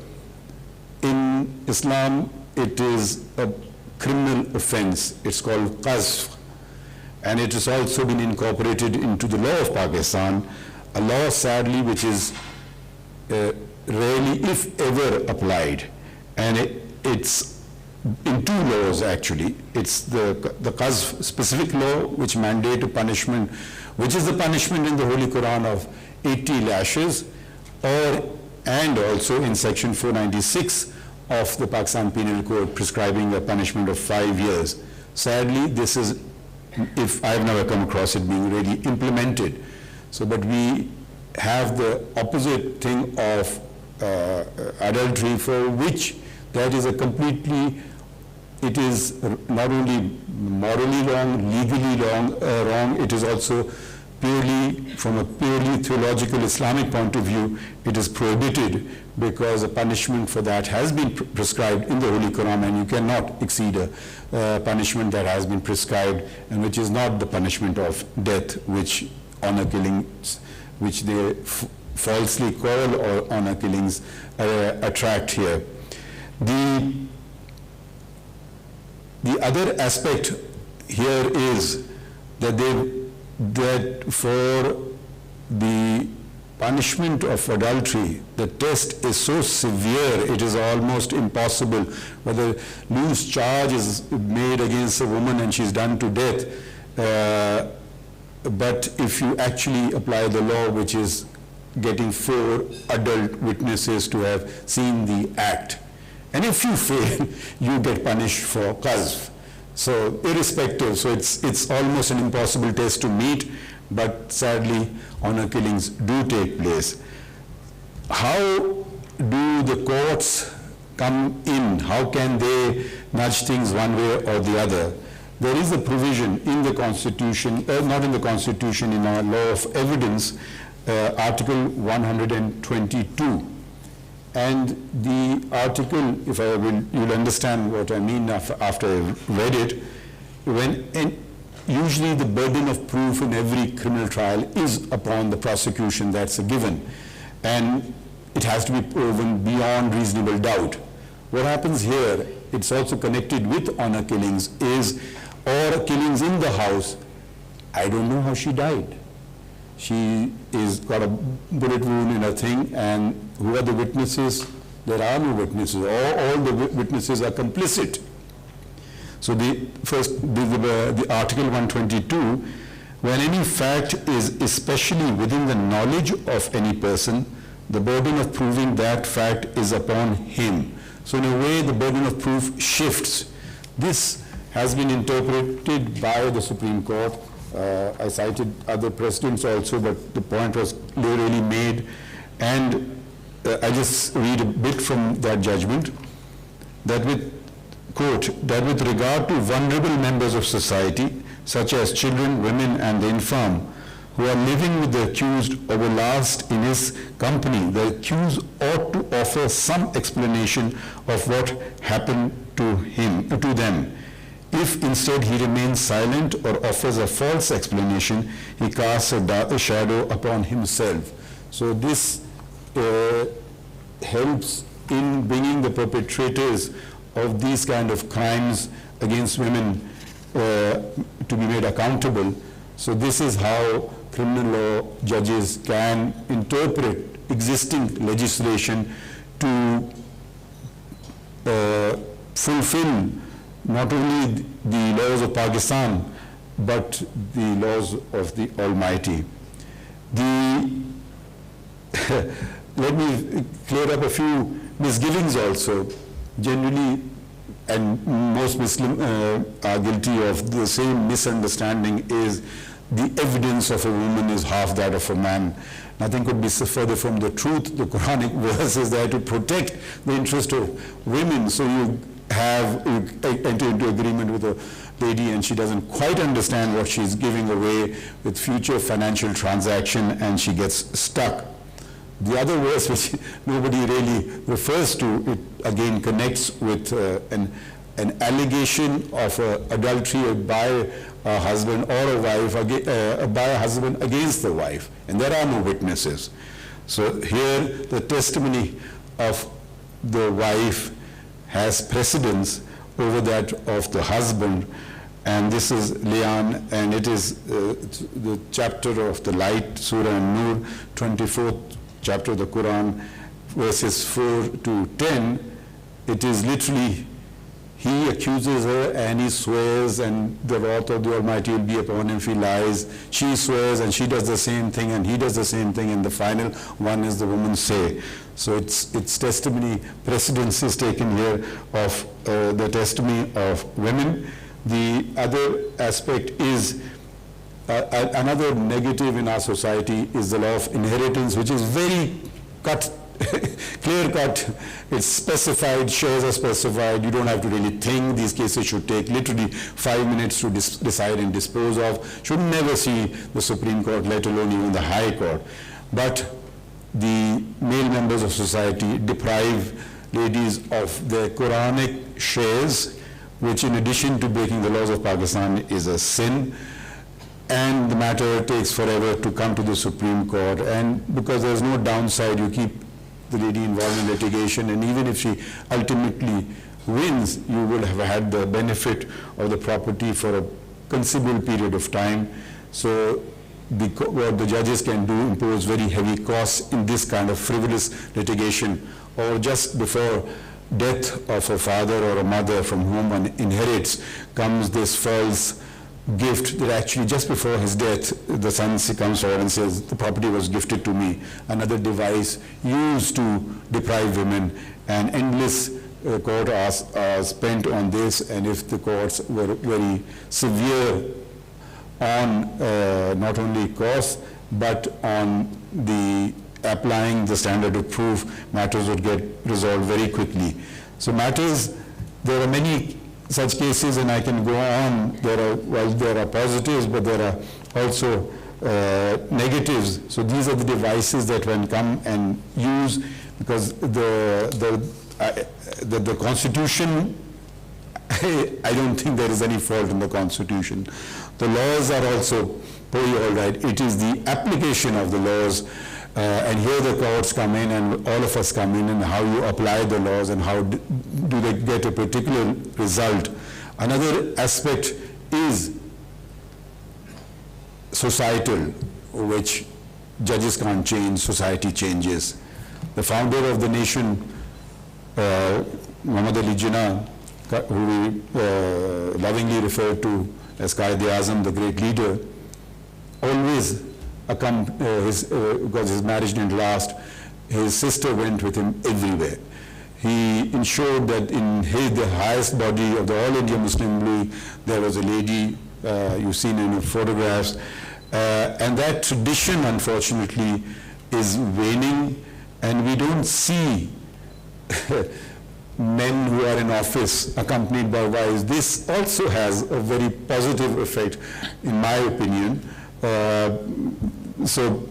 D: in Islam it is a criminal offense. It's called qazf, and it has also been incorporated into the law of Pakistan, a law sadly which is rarely, if ever, applied. And it's in two laws actually. It's the qazf specific law which mandate a punishment, which is the punishment in the Holy Quran of 80 lashes, and also in section 496 of the Pakistan Penal Code prescribing a punishment of 5 years. Sadly, this is, if I've never come across it being really implemented. So, but we have the opposite thing of adultery, for which that is a completely, it is not only morally wrong, legally wrong, it is also purely, from a purely theological Islamic point of view, it is prohibited, because a punishment for that has been prescribed in the Holy Quran, and you cannot exceed a punishment that has been prescribed, and which is not the punishment of death, which honor killings, which they falsely call or honor killings, attract here. The other aspect here is that for the punishment of adultery, the test is so severe, it is almost impossible. Whether loose charge is made against a woman and she's done to death, but if you actually apply the law, which is getting 4 adult witnesses to have seen the act, and if you fail, you get punished for qazf. So irrespective, so it's almost an impossible test to meet, but sadly honor killings do take place. How do the courts come in? How can they nudge things one way or the other? There is a provision in the Constitution, not in the Constitution, in our law of evidence, Article 122. And the article, if I will, you'll understand what I mean after I've read it. Usually the burden of proof in every criminal trial is upon the prosecution, that's a given. And it has to be proven beyond reasonable doubt. What happens here, it's also connected with honor killings, or killings in the house. I don't know how she died. She is got a bullet wound in her thing, and who are the witnesses? There are no witnesses. All the witnesses are complicit. So the Article 122, when any fact is especially within the knowledge of any person, the burden of proving that fact is upon him. So in a way, the burden of proof shifts. This has been interpreted by the Supreme Court. I cited other precedents also, but the point was clearly made. And I just read a bit from that judgment, that with, quote, that with regard to vulnerable members of society, such as children, women, and the infirm, who are living with the accused or were last in his company, the accused ought to offer some explanation of what happened to them. If instead he remains silent or offers a false explanation, he casts a shadow upon himself. So this helps in bringing the perpetrators of these kind of crimes against women to be made accountable. So this is how criminal law judges can interpret existing legislation to fulfill not only the laws of Pakistan, but the laws of the Almighty. Let me clear up a few misgivings also. Generally, and most Muslims are guilty of the same misunderstanding, is the evidence of a woman is half that of a man. Nothing could be further from the truth. The Quranic verse is there to protect the interest of women. So you enter into agreement with a lady and she doesn't quite understand what she's giving away with future financial transaction, and she gets stuck. The other verse, which nobody really refers to, it again connects with an allegation of adultery by a husband or a wife, by a husband against the wife, and there are no witnesses. So here the testimony of the wife has precedence over that of the husband, and this is Lian, and it is the chapter of the light, Surah An-Nur, 24th chapter of the Quran, verses 4 to 10. It is literally, he accuses her and he swears, and the wrath of the Almighty will be upon him if he lies. She swears and she does the same thing and he does the same thing, and the final one is the woman's say. So it's testimony, precedence is taken here of the testimony of women. The other aspect is, another negative in our society is the law of inheritance, which is very clear cut. It's specified, shares are specified. You don't have to really think. These cases should take literally 5 minutes to decide and dispose of. Should never see the Supreme Court, let alone even the High Court. But the male members of society deprive ladies of their Quranic shares, which in addition to breaking the laws of Pakistan is a sin. And the matter takes forever to come to the Supreme Court, and because there's no downside, you keep the lady involved in litigation, and even if she ultimately wins, you will have had the benefit of the property for a considerable period of time. So what the judges can do, impose very heavy costs in this kind of frivolous litigation, or just before death of a father or a mother from whom one inherits comes this false gift that actually just before his death, the son comes forward and says, the property was gifted to me. Another device used to deprive women, and endless court hours are spent on this, and if the courts were very severe on not only costs, but on the applying the standard of proof, matters would get resolved very quickly. So matters, there are many such cases, and I can go on. There are positives, but there are also negatives. So these are the devices that one come and use, because the Constitution, I don't think there is any fault in the Constitution. The laws are also pretty all right. It is the application of the laws, and here the courts come in and all of us come in, and how you apply the laws and how do they get a particular result. Another aspect is societal, which judges can't change, society changes. The founder of the nation, Muhammad Ali Jinnah, who we lovingly refer to as Qaid-e-Azam, the great leader, always because his marriage didn't last, his sister went with him everywhere. He ensured that in the highest body of the All India Muslim League, there was a lady, you've seen in the photographs, and that tradition, unfortunately, is waning, and we don't see men who are in office accompanied by wives. This also has a very positive effect, in my opinion. So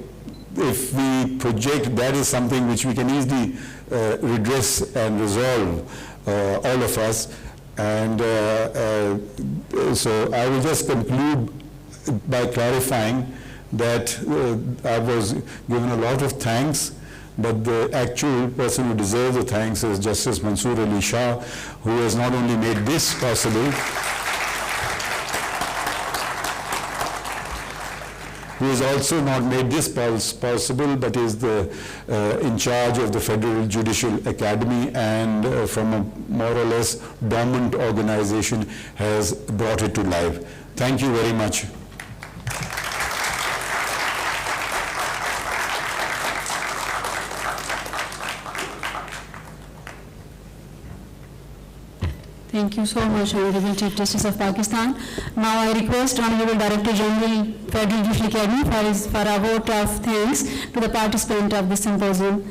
D: if we project, that is something which we can easily redress and resolve, all of us. And so I will just conclude by clarifying that I was given a lot of thanks, but the actual person who deserves the thanks is Justice Mansoor Ali Shah, who has not only made this possible, who has also not made this possible, but is in charge of the Federal Judicial Academy, and from a more or less dormant organization has brought it to life. Thank you very much.
T: Thank you so much, Honorable Chief Justice of Pakistan. Now I request Honorable Director General, Federal Judicial Academy for a vote of thanks to the participant of this symposium.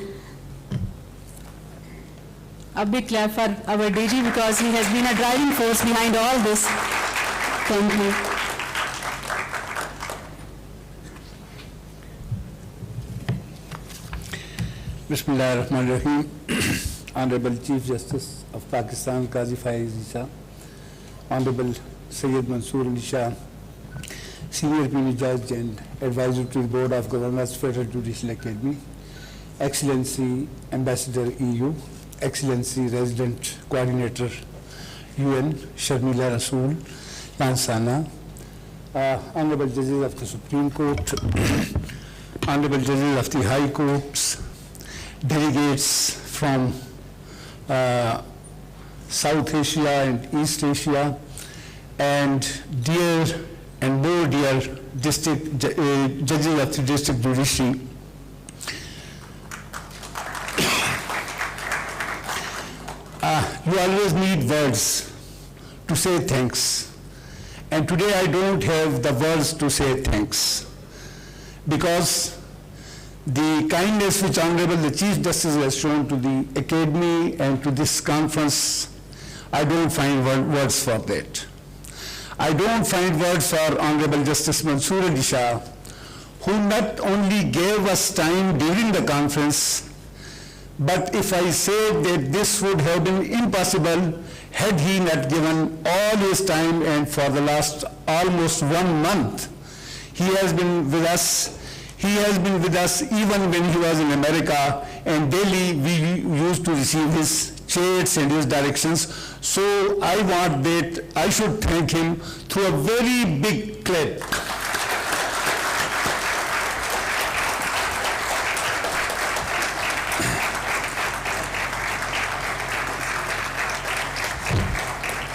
T: A big clap for our DG because he has been a driving force behind all this. Thank you.
C: Bismillahirrahmanirrahim. Honorable Chief Justice of Pakistan, Qazi Faiz Isa, Honorable Sayyid Mansoor Ali Shah, Senior Penal Judge and Advisor to the Board of Governors, Federal Judicial Academy, Excellency Ambassador EU, Excellency Resident Coordinator UN, Sharmila Rasool, Lansana, Honorable Judges of the Supreme Court, Honorable Judges of the High Courts, delegates from South Asia and East Asia, and dear and more dear district judges of the district judiciary. You always need words to say thanks, and today I don't have the words to say thanks, because the kindness which Honorable the Chief Justice has shown to the Academy and to this conference, I don't find words for that. I don't find words for Honorable Justice Mansoor Ali Shah, who not only gave us time during the conference, but if I say that this would have been impossible had he not given all his time, and for the last almost 1 month, he has been with us. He has been with us even when he was in America, and daily we used to receive his chats and his directions. So I want that I should thank him through a very big clap.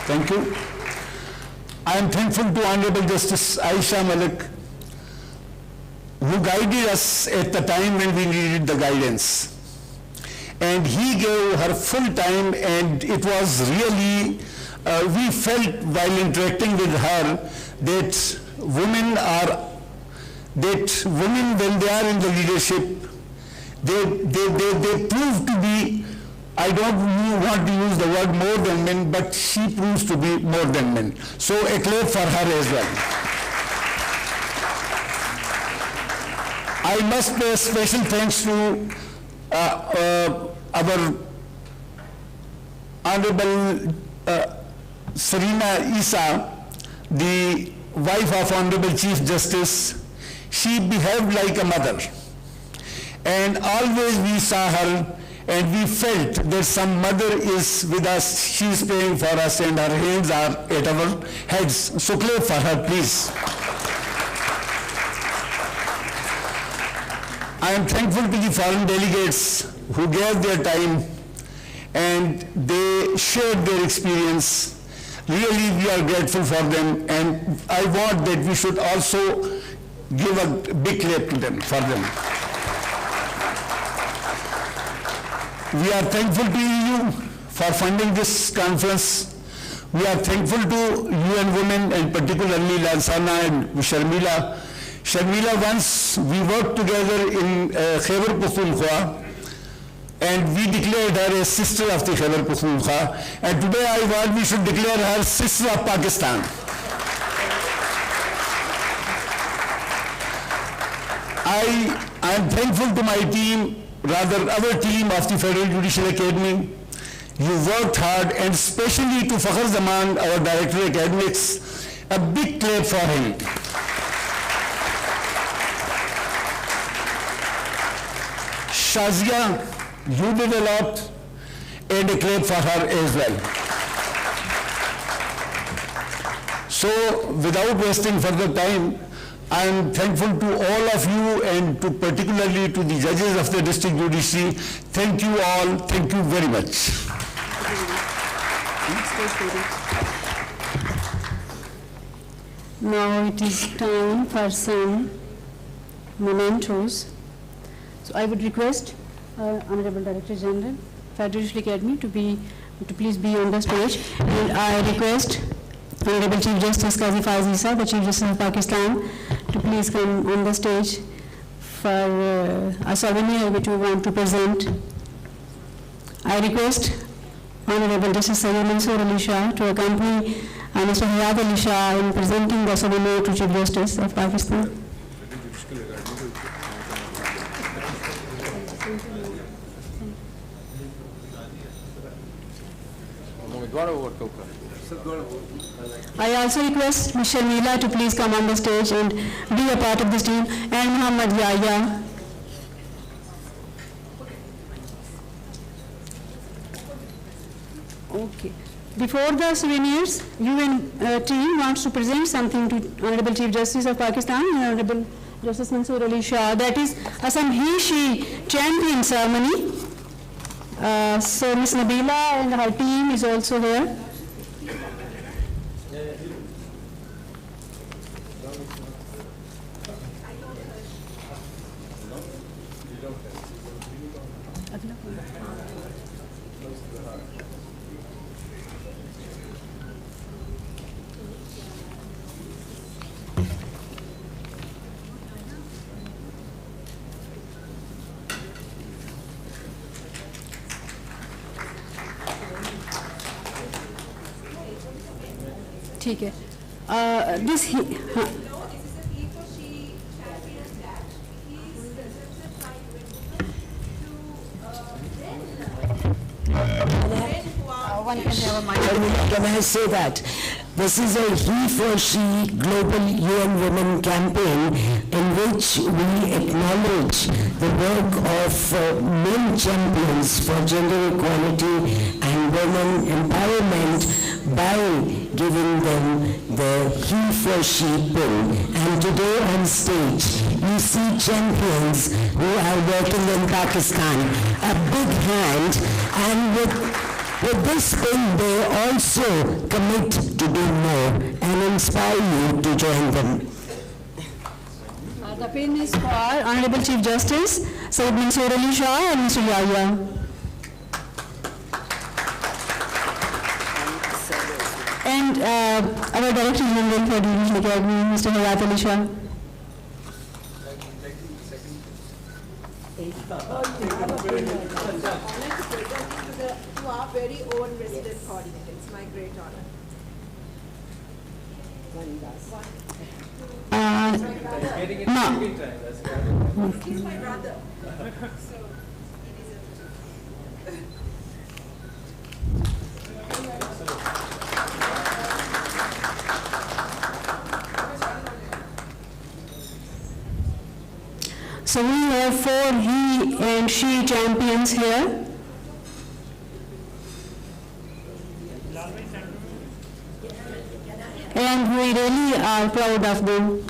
C: Thank you. I am thankful to Honorable Justice Aisha Malik, who guided us at the time when we needed the guidance. And he gave her full time, and it was really, we felt while interacting with her that women when they are in the leadership, they prove to be, I don't want to use the word more than men, but she proves to be more than men. So a clap for her as well. I must pay special thanks to our Honorable Serena Isa, the wife of Honorable Chief Justice. She behaved like a mother, and always we saw her and we felt that some mother is with us, she is praying for us, and her hands are at our heads. So clap for her, please. I am thankful to the foreign delegates who gave their time and they shared their experience. Really, we are grateful for them, and I want that we should also give a big clap to them, for them. We are thankful to EU for funding this conference. We are thankful to UN Women, and particularly Lansana and Sharmila. Sharmila, once we worked together in Khyber Pakhtunkhwa, and we declared her a sister of the Khyber Pakhtunkhwa, and today I want we should declare her sister of Pakistan. I am thankful to my team, rather our team of the Federal Judicial Academy. You worked hard, and especially to Fakhr Zaman, our Director of Academics, a big clap for him. Shazia, you did a lot, and a clap for her as well. So, without wasting further time, I am thankful to all of you, and to particularly to the judges of the district judiciary. Thank you all. Thank you very much.
T: Now it is time for some mementos. So I would request Honorable Director General, Federal Judicial Academy, to please be on the stage, and I request Honorable Chief Justice Qazi Faiz Isa, the Chief Justice of Pakistan, to please come on the stage for a souvenir which we want to present. I request Honorable Justice Sayyid Mansoor Ali Shah to accompany Mr. Hayat Ali Shah in presenting the souvenir to Chief Justice of Pakistan. I also request Ms. Sharmila to please come on the stage and be a part of this team, and Muhammad Yahya. Okay. Before the souvenirs, UN team wants to present something to Honorable Chief Justice of Pakistan, Honorable Justice Mansoor Ali Shah. That is some he-she champion ceremony. So Ms. Nabila and her team is also here. ठीक है this
E: Can I say that? This is a he for she global UN women campaign in which we acknowledge the work of men champions for gender equality and women empowerment by giving them the he for she pin. And today on stage you see champions who are working in Pakistan. A big hand, and with this pin, they also commit to do more and inspire you to join them.
T: The pin is for Honorable Chief Justice Sayyid Mansoor Ali Shah and Mr. Yahya. And our Director General for Judicial Academy, Mr. Hayat Ali Shah.
F: To our very own resident coordinator. It's my great honor.
T: No.
F: He's my brother.
T: So we have 4 he and she champions here. And we really are proud of them.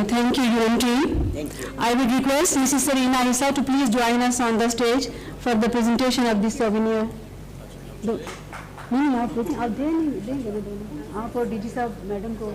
T: Thank you, UN team.
E: Thank you.
T: I would request Mrs. Sarina Issa to please join us on the stage for the presentation of this souvenir. नहीं आप देखें आप देंगे ना दोनों आप और DG साहब मैडम को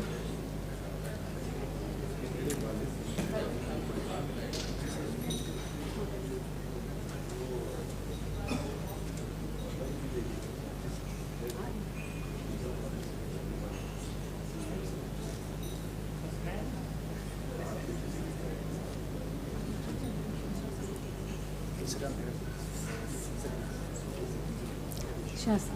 T: शास्त्र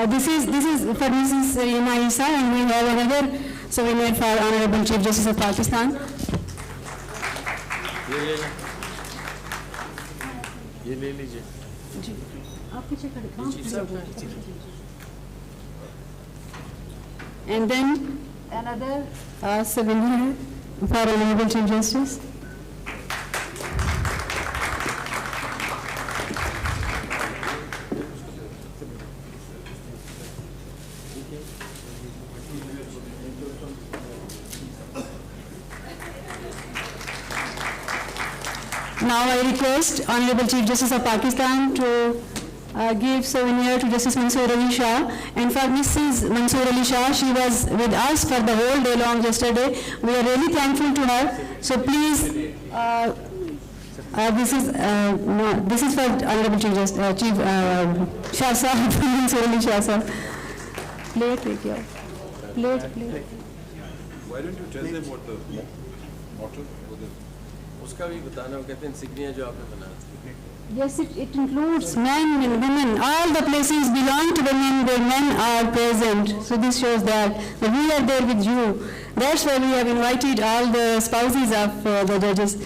T: This is for Mrs. Sarina Issa, and we have another souvenir for Honorable Chief Justice of Pakistan.
V: ये ले लीजिए
T: जी आप पीछे खड़े
V: जी
T: And then Another souvenir for Honorable Chief Justice. Now I request Honorable Chief Justice of Pakistan to give souvenir to Justice Mansoor Ali Shah. And for Mrs. Mansoor Ali Shah, she was with us for the whole day long yesterday. We are really thankful to her. So please, this is for Honorable Chief Justice, Chief Shah Sahib, Mansoor Ali Shah Sahib. Plate, take your plate.
V: Why don't you tell them what the motto or the उसका भी बताना, वो कहते हैं insignia जो आपने बनाया.
T: Yes, it includes men and women. All the places belong to the men where men are present. So this shows that we are there with you. That's why we have invited all the spouses of the judges.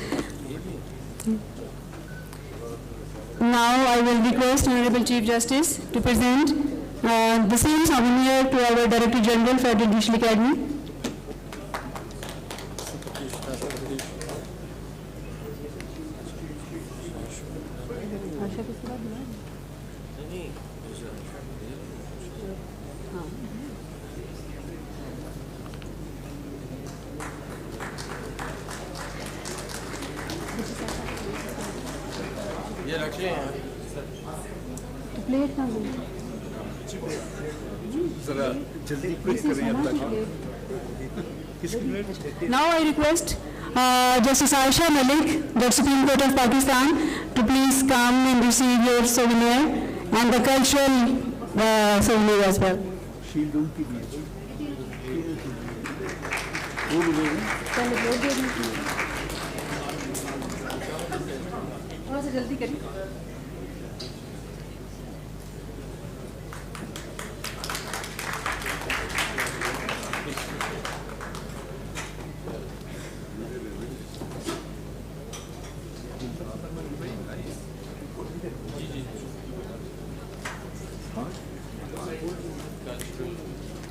T: Now I will request Honorable Chief Justice to present the same souvenir to our Director General for the Judicial Academy.
V: ये रखे हैं
T: plate कहाँ गई?
V: जरा जल्दी quick करें अब तक.
T: Now I request Justice Aisha Malik, the Supreme Court of Pakistan, to please come and receive your souvenir and the cultural souvenir as well. थोड़ा सा जल्दी करिए.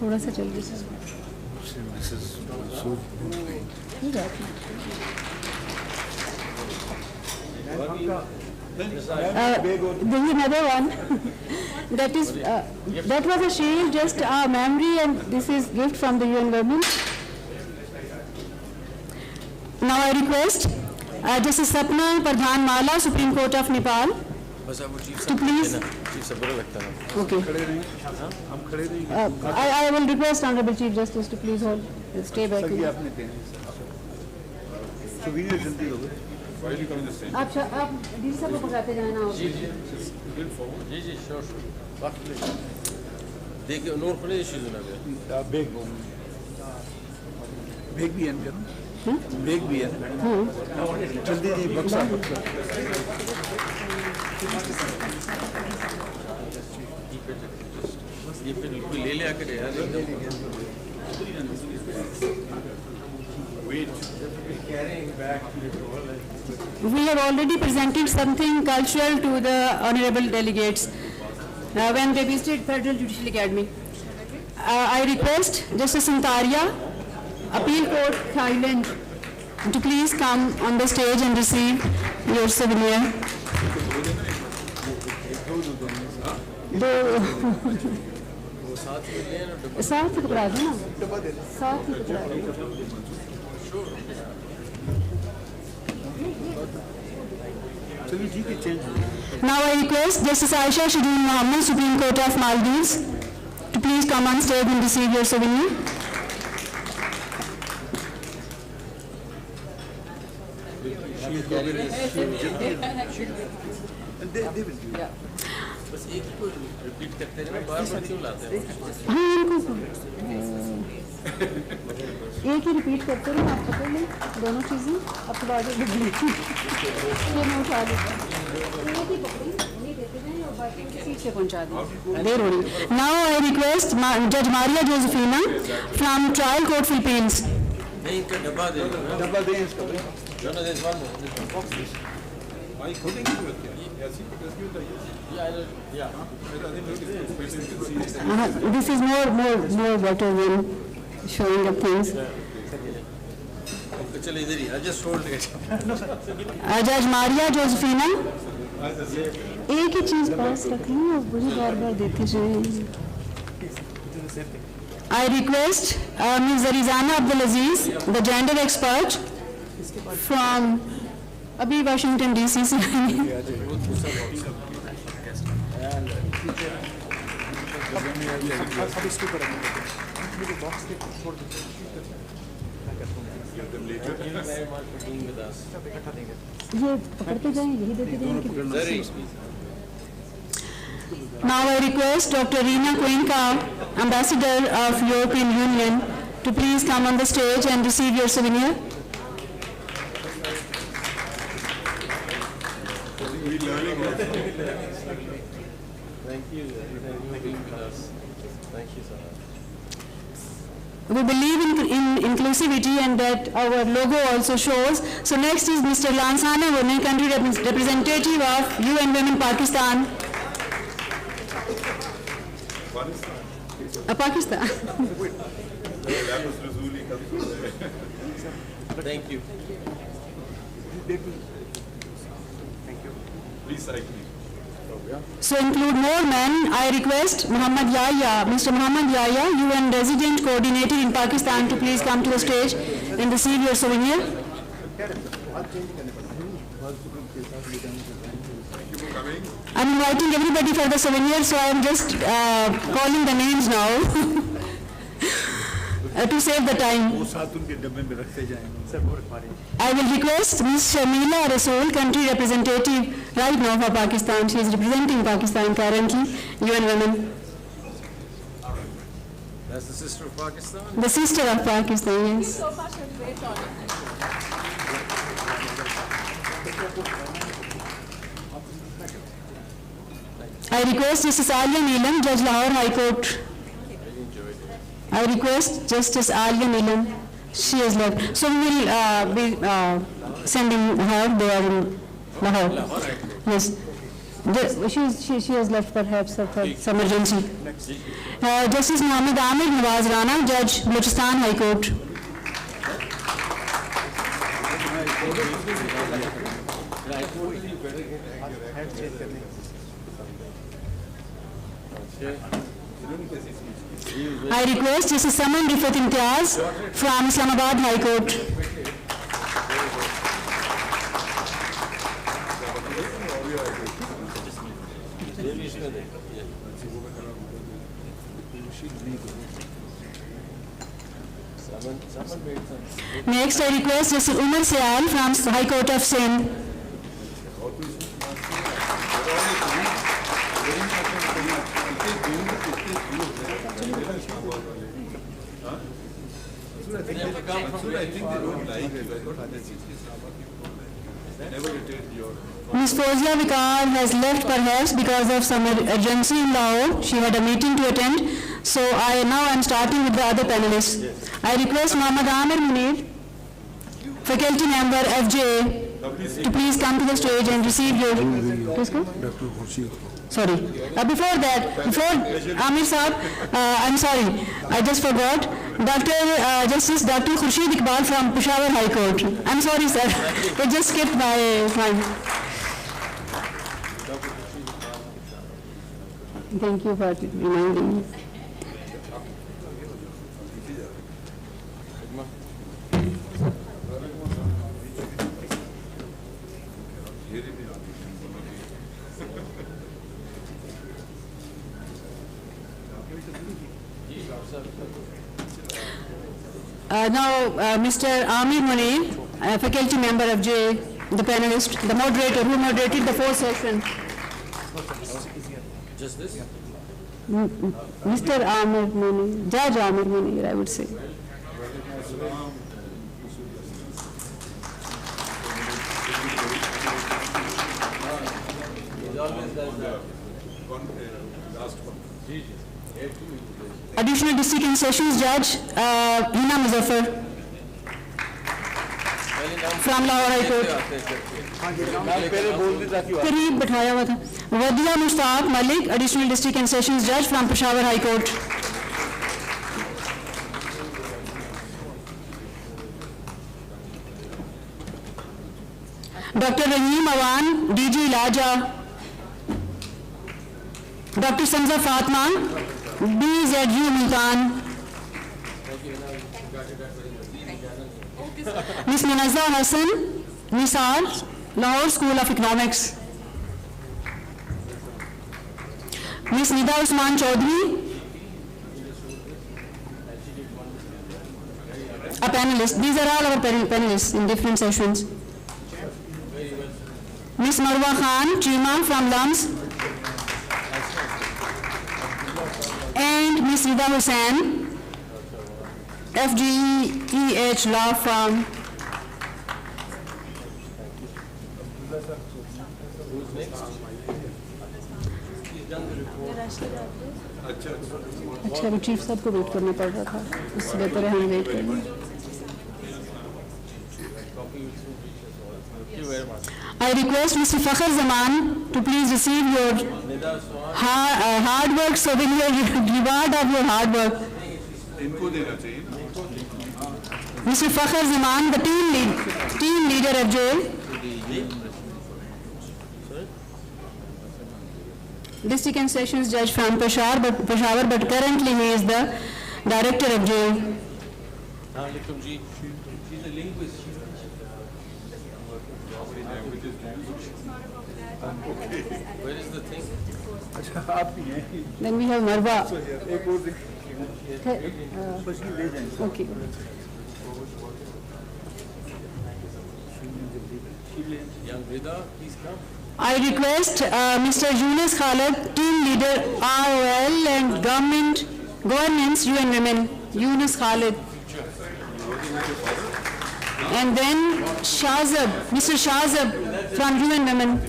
T: थोड़ा सा जल्दी से. There is another one. That was a shield, just a memory, and this is gift from the UN Women. Now I request Justice Sapna Pradhan Mala, Supreme Court of Nepal, to please. Okay. I will request Honorable Chief Justice to please hold, stay back. आप D साहब को पकड़ाते जाना होगा.
V: जी sure देखिए नूर खुले issues ना
C: bag भी है बेग भी है जल्दी जी बक्सा
V: ये फिर ले ले आकर यार
T: We have already presented something cultural to the honorable delegates when they visited Federal Judicial Academy. I request Justice Santaria, Appeal Court, Thailand, to please come on the stage and receive your souvenir. साथ ही पकड़ा दो ना, साथ ही पकड़ा दो. Now I request Justice Aisha Shadeen Mohammed, Supreme Court of Maldives, to please come on stage and receive your souvenir.
V: बस एक को रिपीट करते हैं बार-बार क्यों लाते हैं?
T: हाँ इनको एक ही रिपीट करते रहो, आप पकड़ लें दोनों चीज़ें. अब थोड़ा आगे बढ़ लीजिए, ये मैं उठा लेता हूँ. एक ही पकड़ी, ये देते हैं और बाकी सीट से पहुँचा दें. देर हो रही. Now I request Judge Maria Josefina from Trial Court Philippines.
V: नहीं इनका डब्बा दे दो. डब्बा दे इसका. No, no, there's one more. Why couldn't you do it?
T: This is more better than showing up things.
V: चलो इधर ही, I just hold it.
T: Judge Maria Josefina, एक ही चीज पास रख ली और मुझे बार-बार देती जाए. I request Ms. Zarizana Abdulaziz, the gender expert from Abhi, Washington DC से ये पकड़ते जाएं, यही देते जाएं. Now I request Dr. Reena Cuenca, Ambassador of European Union, to please come on the stage and receive your souvenir.
V: Thank you for being with us. Thank you so much.
T: We believe in inclusivity and that our logo also shows. So next is Mr. Lansana Women, country representative of UN Women Pakistan. Pakistan.
V: Thank you. Please,
T: So include more men. I request Muhammad Yahya, Mr. Muhammad Yahya, UN resident coordinator in Pakistan, to please come to the stage and receive your souvenir. I'm inviting everybody for the souvenir, so I'm just calling the names now to save the time. I will request Ms. Shamila Rasool, country representative right now for Pakistan. She is representing Pakistan currently, UN Women.
V: That's the sister of Pakistan?
T: The sister of Pakistan, yes. I request Justice Alia Neelam, Judge Lahore High Court. I request Justice Alia Neelam. She has left. So we will be sending her there in Lahore. Yes. She has left perhaps for some emergency. Justice Muhammad Amir Nawaz Rana, Judge Balochistan High Court. I request Justice Saman Rifat Imtiaz from Islamabad High Court. Next, I request Justice Umar Syal from High Court of Sindh. Ms. Fozia Vikar has left perhaps because of some urgency in Lahore. She had a meeting to attend. So now I'm starting with the other panelists. I request Muhammad Amir Munir, faculty member FJ, to please come to the stage and receive your... Sorry. Before Amir Saab, I'm sorry, I just forgot. Justice Dr. Khurshid Iqbal from Peshawar High Court. I'm sorry, sir. It just skipped my mind. Thank you for reminding me. Now, Mr. Amir Munir, faculty member of J, the panelist, the moderator who moderated the fourth session.
V: Just this?
T: Mr. Amir Munir, Judge Amir Munir, I would say. Additional District and Sessions Judge, Hina Muzaffar from Lahore High Court. करीब बैठाया हुआ था. वदिया Mushtaq Malik, Additional District and Sessions Judge from Peshawar High Court. Dr. Rahim Awan, DG Ilaja. Dr. Samza Fatma, BZU Multan. Ms. Munazza Hassan, Nisar, Lahore School of Economics. Ms. Nida Usman Chaudhary, a panelist. These are all our panelists in different sessions. Ms. Marwa Khan, Chima from LUMS. And Ms. Rida Hussain, FGEH Law Firm. अच्छा अभी chief साहब को wait करना पड़ रहा था, इससे बेहतर है हम वेट करें. I request Mr. Fakhr Zaman to please receive your hard work souvenir, reward of your hard work. Mr. Fakhr Zaman, the team leader of jail. District and Sessions Judge from Peshawar, but currently he is the Director of Jail.
V: She's a linguist. Where is the thing?
T: Then we have Marwa. Okay.
V: Young Rida, please come.
T: I request Mr. Yunus Khalid, Team Leader ROL and Governance UN Women, Yunus Khalid. And then Shahzab, Mr. Shahzab from UN Women.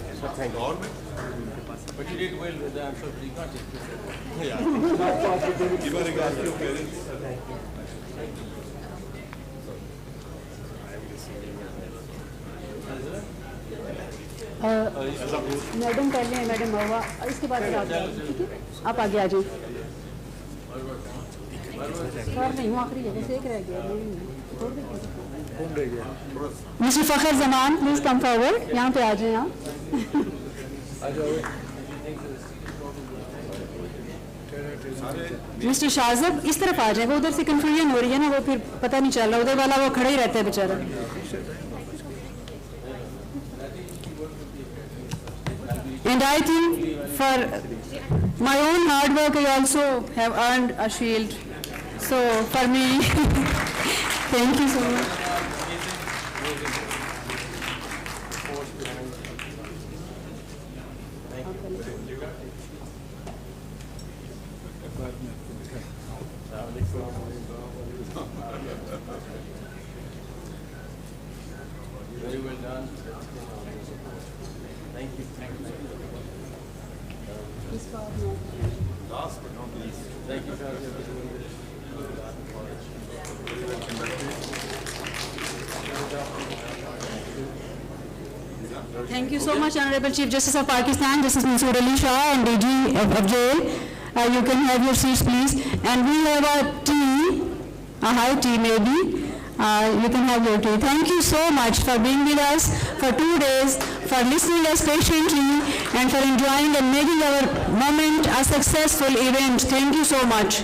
V: But you did well with the answer, you can't take this. Yeah. Give a regard to your parents.
T: Madam पहले हैं, madam मरवा, इसके बाद फिर आप जाओ, ठीक है? आप आगे आ जाओ. नहीं हूँ, आखिरी है, बस एक रह गया. Mr. Fakhr Zaman, please come forward. यहाँ पे आ जाए आप. Mr. Shahzab, इस तरफ आ जाएगा, उधर से कंफ्यूजन हो रही है ना, वो फिर पता नहीं चल रहा, उधर वाला वो खड़ा ही रहता है बेचारा. And I think for my own hard work, I also have earned a shield. So for me, thank you so much.
V: Very well done. Thank you. Last but not least, thank you,
T: Thank you so much, Honorable Chief Justice of Pakistan. This is Mansoor Ali Shah and DG of Jail. You can have your seats, please. And we have a tea, a high tea maybe. You can have your tea. Thank you so much for being with us for 2 days, for listening us patiently, and for enjoying and making our moment a successful event. Thank you so much.